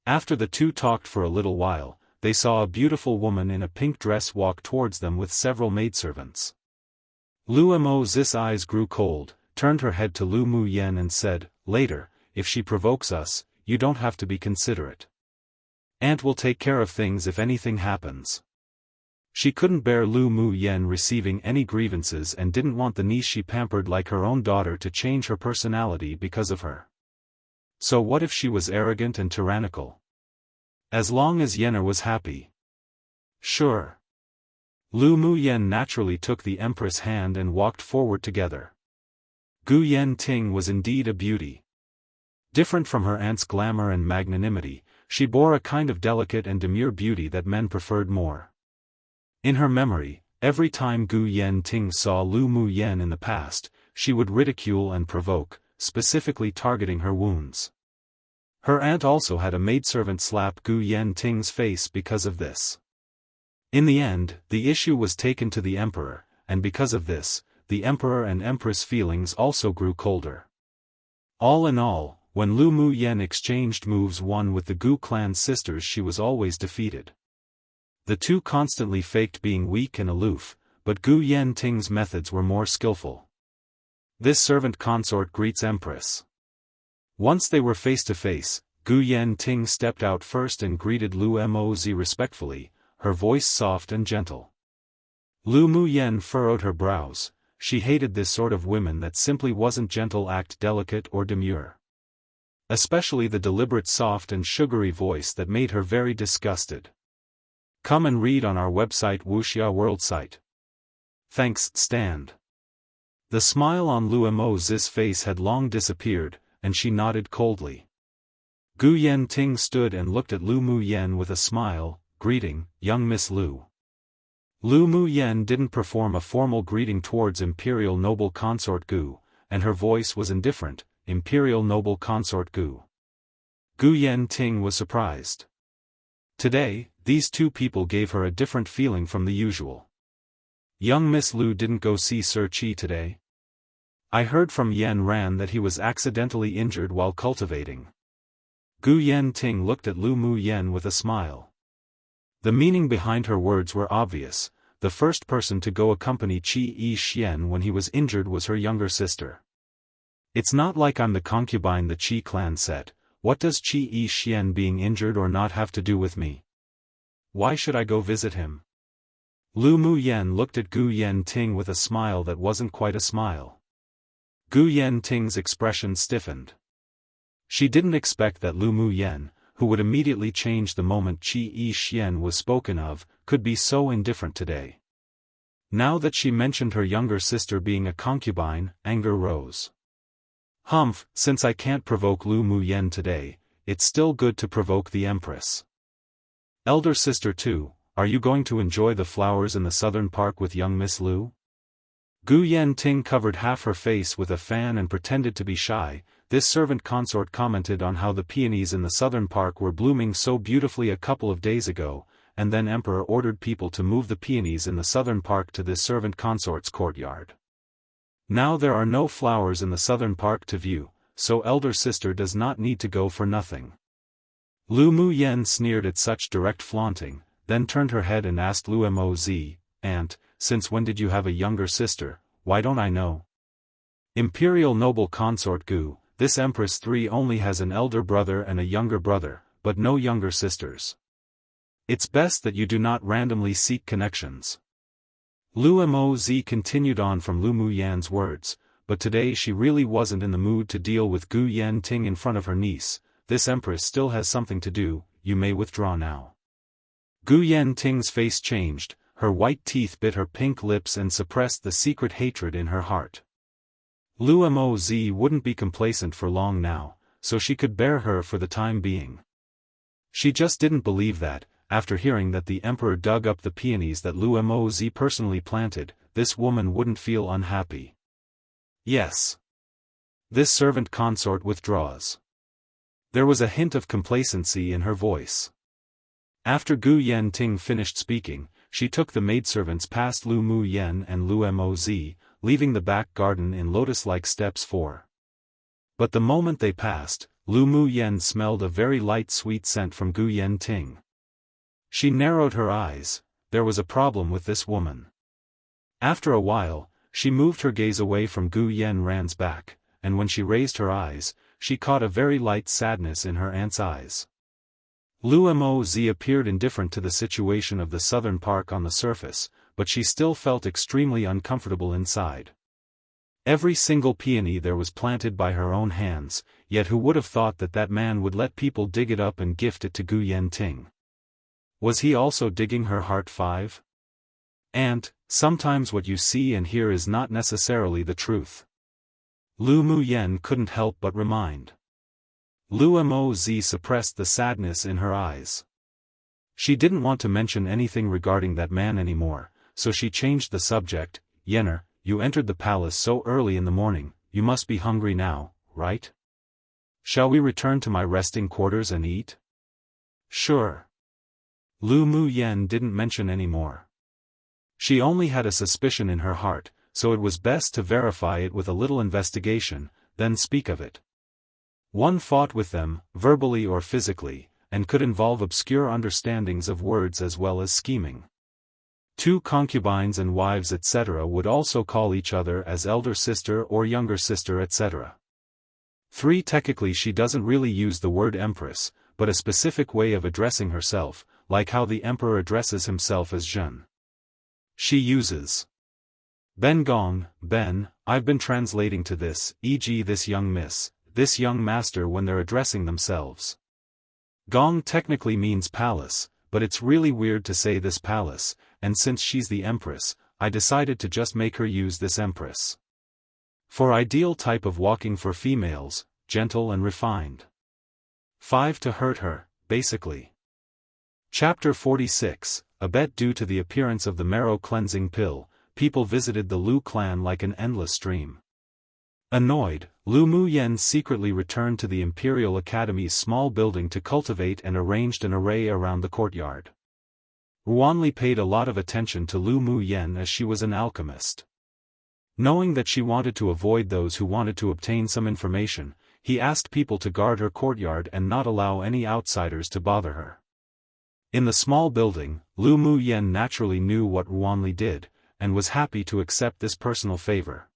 After the two talked for a little while, they saw a beautiful woman in a pink dress walk towards them with several maidservants. Lu Mo's eyes grew cold, turned her head to Lu Mu Yen and said, "Later, if she provokes us, you don't have to be considerate. Aunt will take care of things if anything happens." She couldn't bear Lu Mu Yen receiving any grievances and didn't want the niece she pampered like her own daughter to change her personality because of her. So what if she was arrogant and tyrannical? As long as Yenner was happy. Sure. Lu Mu Yen naturally took the Empress' hand and walked forward together. Gu Yanting was indeed a beauty. Different from her aunt's glamour and magnanimity, she bore a kind of delicate and demure beauty that men preferred more. In her memory, every time Gu Yanting saw Lu Mu Yen in the past, she would ridicule and provoke, specifically targeting her wounds. Her aunt also had a maidservant slap Gu Yanting's face because of this. In the end, the issue was taken to the emperor, and because of this, the emperor and empress feelings also grew colder. All in all, When Lu Mu Yen exchanged moves one with the Gu clan's sisters, she was always defeated. The two constantly faked being weak and aloof, but Gu Yen Ting's methods were more skillful. This servant consort greets Empress. Once they were face to face, Gu Yen Ting stepped out first and greeted Lu Moz respectfully, her voice soft and gentle. Lu Mu Yen furrowed her brows. She hated this sort of women that simply wasn't gentle, act delicate or demure. Especially the deliberate soft and sugary voice that made her very disgusted. Come and read on our website Wuxia World Site. Thanks, Stand. The smile on Lu Moz's face had long disappeared, and she nodded coldly. Gu Yen Ting stood and looked at Lu Mu Yen with a smile, greeting, young Miss Lu. Lu Mu Yen didn't perform a formal greeting towards Imperial Noble Consort Gu, and her voice was indifferent, Imperial Noble Consort Gu. Gu Yen Ting was surprised. Today, these two people gave her a different feeling from the usual. Young Miss Lu didn't go see Sir Qi today? I heard from Yen Ran that he was accidentally injured while cultivating. Gu Yen Ting looked at Lu Mu Yen with a smile. The meaning behind her words were obvious. The first person to go accompany Qi Yi Xian when he was injured was her younger sister. It's not like I'm the concubine the Qi clan said. What does Qi Yi Xian being injured or not have to do with me? Why should I go visit him? Lu Mu Yen looked at Gu Yen Ting with a smile that wasn't quite a smile. Gu Yen Ting's expression stiffened. She didn't expect that Lu Mu Yen, who would immediately change the moment Qi Yi Xian was spoken of, could be so indifferent today. Now that she mentioned her younger sister being a concubine, anger rose. Humph, since I can't provoke Lu Mu Yen today, it's still good to provoke the Empress. Elder sister too, are you going to enjoy the flowers in the southern park with young Miss Lu? Gu Yen Ting covered half her face with a fan and pretended to be shy. This servant consort commented on how the peonies in the southern park were blooming so beautifully a couple of days ago, and then Emperor ordered people to move the peonies in the southern park to this servant consort's courtyard. Now there are no flowers in the southern park to view, so elder sister does not need to go for nothing. Lu Mu Yen sneered at such direct flaunting, then turned her head and asked Lu Moz, "Aunt, since when did you have a younger sister? Why don't I know?" Imperial Noble Consort Gu, this Empress III only has an elder brother and a younger brother, but no younger sisters. It's best that you do not randomly seek connections. Lu Moz continued on from Lu Mu Yan's words, but today she really wasn't in the mood to deal with Gu Yen Ting in front of her niece. This Empress still has something to do, you may withdraw now. Gu Yen Ting's face changed, her white teeth bit her pink lips and suppressed the secret hatred in her heart. Lu Moz wouldn't be complacent for long now, so she could bear her for the time being. She just didn't believe that, after hearing that the Emperor dug up the peonies that Lu Moz personally planted, this woman wouldn't feel unhappy. Yes. This servant consort withdraws. There was a hint of complacency in her voice. After Gu Yen Ting finished speaking, she took the maidservants past Lu Mu Yen and Lu Moz, leaving the back garden in lotus-like steps for. But the moment they passed, Lu Mu Yen smelled a very light sweet scent from Gu Yen Ting. She narrowed her eyes. There was a problem with this woman. After a while, she moved her gaze away from Gu Yen Ran's back, and when she raised her eyes, she caught a very light sadness in her aunt's eyes. Lu Moz appeared indifferent to the situation of the southern park on the surface, but she still felt extremely uncomfortable inside. Every single peony there was planted by her own hands, yet who would have thought that that man would let people dig it up and gift it to Gu Yen Ting? Was he also digging her heart? 5? Aunt, sometimes what you see and hear is not necessarily the truth. Lu Mu Yen couldn't help but remind. Lu Moz suppressed the sadness in her eyes. She didn't want to mention anything regarding that man anymore, so she changed the subject. Yenner, you entered the palace so early in the morning, you must be hungry now, right? Shall we return to my resting quarters and eat? Sure. Lu Mu Yen didn't mention any more. She only had a suspicion in her heart, so it was best to verify it with a little investigation, then speak of it. One fought with them, verbally or physically, and could involve obscure understandings of words as well as scheming. 2 concubines and wives etc. would also call each other as elder sister or younger sister etc. 3 Technically she doesn't really use the word empress, but a specific way of addressing herself, like how the emperor addresses himself as Zhen. She uses Ben Gong, Ben, I've been translating to this, e.g. this young miss, this young master when they're addressing themselves. Gong technically means palace, but it's really weird to say this palace, and since she's the empress, I decided to just make her use this empress. For ideal type of walking for females, gentle and refined. 5 To hurt her, basically. Chapter 46, a bet due to the appearance of the marrow cleansing pill, people visited the Lu clan like an endless stream. Annoyed, Lu Muyen secretly returned to the Imperial Academy's small building to cultivate and arranged an array around the courtyard. Ruanli paid a lot of attention to Lu Muyen as she was an alchemist. Knowing that she wanted to avoid those who wanted to obtain some information, he asked people to guard her courtyard and not allow any outsiders to bother her. In the small building, Lu Muyen naturally knew what Ruanli did, and was happy to accept this personal favor.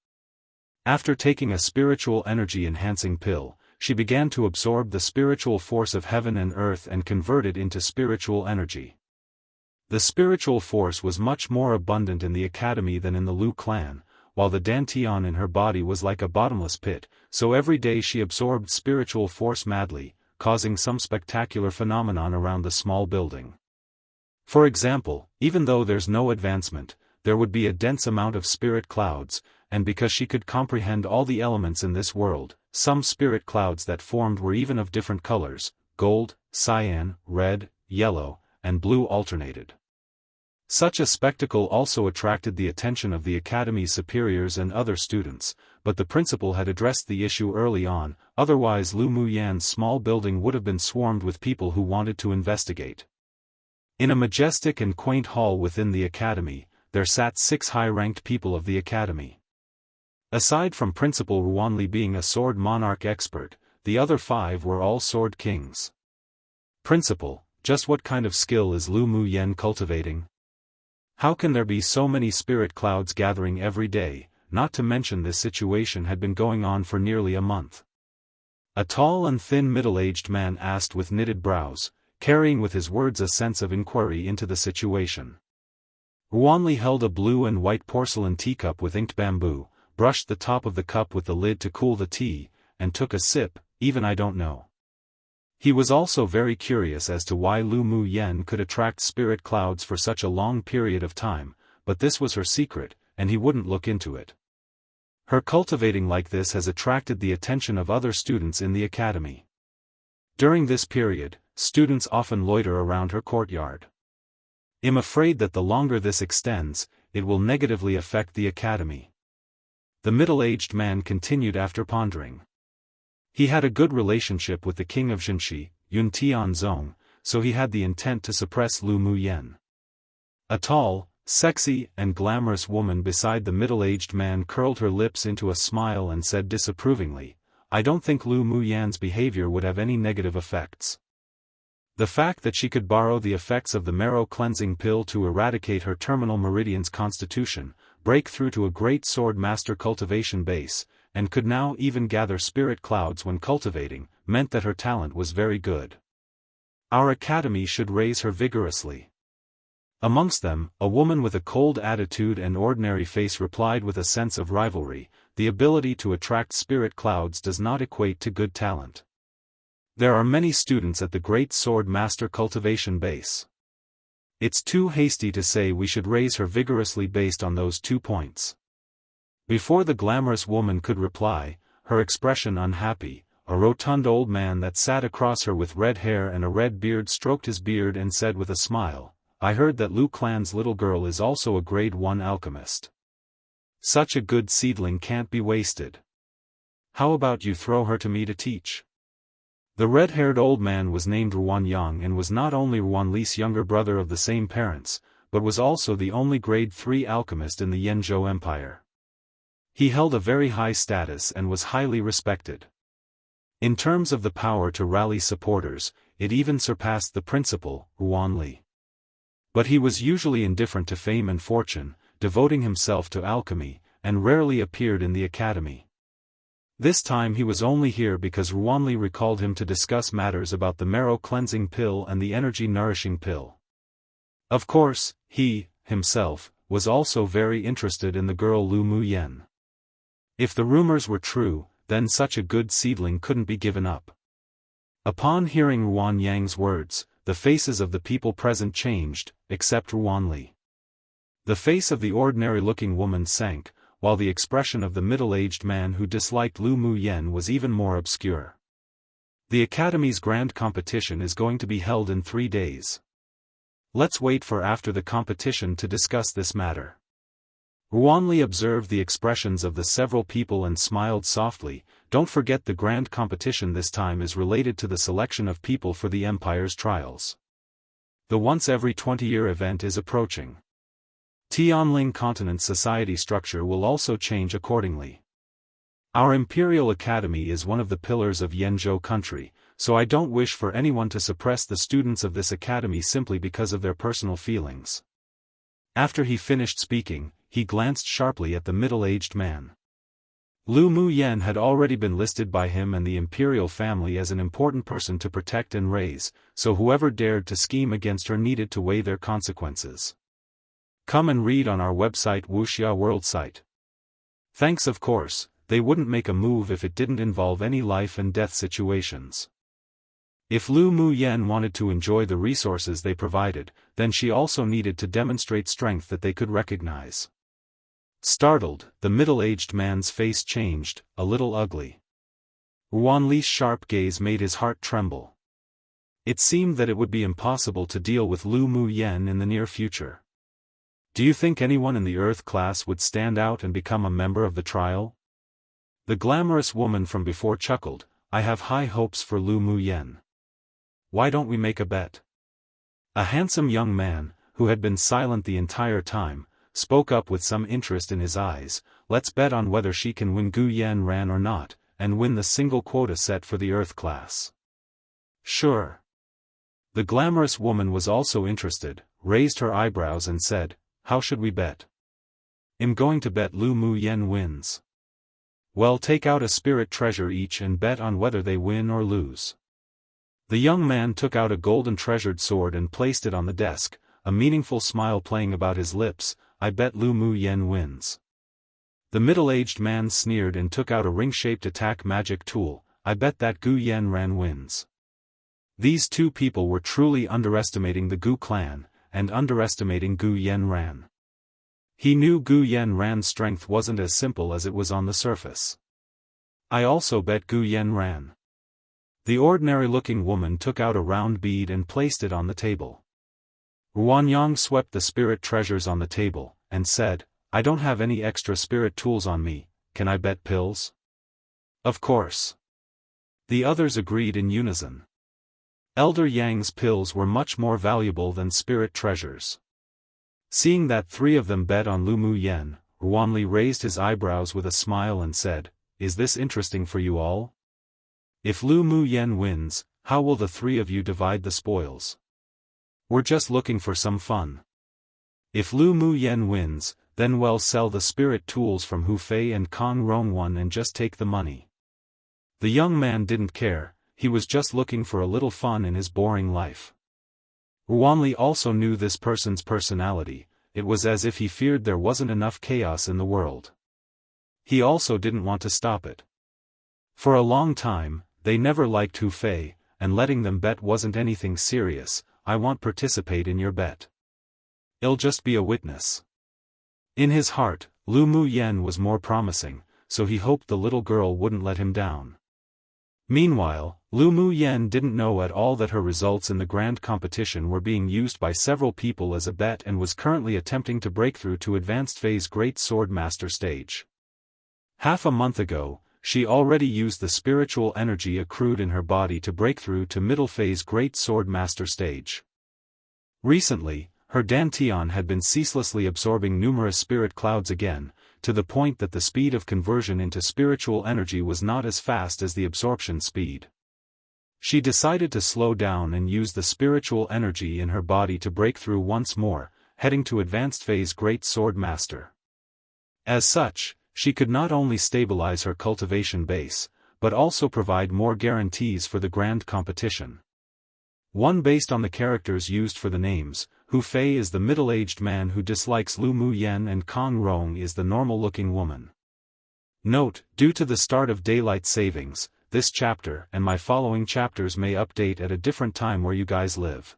After taking a spiritual energy-enhancing pill, she began to absorb the spiritual force of heaven and earth and convert it into spiritual energy. The spiritual force was much more abundant in the academy than in the Lu clan, while the dantian in her body was like a bottomless pit, so every day she absorbed spiritual force madly, causing some spectacular phenomenon around the small building. For example, even though there's no advancement, there would be a dense amount of spirit clouds, and because she could comprehend all the elements in this world, some spirit clouds that formed were even of different colors, gold, cyan, red, yellow, and blue alternated. Such a spectacle also attracted the attention of the academy's superiors and other students, but the principal had addressed the issue early on, otherwise Lu Muyan's small building would have been swarmed with people who wanted to investigate. In a majestic and quaint hall within the academy, there sat 6 high-ranked people of the academy. Aside from Principal Ruanli being a sword monarch expert, the other 5 were all sword kings. Principal, just what kind of skill is Lu Muyen cultivating? How can there be so many spirit clouds gathering every day, not to mention this situation had been going on for nearly a month? A tall and thin middle-aged man asked with knitted brows, carrying with his words a sense of inquiry into the situation. Ruanli held a blue and white porcelain teacup with inked bamboo, brushed the top of the cup with the lid to cool the tea, and took a sip. Even I don't know. He was also very curious as to why Lu Muyen could attract spirit clouds for such a long period of time, but this was her secret, and he wouldn't look into it. Her cultivating like this has attracted the attention of other students in the academy. During this period, students often loiter around her courtyard. I'm afraid that the longer this extends, it will negatively affect the academy. The middle-aged man continued after pondering. He had a good relationship with the king of Jinshi, Yun Tianzong, so he had the intent to suppress Lu Muyen. A tall, sexy, and glamorous woman beside the middle-aged man curled her lips into a smile and said disapprovingly, I don't think Lu Muyen's behavior would have any negative effects. The fact that she could borrow the effects of the marrow cleansing pill to eradicate her terminal meridian's constitution, break through to a great sword master cultivation base, and could now even gather spirit clouds when cultivating, meant that her talent was very good. Our academy should raise her vigorously. Amongst them, a woman with a cold attitude and ordinary face replied with a sense of rivalry, the ability to attract spirit clouds does not equate to good talent. There are many students at the Great Sword Master cultivation base. It's too hasty to say we should raise her vigorously based on those 2 points. Before the glamorous woman could reply, her expression unhappy, a rotund old man that sat across her with red hair and a red beard stroked his beard and said with a smile, I heard that Lu Clan's little girl is also a grade 1 alchemist. Such a good seedling can't be wasted. How about you throw her to me to teach? The red-haired old man was named Ruan Yang and was not only Ruan Li's younger brother of the same parents, but was also the only grade 3 alchemist in the Yanzhou Empire. He held a very high status and was highly respected. In terms of the power to rally supporters, it even surpassed the principal, Wuxia. But he was usually indifferent to fame and fortune, devoting himself to alchemy, and rarely appeared in the academy. This time he was only here because Wuxia recalled him to discuss matters about the marrow-cleansing pill and the energy-nourishing pill. Of course, he, himself, was also very interested in the girl Lu Muyen. If the rumors were true, then such a good seedling couldn't be given up. Upon hearing Ruan Yang's words, the faces of the people present changed, except Wuxia. The face of the ordinary-looking woman sank, while the expression of the middle-aged man who disliked Lu Muyen was even more obscure. The Academy's grand competition is going to be held in 3 days. Let's wait for after the competition to discuss this matter. Wuxia observed the expressions of the several people and smiled softly. Don't forget the grand competition this time is related to the selection of people for the Empire's trials. The once every 20-year event is approaching. Tianling Continent's society structure will also change accordingly. Our Imperial Academy is one of the pillars of Yanzhou country, so I don't wish for anyone to suppress the students of this academy simply because of their personal feelings. After he finished speaking, he glanced sharply at the middle-aged man. Lu Muyen had already been listed by him and the Imperial family as an important person to protect and raise, so whoever dared to scheme against her needed to weigh their consequences. Come and read on our website Wuxia World site. Thanks of course, they wouldn't make a move if it didn't involve any life and death situations. If Lu Muyen wanted to enjoy the resources they provided, then she also needed to demonstrate strength that they could recognize. Startled, the middle-aged man's face changed, a little ugly. Wuxia's sharp gaze made his heart tremble. It seemed that it would be impossible to deal with Lu Muyen in the near future. Do you think anyone in the Earth class would stand out and become a member of the trial? The glamorous woman from before chuckled. I have high hopes for Lu Muyen. Why don't we make a bet? A handsome young man, who had been silent the entire time, spoke up with some interest in his eyes. Let's bet on whether she can win Guyan Ran or not, and win the single quota set for the Earth class. Sure. The glamorous woman was also interested, raised her eyebrows and said, how should we bet? I'm going to bet Lu Muyen wins. Well, take out a spirit treasure each and bet on whether they win or lose. The young man took out a golden treasured sword and placed it on the desk, a meaningful smile playing about his lips. I bet Lu Muyen wins. The middle-aged man sneered and took out a ring-shaped attack magic tool. I bet that Gu Yanran wins. These two people were truly underestimating the Gu clan, and underestimating Gu Yanran. He knew Gu Yanran's strength wasn't as simple as it was on the surface. I also bet Gu Yanran. The ordinary-looking woman took out a round bead and placed it on the table. Ruanyang swept the spirit treasures on the table, and said, I don't have any extra spirit tools on me, can I bet pills? Of course. The others agreed in unison. Elder Yang's pills were much more valuable than spirit treasures. Seeing that 3 of them bet on Lu Muyen, Ruanli raised his eyebrows with a smile and said, is this interesting for you all? If Lu Muyen wins, how will the 3 of you divide the spoils? We're just looking for some fun. If Lu Muyen wins, then we'll sell the spirit tools from Hu Fei and Kong Rongwan and just take the money. The young man didn't care, he was just looking for a little fun in his boring life. Ruanli also knew this person's personality, it was as if he feared there wasn't enough chaos in the world. He also didn't want to stop it. For a long time, they never liked Hu Fei, and letting them bet wasn't anything serious. I won't participate in your bet. I'll just be a witness. In his heart, Lu Muyen was more promising, so he hoped the little girl wouldn't let him down. Meanwhile, Lu Muyen didn't know at all that her results in the grand competition were being used by several people as a bet and was currently attempting to break through to Advanced Phase Great Sword Master stage. Half a month ago, she already used the spiritual energy accrued in her body to break through to Middle Phase Great Sword Master stage. Recently, her dantian had been ceaselessly absorbing numerous spirit clouds again, to the point that the speed of conversion into spiritual energy was not as fast as the absorption speed. She decided to slow down and use the spiritual energy in her body to break through once more, heading to advanced phase Great Sword Master. As such, she could not only stabilize her cultivation base, but also provide more guarantees for the grand competition. One based on the characters used for the names. Hu Fei is the middle-aged man who dislikes Lu Muyen, and Kong Rong is the normal-looking woman. Note, due to the start of daylight savings, this chapter and my following chapters may update at a different time where you guys live.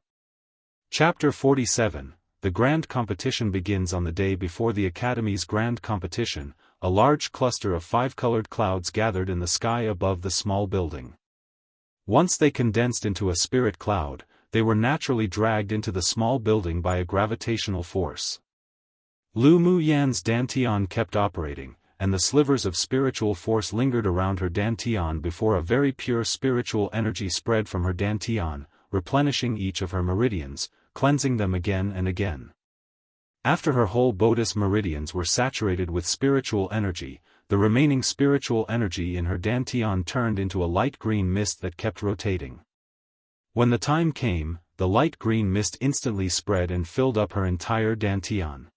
Chapter 47. The grand competition begins on the day before the Academy's grand competition. A large cluster of 5-colored clouds gathered in the sky above the small building. Once they condensed into a spirit cloud, they were naturally dragged into the small building by a gravitational force. Lu Muyan's dantian kept operating, and the slivers of spiritual force lingered around her dantian before a very pure spiritual energy spread from her dantian, replenishing each of her meridians, cleansing them again and again. After her whole bodice meridians were saturated with spiritual energy, the remaining spiritual energy in her dantian turned into a light green mist that kept rotating. When the time came, the light green mist instantly spread and filled up her entire dantian.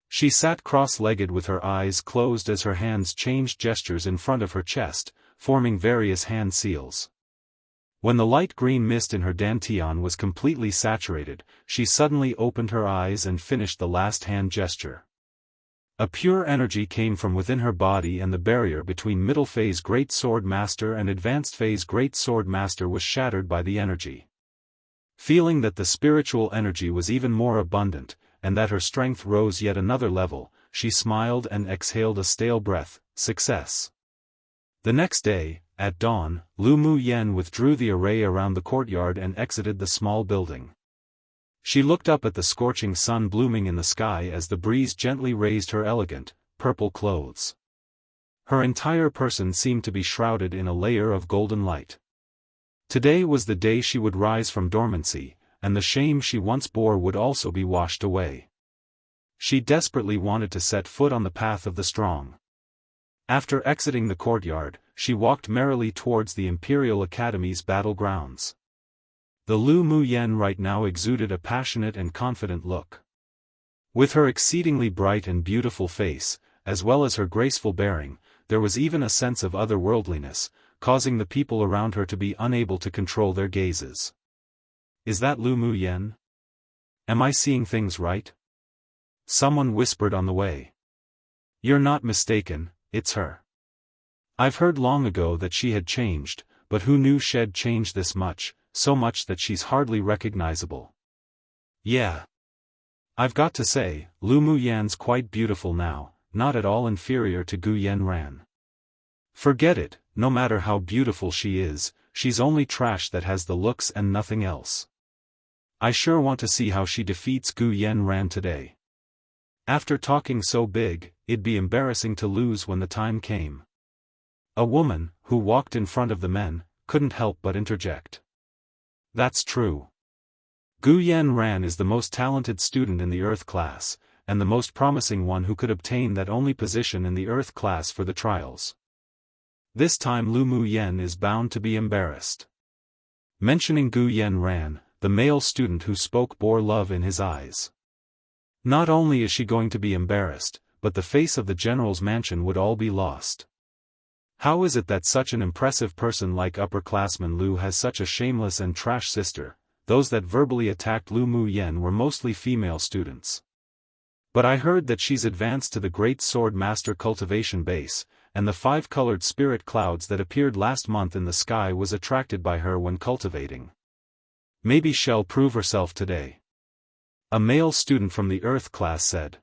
She sat cross-legged with her eyes closed as her hands changed gestures in front of her chest, forming various hand seals. When the light green mist in her dantian was completely saturated, she suddenly opened her eyes and finished the last hand gesture. A pure energy came from within her body, and the barrier between middle phase Great Sword Master and advanced phase Great Sword Master was shattered by the energy. Feeling that the spiritual energy was even more abundant, and that her strength rose yet another level, she smiled and exhaled a stale breath. Success. The next day, at dawn, Lu Muyen withdrew the array around the courtyard and exited the small building. She looked up at the scorching sun blooming in the sky as the breeze gently raised her elegant, purple clothes. Her entire person seemed to be shrouded in a layer of golden light. Today was the day she would rise from dormancy, and the shame she once bore would also be washed away. She desperately wanted to set foot on the path of the strong. After exiting the courtyard, she walked merrily towards the Imperial Academy's battlegrounds. The Lu Muyen right now exuded a passionate and confident look. With her exceedingly bright and beautiful face, as well as her graceful bearing, there was even a sense of otherworldliness, causing the people around her to be unable to control their gazes. Is that Lu Muyen? Am I seeing things right? Someone whispered on the way. You're not mistaken, it's her. I've heard long ago that she had changed, but who knew she'd changed this much, so much that she's hardly recognizable. Yeah. I've got to say, Lu Muyan's quite beautiful now, not at all inferior to Gu Yanran. Forget it, no matter how beautiful she is, she's only trash that has the looks and nothing else. I sure want to see how she defeats Gu Yanran today. After talking so big, it'd be embarrassing to lose when the time came. A woman, who walked in front of the men, couldn't help but interject. That's true. Gu Yanran is the most talented student in the Earth class, and the most promising one who could obtain that only position in the Earth class for the trials. This time Lu Muyen is bound to be embarrassed. Mentioning Gu Yanran, the male student who spoke bore love in his eyes. Not only is she going to be embarrassed, but the face of the general's mansion would all be lost. How is it that such an impressive person like upperclassman Lu has such a shameless and trash sister? Those that verbally attacked Lu Muyen were mostly female students. But I heard that she's advanced to the Great Sword Master cultivation base, and the 5-colored spirit clouds that appeared last month in the sky was attracted by her when cultivating. Maybe she'll prove herself today. A male student from the Earth class said.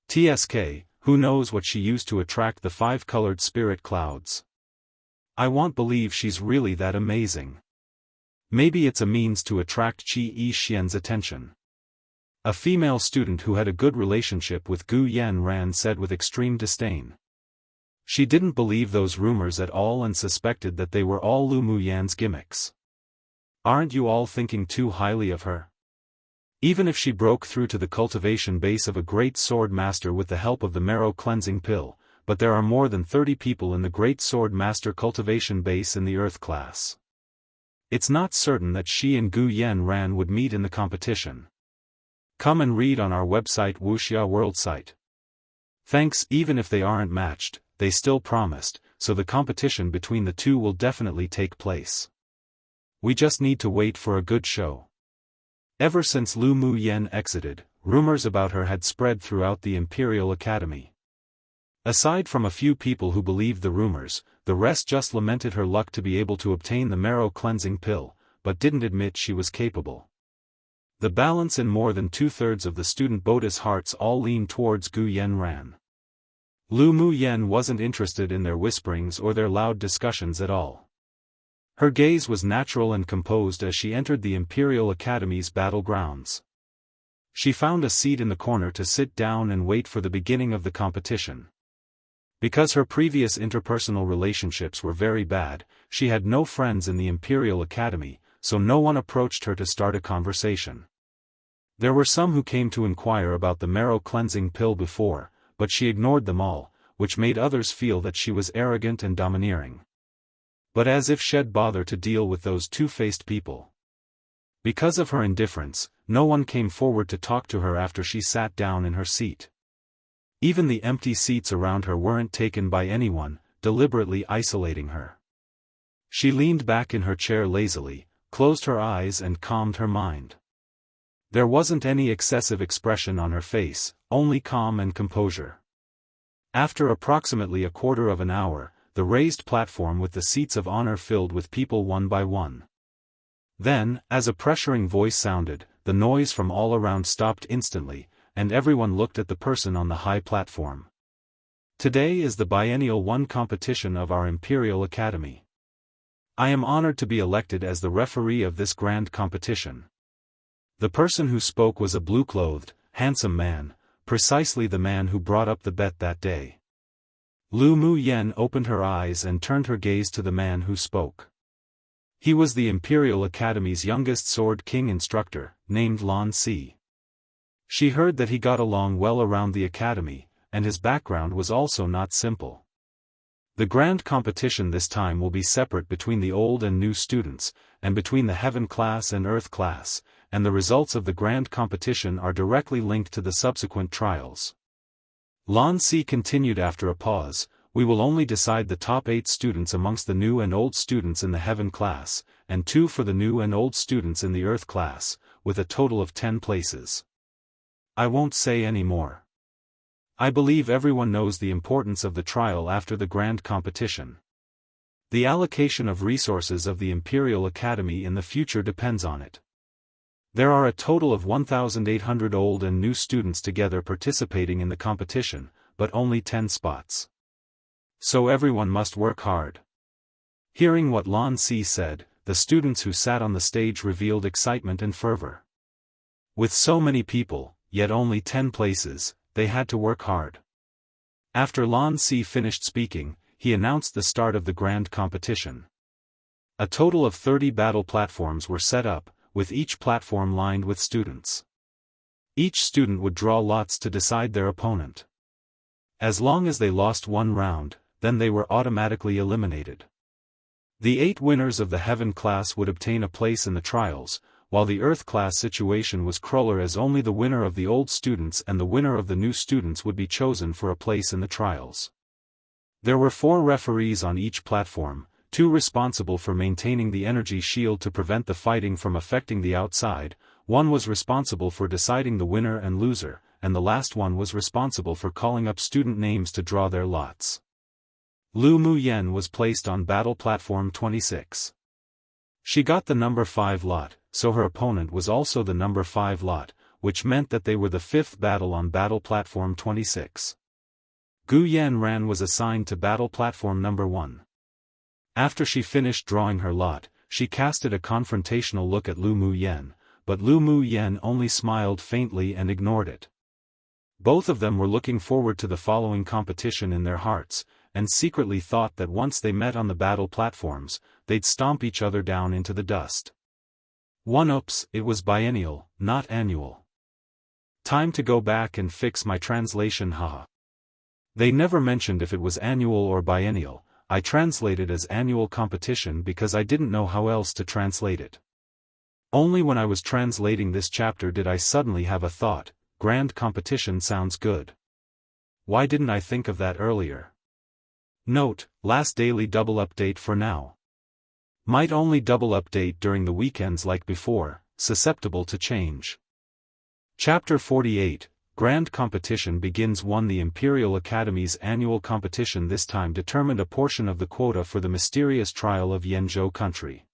TSK, who knows what she used to attract the 5-colored spirit clouds? I won't believe she's really that amazing. Maybe it's a means to attract Qi Yixian's attention. A female student who had a good relationship with Gu Yanran said with extreme disdain. She didn't believe those rumors at all and suspected that they were all Lu Muyan's gimmicks. Aren't you all thinking too highly of her? Even if she broke through to the cultivation base of a great sword master with the help of the marrow cleansing pill, but there are more than 30 people in the great sword master cultivation base in the earth class. It's not certain that she and Gu Yanran would meet in the competition. Come and read on our website Wuxia World site. Thanks. Even if they aren't matched, they still promised, so the competition between the two will definitely take place. We just need to wait for a good show. Ever since Lu Mu Yen exited, rumors about her had spread throughout the Imperial Academy. Aside from a few people who believed the rumors, the rest just lamented her luck to be able to obtain the marrow cleansing pill, but didn't admit she was capable. The balance in more than 2/3 of the student Boda's hearts all leaned towards Gu Yanran. Lu Mu Yen wasn't interested in their whisperings or their loud discussions at all. Her gaze was natural and composed as she entered the Imperial Academy's battlegrounds. She found a seat in the corner to sit down and wait for the beginning of the competition. Because her previous interpersonal relationships were very bad, she had no friends in the Imperial Academy, so no one approached her to start a conversation. There were some who came to inquire about the marrow cleansing pill before, but she ignored them all, which made others feel that she was arrogant and domineering. But as if she'd bother to deal with those two-faced people. Because of her indifference, no one came forward to talk to her after she sat down in her seat. Even the empty seats around her weren't taken by anyone, deliberately isolating her. She leaned back in her chair lazily, closed her eyes and calmed her mind. There wasn't any excessive expression on her face, only calm and composure. After approximately a quarter of an hour, the raised platform with the seats of honor filled with people one by one. Then, as a pressuring voice sounded, the noise from all around stopped instantly, and everyone looked at the person on the high platform. Today is the Biennial 1 competition of our Imperial Academy. I am honored to be elected as the referee of this grand competition. The person who spoke was a blue-clothed, handsome man, precisely the man who brought up the bet that day. Lu Mu Yen opened her eyes and turned her gaze to the man who spoke. He was the Imperial Academy's youngest Sword King instructor, named Lan Si. She heard that he got along well around the academy, and his background was also not simple. The grand competition this time will be separate between the old and new students, and between the Heaven class and Earth class, and the results of the grand competition are directly linked to the subsequent trials. Lan Si continued after a pause, we will only decide the top 8 students amongst the new and old students in the Heaven class, and 2 for the new and old students in the Earth class, with a total of 10 places. I won't say any more. I believe everyone knows the importance of the trial after the grand competition. The allocation of resources of the Imperial Academy in the future depends on it. There are a total of 1,800 old and new students together participating in the competition, but only 10 spots. So everyone must work hard. Hearing what Lan Si said, the students who sat on the stage revealed excitement and fervor. With so many people, yet only 10 places, they had to work hard. After Lan Si finished speaking, he announced the start of the grand competition. A total of 30 battle platforms were set up, with each platform lined with students. Each student would draw lots to decide their opponent. As long as they lost one round, then they were automatically eliminated. The 8 winners of the Heaven class would obtain a place in the trials, while the Earth class situation was crueler as only the winner of the old students and the winner of the new students would be chosen for a place in the trials. There were 4 referees on each platform, 2 responsible for maintaining the energy shield to prevent the fighting from affecting the outside, 1 was responsible for deciding the winner and loser, and the last one was responsible for calling up student names to draw their lots. Lu Mu Yen was placed on battle platform 26. She got the number 5 lot, so her opponent was also the number 5 lot, which meant that they were the 5th battle on battle platform 26. Gu Yanran was assigned to battle platform number 1. After she finished drawing her lot, she casted a confrontational look at Lu Mu Yen, but Lu Mu Yen only smiled faintly and ignored it. Both of them were looking forward to the following competition in their hearts, and secretly thought that once they met on the battle platforms, they'd stomp each other down into the dust. Oops, it was biennial, not annual. Time to go back and fix my translation, haha. They never mentioned if it was annual or biennial. I translated as annual competition because I didn't know how else to translate it. Only when I was translating this chapter did I suddenly have a thought, grand competition sounds good. Why didn't I think of that earlier? Note, last daily double update for now. Might only double update during the weekends like before, susceptible to change. Chapter 48, Grand Competition begins. 1. The Imperial Academy's annual competition this time determined a portion of the quota for the mysterious trial of Yenzhou country.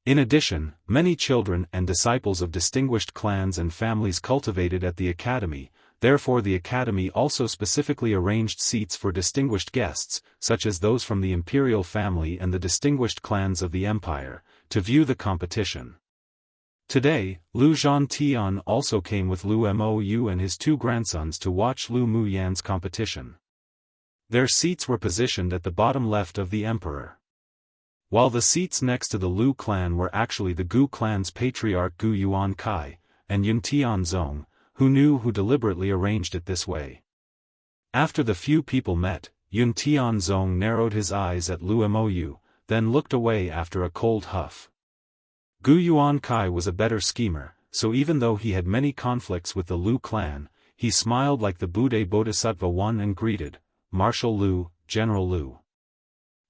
In addition, many children and disciples of distinguished clans and families cultivated at the academy, therefore the academy also specifically arranged seats for distinguished guests, such as those from the imperial family and the distinguished clans of the empire, to view the competition. Today, Lu Zhantian also came with Lu Mou and his 2 grandsons to watch Lu Muyan's competition. Their seats were positioned at the bottom left of the emperor. While the seats next to the Lu clan were actually the Gu clan's patriarch Gu Yuankai, and Yun Tianzong, who deliberately arranged it this way. After the few people met, Yun Tianzong narrowed his eyes at Lu Mou, then looked away after a cold huff. Gu Yuankai was a better schemer, so even though he had many conflicts with the Lu clan, he smiled like the Buddha Bodhisattva one and greeted, Marshal Lu, General Lu.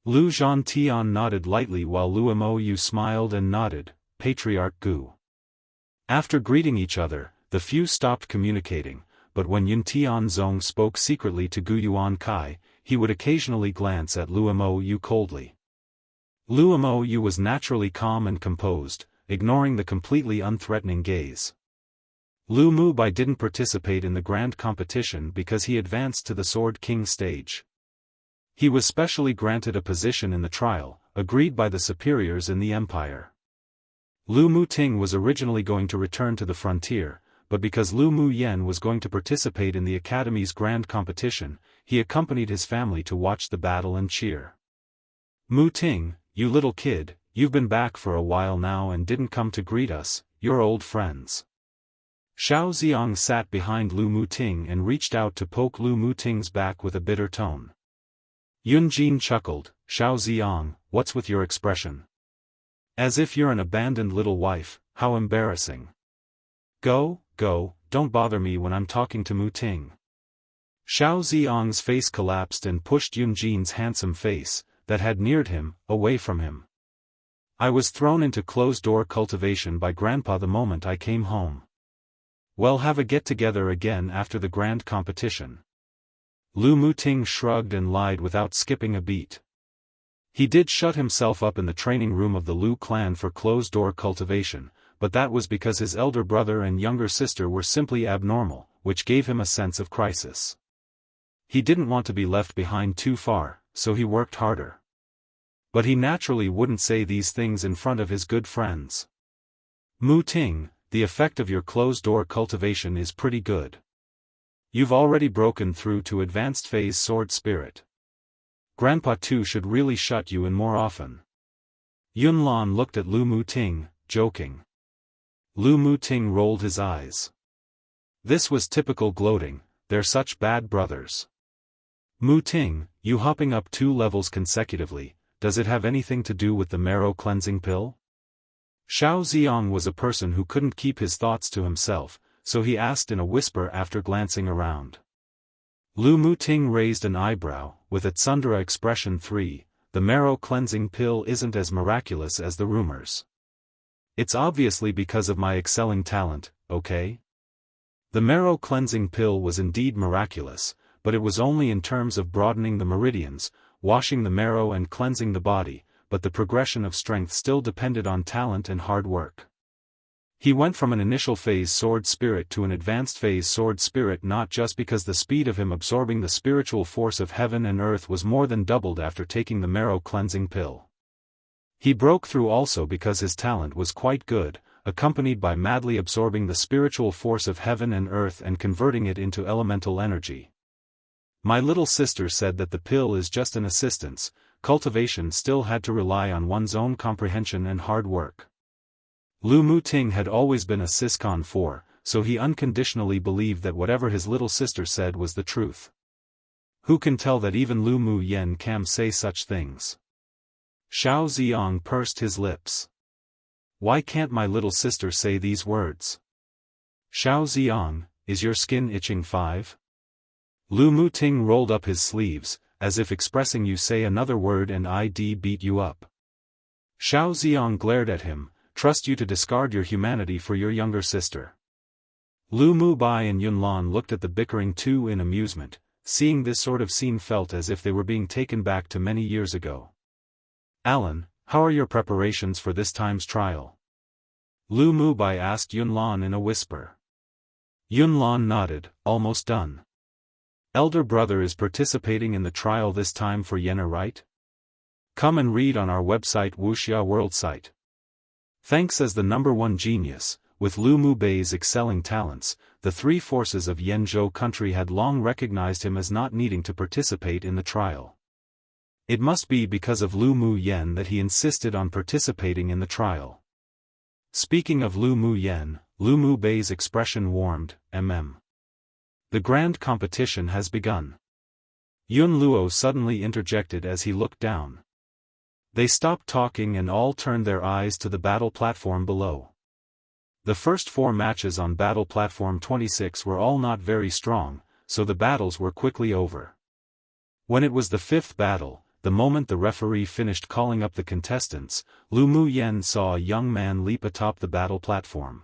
Lu Zhantian nodded lightly while Lu Mou smiled and nodded, Patriarch Gu. After greeting each other, the few stopped communicating, but when Yun Tianzong spoke secretly to Gu Yuankai, he would occasionally glance at Lu Mou coldly. Lu Mou was naturally calm and composed, ignoring the completely unthreatening gaze. Lu Mubai didn't participate in the grand competition because he advanced to the Sword King stage. He was specially granted a position in the trial, agreed by the superiors in the empire. Lu Muting was originally going to return to the frontier, but because Lu Muyen was going to participate in the academy's grand competition, he accompanied his family to watch the battle and cheer. Muting, you little kid, you've been back for a while now and didn't come to greet us, you're old friends. Xiao Ziong sat behind Lu Muting and reached out to poke Lu Muting's back with a bitter tone. Yun Jin chuckled, Xiao Ziong, what's with your expression? As if you're an abandoned little wife, how embarrassing. Go, don't bother me when I'm talking to Muting. Xiao Ziong's face collapsed and pushed Yun Jin's handsome face, that had neared him, away from him. I was thrown into closed-door cultivation by Grandpa the moment I came home. Well, have a get-together again after the grand competition. Lu Muting shrugged and lied without skipping a beat. He did shut himself up in the training room of the Lu clan for closed-door cultivation, but that was because his elder brother and younger sister were simply abnormal, which gave him a sense of crisis. He didn't want to be left behind too far, so he worked harder. But he naturally wouldn't say these things in front of his good friends. Muting, the effect of your closed-door cultivation is pretty good. You've already broken through to advanced phase sword spirit. Grandpa too should really shut you in more often. Yun Lan looked at Lu Muting, joking. Lu Muting rolled his eyes. This was typical gloating, they're such bad brothers. Muting, you hopping up 2 levels consecutively, does it have anything to do with the marrow cleansing pill? Xiao Ziong was a person who couldn't keep his thoughts to himself, so he asked in a whisper after glancing around. Lu Muting raised an eyebrow, with a tsundere expression. 3, the marrow cleansing pill isn't as miraculous as the rumors. It's obviously because of my excelling talent, okay? The marrow cleansing pill was indeed miraculous, but it was only in terms of broadening the meridians, washing the marrow and cleansing the body, but the progression of strength still depended on talent and hard work. He went from an initial phase sword spirit to an advanced phase sword spirit not just because the speed of him absorbing the spiritual force of heaven and earth was more than doubled after taking the marrow cleansing pill. He broke through also because his talent was quite good, accompanied by madly absorbing the spiritual force of heaven and earth and converting it into elemental energy. My little sister said that the pill is just an assistance, cultivation still had to rely on one's own comprehension and hard work. Lu Muting had always been a Siscon 4, so he unconditionally believed that whatever his little sister said was the truth. Who can tell that even Lu Mu Yen can say such things? Xiao Ziong pursed his lips. Why can't my little sister say these words? Xiao Ziong, is your skin itching 5? Lu Muting rolled up his sleeves, as if expressing you say another word and I'd beat you up. Xiao Ziong glared at him, trust you to discard your humanity for your younger sister. Lu Mubai and Yunlan looked at the bickering two in amusement, seeing this sort of scene felt as if they were being taken back to many years ago. Alan, how are your preparations for this time's trial? Lu Mubai asked Yunlan in a whisper. Yunlan nodded, almost done. Elder brother is participating in the trial this time for Yenna, right? Come and read on our website Wuxia World site. Thanks as the #1 genius, with Lu Mubei's excelling talents, the three forces of Yenzhou country had long recognized him as not needing to participate in the trial. It must be because of Lu Mu Yen that he insisted on participating in the trial. Speaking of Lu Mu Yen, Lu Mubei's expression warmed, The grand competition has begun. Yun Luo suddenly interjected as he looked down. They stopped talking and all turned their eyes to the battle platform below. The first 4 matches on battle platform 26 were all not very strong, so the battles were quickly over. When it was the 5th battle, the moment the referee finished calling up the contestants, Lu Mu Yen saw a young man leap atop the battle platform.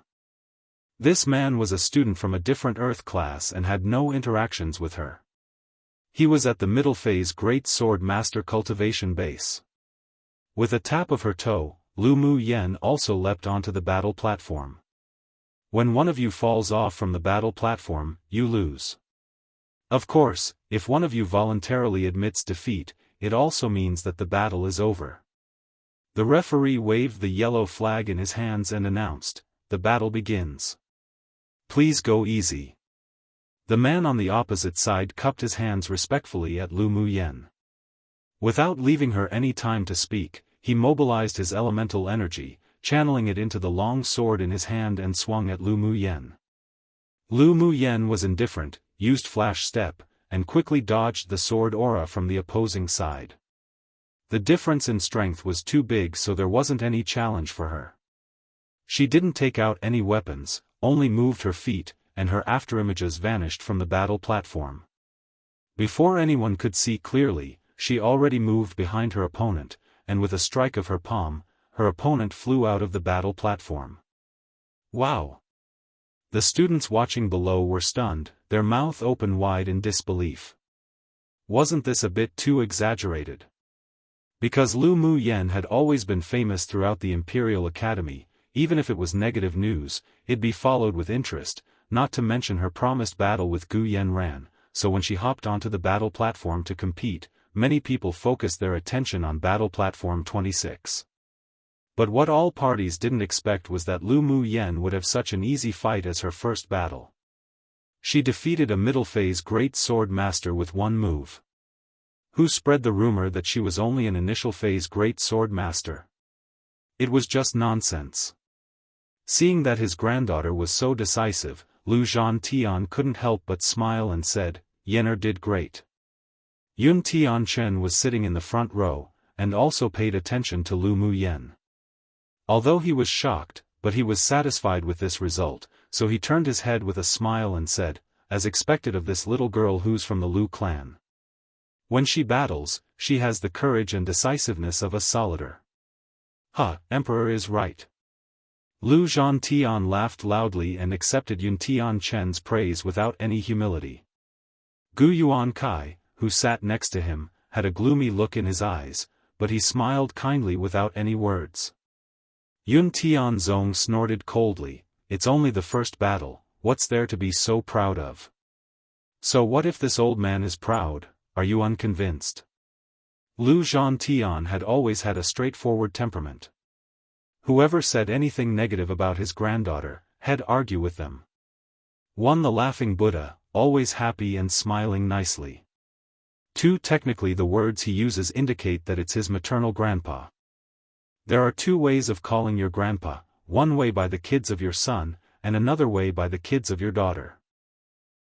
This man was a student from a different Earth class and had no interactions with her. He was at the middle phase Great Sword Master cultivation base. With a tap of her toe, Lu Mu Yen also leapt onto the battle platform. When one of you falls off from the battle platform, you lose. Of course, if one of you voluntarily admits defeat, it also means that the battle is over. The referee waved the yellow flag in his hands and announced, "The battle begins. Please go easy." The man on the opposite side cupped his hands respectfully at Lu Mu Yen. Without leaving her any time to speak, he mobilized his elemental energy, channeling it into the long sword in his hand and swung at Lu Mu Yen. Lu Mu Yen was indifferent, used flash step, and quickly dodged the sword aura from the opposing side. The difference in strength was too big, so there wasn't any challenge for her. She didn't take out any weapons, only moved her feet, and her afterimages vanished from the battle platform. Before anyone could see clearly, she already moved behind her opponent, and with a strike of her palm, her opponent flew out of the battle platform. Wow! The students watching below were stunned, their mouth open wide in disbelief. Wasn't this a bit too exaggerated? Because Lu Mu Yen had always been famous throughout the Imperial Academy, even if it was negative news, it'd be followed with interest, not to mention her promised battle with Gu Yenran, so when she hopped onto the battle platform to compete, many people focused their attention on battle platform 26. But what all parties didn't expect was that Lu Mu Yen would have such an easy fight as her first battle. She defeated a middle phase Great Sword Master with one move. Who spread the rumor that she was only an initial phase Great Sword Master? It was just nonsense. Seeing that his granddaughter was so decisive, Lu Zhantian couldn't help but smile and said, "Yenner did great." Yun Tianchen was sitting in the front row, and also paid attention to Lu Mu Yen. Although he was shocked, but he was satisfied with this result, so he turned his head with a smile and said, as expected of this little girl who's from the Lu clan. When she battles, she has the courage and decisiveness of a soldier. Emperor is right. Lu Zhantian laughed loudly and accepted Yun Tianchen's praise without any humility. Gu Yuan Kai, who sat next to him, had a gloomy look in his eyes, but he smiled kindly without any words. Yun Tianzong snorted coldly, "It's only the first battle, what's there to be so proud of?" So what if this old man is proud, are you unconvinced? Lu Zhantian had always had a straightforward temperament. Whoever said anything negative about his granddaughter, had argue with them. One, the laughing Buddha, always happy and smiling nicely. 2, technically the words he uses indicate that it's his maternal grandpa. There are 2 ways of calling your grandpa, one way by the kids of your son, and another way by the kids of your daughter.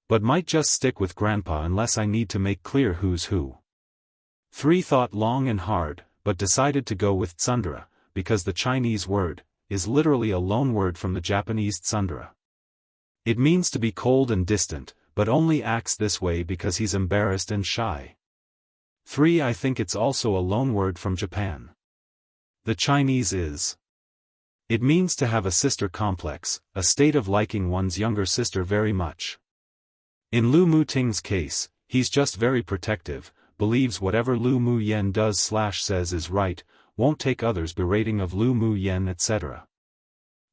But might just stick with grandpa unless I need to make clear who's who. 3 thought long and hard, but decided to go with tsundere, because the Chinese word is literally a loan word from the Japanese tsundere. It means to be cold and distant, but only acts this way because he's embarrassed and shy. 3 I think it's also a loan word from Japan. The Chinese is. It means to have a sister complex, a state of liking one's younger sister very much. In Lu Muting's case, he's just very protective, believes whatever Lu Muyen does/says is right, won't take others' berating of Lu Muyen etc.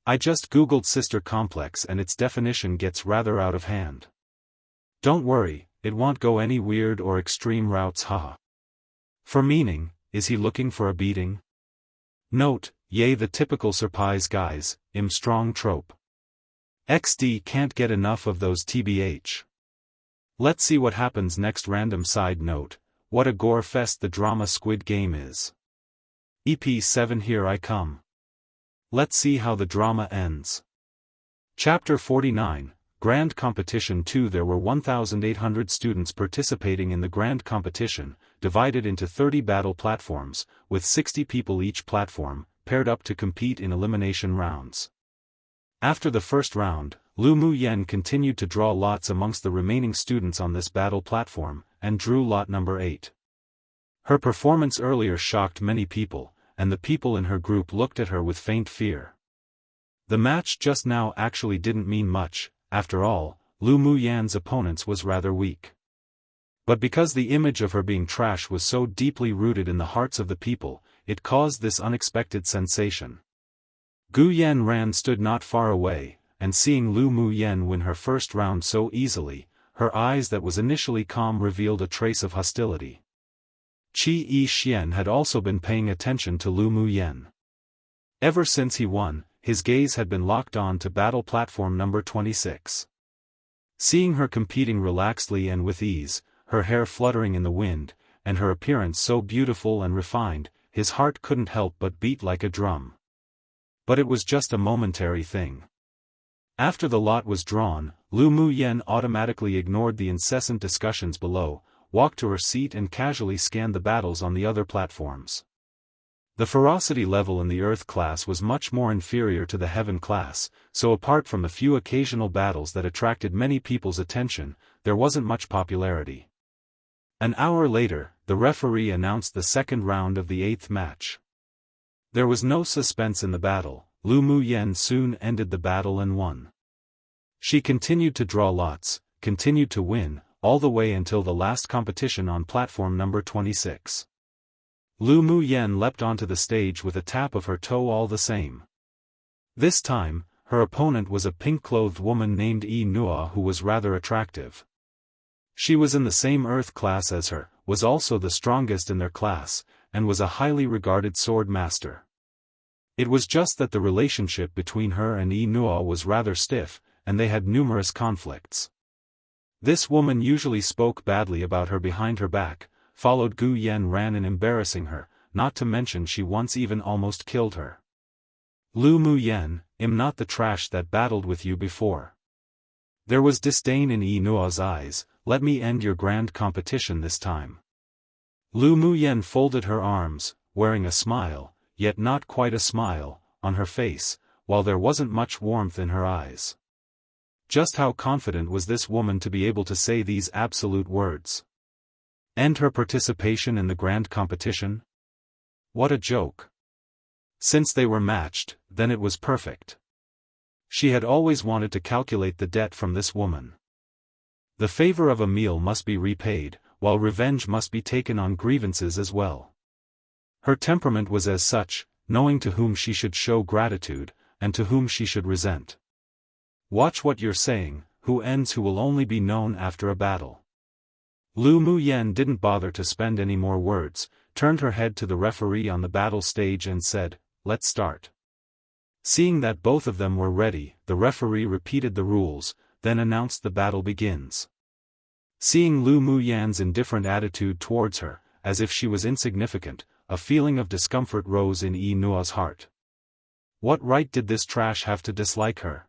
I just googled sister complex and its definition gets rather out of hand. Don't worry, it won't go any weird or extreme routes haha. For meaning, is he looking for a beating? Note, yay the typical surprise guys, strong trope. XD can't get enough of those tbh. Let's see what happens next. Random side note, what a gore fest the drama Squid Game is. EP7 Here I Come. Let's see how the drama ends. Chapter 49, Grand Competition 2. There were 1,800 students participating in the Grand Competition, divided into 30 battle platforms, with 60 people each platform, paired up to compete in elimination rounds. After the first round, Lu Muyen continued to draw lots amongst the remaining students on this battle platform, and drew lot number 8. Her performance earlier shocked many people, and the people in her group looked at her with faint fear. The match just now actually didn't mean much, after all, Lu Muyen's opponents was rather weak. But because the image of her being trash was so deeply rooted in the hearts of the people, it caused this unexpected sensation. Gu Yanran stood not far away, and seeing Lu Muyen win her first round so easily, her eyes that was initially calm revealed a trace of hostility. Qi Yixian had also been paying attention to Lu Muyen. Ever since he won, his gaze had been locked on to battle platform number 26. Seeing her competing relaxedly and with ease, her hair fluttering in the wind, and her appearance so beautiful and refined, his heart couldn't help but beat like a drum. But it was just a momentary thing. After the lot was drawn, Lu Muyen automatically ignored the incessant discussions below, walked to her seat and casually scanned the battles on the other platforms. The ferocity level in the Earth class was much more inferior to the Heaven class, so apart from the few occasional battles that attracted many people's attention, there wasn't much popularity. An hour later, the referee announced the second round of the 8th match. There was no suspense in the battle. Lu Muyen soon ended the battle and won. She continued to draw lots, continued to win, all the way until the last competition on platform number 26. Lu Muyen leapt onto the stage with a tap of her toe all the same. This time, her opponent was a pink-clothed woman named Yi Nua who was rather attractive. She was in the same Earth class as her, was also the strongest in their class, and was a highly regarded sword master. It was just that the relationship between her and Yi Nua was rather stiff, and they had numerous conflicts. This woman usually spoke badly about her behind her back, followed Gu Yanran in embarrassing her, not to mention she once even almost killed her. Lu Muyen, am not the trash that battled with you before. There was disdain in Yi Nua's eyes. Let me end your grand competition this time. Lu Muyen folded her arms, wearing a smile, yet not quite a smile, on her face, while there wasn't much warmth in her eyes. Just how confident was this woman to be able to say these absolute words? End her participation in the grand competition? What a joke. Since they were matched, then it was perfect. She had always wanted to calculate the debt from this woman. The favor of a meal must be repaid, while revenge must be taken on grievances as well. Her temperament was as such, knowing to whom she should show gratitude, and to whom she should resent. Watch what you're saying, who ends who will only be known after a battle. Lu Muyen didn't bother to spend any more words, turned her head to the referee on the battle stage and said, "Let's start." Seeing that both of them were ready, the referee repeated the rules, then announced the battle begins. Seeing Lu Muyen's indifferent attitude towards her, as if she was insignificant, a feeling of discomfort rose in Yi Nua's heart. What right did this trash have to dislike her?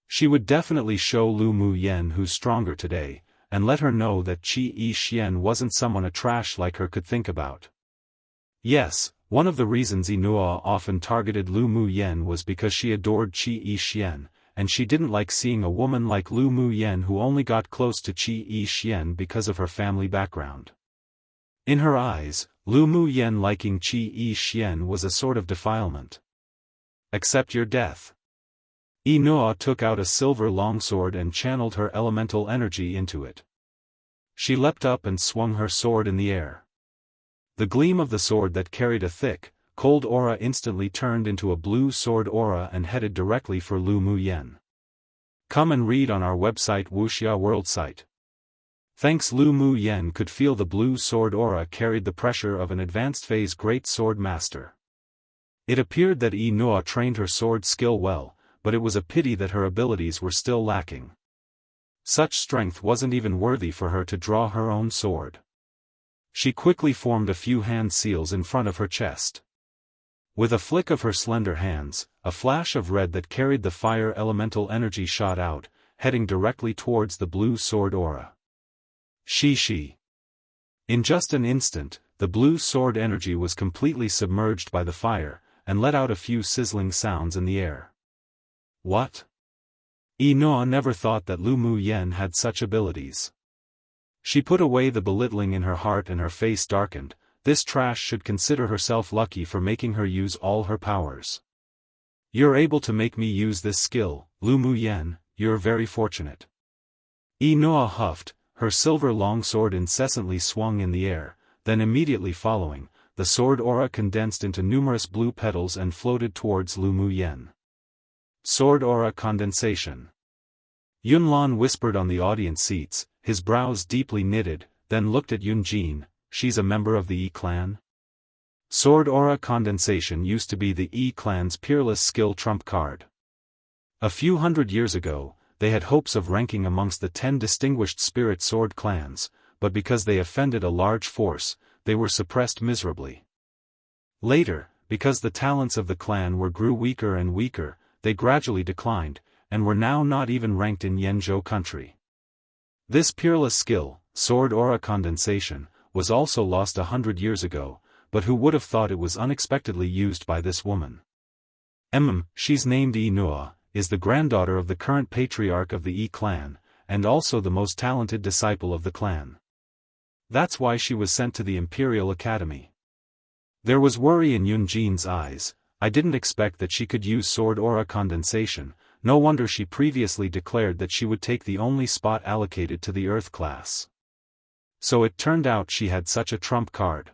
She would definitely show Lu Mu Yen who's stronger today, and let her know that Qi Yi Xian wasn't someone a trash like her could think about. Yes, one of the reasons Inua often targeted Lu Mu Yen was because she adored Qi Yi Xian, and she didn't like seeing a woman like Lu Mu Yen who only got close to Qi Yi Xian because of her family background. In her eyes, Lu Mu Yen liking Qi Yi Xian was a sort of defilement. Accept your death. Inua took out a silver longsword and channeled her elemental energy into it. She leapt up and swung her sword in the air. The gleam of the sword that carried a thick, cold aura instantly turned into a blue sword aura and headed directly for Lu Mu Yen. Come and read on our website Wuxia World Site. Thanks. Lu Mu Yen could feel the blue sword aura carried the pressure of an advanced phase great sword master. It appeared that Inua trained her sword skill well, but it was a pity that her abilities were still lacking. Such strength wasn't even worthy for her to draw her own sword. She quickly formed a few hand seals in front of her chest. With a flick of her slender hands, a flash of red that carried the fire elemental energy shot out, heading directly towards the blue sword aura. She. In just an instant, the blue sword energy was completely submerged by the fire, and let out a few sizzling sounds in the air. What? Inua never thought that Lu Mu Yen had such abilities. She put away the belittling in her heart and her face darkened. This trash should consider herself lucky for making her use all her powers. You're able to make me use this skill, Lu Mu Yen, you're very fortunate. Inua huffed, her silver longsword incessantly swung in the air, then immediately following, the sword aura condensed into numerous blue petals and floated towards Lu Mu Yen. Sword aura condensation. Yunlan whispered on the audience seats, his brows deeply knitted, then looked at Yunjin. She's a member of the Yi clan? Sword aura condensation used to be the Yi clan's peerless skill trump card. A few hundred years ago, they had hopes of ranking amongst the 10 distinguished spirit sword clans, but because they offended a large force, they were suppressed miserably. Later, because the talents of the clan grew weaker and weaker, they gradually declined, and were now not even ranked in Yanzhou country. This peerless skill, sword aura condensation, was also lost 100 years ago, but who would have thought it was unexpectedly used by this woman? She's named Inua, is the granddaughter of the current patriarch of the Yi clan, and also the most talented disciple of the clan. That's why she was sent to the Imperial Academy. There was worry in Yunjin's eyes. I didn't expect that she could use sword aura condensation, no wonder she previously declared that she would take the only spot allocated to the Earth class. So it turned out she had such a trump card.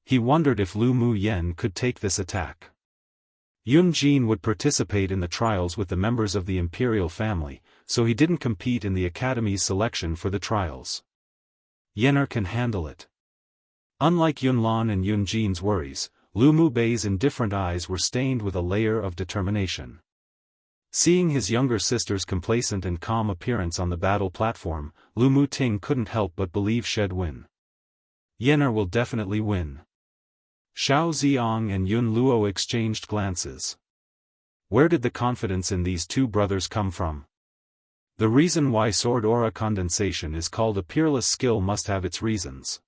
He wondered if Lu Mu Yen could take this attack. Yunjin would participate in the trials with the members of the Imperial family, so he didn't compete in the Academy's selection for the trials. Yener can handle it. Unlike Yunlan and Yunjin's worries, Lu Mu Bei's indifferent eyes were stained with a layer of determination. Seeing his younger sister's complacent and calm appearance on the battle platform, Lu Mu Ting couldn't help but believe she'd win. Yener will definitely win. Xiao Ziong and Yun Luo exchanged glances. Where did the confidence in these two brothers come from? The reason why sword aura condensation is called a peerless skill must have its reasons.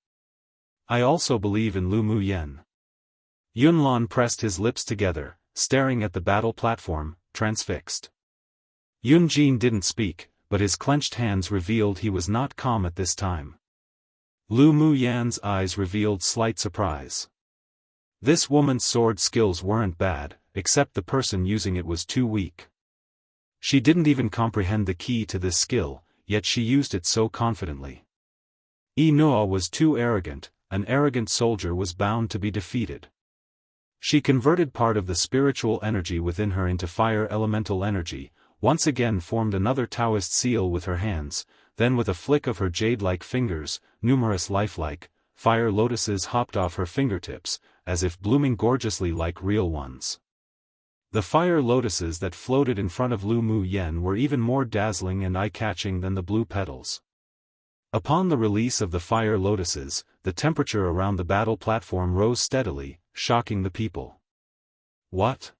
I also believe in Lu Mu Yen. Yunlan pressed his lips together, staring at the battle platform, transfixed. Yunjin didn't speak, but his clenched hands revealed he was not calm at this time. Lu Mu Yan's eyes revealed slight surprise. This woman's sword skills weren't bad, except the person using it was too weak. She didn't even comprehend the key to this skill, yet she used it so confidently. Inua was too arrogant, an arrogant soldier was bound to be defeated. She converted part of the spiritual energy within her into fire elemental energy, once again formed another Taoist seal with her hands, then with a flick of her jade-like fingers, numerous lifelike, fire lotuses hopped off her fingertips, as if blooming gorgeously like real ones. The fire lotuses that floated in front of Lu Mu Yen were even more dazzling and eye-catching than the blue petals. Upon the release of the fire lotuses, the temperature around the battle platform rose steadily, shocking the people. What?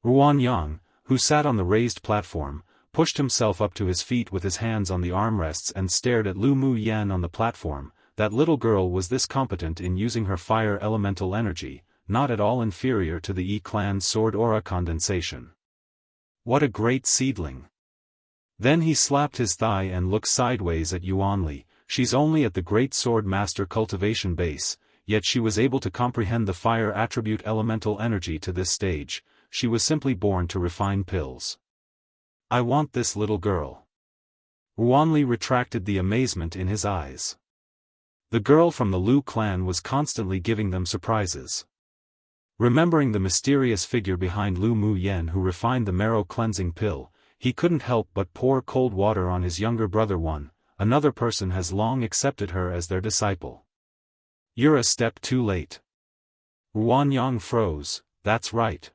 Ruanyang, who sat on the raised platform, pushed himself up to his feet with his hands on the armrests and stared at Lu Mu Yan on the platform. That little girl was this competent in using her fire elemental energy, not at all inferior to the Yi clan's sword aura condensation. What a great seedling! Then he slapped his thigh and looked sideways at Yuanli. She's only at the Great Sword Master cultivation base, yet she was able to comprehend the fire attribute elemental energy to this stage. She was simply born to refine pills. I want this little girl. Yuanli retracted the amazement in his eyes. The girl from the Lu clan was constantly giving them surprises. Remembering the mysterious figure behind Lu Mu Yen who refined the marrow cleansing pill, he couldn't help but pour cold water on his younger brother. Another person has long accepted her as their disciple. You're a step too late. Ruanyang froze. That's right.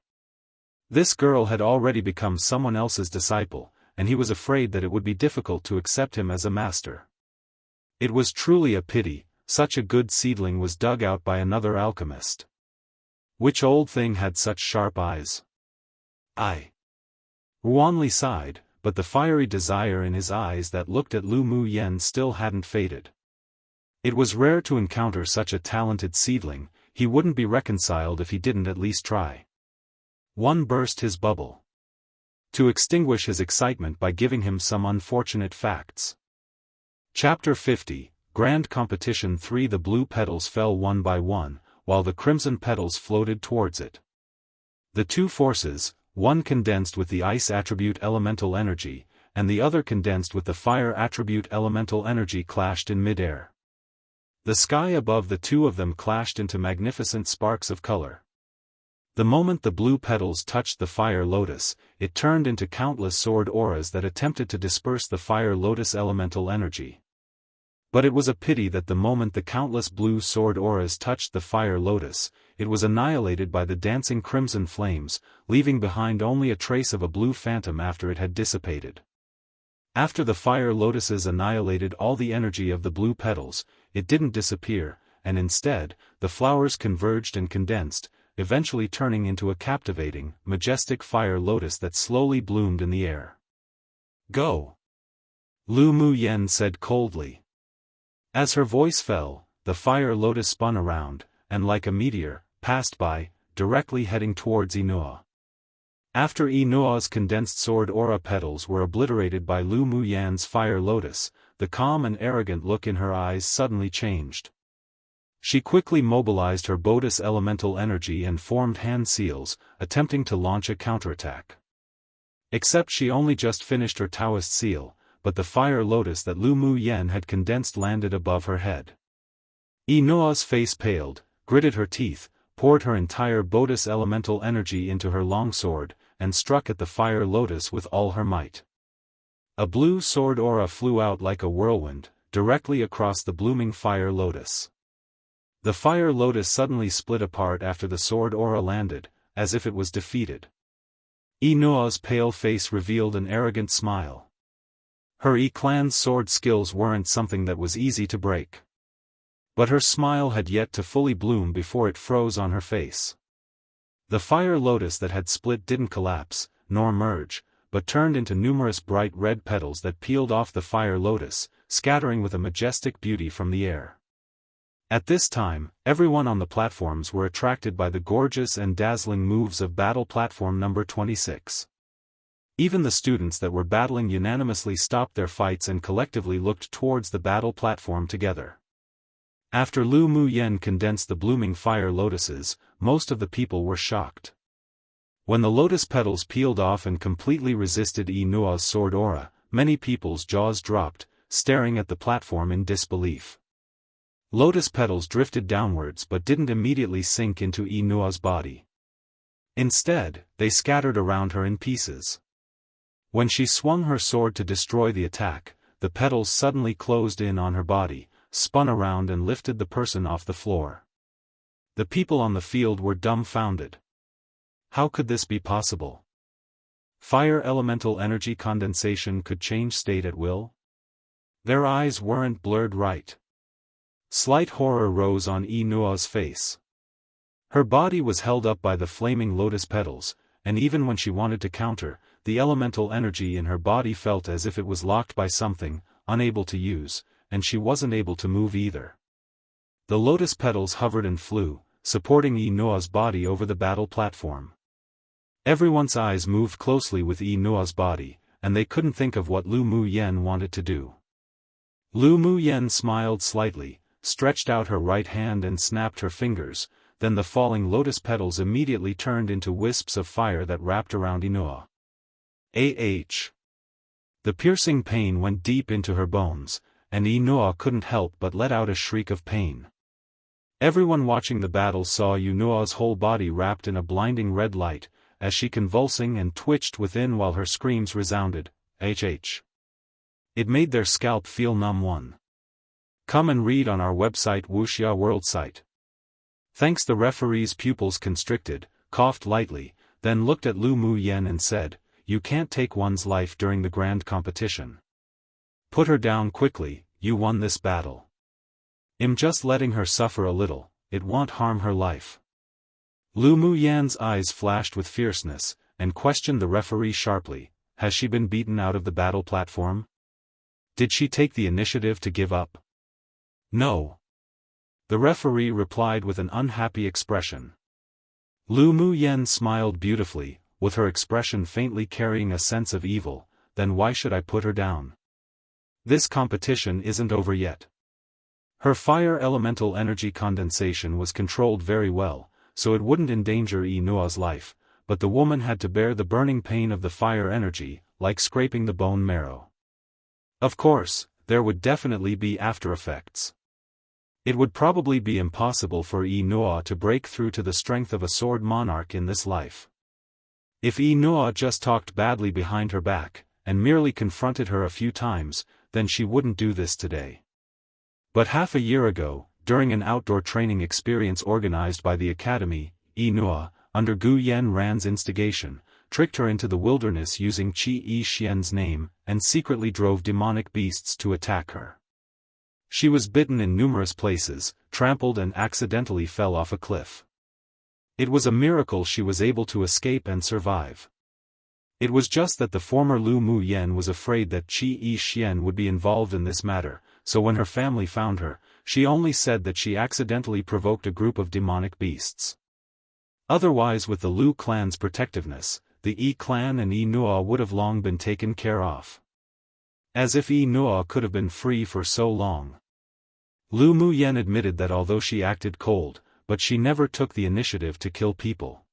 This girl had already become someone else's disciple, and he was afraid that it would be difficult to accept him as a master. It was truly a pity, such a good seedling was dug out by another alchemist. Which old thing had such sharp eyes? Ruanli sighed, but the fiery desire in his eyes that looked at Lu Mu Yen still hadn't faded. It was rare to encounter such a talented seedling. He wouldn't be reconciled if he didn't at least try. One burst his bubble. To extinguish his excitement by giving him some unfortunate facts. Chapter 50, Grand Competition 3. The blue petals fell one by one, while the crimson petals floated towards it. The two forces, one condensed with the ice attribute elemental energy, and the other condensed with the fire attribute elemental energy, clashed in midair. The sky above the two of them clashed into magnificent sparks of color. The moment the blue petals touched the fire lotus, it turned into countless sword auras that attempted to disperse the fire lotus elemental energy. But it was a pity that the moment the countless blue sword auras touched the fire lotus, it was annihilated by the dancing crimson flames, leaving behind only a trace of a blue phantom after it had dissipated. After the fire lotuses annihilated all the energy of the blue petals, it didn't disappear, and instead, the flowers converged and condensed, eventually turning into a captivating, majestic fire lotus that slowly bloomed in the air. Go! Lu Mu Yen said coldly. As her voice fell, the fire lotus spun around, and like a meteor, passed by, directly heading towards Inua. After Inua's condensed sword aura petals were obliterated by Lu Mu Yan's fire lotus, the calm and arrogant look in her eyes suddenly changed. She quickly mobilized her Bodis elemental energy and formed hand seals, attempting to launch a counterattack. Except she only just finished her Taoist seal, but the fire lotus that Lu Mu Yen had condensed landed above her head. Inua's face paled, gritted her teeth, poured her entire Bodis elemental energy into her longsword, and struck at the fire lotus with all her might. A blue sword aura flew out like a whirlwind, directly across the blooming fire lotus. The fire lotus suddenly split apart after the sword aura landed, as if it was defeated. Inua's pale face revealed an arrogant smile. Her Yi-clan's sword skills weren't something that was easy to break. But her smile had yet to fully bloom before it froze on her face. The fire lotus that had split didn't collapse, nor merge, but turned into numerous bright red petals that peeled off the fire lotus, scattering with a majestic beauty from the air. At this time, everyone on the platforms were attracted by the gorgeous and dazzling moves of battle platform number 26. Even the students that were battling unanimously stopped their fights and collectively looked towards the battle platform together. After Lu Mu Yen condensed the blooming fire lotuses, most of the people were shocked. When the lotus petals peeled off and completely resisted Inua's sword aura, many people's jaws dropped, staring at the platform in disbelief. Lotus petals drifted downwards but didn't immediately sink into Inua's body. Instead, they scattered around her in pieces. When she swung her sword to destroy the attack, the petals suddenly closed in on her body, spun around and lifted the person off the floor. The people on the field were dumbfounded. How could this be possible? Fire elemental energy condensation could change state at will? Their eyes weren't blurred right. Slight horror rose on Inua's face. Her body was held up by the flaming lotus petals, and even when she wanted to counter, the elemental energy in her body felt as if it was locked by something, unable to use, and she wasn't able to move either. The lotus petals hovered and flew, supporting Inoa's body over the battle platform. Everyone's eyes moved closely with Inoa's body, and they couldn't think of what Lu Muyen wanted to do. Lu Muyen smiled slightly, stretched out her right hand and snapped her fingers, then the falling lotus petals immediately turned into wisps of fire that wrapped around Inoa. The piercing pain went deep into her bones, and Inoa couldn't help but let out a shriek of pain. Everyone watching the battle saw Inoa's whole body wrapped in a blinding red light, as she convulsing and twitched within while her screams resounded, It made their scalp feel numb. Come and read on our website Wuxia World site. Thanks. The referee's pupils constricted, coughed lightly, then looked at Lu Muyen and said, "You can't take one's life during the grand competition. Put her down quickly, you won this battle. I'm just letting her suffer a little, it won't harm her life." Lu Muyen's eyes flashed with fierceness, and questioned the referee sharply, "Has she been beaten out of the battle platform? Did she take the initiative to give up?" "No." The referee replied with an unhappy expression. Lu Muyen smiled beautifully, with her expression faintly carrying a sense of evil. "Then why should I put her down? This competition isn't over yet." Her fire elemental energy condensation was controlled very well, so it wouldn't endanger Inoa's life, but the woman had to bear the burning pain of the fire energy, like scraping the bone marrow. Of course, there would definitely be after effects. It would probably be impossible for Inoa to break through to the strength of a sword monarch in this life. If Inoa just talked badly behind her back, and merely confronted her a few times, then she wouldn't do this today. But half a year ago, during an outdoor training experience organized by the academy, Inoa, under Gu Yanran's instigation, tricked her into the wilderness using Qi Yi Xian's name, and secretly drove demonic beasts to attack her. She was bitten in numerous places, trampled and accidentally fell off a cliff. It was a miracle she was able to escape and survive. It was just that the former Lu Muyen was afraid that Qi Yi Xian would be involved in this matter, so when her family found her, she only said that she accidentally provoked a group of demonic beasts. Otherwise, with the Lu clan's protectiveness, the Yi clan and Inoa would have long been taken care of. As if Inoa could have been free for so long. Lu Muyen admitted that although she acted cold, but she never took the initiative to kill people.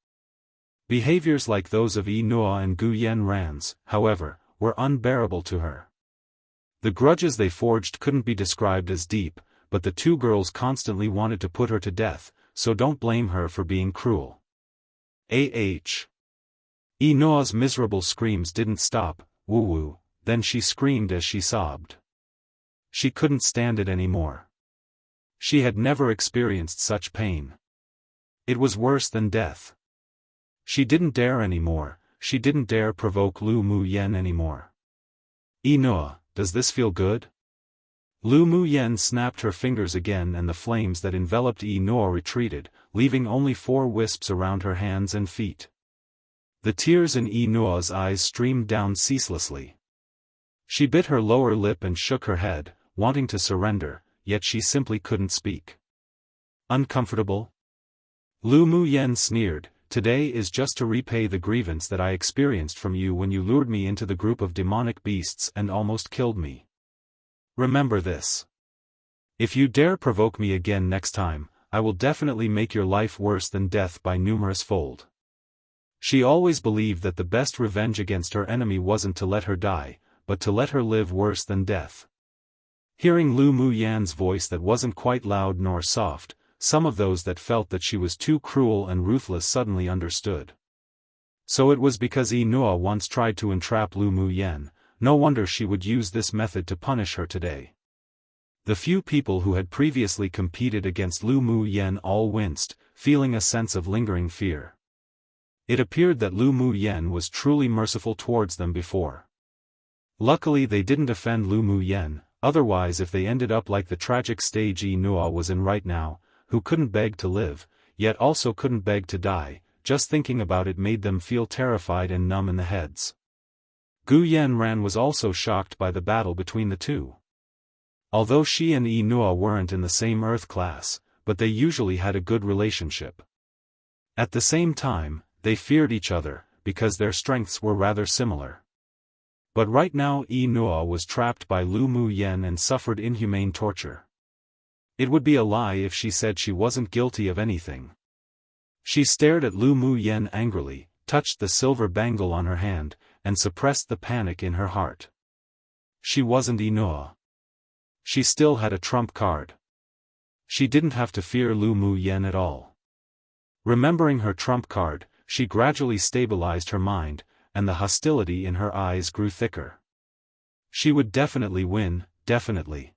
Behaviors like those of Inoa and Gu Yanran's, however, were unbearable to her. The grudges they forged couldn't be described as deep, but the two girls constantly wanted to put her to death, so don't blame her for being cruel. Inoa's miserable screams didn't stop. Woo-woo, then she screamed as she sobbed. She couldn't stand it anymore. She had never experienced such pain. It was worse than death. She didn't dare anymore, she didn't dare provoke Lu Muyen anymore. "Inoa, does this feel good?" Lu Muyen snapped her fingers again and the flames that enveloped Inoa retreated, leaving only 4 wisps around her hands and feet. The tears in Inoa's eyes streamed down ceaselessly. She bit her lower lip and shook her head, wanting to surrender, yet she simply couldn't speak. "Uncomfortable?" Lu Muyen sneered, "Today is just to repay the grievance that I experienced from you when you lured me into the group of demonic beasts and almost killed me. Remember this. If you dare provoke me again next time, I will definitely make your life worse than death by numerous fold." She always believed that the best revenge against her enemy wasn't to let her die, but to let her live worse than death. Hearing Lu Muyen's voice that wasn't quite loud nor soft, some of those that felt that she was too cruel and ruthless suddenly understood. So it was because Inoa once tried to entrap Lu Muyen, no wonder she would use this method to punish her today. The few people who had previously competed against Lu Muyen all winced, feeling a sense of lingering fear. It appeared that Lu Muyen was truly merciful towards them before. Luckily they didn't offend Lu Muyen, otherwise if they ended up like the tragic stage Inoa was in right now, who couldn't beg to live, yet also couldn't beg to die, just thinking about it made them feel terrified and numb in the heads. Gu Yanran was also shocked by the battle between the two. Although she and Yi Nua weren't in the same Earth class, but they usually had a good relationship. At the same time, they feared each other, because their strengths were rather similar. But right now Yi Nua was trapped by Lu Mu Yen and suffered inhumane torture. It would be a lie if she said she wasn't guilty of anything. She stared at Lu Mu Yen angrily, touched the silver bangle on her hand, and suppressed the panic in her heart. She wasn't Yi Nua. She still had a trump card. She didn't have to fear Lu Mu Yen at all. Remembering her trump card, she gradually stabilized her mind, and the hostility in her eyes grew thicker. She would definitely win, definitely.